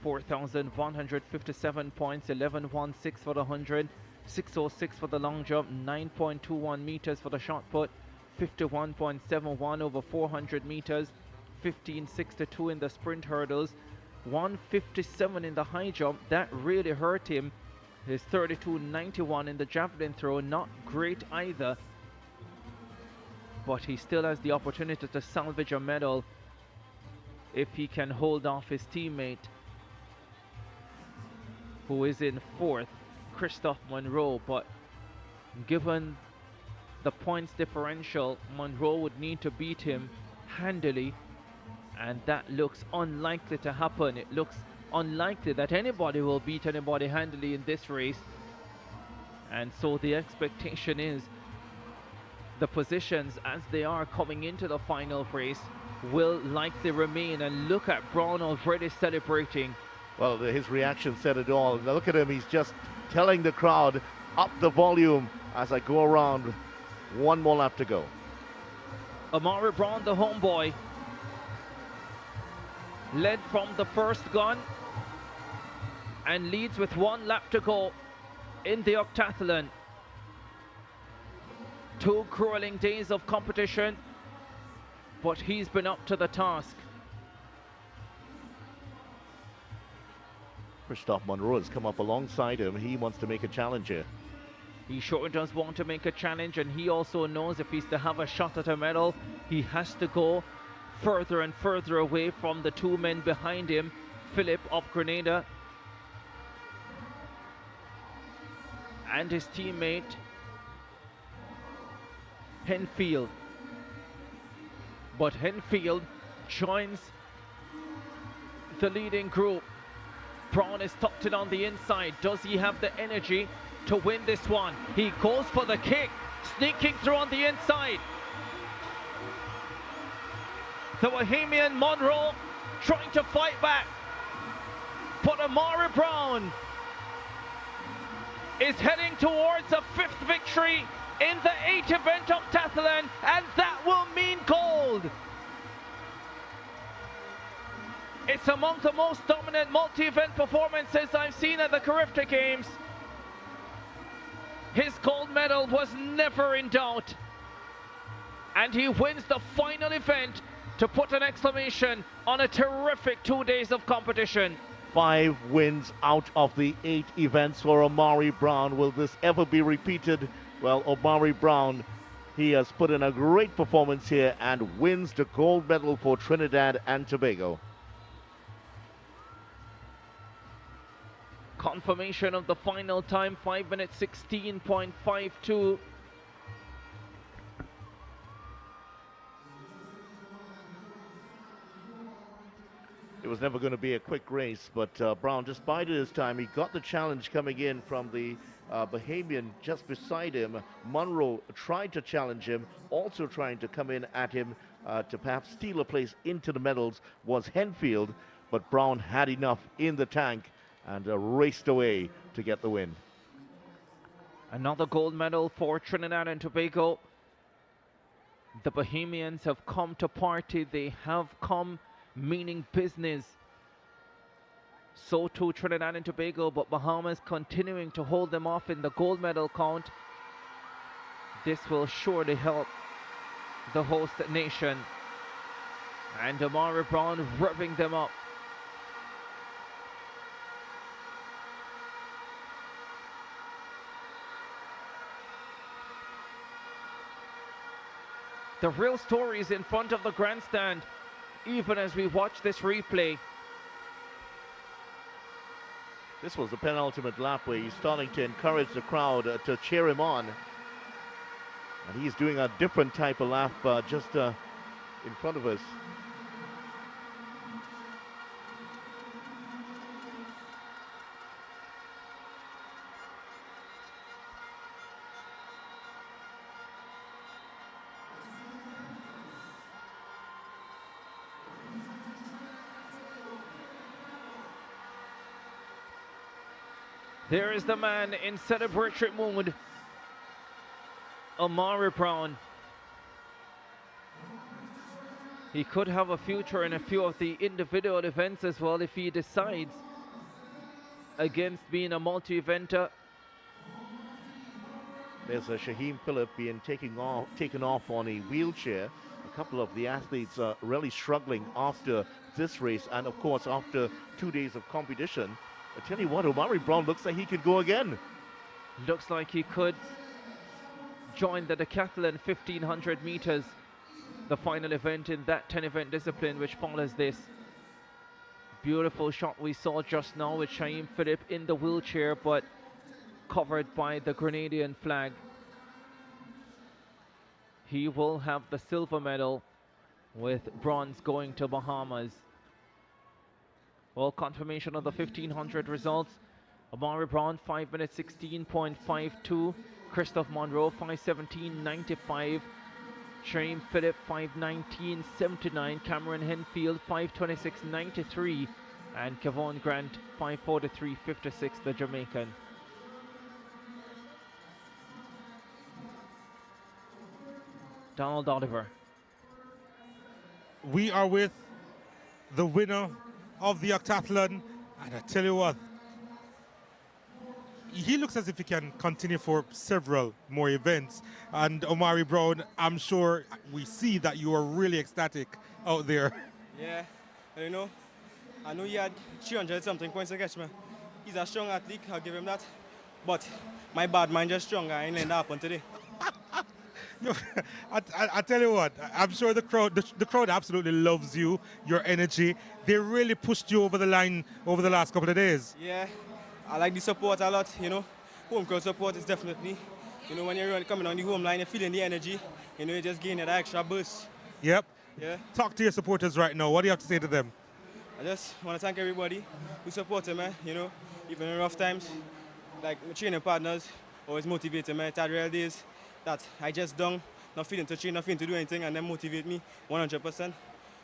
4,157 points, 11.16 for the 100, 6.06 for the long jump, 9.21 meters for the shot put, 51.71 over 400 meters, 15.62 in the sprint hurdles, 157 in the high jump. That really hurt him. His 32.91 in the javelin throw, not great either, but he still has the opportunity to salvage a medal if he can hold off his teammate who is in 4th, Christophe Monroe. But given the points differential, Monroe would need to beat him handily, and that looks unlikely to happen. It looks unlikely that anybody will beat anybody handily in this race, and so the expectation is the positions as they are coming into the final race will likely remain. And look at Braun already celebrating. Well, his reaction said it all. Now look at him, he's just telling the crowd, up the volume as I go around. 1 more lap to go. Amari Braun, the homeboy, led from the first gun and leads with 1 lap to go in the octathlon. 2 grueling days of competition, but he's been up to the task. Christophe Monroe has come up alongside him. He wants to make a challenge here. He sure does want to make a challenge, and he also knows if he's to have a shot at a medal, he has to go further and further away from the 2 men behind him, Philip of Grenada and his teammate Henfield. But Henfield joins the leading group. Braun is tucked in on the inside. Does he have the energy to win this one? He goes for the kick, sneaking through on the inside. The Bahamian Monroe trying to fight back, but Amari Braun is heading towards a 5th victory in the 8th event of Octathlon, and that will mean gold. It's among the most dominant multi-event performances I've seen at the Carifta Games. His gold medal was never in doubt, and he wins the final event to put an exclamation on a terrific 2 days of competition. 5 wins out of the 8 events for Amari Braun. Will this ever be repeated? Well, Amari Braun, he has put in a great performance here and wins the gold medal for Trinidad and Tobago. Confirmation of the final time, 5 minutes 16.52. It was never going to be a quick race, but Braun just bided his time. He got the challenge coming in from the Bahamian just beside him. Monroe tried to challenge him, also trying to come in at him to perhaps steal a place into the medals was Henfield, but Braun had enough in the tank and raced away to get the win. Another gold medal for Trinidad and Tobago. The Bahamians have come to party. They have come meaning business. So too Trinidad and Tobago, but Bahamas continuing to hold them off in the gold medal count. This will surely help the host nation. And Amari Brown revving them up. The real story is in front of the grandstand, even as we watch this replay. This was the penultimate lap where he's starting to encourage the crowd to cheer him on. And he's doing a different type of lap just in front of us. There is the man in celebratory mood, Amari Brown. He could have a future in a few of the individual events as well if he decides against being a multi-eventer. There's a Shaheem Phillip being taken off on a wheelchair. A couple of the athletes are really struggling after this race and of course after 2 days of competition. I tell you what, Amari Brown looks like he could go again. Looks like he could join the decathlon 1500 meters, the final event in that 10-event discipline which follows this. Beautiful shot we saw just now with Shaheem Phillip in the wheelchair but covered by the Grenadian flag. He will have the silver medal with bronze going to Bahamas. Well, confirmation of the 1500 results. Amari Brown 5 minutes 16.52. Christophe Monroe 5:17.95. Shaheem Phillip 5:19.79. Cameron Henfield 5:26.93. And Kevon Grant 5:43.56, the Jamaican. Donald Oliver. We are with the winner of the octathlon, and I tell you what, he looks as if he can continue for several more events. And Amari Brown, I'm sure we see that you are really ecstatic out there. Yeah, you know, I know he had 300 something points to catch me. He's a strong athlete, I'll give him that. But my bad mind just stronger, I ain't let that happen today. I tell you what, I'm sure the crowd absolutely loves you, your energy. They really pushed you over the line over the last couple of days. Yeah, I like the support a lot, you know. Home crowd support is definitely, you know, when you're coming on the home line, you're feeling the energy, you know, you just gain that extra boost. Yep. Yeah. Talk to your supporters right now. What do you have to say to them? I just want to thank everybody who supported me, you know, even in rough times. Like my training partners always motivated me. It's had real days that I just don't, not feeling to train, not feeling to do anything, and then motivate me 100%.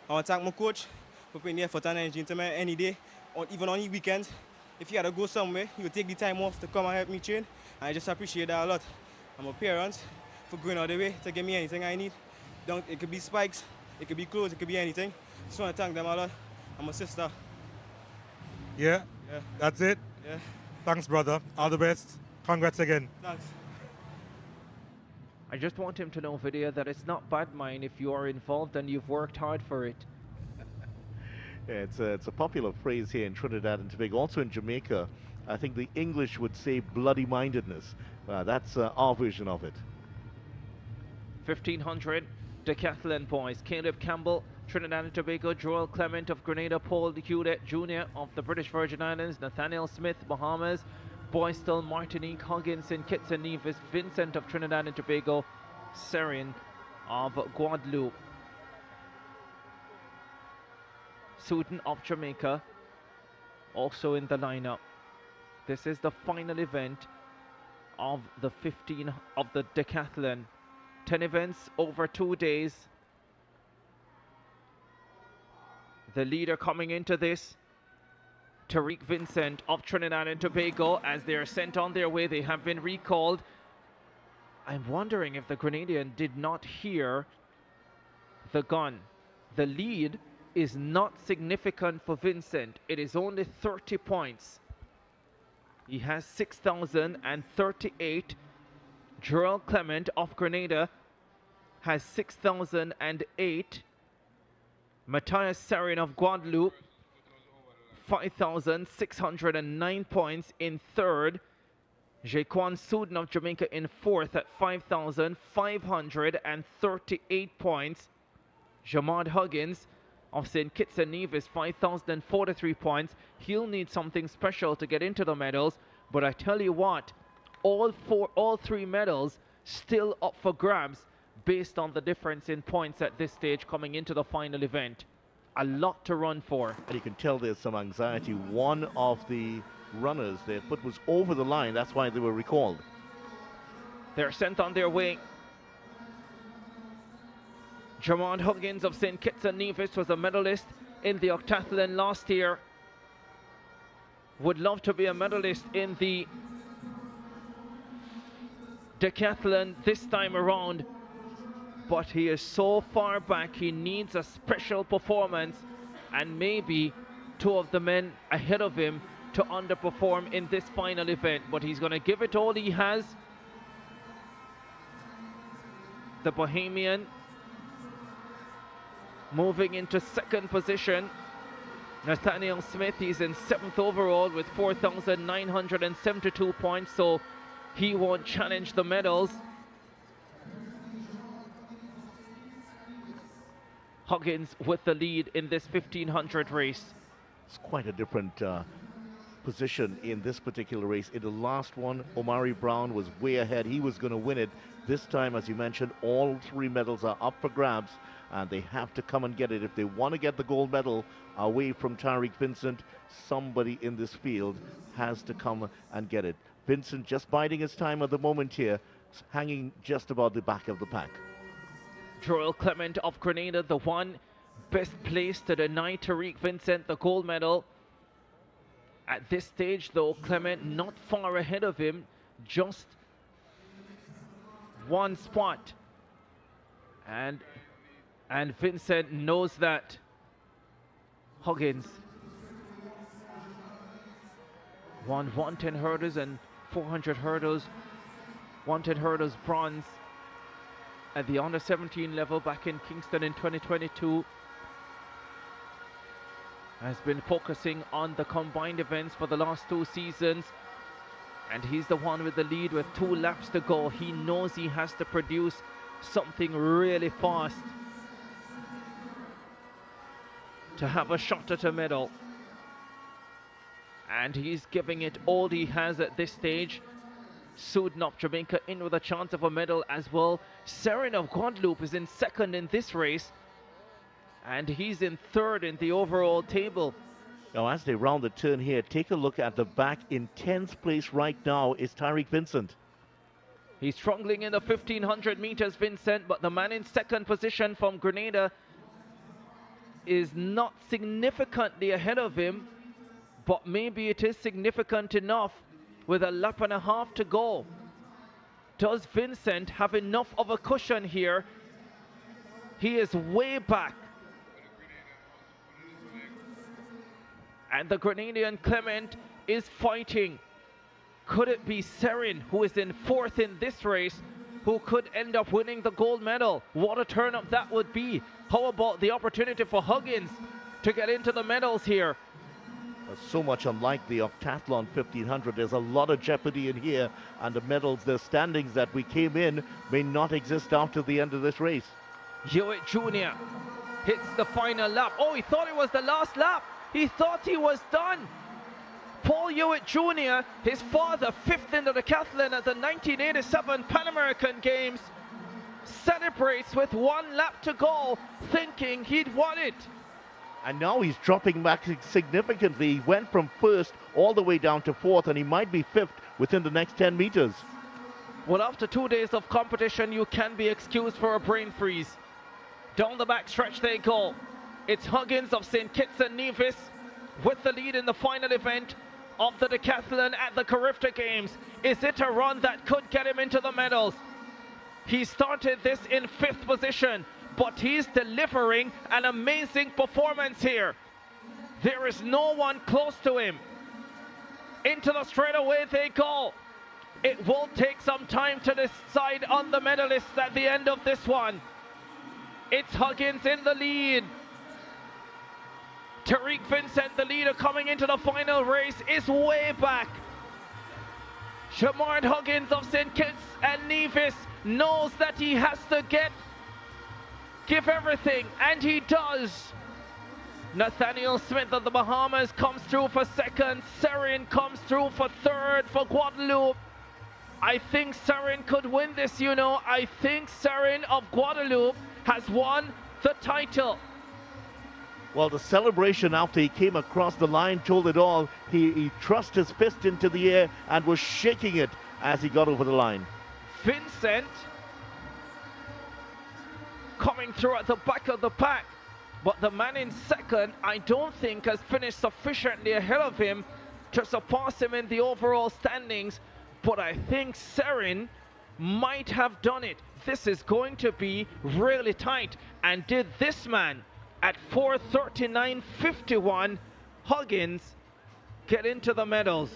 I want to thank my coach for putting the effort and energy into me any day, or even on the weekends. If you had to go somewhere, he would take the time off to come and help me train, and I just appreciate that a lot. And my parents for going out of the way to give me anything I need. It could be spikes, it could be clothes, it could be anything. Just want to thank them a lot. And my sister. Yeah? Yeah. That's it? Yeah. Thanks, brother. All the best. Congrats again. Thanks. I just want him to know, Vidya, that it's not bad mind if you are involved and you've worked hard for it. Yeah, it's a popular phrase here in Trinidad and Tobago. Also in Jamaica, I think the English would say bloody-mindedness. That's our version of it. 1500 decathlon boys. Caleb Campbell, Trinidad and Tobago. Joel Clement of Grenada. Paul Hewlett Jr. of the British Virgin Islands. Nathaniel Smith, Bahamas. Boystel, Martinique. Hugginson, Kitts and Nevis. Vincent of Trinidad and Tobago. Serin of Guadeloupe. Sudan of Jamaica also in the lineup. This is the final event of the decathlon. 10 events over 2 days. The leader coming into this, Tariq Vincent of Trinidad and Tobago. As they are sent on their way, they have been recalled. I'm wondering if the Grenadian did not hear the gun. The lead is not significant for Vincent. It is only 30 points. He has 6,038. Joel Clement of Grenada has 6,008. Matthias Serin of Guadeloupe, 5,609 points in third. Jaquan Suden of Jamaica in fourth at 5,538 points. Jamad Huggins of St. Kitts and Nevis, 5,043 points. He'll need something special to get into the medals, but I tell you what, all three medals still up for grabs based on the difference in points at this stage coming into the final event. A lot to run for. And you can tell there's some anxiety. One of the runners, their foot was over the line. That's why they were recalled. They're sent on their way. Jamad Huggins of St. Kitts and Nevis was a medalist in the octathlon last year. Would love to be a medalist in the decathlon this time around, but he is so far back. He needs a special performance and maybe two of the men ahead of him to underperform in this final event, but he's going to give it all he has. The Bohemian moving into second position. Nathaniel Smith, he's in 7th overall with 4,972 points, so he won't challenge the medals. Huggins with the lead in this 1500 race. It's quite a different position in this particular race. In the last one, Omari Brown was way ahead. He was going to win it. This time, as you mentioned, all three medals are up for grabs, and they have to come and get it. If they want to get the gold medal away from Tariq Vincent, somebody in this field has to come and get it. Vincent just biding his time at the moment here, hanging just about the back of the pack. Joel Clement of Grenada, the one best placed to deny Tariq Vincent the gold medal. At this stage, though, Clement not far ahead of him, just one spot. And Vincent knows that. Huggins won 110 hurdles and 400 hurdles. 110 hurdles bronze at the under 17 level back in Kingston in 2022. Has been focusing on the combined events for the last 2 seasons, and he's the one with the lead with 2 laps to go. He knows he has to produce something really fast to have a shot at a medal, and he's giving it all he has at this stage. Suden of Jamaica in with a chance of a medal as well. Serin of Guadeloupe is in second in this race, and he's in third in the overall table. Now, as they round the turn here, take a look at the back. In 10th place right now is Tariq Vincent. He's struggling in the 1500 meters, Vincent, but the man in second position from Grenada is not significantly ahead of him, but maybe it is significant enough with a lap and a half to go. Does Vincent have enough of a cushion here? He is way back. And the Grenadian Clement is fighting. Could it be Serin, who is in 4th in this race, who could end up winning the gold medal? What a turn-up that would be. How about the opportunity for Huggins to get into the medals here? So much unlike the octathlon 1500, there's a lot of jeopardy in here, and the medals, the standings that we came in may not exist after the end of this race. Hewitt Jr. hits the final lap. Oh, he thought it was the last lap. He thought he was done. Paul Hewitt Jr., his father, 5th in the decathlon at the 1987 Pan American Games, celebrates with 1 lap to go, thinking he'd won it. And now he's dropping back significantly. He went from 1st all the way down to 4th, and he might be 5th within the next 10 meters. Well, after 2 days of competition, you can be excused for a brain freeze. Down the back stretch they go. It's Huggins of St. Kitts and Nevis with the lead in the final event of the decathlon at the Carifta Games. Is it a run that could get him into the medals? He started this in 5th position, but he's delivering an amazing performance here. There is no one close to him. Into the straightaway they go. It will take some time to decide on the medalists at the end of this one. It's Huggins in the lead. Tariq Vincent, the leader coming into the final race, is way back. Shamard Huggins of St. Kitts and Nevis knows that he has to give everything, and he does. Nathaniel Smith of the Bahamas comes through for second. Serin comes through for third for Guadeloupe. I think Serin could win this, you know. I think Serin of Guadeloupe has won the title. Well, the celebration after he came across the line told it all. He thrust his fist into the air and was shaking it as he got over the line. Vincent coming through at the back of the pack, but the man in second, I don't think has finished sufficiently ahead of him to surpass him in the overall standings, but I think Serin might have done it. This is going to be really tight. And did this man at 4:39.51, Huggins, get into the medals?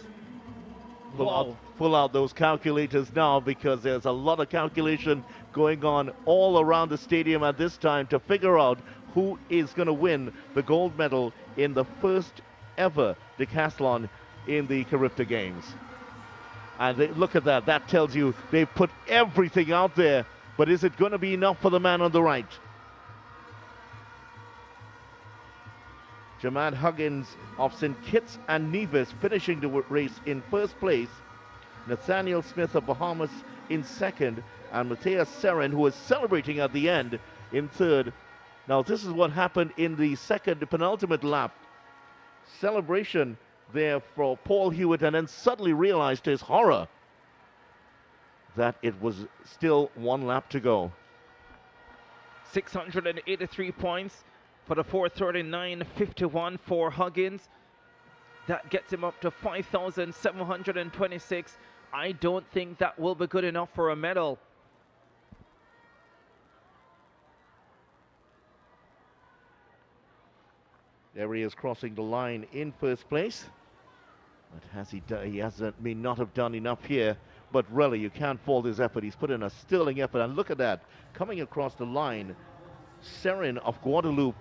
Pull out those calculators now, because there's a lot of calculation going on all around the stadium at this time to figure out who is going to win the gold medal in the first ever decathlon in the Carifta Games. And look at that. That tells you they've put everything out there. But is it going to be enough for the man on the right? Jamad Huggins of St. Kitts and Nevis finishing the race in first place. Nathaniel Smith of Bahamas in second. And Matthias Serin, who is celebrating at the end, in third. Now, this is what happened in the second penultimate lap. Celebration there for Paul Hewitt, and then suddenly realized to his horror that it was still one lap to go. 683 points for the 4:39.51 for Huggins. That gets him up to 5,726. I don't think that will be good enough for a medal. There he is crossing the line in first place. But has he may not have done enough here. But really, you can't fault his effort. He's put in a sterling effort. And look at that. Coming across the line, Serin of Guadeloupe.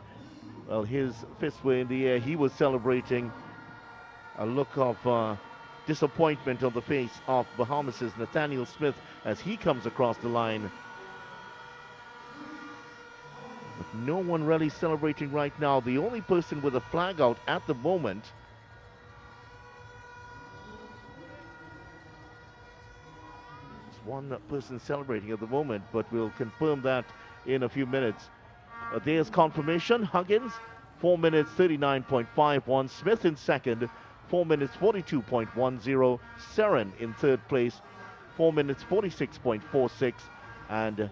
Well, his fists were in the air. He was celebrating. A look of disappointment on the face of Bahamas' Nathaniel Smith as he comes across the line. But no one really celebrating right now. The only person with a flag out at the moment is one person celebrating at the moment, but we'll confirm that in a few minutes. There's confirmation. Huggins, 4 minutes 39.51. Smith in second, 4 minutes 42.10. Serin in third place, 4 minutes 46.46. And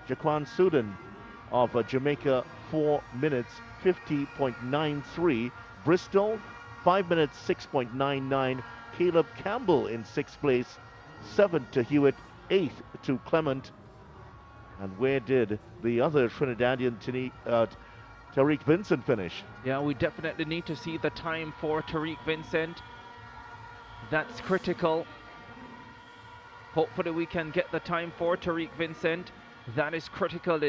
Jaquan Sudan of Jamaica, 4 minutes 50.93. Bristol, 5 minutes 6.99. Caleb Campbell in sixth place, 7th to Hewitt, 8th to Clement. And where did the other Trinidadian Tariq Vincent finish? Yeah, we definitely need to see the time for Tariq Vincent. That's critical. Hopefully we can get the time for Tariq Vincent. That is critical.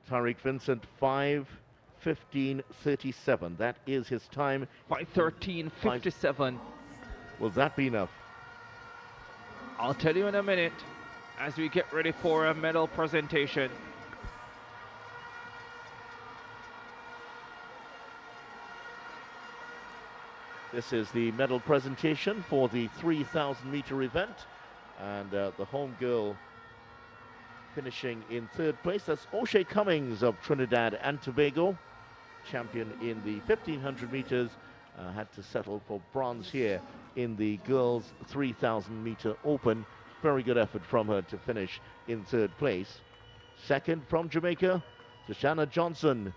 Tariq Vincent, 5:15.37. That is his time. 5:13.57. Will that be enough? I'll tell you in a minute as we get ready for a medal presentation. This is the medal presentation for the 3,000 meter event. And the home girl finishing in third place. That's O'Shea Cummings of Trinidad and Tobago. Champion in the 1,500 meters. Had to settle for bronze here in the girls 3,000 meter open. Very good effort from her to finish in third place. Second from Jamaica, Tashana Johnson.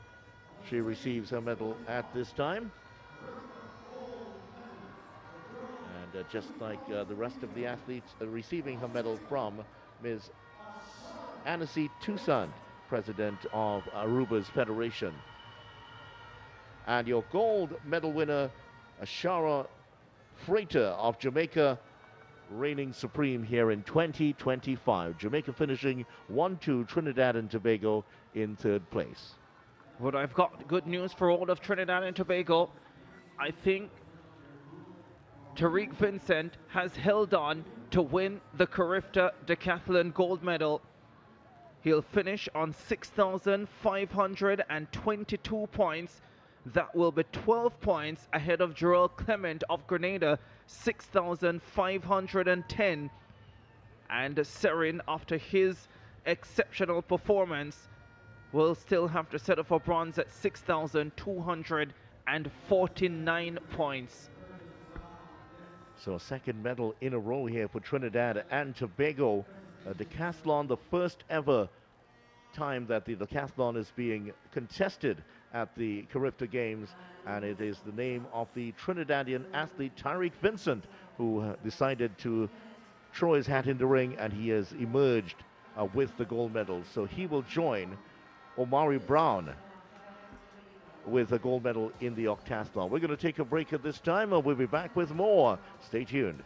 She receives her medal at this time. And just like the rest of the athletes receiving her medal from Ms. Annecy Toussaint, president of Aruba's Federation. And your gold medal winner, Ashara Freighter of Jamaica, reigning supreme here in 2025. Jamaica finishing 1-2, Trinidad and Tobago in third place. But I've got good news for all of Trinidad and Tobago. I think Tariq Vincent has held on to win the Carifta decathlon gold medal. He'll finish on 6,522 points. That will be 12 points ahead of Joel Clement of Grenada, 6,510. And Serin, after his exceptional performance, will still have to settle for bronze at 6,249 points. So a second medal in a row here for Trinidad and Tobago. Decathlon, the first ever time that the decathlon is being contested at the Carifta Games, and it is the name of the Trinidadian athlete Tariq Vincent who decided to throw his hat in the ring, and he has emerged with the gold medal. So he will join Omari Brown with a gold medal in the octathlon. We're going to take a break at this time, and we'll be back with more. Stay tuned.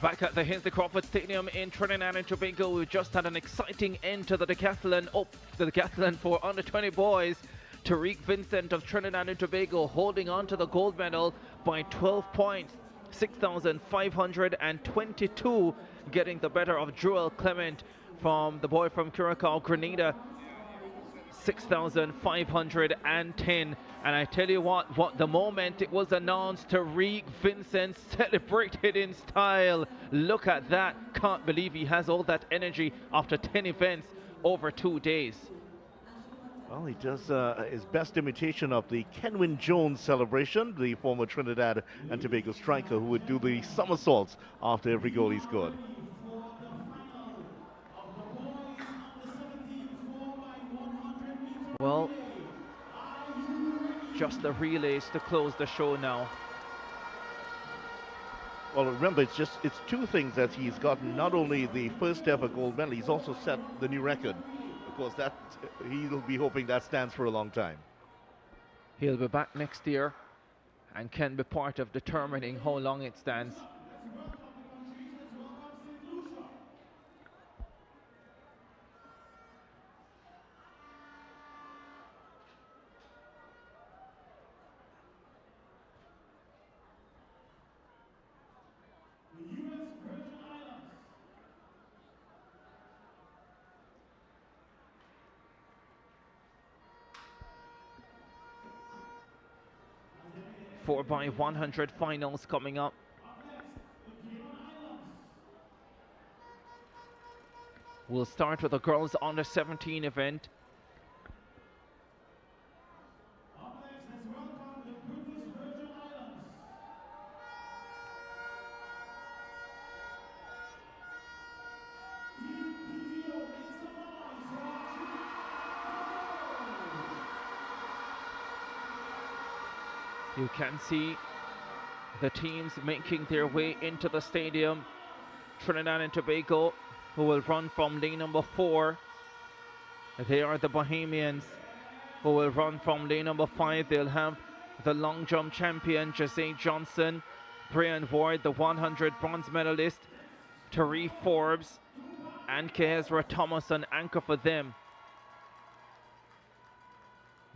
Back at the Hinsley Crawford Stadium in Trinidad and Tobago, we just had an exciting end to the decathlon. The decathlon for under 20 boys. Tariq Vincent of Trinidad and Tobago holding on to the gold medal by 12 points. 6,522, getting the better of Joel Clement from the boy from Curacao, Grenada. 6,510. And I tell you what the moment it was announced, Tariq Vincent celebrated in style. Look at that. Can't believe he has all that energy after 10 events over 2 days. Well, he does his best imitation of the Kenwyn Jones celebration, the former Trinidad and Tobago striker who would do the somersaults after every goal he scored. Well, just the relays to close the show now. Well, remember, it's two things that he's gotten. Not only the first ever gold medal, he's also set the new record. Of course, that he'll be hoping that stands for a long time. He'll be back next year and can be part of determining how long it stands. 4x100 finals coming up. We'll start with the girls under 17 event. You can see the teams making their way into the stadium. Trinidad and Tobago, who will run from lane number 4. They are the Bahamians, who will run from lane number 5. They'll have the long jump champion, Jose Johnson, Brian Ward, the 100 bronze medalist, Tariq Forbes, and Kezra Thomas on anchor for them.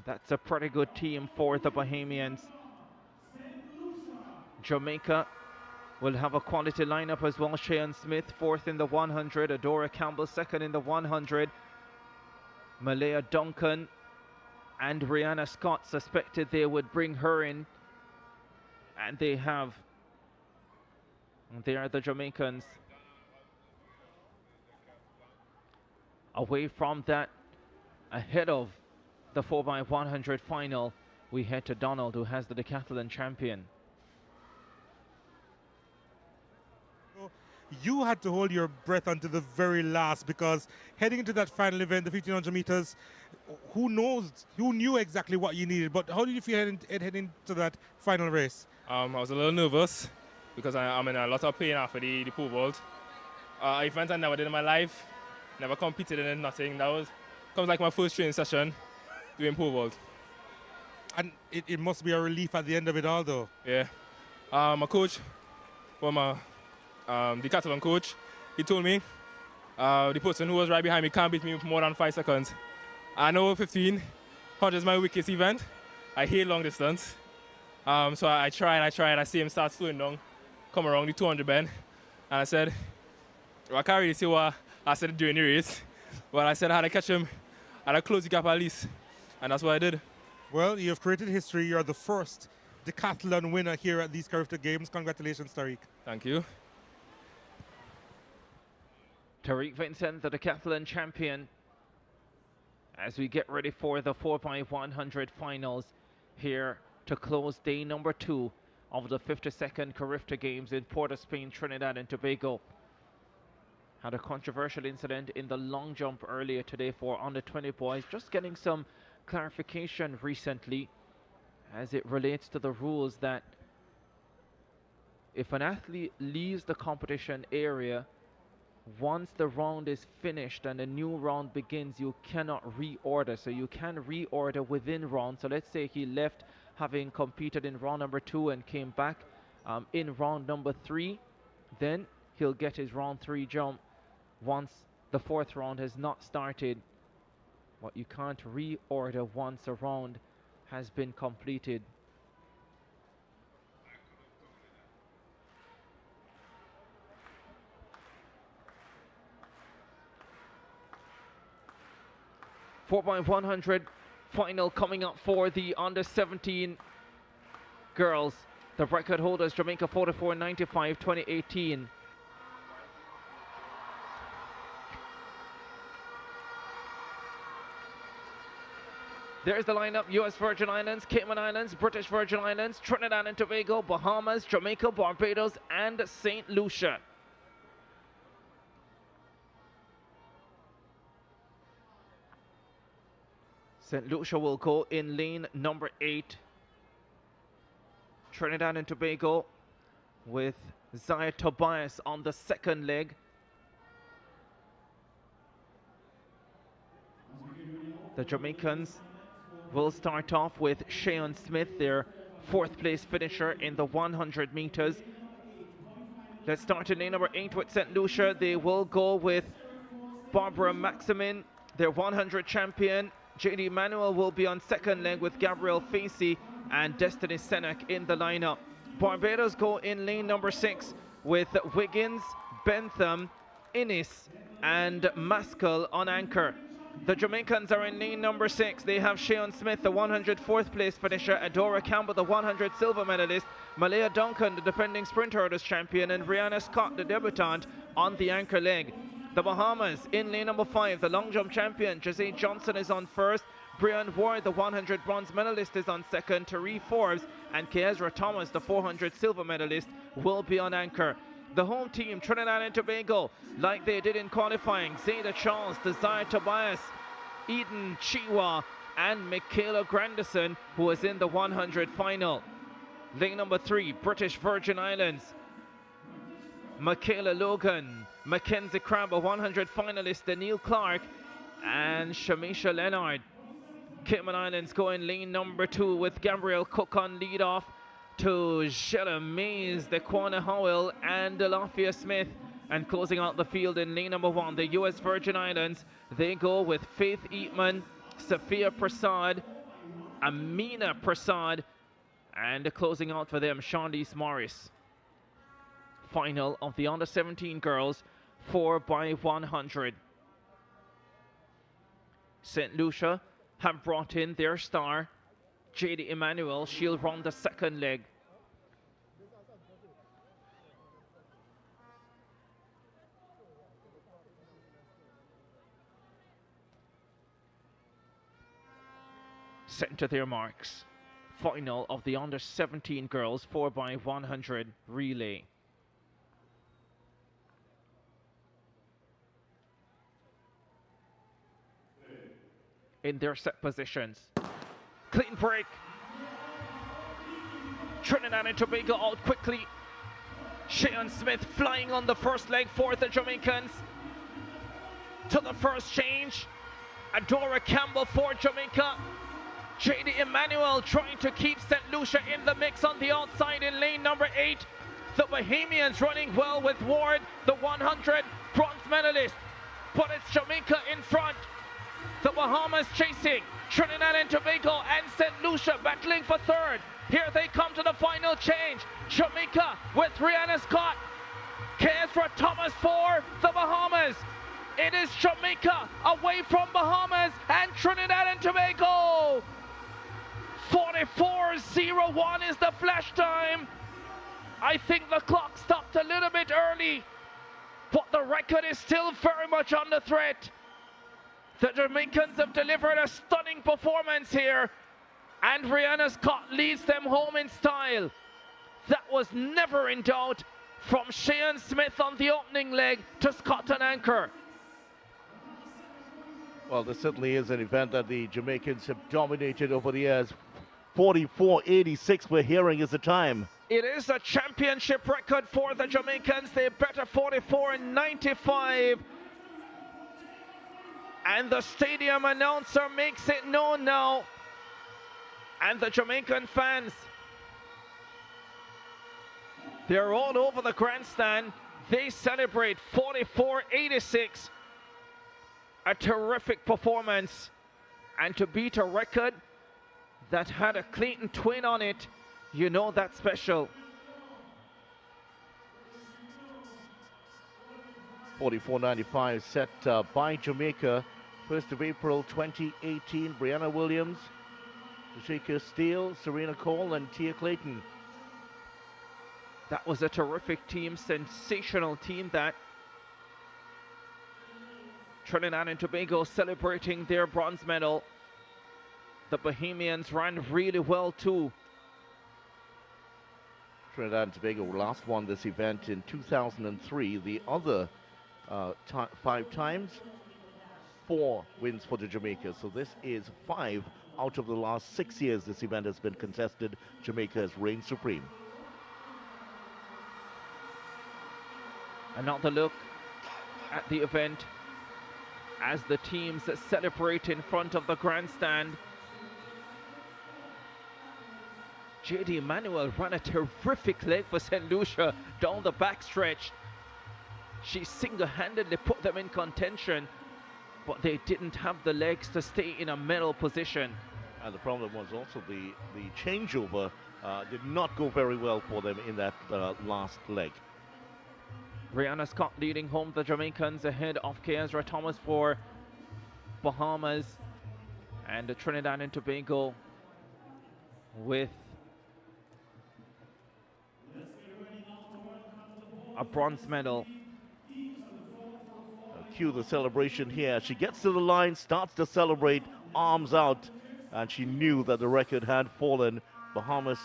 That's a pretty good team for the Bahamians. Jamaica will have a quality lineup as well. Cheyenne Smith, 4th in the 100. Adora Campbell, 2nd in the 100. Malaya Duncan and Rihanna Scott suspected they would bring her in. And they have. They are the Jamaicans. Away from that, ahead of the 4x100 final, we head to Donald, who has the decathlon champion. You had to hold your breath until the very last, because heading into that final event, the 1500 meters, who knew exactly what you needed, but how did you feel heading to that final race? I was a little nervous because I'm in a lot of pain after the pole vault. Event I never did in my life, never competed in it, nothing. That comes like my first training session doing pole vault. And it must be a relief at the end of it all, though. Yeah. My coach, my decathlon coach, he told me the person who was right behind me can't beat me for more than 5 seconds. I know 1500 is my weakest event. I hate long distance. So I tried. I see him start slowing down, come around the 200 bend. And I said, well, I can't really see what I said during the race. But I said I had to catch him at a close gap at least. And that's what I did. Well, you have created history. You're the first decathlon winner here at these Carifta Games. Congratulations, Tariq. Thank you. Tariq Vincent, the decathlon champion, as we get ready for the 4x100 finals here to close day number 2 of the 52nd Carifta Games in Port of Spain, Trinidad and Tobago. Had a controversial incident in the long jump earlier today for under 20 boys. Just getting some clarification recently as it relates to the rules that if an athlete leaves the competition area, once the round is finished and a new round begins, you cannot reorder. So you can reorder within round. So let's say he left having competed in round number 2 and came back in round number 3, then he'll get his round 3 jump once the 4th round has not started. But you can't reorder once a round has been completed. Four by 100 final coming up for the under 17 girls. The record holders, Jamaica 44.95, 2018. There's the lineup: US Virgin Islands, Cayman Islands, British Virgin Islands, Trinidad and Tobago, Bahamas, Jamaica, Barbados, and St. Lucia. St. Lucia will go in lane number 8. Trinidad and Tobago with Zaya Tobias on the 2nd leg. The Jamaicans will start off with Cheyenne Smith, their 4th place finisher in the 100 meters. Let's start in lane number 8 with St. Lucia. They will go with Barbara Maximin, their 100 champion. J.D. Manuel will be on 2nd leg with Gabrielle Facey and Destiny Senek in the lineup. Barbados go in lane number 6 with Wiggins, Bentham, Innis and Maskell on anchor. The Jamaicans are in lane number 6. They have Shayon Smith, the 104th place finisher, Adora Campbell, the 100 silver medalist, Malaya Duncan, the defending sprint hurdles champion, and Brianna Scott, the debutant, on the anchor leg. The Bahamas in lane number 5. The long jump champion, Jose Johnson, is on first. Brian Ward, the 100 bronze medalist, is on second. Tariq Forbes and Kezra Thomas, the 400 silver medalist, will be on anchor. The home team, Trinidad and Tobago, like they did in qualifying, Zeta Charles, Desire Tobias, Eden Chiwa, and Michaela Grandison, who is in the 100 final. Lane number 3, British Virgin Islands, Michaela Logan, Mackenzie Crabb, a 100 finalist, Danielle Clark, and Shamisha Leonard. Cayman Islands go in lane number 2 with Gabrielle Cook on lead off to Jella Mays, Daquana Howell, and Delafia Smith. And closing out the field in lane number 1, the US Virgin Islands, they go with Faith Eatman, Safia Prasad, Amina Prasad, and closing out for them, Shawnice Morris. Final of the under 17 girls, 4x100. St. Lucia have brought in their star, JD Emmanuel. She'll run the second leg. Set to their marks. Final of the under 17 girls 4x100 relay. In their set positions. Clean break. Trinidad and Tobago out quickly. Shayon Smith flying on the first leg for the Jamaicans. To the first change. Adora Campbell for Jamaica. JD Emmanuel trying to keep St. Lucia in the mix on the outside in lane number 8. The Bahamians running well with Ward, the 100 bronze medalist. But it's Jamaica in front. The Bahamas chasing. Trinidad and Tobago and St. Lucia battling for third. Here they come to the final change. Jamaica with Rihanna Scott. Kezra Thomas for the Bahamas. It is Jamaica away from Bahamas and Trinidad and Tobago. 44:01 is the flash time. I think the clock stopped a little bit early, but the record is still very much under threat. The Jamaicans have delivered a stunning performance here, and Rihanna Scott leads them home in style. That was never in doubt, from Shayon Smith on the opening leg to Scott on anchor. Well, this certainly is an event that the Jamaicans have dominated over the years. 44:86 we're hearing is the time. It is a championship record for the Jamaicans. They bet a 44:95. And the stadium announcer makes it known now. And the Jamaican fans, they're all over the grandstand. They celebrate 44:86. A terrific performance. And to beat a record that had a Clayton twin on it, you know that's special. 44:95 set by Jamaica. 1st of April 2018, Brianna Williams, Tashika Steele, Serena Cole, and Tia Clayton. That was a terrific team, sensational team that. Trinidad and Tobago celebrating their bronze medal. The Bahamians ran really well too. Trinidad and Tobago last won this event in 2003. The other 5 times, 4 wins for the Jamaica. So this is 5 out of the last 6 years this event has been contested. Jamaica has reigned supreme. Another look at the event as the teams celebrate in front of the grandstand. JD Emmanuel ran a terrific leg for St. Lucia down the backstretch. She single-handedly put them in contention, but they didn't have the legs to stay in a medal position. And the problem was also the changeover did not go very well for them in that last leg. Rihanna Scott leading home the Jamaicans ahead of Kezra Thomas for Bahamas, and Trinidad and Tobago with a bronze medal. Cue the celebration here. She gets to the line, starts to celebrate, arms out, and she knew that the record had fallen. Bahamas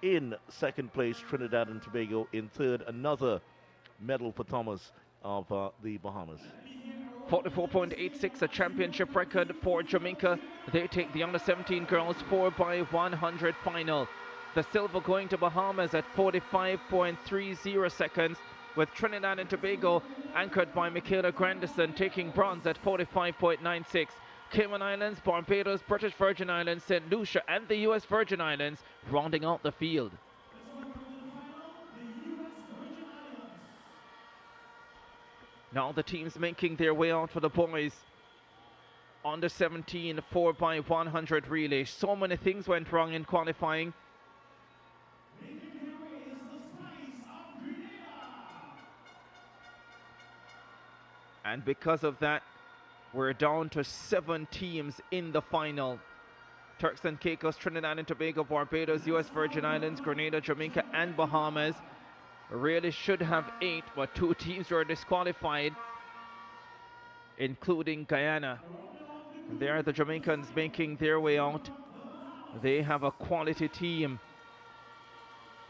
in second place, Trinidad and Tobago in third. Another medal for Thomas of the Bahamas. 44.86, a championship record for Jamaica. They take the under-17 girls 4x100 final. The silver going to Bahamas at 45.30 seconds, with Trinidad and Tobago anchored by Michaela Grandison taking bronze at 45.96. Cayman Islands, Barbados, British Virgin Islands, St. Lucia and the US Virgin Islands rounding out the field. Now the teams making their way out for the boys. Under 17 4x100 relay. So many things went wrong in qualifying. And because of that, we're down to 7 teams in the final. Turks and Caicos, Trinidad and Tobago, Barbados, US Virgin Islands, Grenada, Jamaica and Bahamas. Really should have 8, but 2 teams were disqualified, including Guyana. And there are the Jamaicans making their way out. They have a quality team.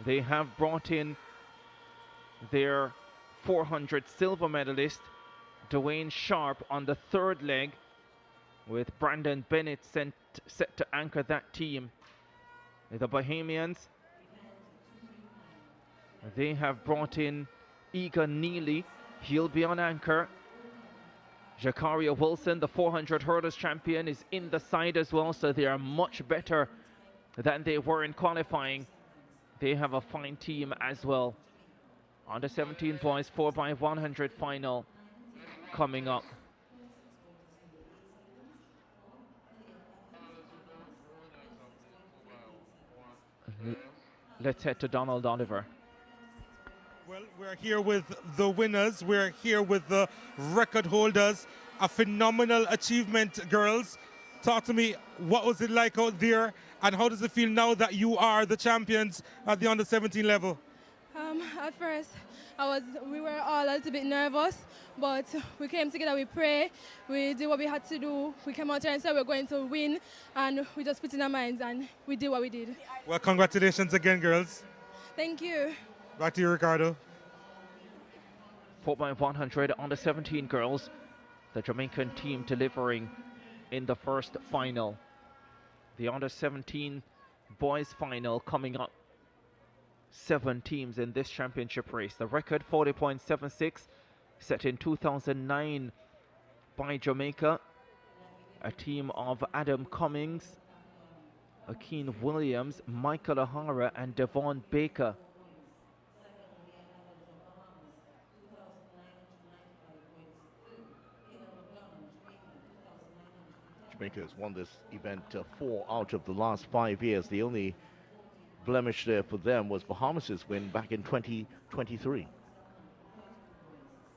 They have brought in their 400 silver medalist, Dwayne Sharp, on the 3rd leg, with Brandon Bennett set to anchor that team. The Bahamians, they have brought in Egan Neely. He'll be on anchor. Jakaria Wilson, the 400 hurdles champion, is in the side as well, so they are much better than they were in qualifying. They have a fine team as well. Under 17 boys 4x100 final coming up. Let's head to Donald Oliver. Well, we're here with the winners. We're here with the record holders. A phenomenal achievement, girls. Talk to me, what was it like out there, and how does it feel now that you are the champions at the under-17 level? At first, we were all a little bit nervous, but we came together, we prayed, we did what we had to do. We came out here and said we're going to win, and we just put in our minds, and we did what we did. Well, congratulations again, girls. Thank you. Back to you, Ricardo. 4x100 under 17 girls. The Jamaican team delivering in the first final. The under 17 boys final coming up. 7 teams in this championship race. The record 40.76, set in 2009 by Jamaica. A team of Adam Cummings, Akeen Williams, Michael O'Hara and Devon Baker. Jamaica has won this event 4 out of the last 5 years. The only blemish there for them was Bahamas' win back in 2023.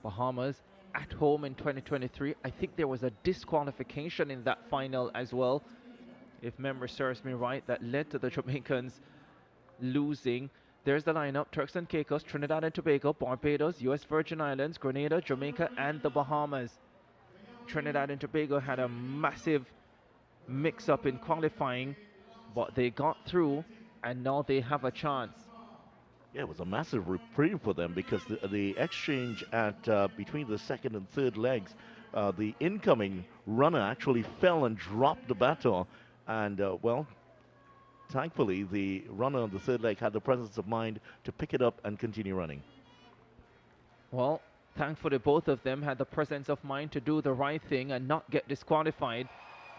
Bahamas at home in 2023. I think there was a disqualification in that final as well, if memory serves me right, that led to the Jamaicans losing. There's the lineup: Turks and Caicos, Trinidad and Tobago, Barbados, US Virgin Islands, Grenada, Jamaica and the Bahamas. Trinidad and Tobago had a massive mix-up in qualifying, but they got through and now they have a chance. Yeah, it was a massive reprieve for them because the exchange at between the second and third legs, the incoming runner actually fell and dropped the baton, and well, thankfully the runner on the third leg had the presence of mind to pick it up and continue running. Well, thankfully both of them had the presence of mind to do the right thing and not get disqualified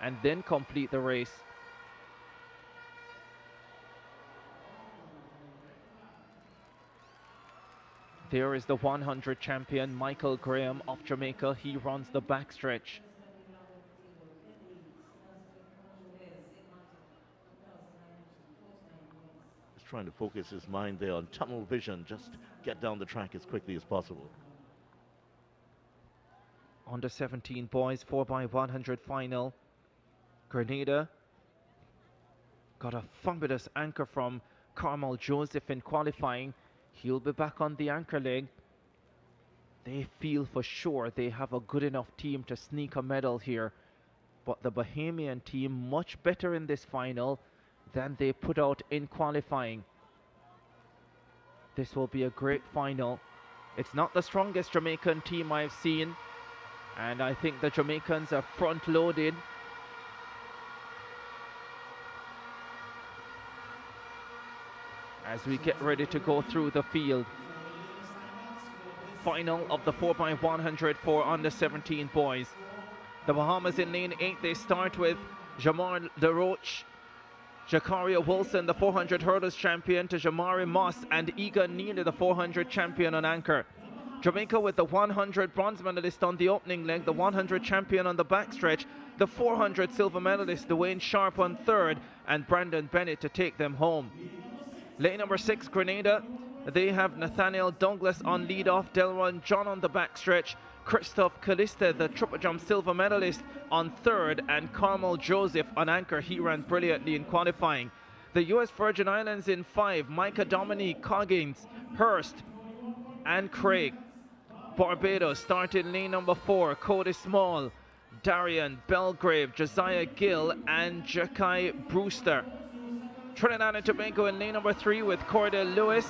and then complete the race. There is the 100 champion, Michael Graham of Jamaica. He runs the backstretch. He's trying to focus his mind there on tunnel vision, just get down the track as quickly as possible. Under 17 boys 4x100 final. Grenada got a fabulous anchor from Carmel Joseph in qualifying. He'll be back on the anchor leg. They feel for sure they have a good enough team to sneak a medal here. But the Bahamian team much better in this final than they put out in qualifying. This will be a great final. It's not the strongest Jamaican team I've seen, and I think the Jamaicans are front-loaded. As we get ready to go through the field. Final of the 4x100 for under 17 boys. The Bahamas in lane 8, they start with Jamar LaRoche, Jakaria Wilson, the 400 hurdles champion, to Jamari Moss and Egan Neely, the 400 champion on anchor. Jamaica with the 100 bronze medalist on the opening leg, the 100 champion on the backstretch, the 400 silver medalist Dwayne Sharp on third, and Brandon Bennett to take them home. Lane number 6, Grenada, they have Nathaniel Douglas on lead off, Delron John on the backstretch, Christoph Kalista, the triple jump silver medalist, on third, and Carmel Joseph on anchor. He ran brilliantly in qualifying. The US Virgin Islands in 5, Micah Dominique, Coggins, Hurst, and Craig. Barbados start in lane number 4, Cody Small, Darian Belgrave, Josiah Gill, and Jakai Brewster. Trinidad and Tobago in lane number 3 with Cordell Lewis,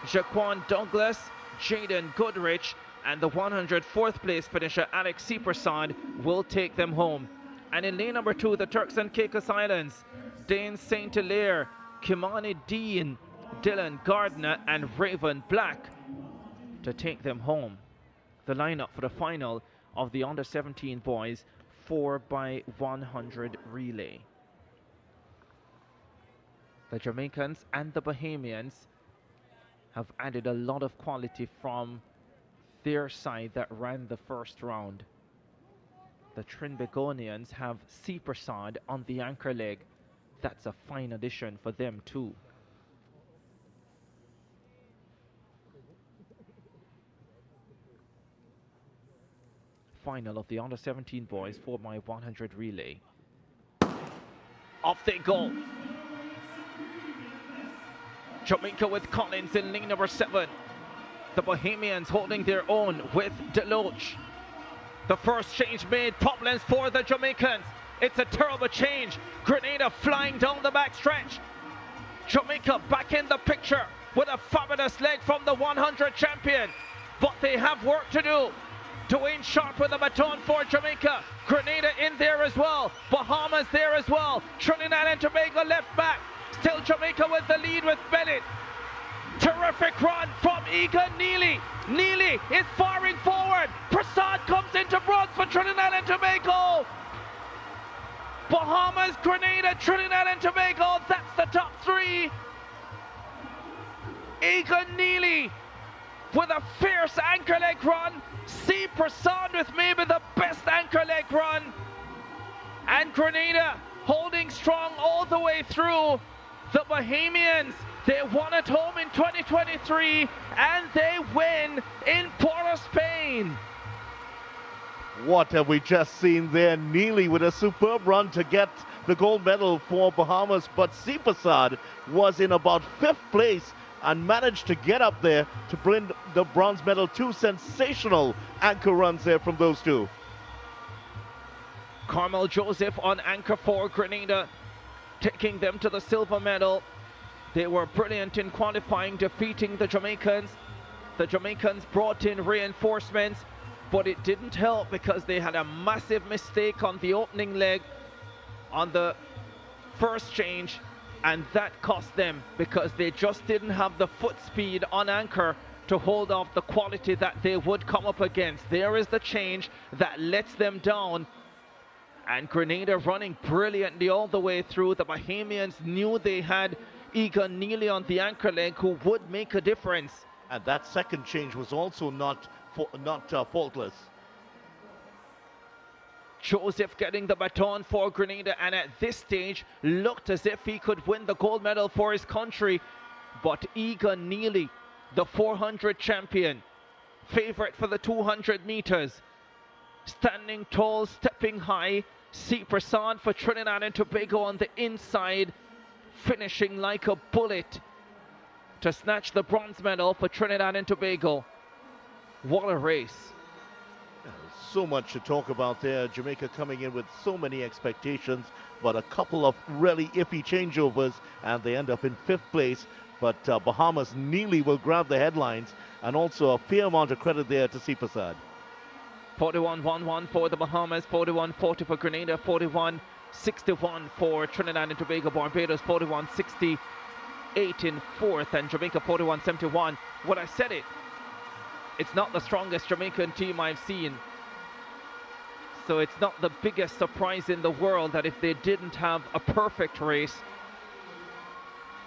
Jaquan Douglas, Jaden Goodrich, and the 104th place finisher Alex Seepersod will take them home. And in lane number 2, the Turks and Caicos Islands, Dane St. Hilaire, Kimani Dean, Dylan Gardner, and Raven Black to take them home. The lineup for the final of the under 17 boys 4x100 relay. The Jamaicans and the Bahamians have added a lot of quality from their side that ran the first round. The Trinbagonians have Seepersod on the anchor leg. That's a fine addition for them too. Final of the under 17 boys 4x100 relay. Off they go. Jamaica with Collins in lane number 7. The Bahamians holding their own with Deloach. The first change made, problems for the Jamaicans. It's a terrible change. Grenada flying down the back stretch. Jamaica back in the picture with a fabulous leg from the 100 champion. But they have work to do. Dwayne Sharp with a baton for Jamaica. Grenada in there as well. Bahamas there as well. Trinidad and Tobago left back. Still Jamaica with the lead with Bennett. Terrific run from Egan Neely. Neely is firing forward. Prasad comes into bronze for Trinidad and Tobago. Bahamas, Grenada, Trinidad and Tobago. That's the top 3. Egan Neely with a fierce anchor leg run. C. Prasad with maybe the best anchor leg run. And Grenada holding strong all the way through. The Bahamians, they won at home in 2023 and they win in Port of Spain. What have we just seen there? Neely with a superb run to get the gold medal for Bahamas, but Seepersod was in about 5th place and managed to get up there to bring the bronze medal. 2 sensational anchor runs there from those two. Carmel Joseph on anchor for Grenada, taking them to the silver medal. They were brilliant in qualifying, defeating the Jamaicans. The Jamaicans brought in reinforcements, but it didn't help because they had a massive mistake on the opening leg on the first change, and that cost them because they just didn't have the foot speed on anchor to hold off the quality that they would come up against. There is the change that lets them down. And Grenada running brilliantly all the way through. The Bahamians knew they had Egan Neely on the anchor leg who would make a difference. And that second change was also not faultless. Joseph getting the baton for Grenada, and at this stage looked as if he could win the gold medal for his country. But Egan Neely, the 400 champion, favorite for the 200 meters, standing tall, stepping high. C. Prasad for Trinidad and Tobago on the inside, finishing like a bullet to snatch the bronze medal for Trinidad and Tobago. What a race. So much to talk about there. Jamaica coming in with so many expectations, but a couple of really iffy changeovers, and they end up in 5th place. But Bahamas nearly will grab the headlines, and also a fair amount of credit there to C. Prasad. 41-1-1 for the Bahamas, 41-40 for Grenada, 41-61 for Trinidad and Tobago. Barbados 41-68 in 4th, and Jamaica 41-71. When I said it, it's not the strongest Jamaican team I've seen. So it's not the biggest surprise in the world that if they didn't have a perfect race,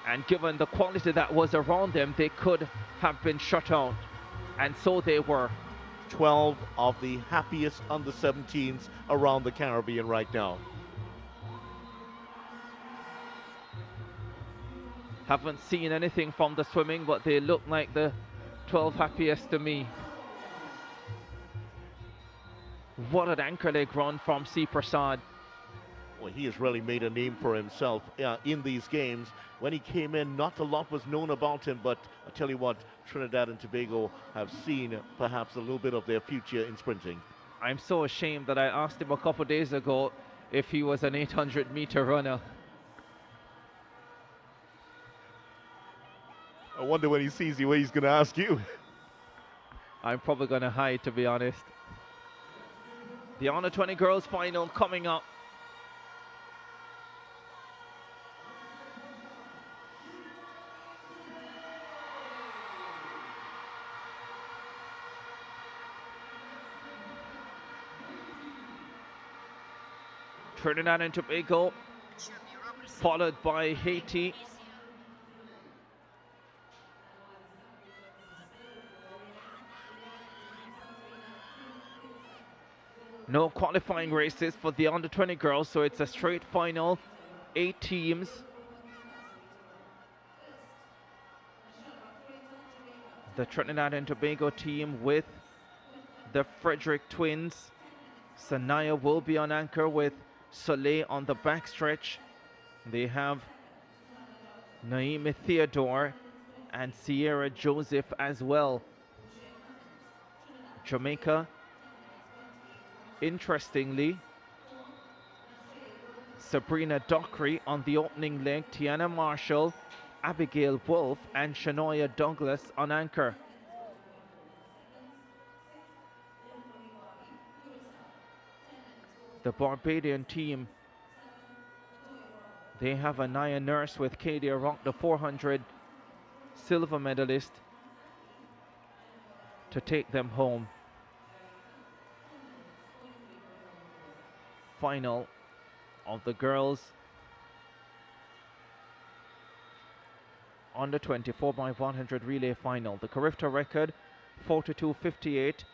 and given the quality that was around them, they could have been shut out. And so they were. 12 of the happiest under-17s around the Caribbean right now. Haven't seen anything from the swimming, but they look like the 12 happiest to me. What an anchor leg run from C. Prasad. Well, he has really made a name for himself in these games. When he came in, not a lot was known about him, but I tell you what, Trinidad and Tobago have seen perhaps a little bit of their future in sprinting. I'm so ashamed that I asked him a couple days ago if he was an 800-meter runner. I wonder when he sees you what he's going to ask you. I'm probably going to hide, to be honest. The Under-20 girls final coming up. Trinidad and Tobago, followed by Haiti. No qualifying races for the under-20 girls, so it's a straight final, 8 teams. The Trinidad and Tobago team with the Frederick twins. Sanaya will be on anchor with Soleil on the backstretch. They have Naomi Theodore and Sierra Joseph as well. Jamaica, interestingly, Sabrina Dockery on the opening leg, Tiana Marshall, Abigail Wolf and Shanoya Douglas on anchor. The Barbadian team, they have Anaya Nurse with Kadia Rock, the 400 silver medalist, to take them home. Final of the girls under 24 by 100 relay final. The Carifta record 42.58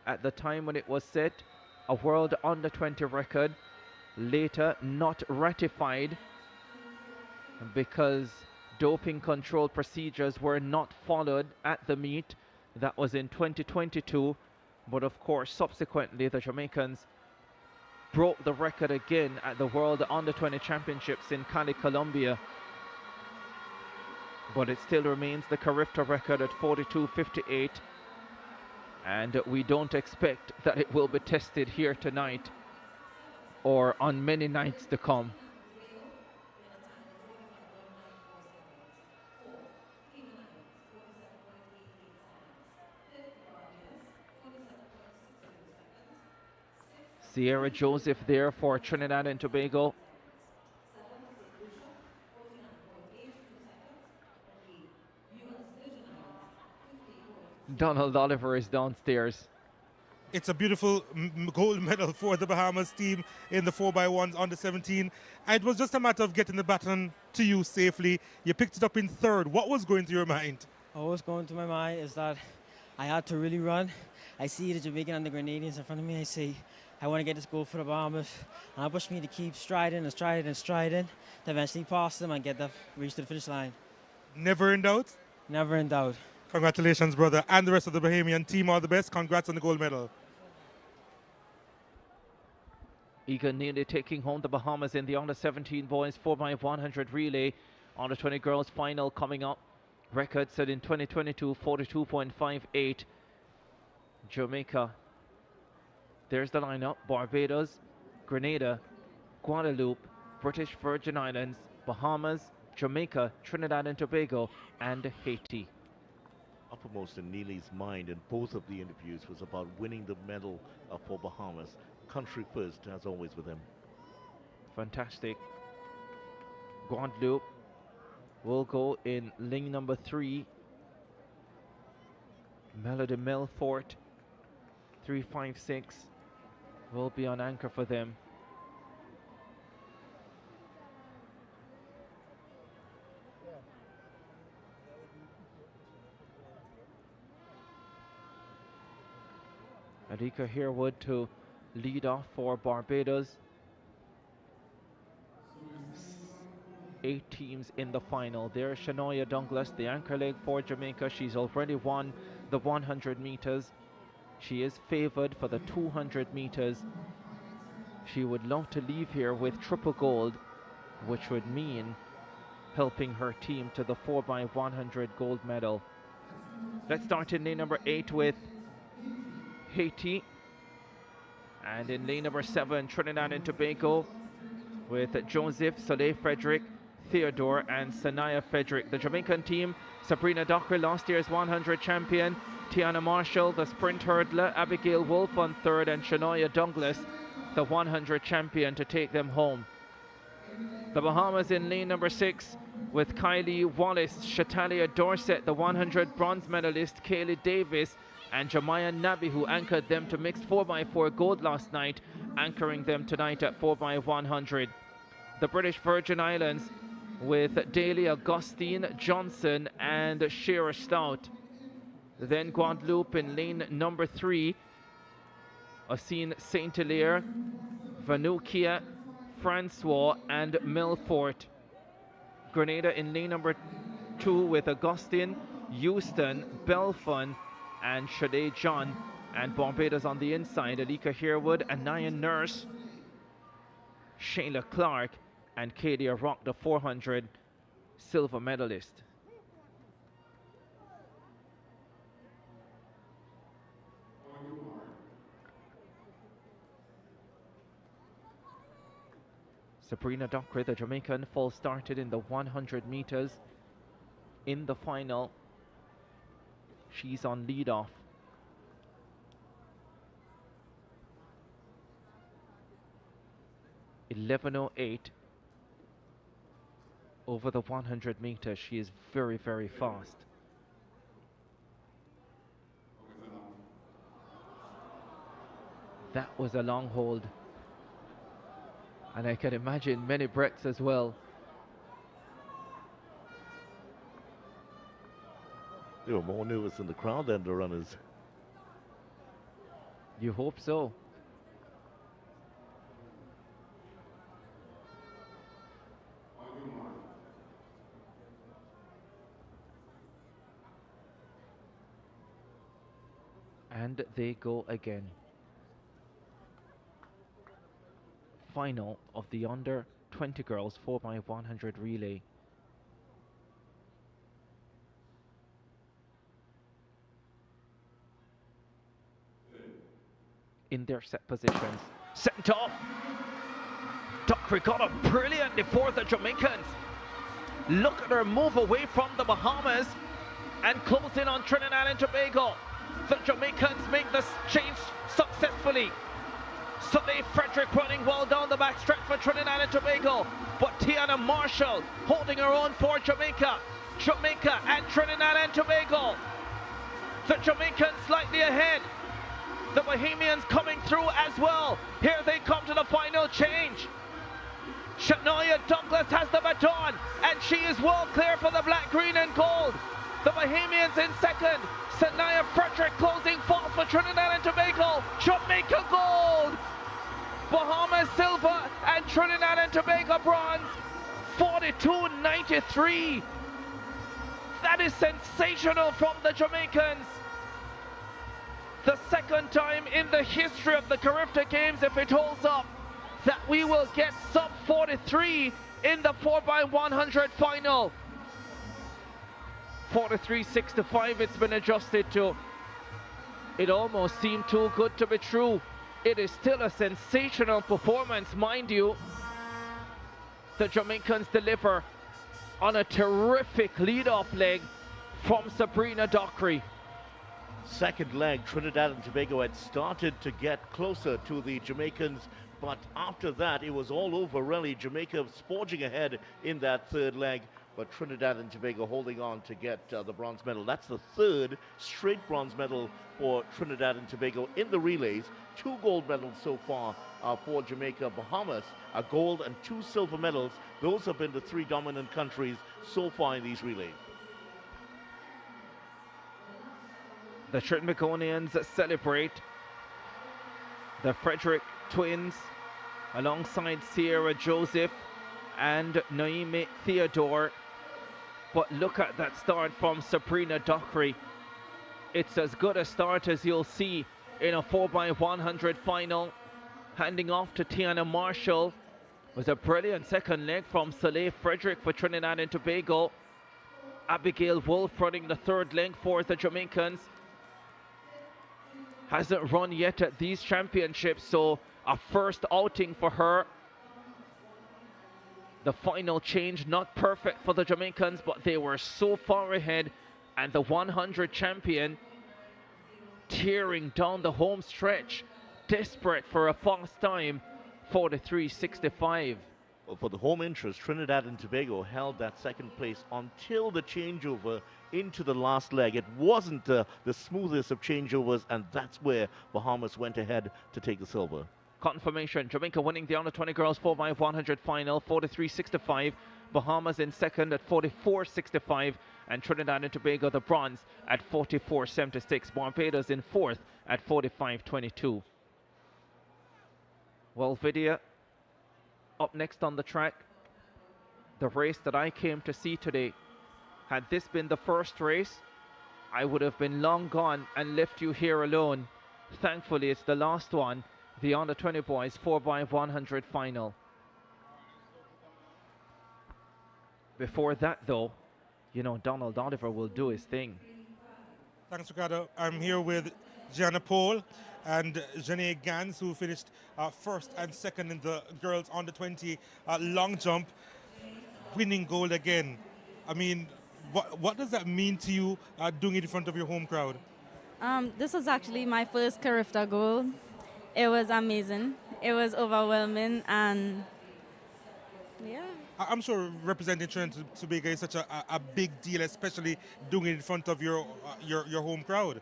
at the time when it was set. A world under 20 record, later not ratified because doping control procedures were not followed at the meet. That was in 2022, but of course subsequently the Jamaicans broke the record again at the World Under 20 Championships in Cali, Colombia. But it still remains the Carifta record at 42.58. And we don't expect that it will be tested here tonight or on many nights to come. Sierra Joseph there for Trinidad and Tobago. Donald Oliver is downstairs. It's a beautiful gold medal for the Bahamas team in the 4x1s under 17. And it was just a matter of getting the baton to you safely. You picked it up in 3rd. What was going through your mind? What was going through my mind is that I had to really run. I see the Jamaican and the Grenadians in front of me. I say, I want to get this goal for the Bahamas. And I push me to keep striding and striding and striding to eventually pass them and reach to the finish line. Never in doubt? Never in doubt. Congratulations, brother, and the rest of the Bahamian team. All the best. Congrats on the gold medal. Egan nearly taking home the Bahamas in the under-17 boys 4x100 relay. Under-20 girls final coming up. Record set in 2022, 42.58. Jamaica. There's the lineup. Barbados, Grenada, Guadeloupe, British Virgin Islands, Bahamas, Jamaica, Trinidad and Tobago, and Haiti. Uppermost in Neely's mind in both of the interviews was about winning the medal for Bahamas. Country first, as always with him. Fantastic. Guadeloupe will go in lane number 3. Melody Melfort, 356, will be on anchor for them. Adika Herwood to lead off for Barbados. 8 teams in the final. There's Shanoya Douglas, the anchor leg for Jamaica. She's already won the 100 meters. She is favored for the 200 meters. She would love to leave here with triple gold, which would mean helping her team to the 4x100 gold medal. Let's start in lane number 8 with Haiti. And in lane number 7, Trinidad and Tobago with Joseph, Soleil Frederick, Theodore and Sanaya Frederick. The Jamaican team, Sabrina Dockery, last year's 100 champion, Tiana Marshall, the sprint hurdler, Abigail Wolf on 3rd, and Shanoya Douglas, the 100 champion, to take them home. The Bahamas in lane number 6 with Kylie Wallace, Shatalia Dorset, the 100 bronze medalist, Kaylee Davis, and Jemiah Nabi, who anchored them to mixed 4x4 gold last night, anchoring them tonight at 4x100. The British Virgin Islands with Daly Augustine Johnson and Shearer Stout. Then Guadeloupe in lane number 3, Ossine Saint-Hilaire, Vanukia, Francois and Melfort. Grenada in lane number 2 with Augustine, Houston, Belfon and Shade John. And Barbados on the inside, Alika Herwood, Anaya Nurse, Shayla Clark and Kadia Rock, the 400 silver medalist. Sabrina Dockery, the Jamaican, false started in the 100 meters. In the final, she's on lead off. .11:08 over the 100 meters. She is very, very fast. That was a long hold. And I can imagine many breaths as well. They were more nervous in the crowd than the runners. You hope so. And they go again. Final of the under 20 girls 4x100 relay. In their set positions. Sent off. Dockery got up brilliantly for the Jamaicans. Look at her move away from the Bahamas and close in on Trinidad and Tobago. The Jamaicans make this change successfully. Soleil Frederick running well down the back stretch for Trinidad and Tobago, but Tiana Marshall holding her own for Jamaica. Jamaica and Trinidad and Tobago. The Jamaicans slightly ahead. The Bahamians coming through as well. Here they come to the final change. Shanoya Douglas has the baton, and she is well clear for the black, green and gold. The Bahamians in second. Sanaya Frederick closing fast for Trinidad and Tobago. Jamaica gold. Bahamas silver and Trinidad and Tobago bronze. 42.93. That is sensational from the Jamaicans. The second time in the history of the Carifta Games, if it holds up, that we will get sub 43 in the 4x100 final. 43.65 it's been adjusted to. It almost seemed too good to be true. It is still a sensational performance, mind you. The Jamaicans deliver on a terrific lead-off leg from Sabrina Dockery. Second leg, Trinidad and Tobago had started to get closer to the Jamaicans, but after that it was all over really. Jamaica forging ahead in that third leg, but Trinidad and Tobago holding on to get the bronze medal. That's the third straight bronze medal for Trinidad and Tobago in the relays. 2 gold medals so far for Jamaica. Bahamas, a gold and 2 silver medals. Those have been the 3 dominant countries so far in these relays. The Trinbagonians celebrate. The Frederick twins alongside Sierra Joseph and Naomi Theodore. But look at that start from Sabrina Dockery. It's as good a start as you'll see in a 4x100 final. Handing off to Tiana Marshall. Was a brilliant second leg from Soleil Frederick for Trinidad and Tobago. Abigail Wolf running the third leg for the Jamaicans. Hasn't run yet at these championships, so a first outing for her. The final change not perfect for the Jamaicans, but they were so far ahead, and the 100 champion tearing down the home stretch, desperate for a fast time. 43.65. Well, for the home interest, Trinidad and Tobago held that second place until the changeover into the last leg. It wasn't the smoothest of changeovers, and that's where Bahamas went ahead to take the silver. Confirmation, Jamaica winning the under-20 girls 4x100 final, 43.65. Bahamas in second at 44.65, and Trinidad and Tobago the bronze at 44.76. Barbados in fourth at 45.22. Well, Vidya, up next on the track, the race that I came to see today. Had this been the first race, I would have been long gone and left you here alone. Thankfully, it's the last one, the under-20 boys 4x100 final. Before that, though, you know, Donald Oliver will do his thing. Thanks, Ricardo. I'm here with Gianna Paul and Janae Gans, who finished first and second in the girls under-20 long jump, winning gold again. I mean, what does that mean to you doing it in front of your home crowd? This was actually my first Carifta gold. It was amazing. It was overwhelming, and yeah. I'm sure representing Trinidad and Tobago is such a big deal, especially doing it in front of your home crowd.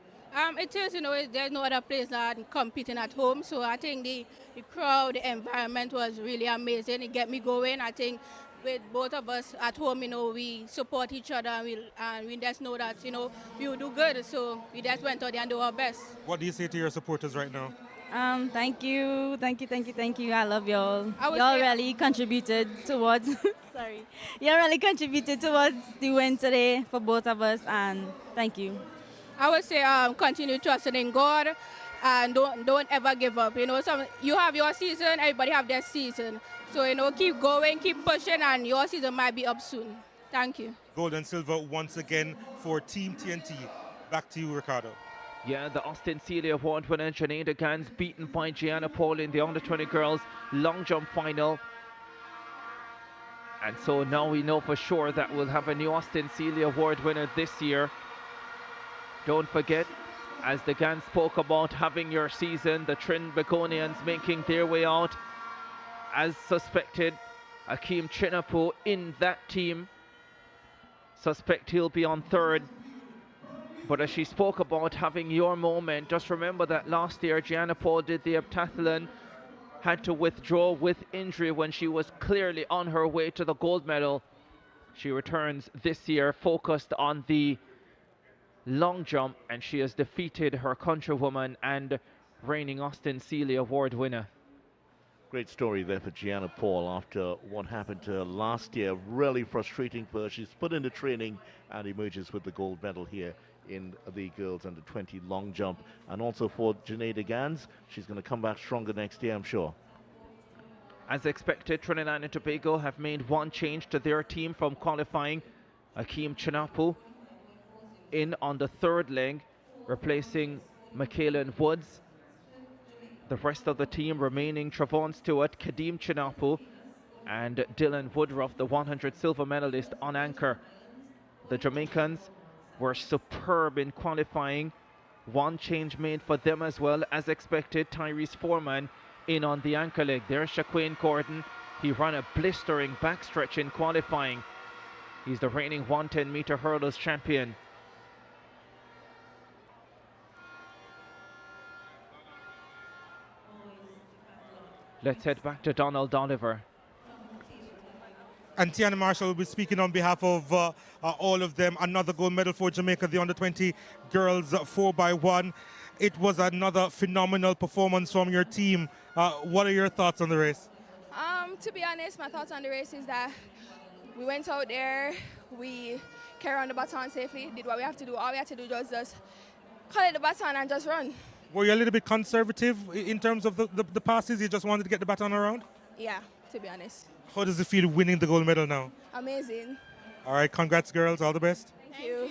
It is, you know, there's no other place than competing at home. So I think the crowd, the environment was really amazing. It get me going. I think with both of us at home, you know, we support each other, and we just know that, you know, we will do good. So we just went out there and do our best. What do you say to your supporters right now? Thank you. I love y'all. Y'all really contributed towards. Sorry, y'all really contributed towards the win today for both of us, and thank you. I would say continue trusting in God, and don't ever give up. You know, you have your season, everybody have their season. So, you know, keep going, keep pushing, and your season might be up soon. Thank you. Gold and silver once again for Team TNT. Back to you, Ricardo. Yeah, the Austin Sealy Award winner Janeda Gans beaten by Gianna Paul in the under-20 girls long jump final. And so now we know for sure that we'll have a new Austin Sealy Award winner this year. Don't forget, as the Gans spoke about having your season, the Trinbagonians making their way out. As suspected, Akeem Chinapu in that team. Suspect he'll be on third. But as she spoke about having your moment, just remember that last year Gianna Paul did the heptathlon, had to withdraw with injury when she was clearly on her way to the gold medal. She returns this year focused on the long jump, and she has defeated her countrywoman and reigning Austin Sealy Award winner. Great story there for Gianna Paul after what happened to her last year. Really frustrating for her. She's put into training and emerges with the gold medal here in the girls under 20 long jump. And also for Janeda Gans, she's going to come back stronger next year, I'm sure. As expected, Trinidad and Tobago have made one change to their team from qualifying. Akeem Chinapu in on the third leg, replacing Michaelan Woods. The rest of the team remaining Travon Stewart, Kadeem Chinapu, and Dylan Woodruff, the 100 silver medalist, on anchor. The Jamaicans were superb in qualifying. One change made for them as well. As expected, Tyrese Foreman in on the anchor leg. There's Shaquane Gordon. He ran a blistering backstretch in qualifying. He's the reigning 110-meter hurdles champion. Let's head back to Donald Oliver. And Tiana Marshall will be speaking on behalf of all of them. Another gold medal for Jamaica, the under-20 girls 4x1. It was another phenomenal performance from your team. What are your thoughts on the race? To be honest, my thoughts on the race is that we went out there, we carried on the baton safely, did what we have to do. All we had to do was just collect the baton and just run. Were you a little bit conservative in terms of the passes? You just wanted to get the baton around? Yeah, to be honest. How does it feel winning the gold medal now? Amazing. All right, congrats, girls. All the best. Thank you.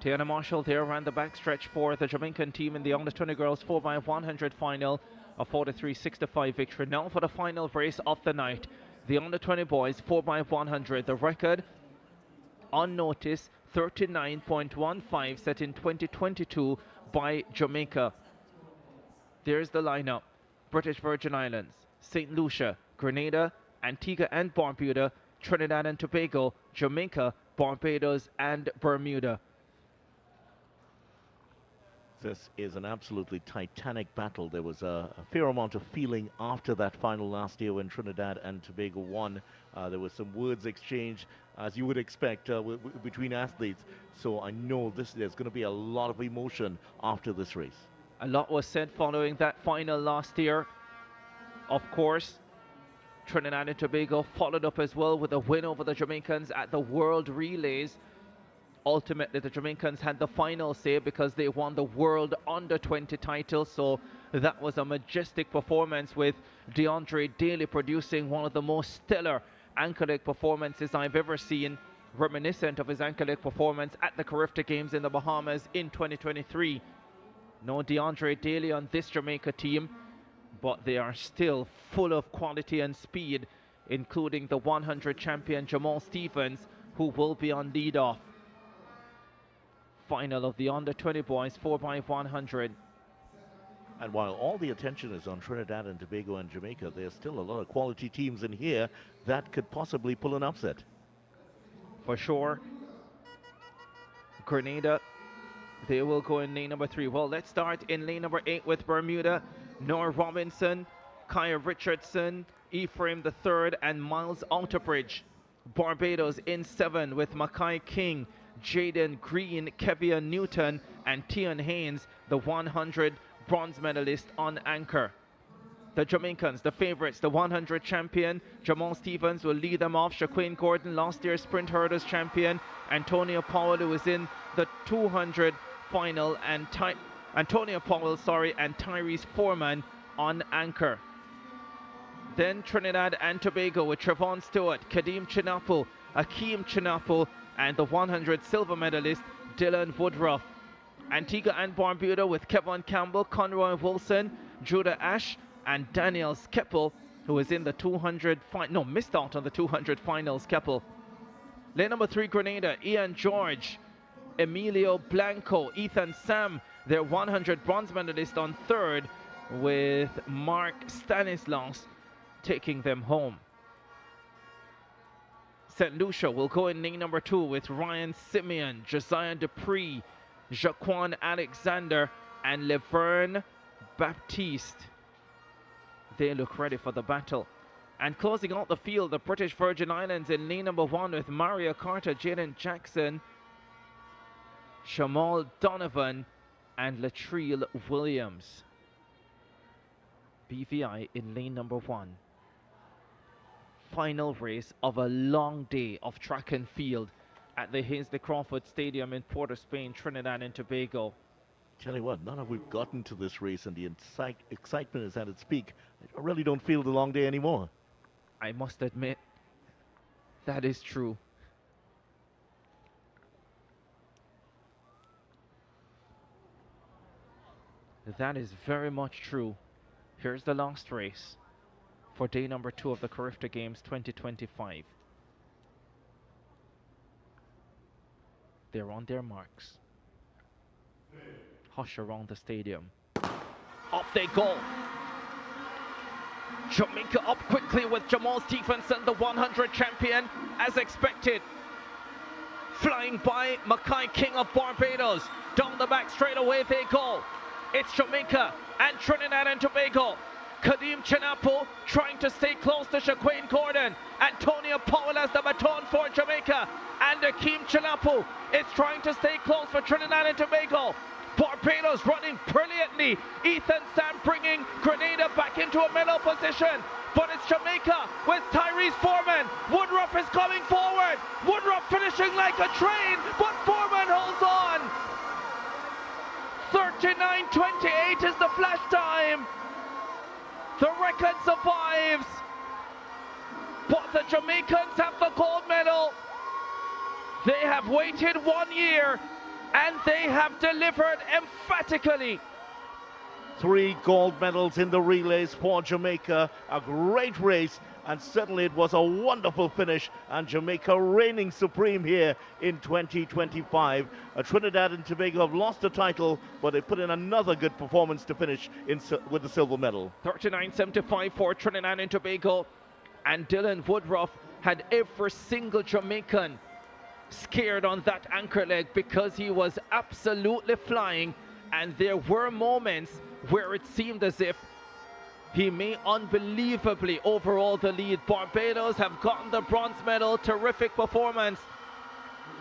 Tiana Marshall there ran the backstretch for the Jamaican team in the under-20 girls 4x100 final, a 43-65 victory. Now for the final race of the night, the under-20 boys 4x100. The record on notice 39.15 set in 2022 by Jamaica. There's the lineup: British Virgin Islands, St. Lucia, Grenada, Antigua and Barbuda, Trinidad and Tobago, Jamaica, Barbados and Bermuda. This is an absolutely titanic battle. There was a fair amount of feeling after that final last year when Trinidad and Tobago won. There was some words exchanged, as you would expect, between athletes. So I know there's going to be a lot of emotion after this race. A lot was said following that final last year. Of course, Trinidad and Tobago followed up as well with a win over the Jamaicans at the World Relays. Ultimately, the Jamaicans had the final say because they won the World Under-20 title. So that was a majestic performance, with DeAndre Daly producing one of the most stellar anchor leg performances I've ever seen, reminiscent of his anchor leg performance at the Carifta Games in the Bahamas in 2023. No DeAndre Daly on this Jamaica team, but they are still full of quality and speed, including the 100 champion Jamal Stevens, who will be on lead-off. Final of the under-20 boys 4x100. And while all the attention is on Trinidad and Tobago and Jamaica, there's still a lot of quality teams in here that could possibly pull an upset. For sure. Grenada, they will go in lane number 3. Well, let's start in lane number 8 with Bermuda. Noah Robinson, Kaya Richardson, Ephraim III, and Miles Outerbridge. Barbados in 7 with Mackay King, Jaden Green, Kevian Newton, and Tian Haynes, the 100 bronze medalist, on anchor. The Jamaicans, the favorites, the 100 champion, Jamal Stevens, will lead them off. Shaquane Gordon, last year's sprint hurdles champion. Antonio Powell, who was in the 200 final, and Antonio Powell, and Tyrese Foreman on anchor. Then Trinidad and Tobago with Travon Stewart, Kadeem Chinapu, Akeem Chinapu, and the 100 silver medalist Dylan Woodruff. Antigua and Barbuda with Kevin Campbell, Conroy Wilson, Judah Ash, and Daniel Skeppel, who is in the 200 missed out on the 200 finals. Keppel. Lane number 3, Grenada, Ian George, Emilio Blanco, Ethan Sam, their 100 bronze medalist, on third, with Mark Stanislaus taking them home. St. Lucia will go in lane number 2 with Ryan Simeon, Josiah Dupree, Jaquan Alexander, and Laverne Baptiste. They look ready for the battle. And closing out the field, the British Virgin Islands in lane number 1 with Mario Carter, Jaden Jackson, Shamal Donovan, and Latrell Williams. BVI in lane number 1. Final race of a long day of track and field at the Hazley Crawford Stadium in Port of Spain, Trinidad and Tobago. Tell you what, now that we've gotten to this race and the excitement is at its peak, I really don't feel the long day anymore. I must admit, that is true. That is very much true. Here's the last race for day number 2 of the Carifta Games 2025. They're on their marks. Hush around the stadium. Off they go. Jamaica up quickly with Jamal Stevenson, the 100 champion, as expected. Flying by Mackay King of Barbados. Down the back straight away they go. It's Jamaica and Trinidad and Tobago. Kadeem Chinapo trying to stay close to Shaquane Gordon. Antonio Powell has the baton for Jamaica. And Akeem Chinapo is trying to stay close for Trinidad and Tobago. Barbados running brilliantly. Ethan Sam bringing Grenada back into a middle position. But it's Jamaica with Tyrese Foreman. Woodruff is coming forward. Woodruff finishing like a train, but Foreman holds on. 39:28 is the flash time. The record survives. But the Jamaicans have the gold medal. They have waited 1 year and they have delivered emphatically. 3 gold medals in the relays for Jamaica. A great race, and certainly it was a wonderful finish, and Jamaica reigning supreme here in 2025. Trinidad and Tobago have lost the title, but they put in another good performance to finish with the silver medal. 39.75 for Trinidad and Tobago, and Dylan Woodruff had every single Jamaican scared on that anchor leg because he was absolutely flying, and there were moments where it seemed as if he may unbelievably overhaul the lead. Barbados have gotten the bronze medal. Terrific performance.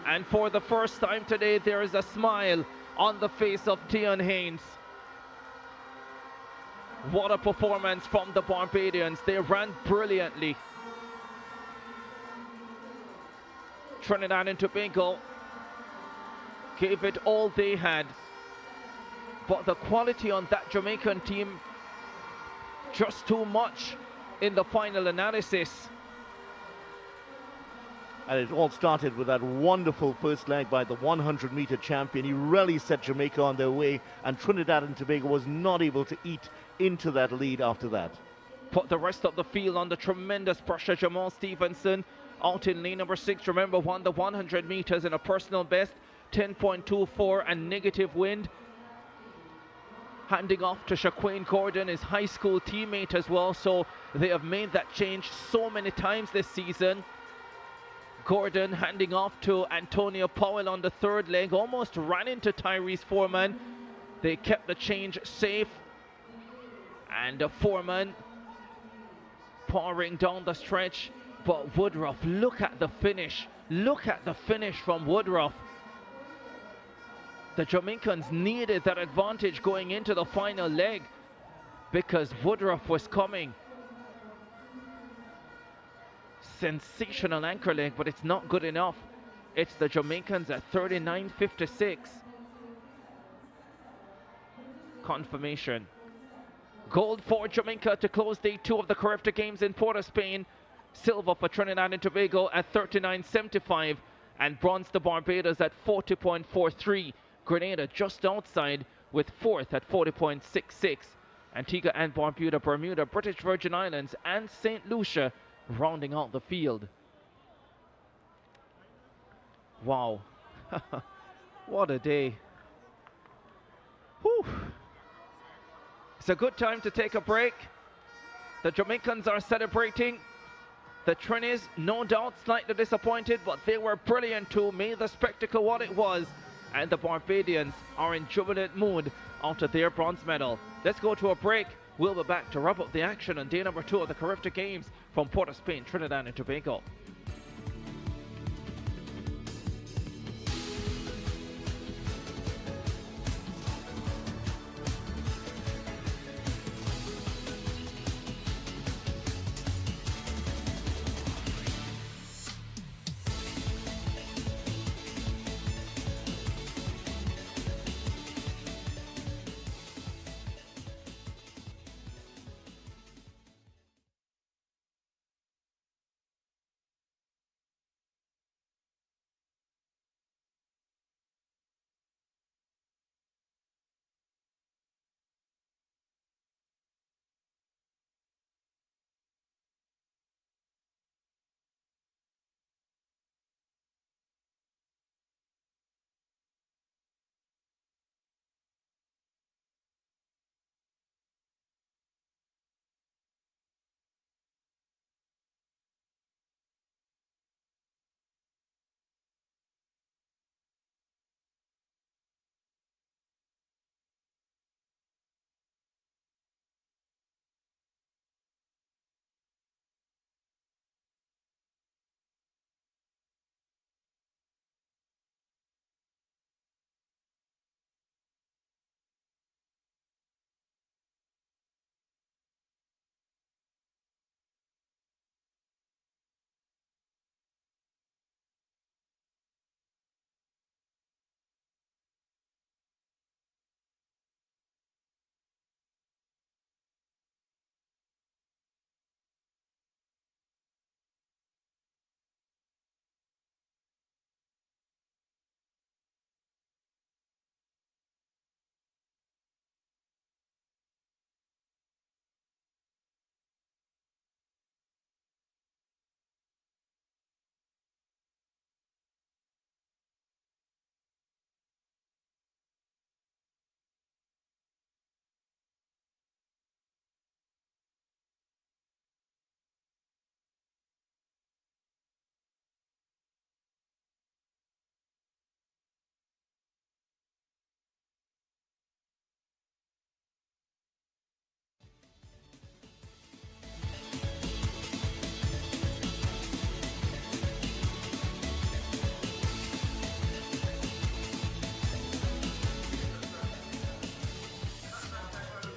And for the first time today, there is a smile on the face of Tion Haynes. What a performance from the Barbadians. They ran brilliantly. Trinidad and Tobago gave it all they had. But the quality on that Jamaican team, just too much in the final analysis. And it all started with that wonderful first leg by the 100-meter champion. He really set Jamaica on their way, and Trinidad and Tobago was not able to eat into that lead after that. Put the rest of the field under tremendous pressure. Jamal Stevenson out in lane number 6, remember, won the 100 meters in a personal best, 10.24 and negative wind. Handing off to Shaquane Gordon, his high school teammate as well, so they have made that change so many times this season. Gordon handing off to Antonio Powell on the third leg, almost ran into Tyrese Foreman. They kept the change safe, and Foreman pouring down the stretch. But Woodruff, look at the finish. Look at the finish from Woodruff. The Jamaicans needed that advantage going into the final leg because Woodruff was coming. Sensational anchor leg, but it's not good enough. It's the Jamaicans at 39.56. Confirmation. Gold for Jamaica to close day 2 of the Carifta Games in Port of Spain. Silver for Trinidad and Tobago at 39.75. And bronze to Barbados at 40.43. Grenada just outside with 4th at 40.66. Antigua and Barbuda, Bermuda, British Virgin Islands and St. Lucia rounding out the field. Wow. What a day. Whew. It's a good time to take a break. The Jamaicans are celebrating. The Trinis, no doubt, slightly disappointed, but they were brilliant too, made the spectacle what it was. And the Barbadians are in jubilant mood after their bronze medal. Let's go to a break. We'll be back to wrap up the action on day number 2 of the Carifta Games from Port of Spain, Trinidad and Tobago.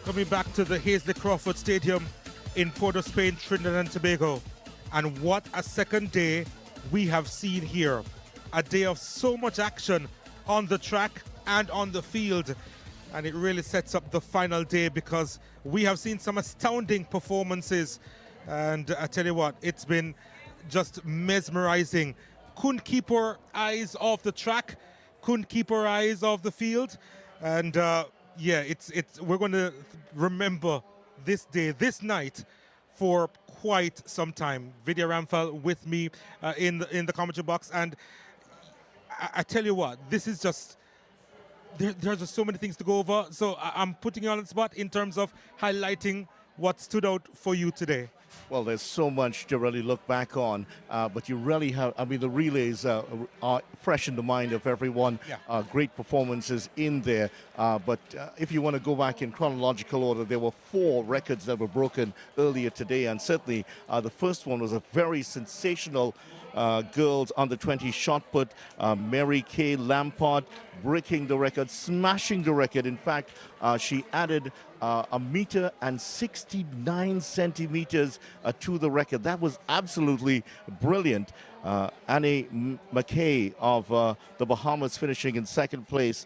Coming back to the Hazley Crawford Stadium in Port of Spain, Trinidad and Tobago. And what a second day we have seen here. A day of so much action on the track and on the field. And it really sets up the final day because we have seen some astounding performances. And I tell you what, it's been just mesmerizing. Couldn't keep our eyes off the track, couldn't keep our eyes off the field. And yeah, we're going to remember this day, this night, for quite some time. Vidya Ramphal with me in the commentary box, and I tell you what, this is just there's just so many things to go over. So I'm putting you on the spot in terms of highlighting what stood out for you today. Well, there's so much to really look back on, but you really have, I mean, the relays are fresh in the mind of everyone. Yeah. Great performances in there. But if you want to go back in chronological order, there were 4 records that were broken earlier today. And certainly the first one was a very sensational girls under 20 shot put. Mary Kay Lampard breaking the record, smashing the record. In fact, she added a meter and 69 centimeters to the record. That was absolutely brilliant. Annie McKay of the Bahamas finishing in second place.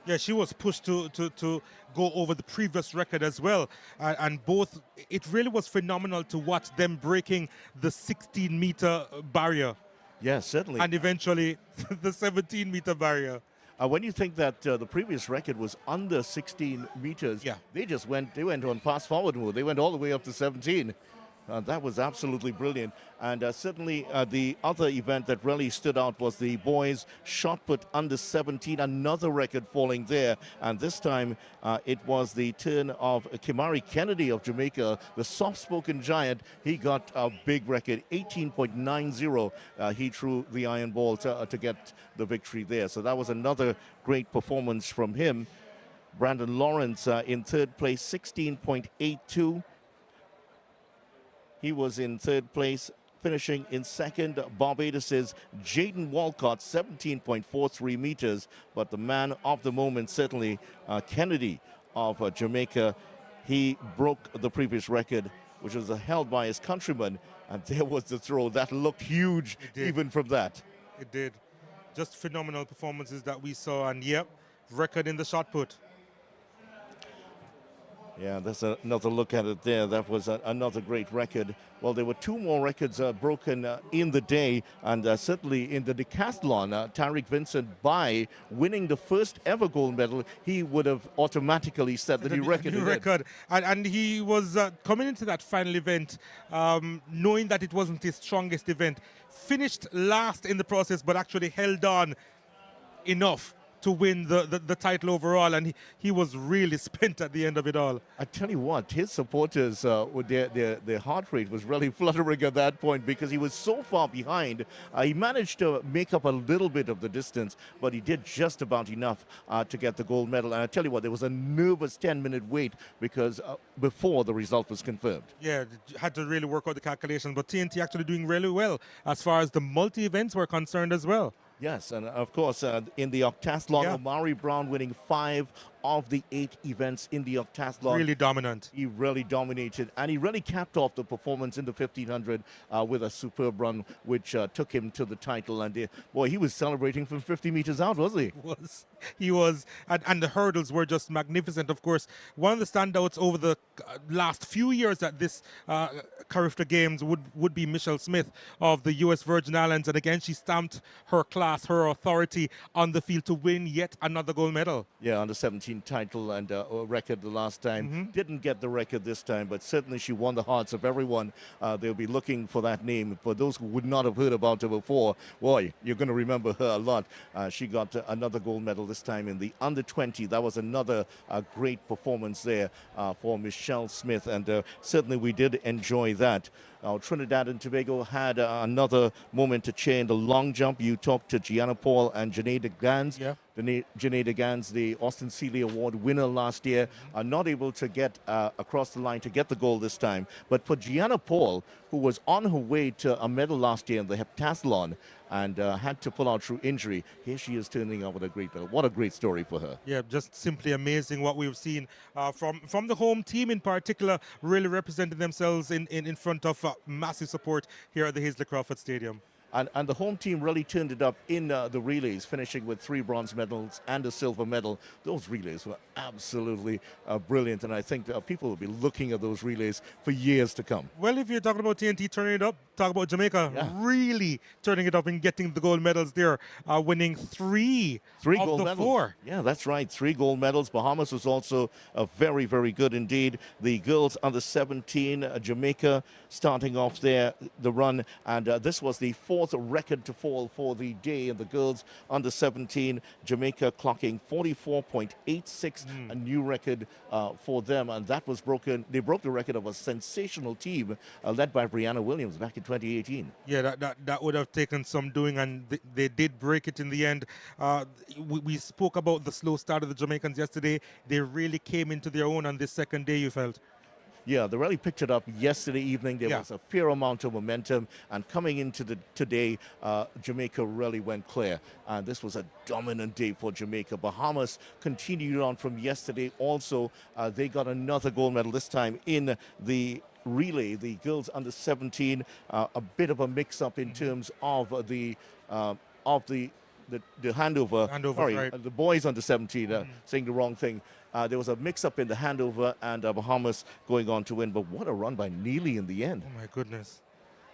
Yeah, she was pushed to go over the previous record as well. And both, it really was phenomenal to watch them breaking the 16-meter barrier. Yes, certainly. And eventually the 17-meter barrier. When you think that the previous record was under 16 meters, yeah, they went on fast forward mode. They went all the way up to 17. That was absolutely brilliant. And certainly the other event that really stood out was the boys shot put under 17, another record falling there. And this time it was the turn of Kimari Kennedy of Jamaica, the soft-spoken giant. He got a big record, 18.90. He threw the iron ball to get the victory there. So that was another great performance from him. Brandon Lawrence in third place, 16.82. He was in third place, finishing in second. Barbados's Jaden Walcott, 17.43 meters. But the man of the moment, certainly Kennedy of Jamaica, he broke the previous record, which was held by his countryman. And there was the throw. That looked huge even from that. It did. Just phenomenal performances that we saw. And yep, record in the shot put. Yeah, that's another look at it there. That was another great record. Well, there were 2 more records broken in the day, and certainly in the decathlon, Tariq Vincent, by winning the first ever gold medal, he would have automatically set the new record. And he was coming into that final event, knowing that it wasn't his strongest event, finished last in the process, but actually held on enough to win the title overall, and he was really spent at the end of it all. I tell you what, his supporters, their heart rate was really fluttering at that point because he was so far behind. He managed to make up a little bit of the distance, but he did just about enough to get the gold medal. And I tell you what, there was a nervous 10-minute wait because before the result was confirmed. Yeah, had to really work out the calculations, but TNT actually doing really well as far as the multi-events were concerned as well. Yes, and of course, in the octathlon, Omari Brown winning 5 of the 8 events in the octathlon. Really dominant. He really dominated, and he really capped off the performance in the 1500 with a superb run, which took him to the title. And boy, he was celebrating from 50 meters out, wasn't he? He was, and the hurdles were just magnificent. Of course, one of the standouts over the last few years at this Carifta Games would be Michelle Smith of the U.S. Virgin Islands, and again, she stamped her class, her authority on the field to win yet another gold medal. Yeah, under 17 title and a record the last time. Didn't get the record this time, but certainly she won the hearts of everyone. They'll be looking for that name. For those who would not have heard about her before, boy, you're going to remember her a lot. She got another gold medal this time in the under 20. That was another great performance there for Michelle Smith, and certainly we did enjoy that. Trinidad and Tobago had another moment to cheer in the long jump. You talked to Gianna Paul and Janae Gans. Yeah. Janae Gans, the Austin Seeley Award winner last year, are not able to get across the line to get the gold this time. But for Gianna Paul, who was on her way to a medal last year in the heptathlon, and had to pull out through injury. Here she is turning up with a great medal. What a great story for her. Yeah, just simply amazing what we've seen from the home team in particular, really representing themselves in front of massive support here at the Hazley Crawford Stadium. And the home team really turned it up in the relays, finishing with 3 bronze medals and a silver medal. Those relays were absolutely brilliant, and I think people will be looking at those relays for years to come. Well, if you're talking about TNT turning it up, talk about Jamaica really turning it up and getting the gold medals there, winning 3 of gold the medals. 4. Yeah, that's right. 3 gold medals. Bahamas was also very, very good indeed. The girls under 17, Jamaica starting off there, the run, and this was the 4th record to fall for the day. And the girls under 17, Jamaica clocking 44.86, a new record for them. And that was broken. They broke the record of a sensational team led by Brianna Williams back in 2018. Yeah, that would have taken some doing, and they did break it in the end. We spoke about the slow start of the Jamaicans yesterday. They really came into their own on this second day, you felt? Yeah, they really picked it up yesterday evening. There was a fair amount of momentum, and coming into today, Jamaica really went clear. And this was a dominant day for Jamaica. Bahamas continued on from yesterday. Also, they got another gold medal, this time in the relay. The girls under 17, a bit of a mix-up in terms of the handover. Sorry, right. The boys under 17, saying the wrong thing. There was a mix-up in the handover, and Bahamas going on to win. But what a run by Neely in the end. Oh, my goodness.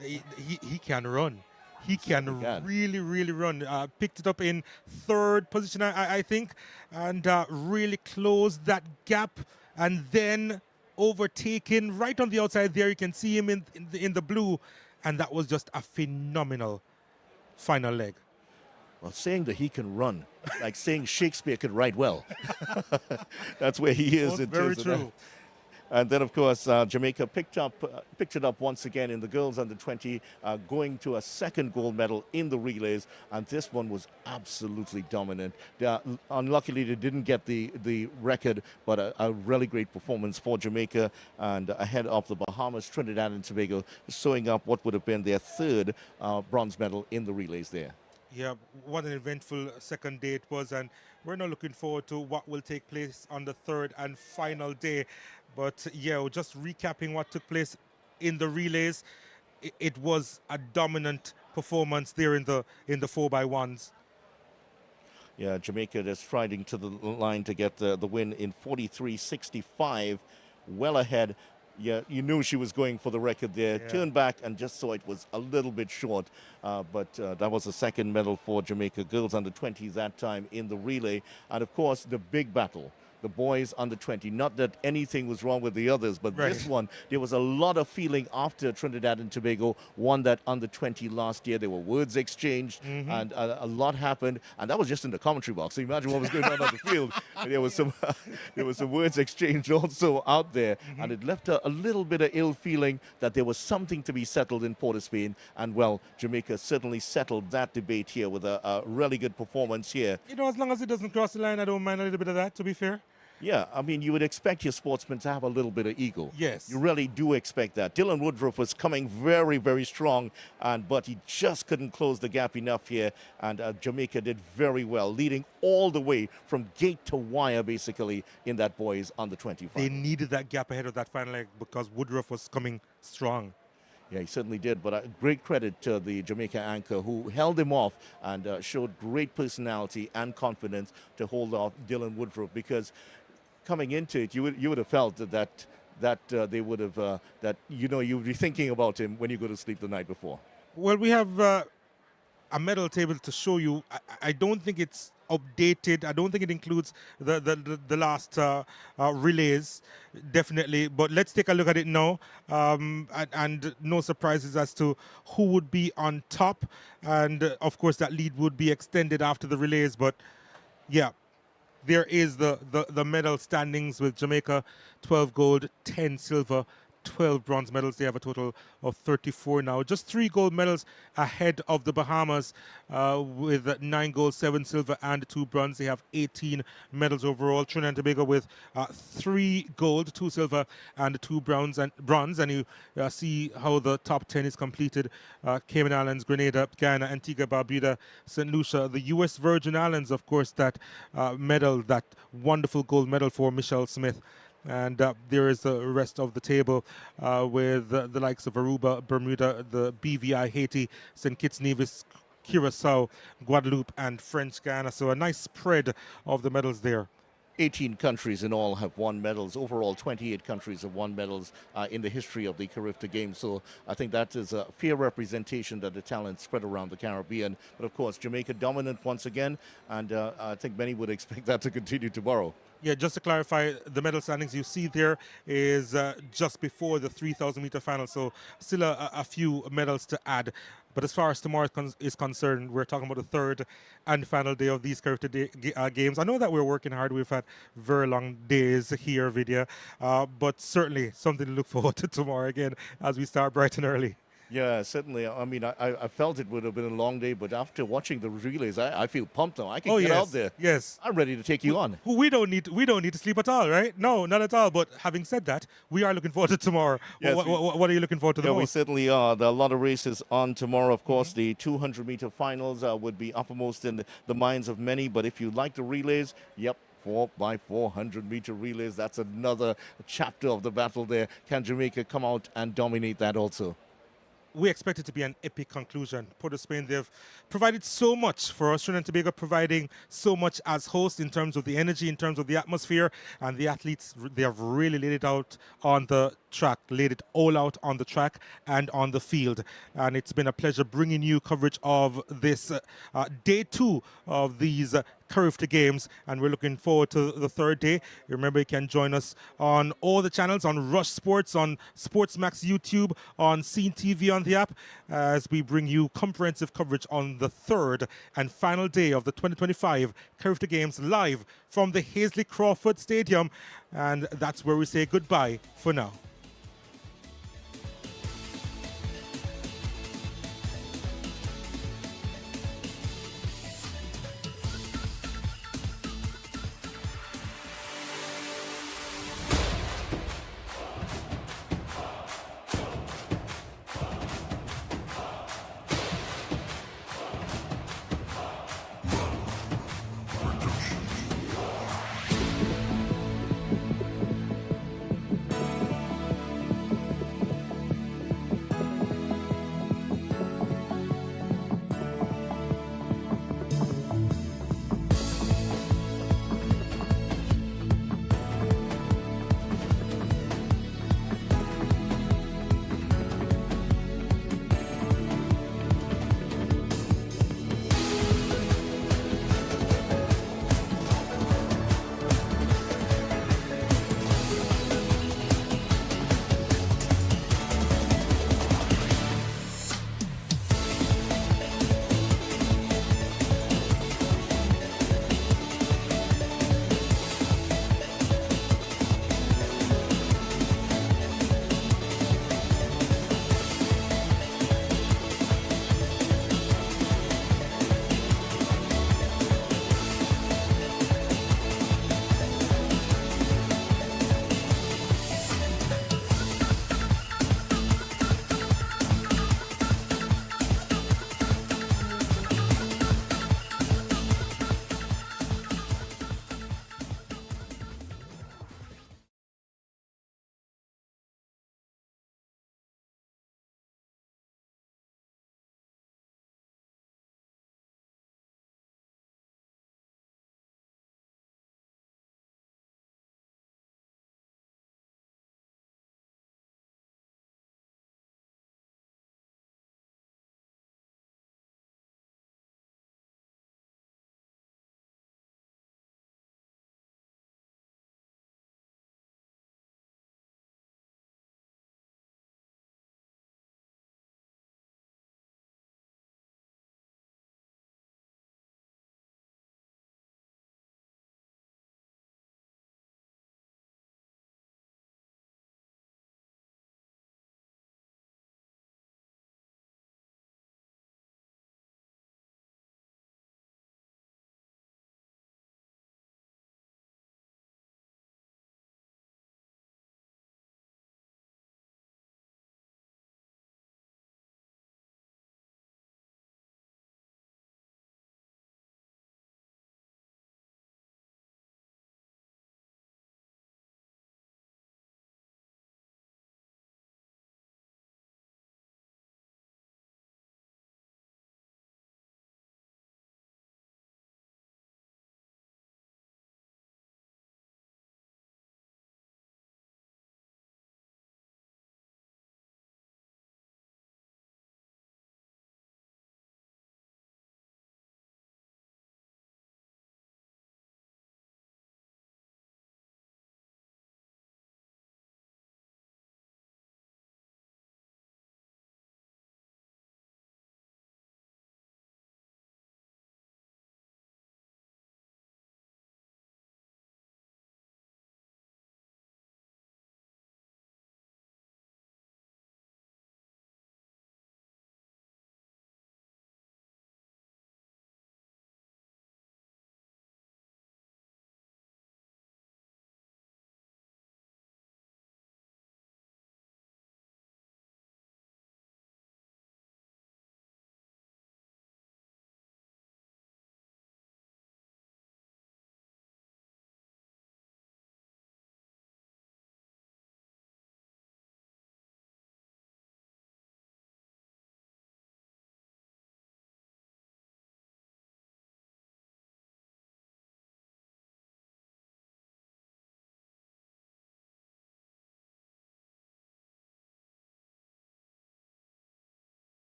He can run. He can really, really run. Picked it up in 3rd position, I think, and really closed that gap, and then overtaken right on the outside there. You can see him in the blue, and that was just a phenomenal final leg. Well, saying that he can run, like saying Shakespeare could write well. That's where he is. Very true. And then, of course, Jamaica picked it up once again in the girls under 20, going to a 2nd gold medal in the relays. And this one was absolutely dominant. Unluckily, they didn't get the record, but a really great performance for Jamaica, and ahead of the Bahamas, Trinidad and Tobago, sewing up what would have been their 3rd bronze medal in the relays there. Yeah, what an eventful second day it was, and we're now looking forward to what will take place on the 3rd and final day. But yeah, just recapping what took place in the relays, it was a dominant performance there in the 4x1s. Yeah, Jamaica just striding to the line to get the win in 43.65, well ahead. Yeah, you knew she was going for the record there. Yeah. Turned back and just saw it was a little bit short. But that was the 2nd medal for Jamaica. Girls under 20 that time in the relay. And, of course, the big battle. The boys under 20. Not that anything was wrong with the others, but this one, there was a lot of feeling after Trinidad and Tobago won that under 20 last year. There were words exchanged, and a lot happened. And that was just in the commentary box. So imagine what was going on the field. There was some words exchanged also out there, and it left a little bit of ill feeling that there was something to be settled in Port of Spain. And well, Jamaica certainly settled that debate here with a really good performance here. You know, as long as it doesn't cross the line, I don't mind a little bit of that, to be fair. Yeah, I mean, you would expect your sportsmen to have a little bit of ego. Yes. You really do expect that. Dylan Woodruff was coming very, very strong, but he just couldn't close the gap enough here, and Jamaica did very well, leading all the way from gate to wire, basically, in that boys under 20 final. They needed that gap ahead of that final leg because Woodruff was coming strong. Yeah, he certainly did, but great credit to the Jamaica anchor who held him off and showed great personality and confidence to hold off Dylan Woodruff, because coming into it, you would have felt that they would have you would be thinking about him when you go to sleep the night before. Well, we have a medal table to show you. I don't think it's updated. I don't think it includes the last relays, definitely. But let's take a look at it now. And no surprises as to who would be on top. And of course, that lead would be extended after the relays. But yeah. There is the medal standings with Jamaica, 12 gold, 10 silver, 12 bronze medals. They have a total of 34 now. Just 3 gold medals ahead of the Bahamas with 9 gold, 7 silver, and 2 bronze. They have 18 medals overall. Trinidad and Tobago with 3 gold, 2 silver, and 2 bronze. And you see how the top 10 is completed. Cayman Islands, Grenada, Guyana, Antigua, Barbuda, St. Lucia, the U.S. Virgin Islands, of course, that medal, that wonderful gold medal for Michelle Smith. And there is the rest of the table with the likes of Aruba, Bermuda, the BVI, Haiti, St. Kitts, Nevis, Curacao, Guadeloupe, and French Guiana. So a nice spread of the medals there. 18 countries in all have won medals. Overall, 28 countries have won medals in the history of the Carifta Games. So I think that is a fair representation that the talent spread around the Caribbean. But of course, Jamaica dominant once again, and I think many would expect that to continue tomorrow. Yeah, just to clarify, the medal standings you see there is just before the 3,000 meter final, so still a few medals to add. But as far as tomorrow is concerned, we're talking about the third and final day of these Carifta Games. I know that we're working hard. We've had very long days here, Vidya, but certainly something to look forward to tomorrow again as we start bright and early. Yeah, certainly. I mean, I felt it would have been a long day, but after watching the relays, I feel pumped now. I can get out there. Yes, I'm ready to take you on. We don't need to sleep at all, right? No, not at all. But having said that, we are looking forward to tomorrow. Yes, what are you looking forward to the most? We certainly are. There are a lot of races on tomorrow. Of course, the 200-meter finals would be uppermost in the minds of many. But if you like the relays, yep. 4x400-meter relays. That's another chapter of the battle there. Can Jamaica come out and dominate that also? We expect it to be an epic conclusion. Port of Spain, they've provided so much for us. Trinidad and Tobago providing so much as host in terms of the energy, in terms of the atmosphere, and the athletes, they have really laid it out on the track, laid it all out on the track and on the field. And it's been a pleasure bringing you coverage of this day 2 of these Carifta Games, and we're looking forward to the third day. Remember, you can join us on all the channels, on Rush Sports, on SportsMax YouTube, on Scene TV on the app, as we bring you comprehensive coverage on the third and final day of the 2025 Carifta Games live from the Hazley Crawford Stadium. And that's where we say goodbye for now.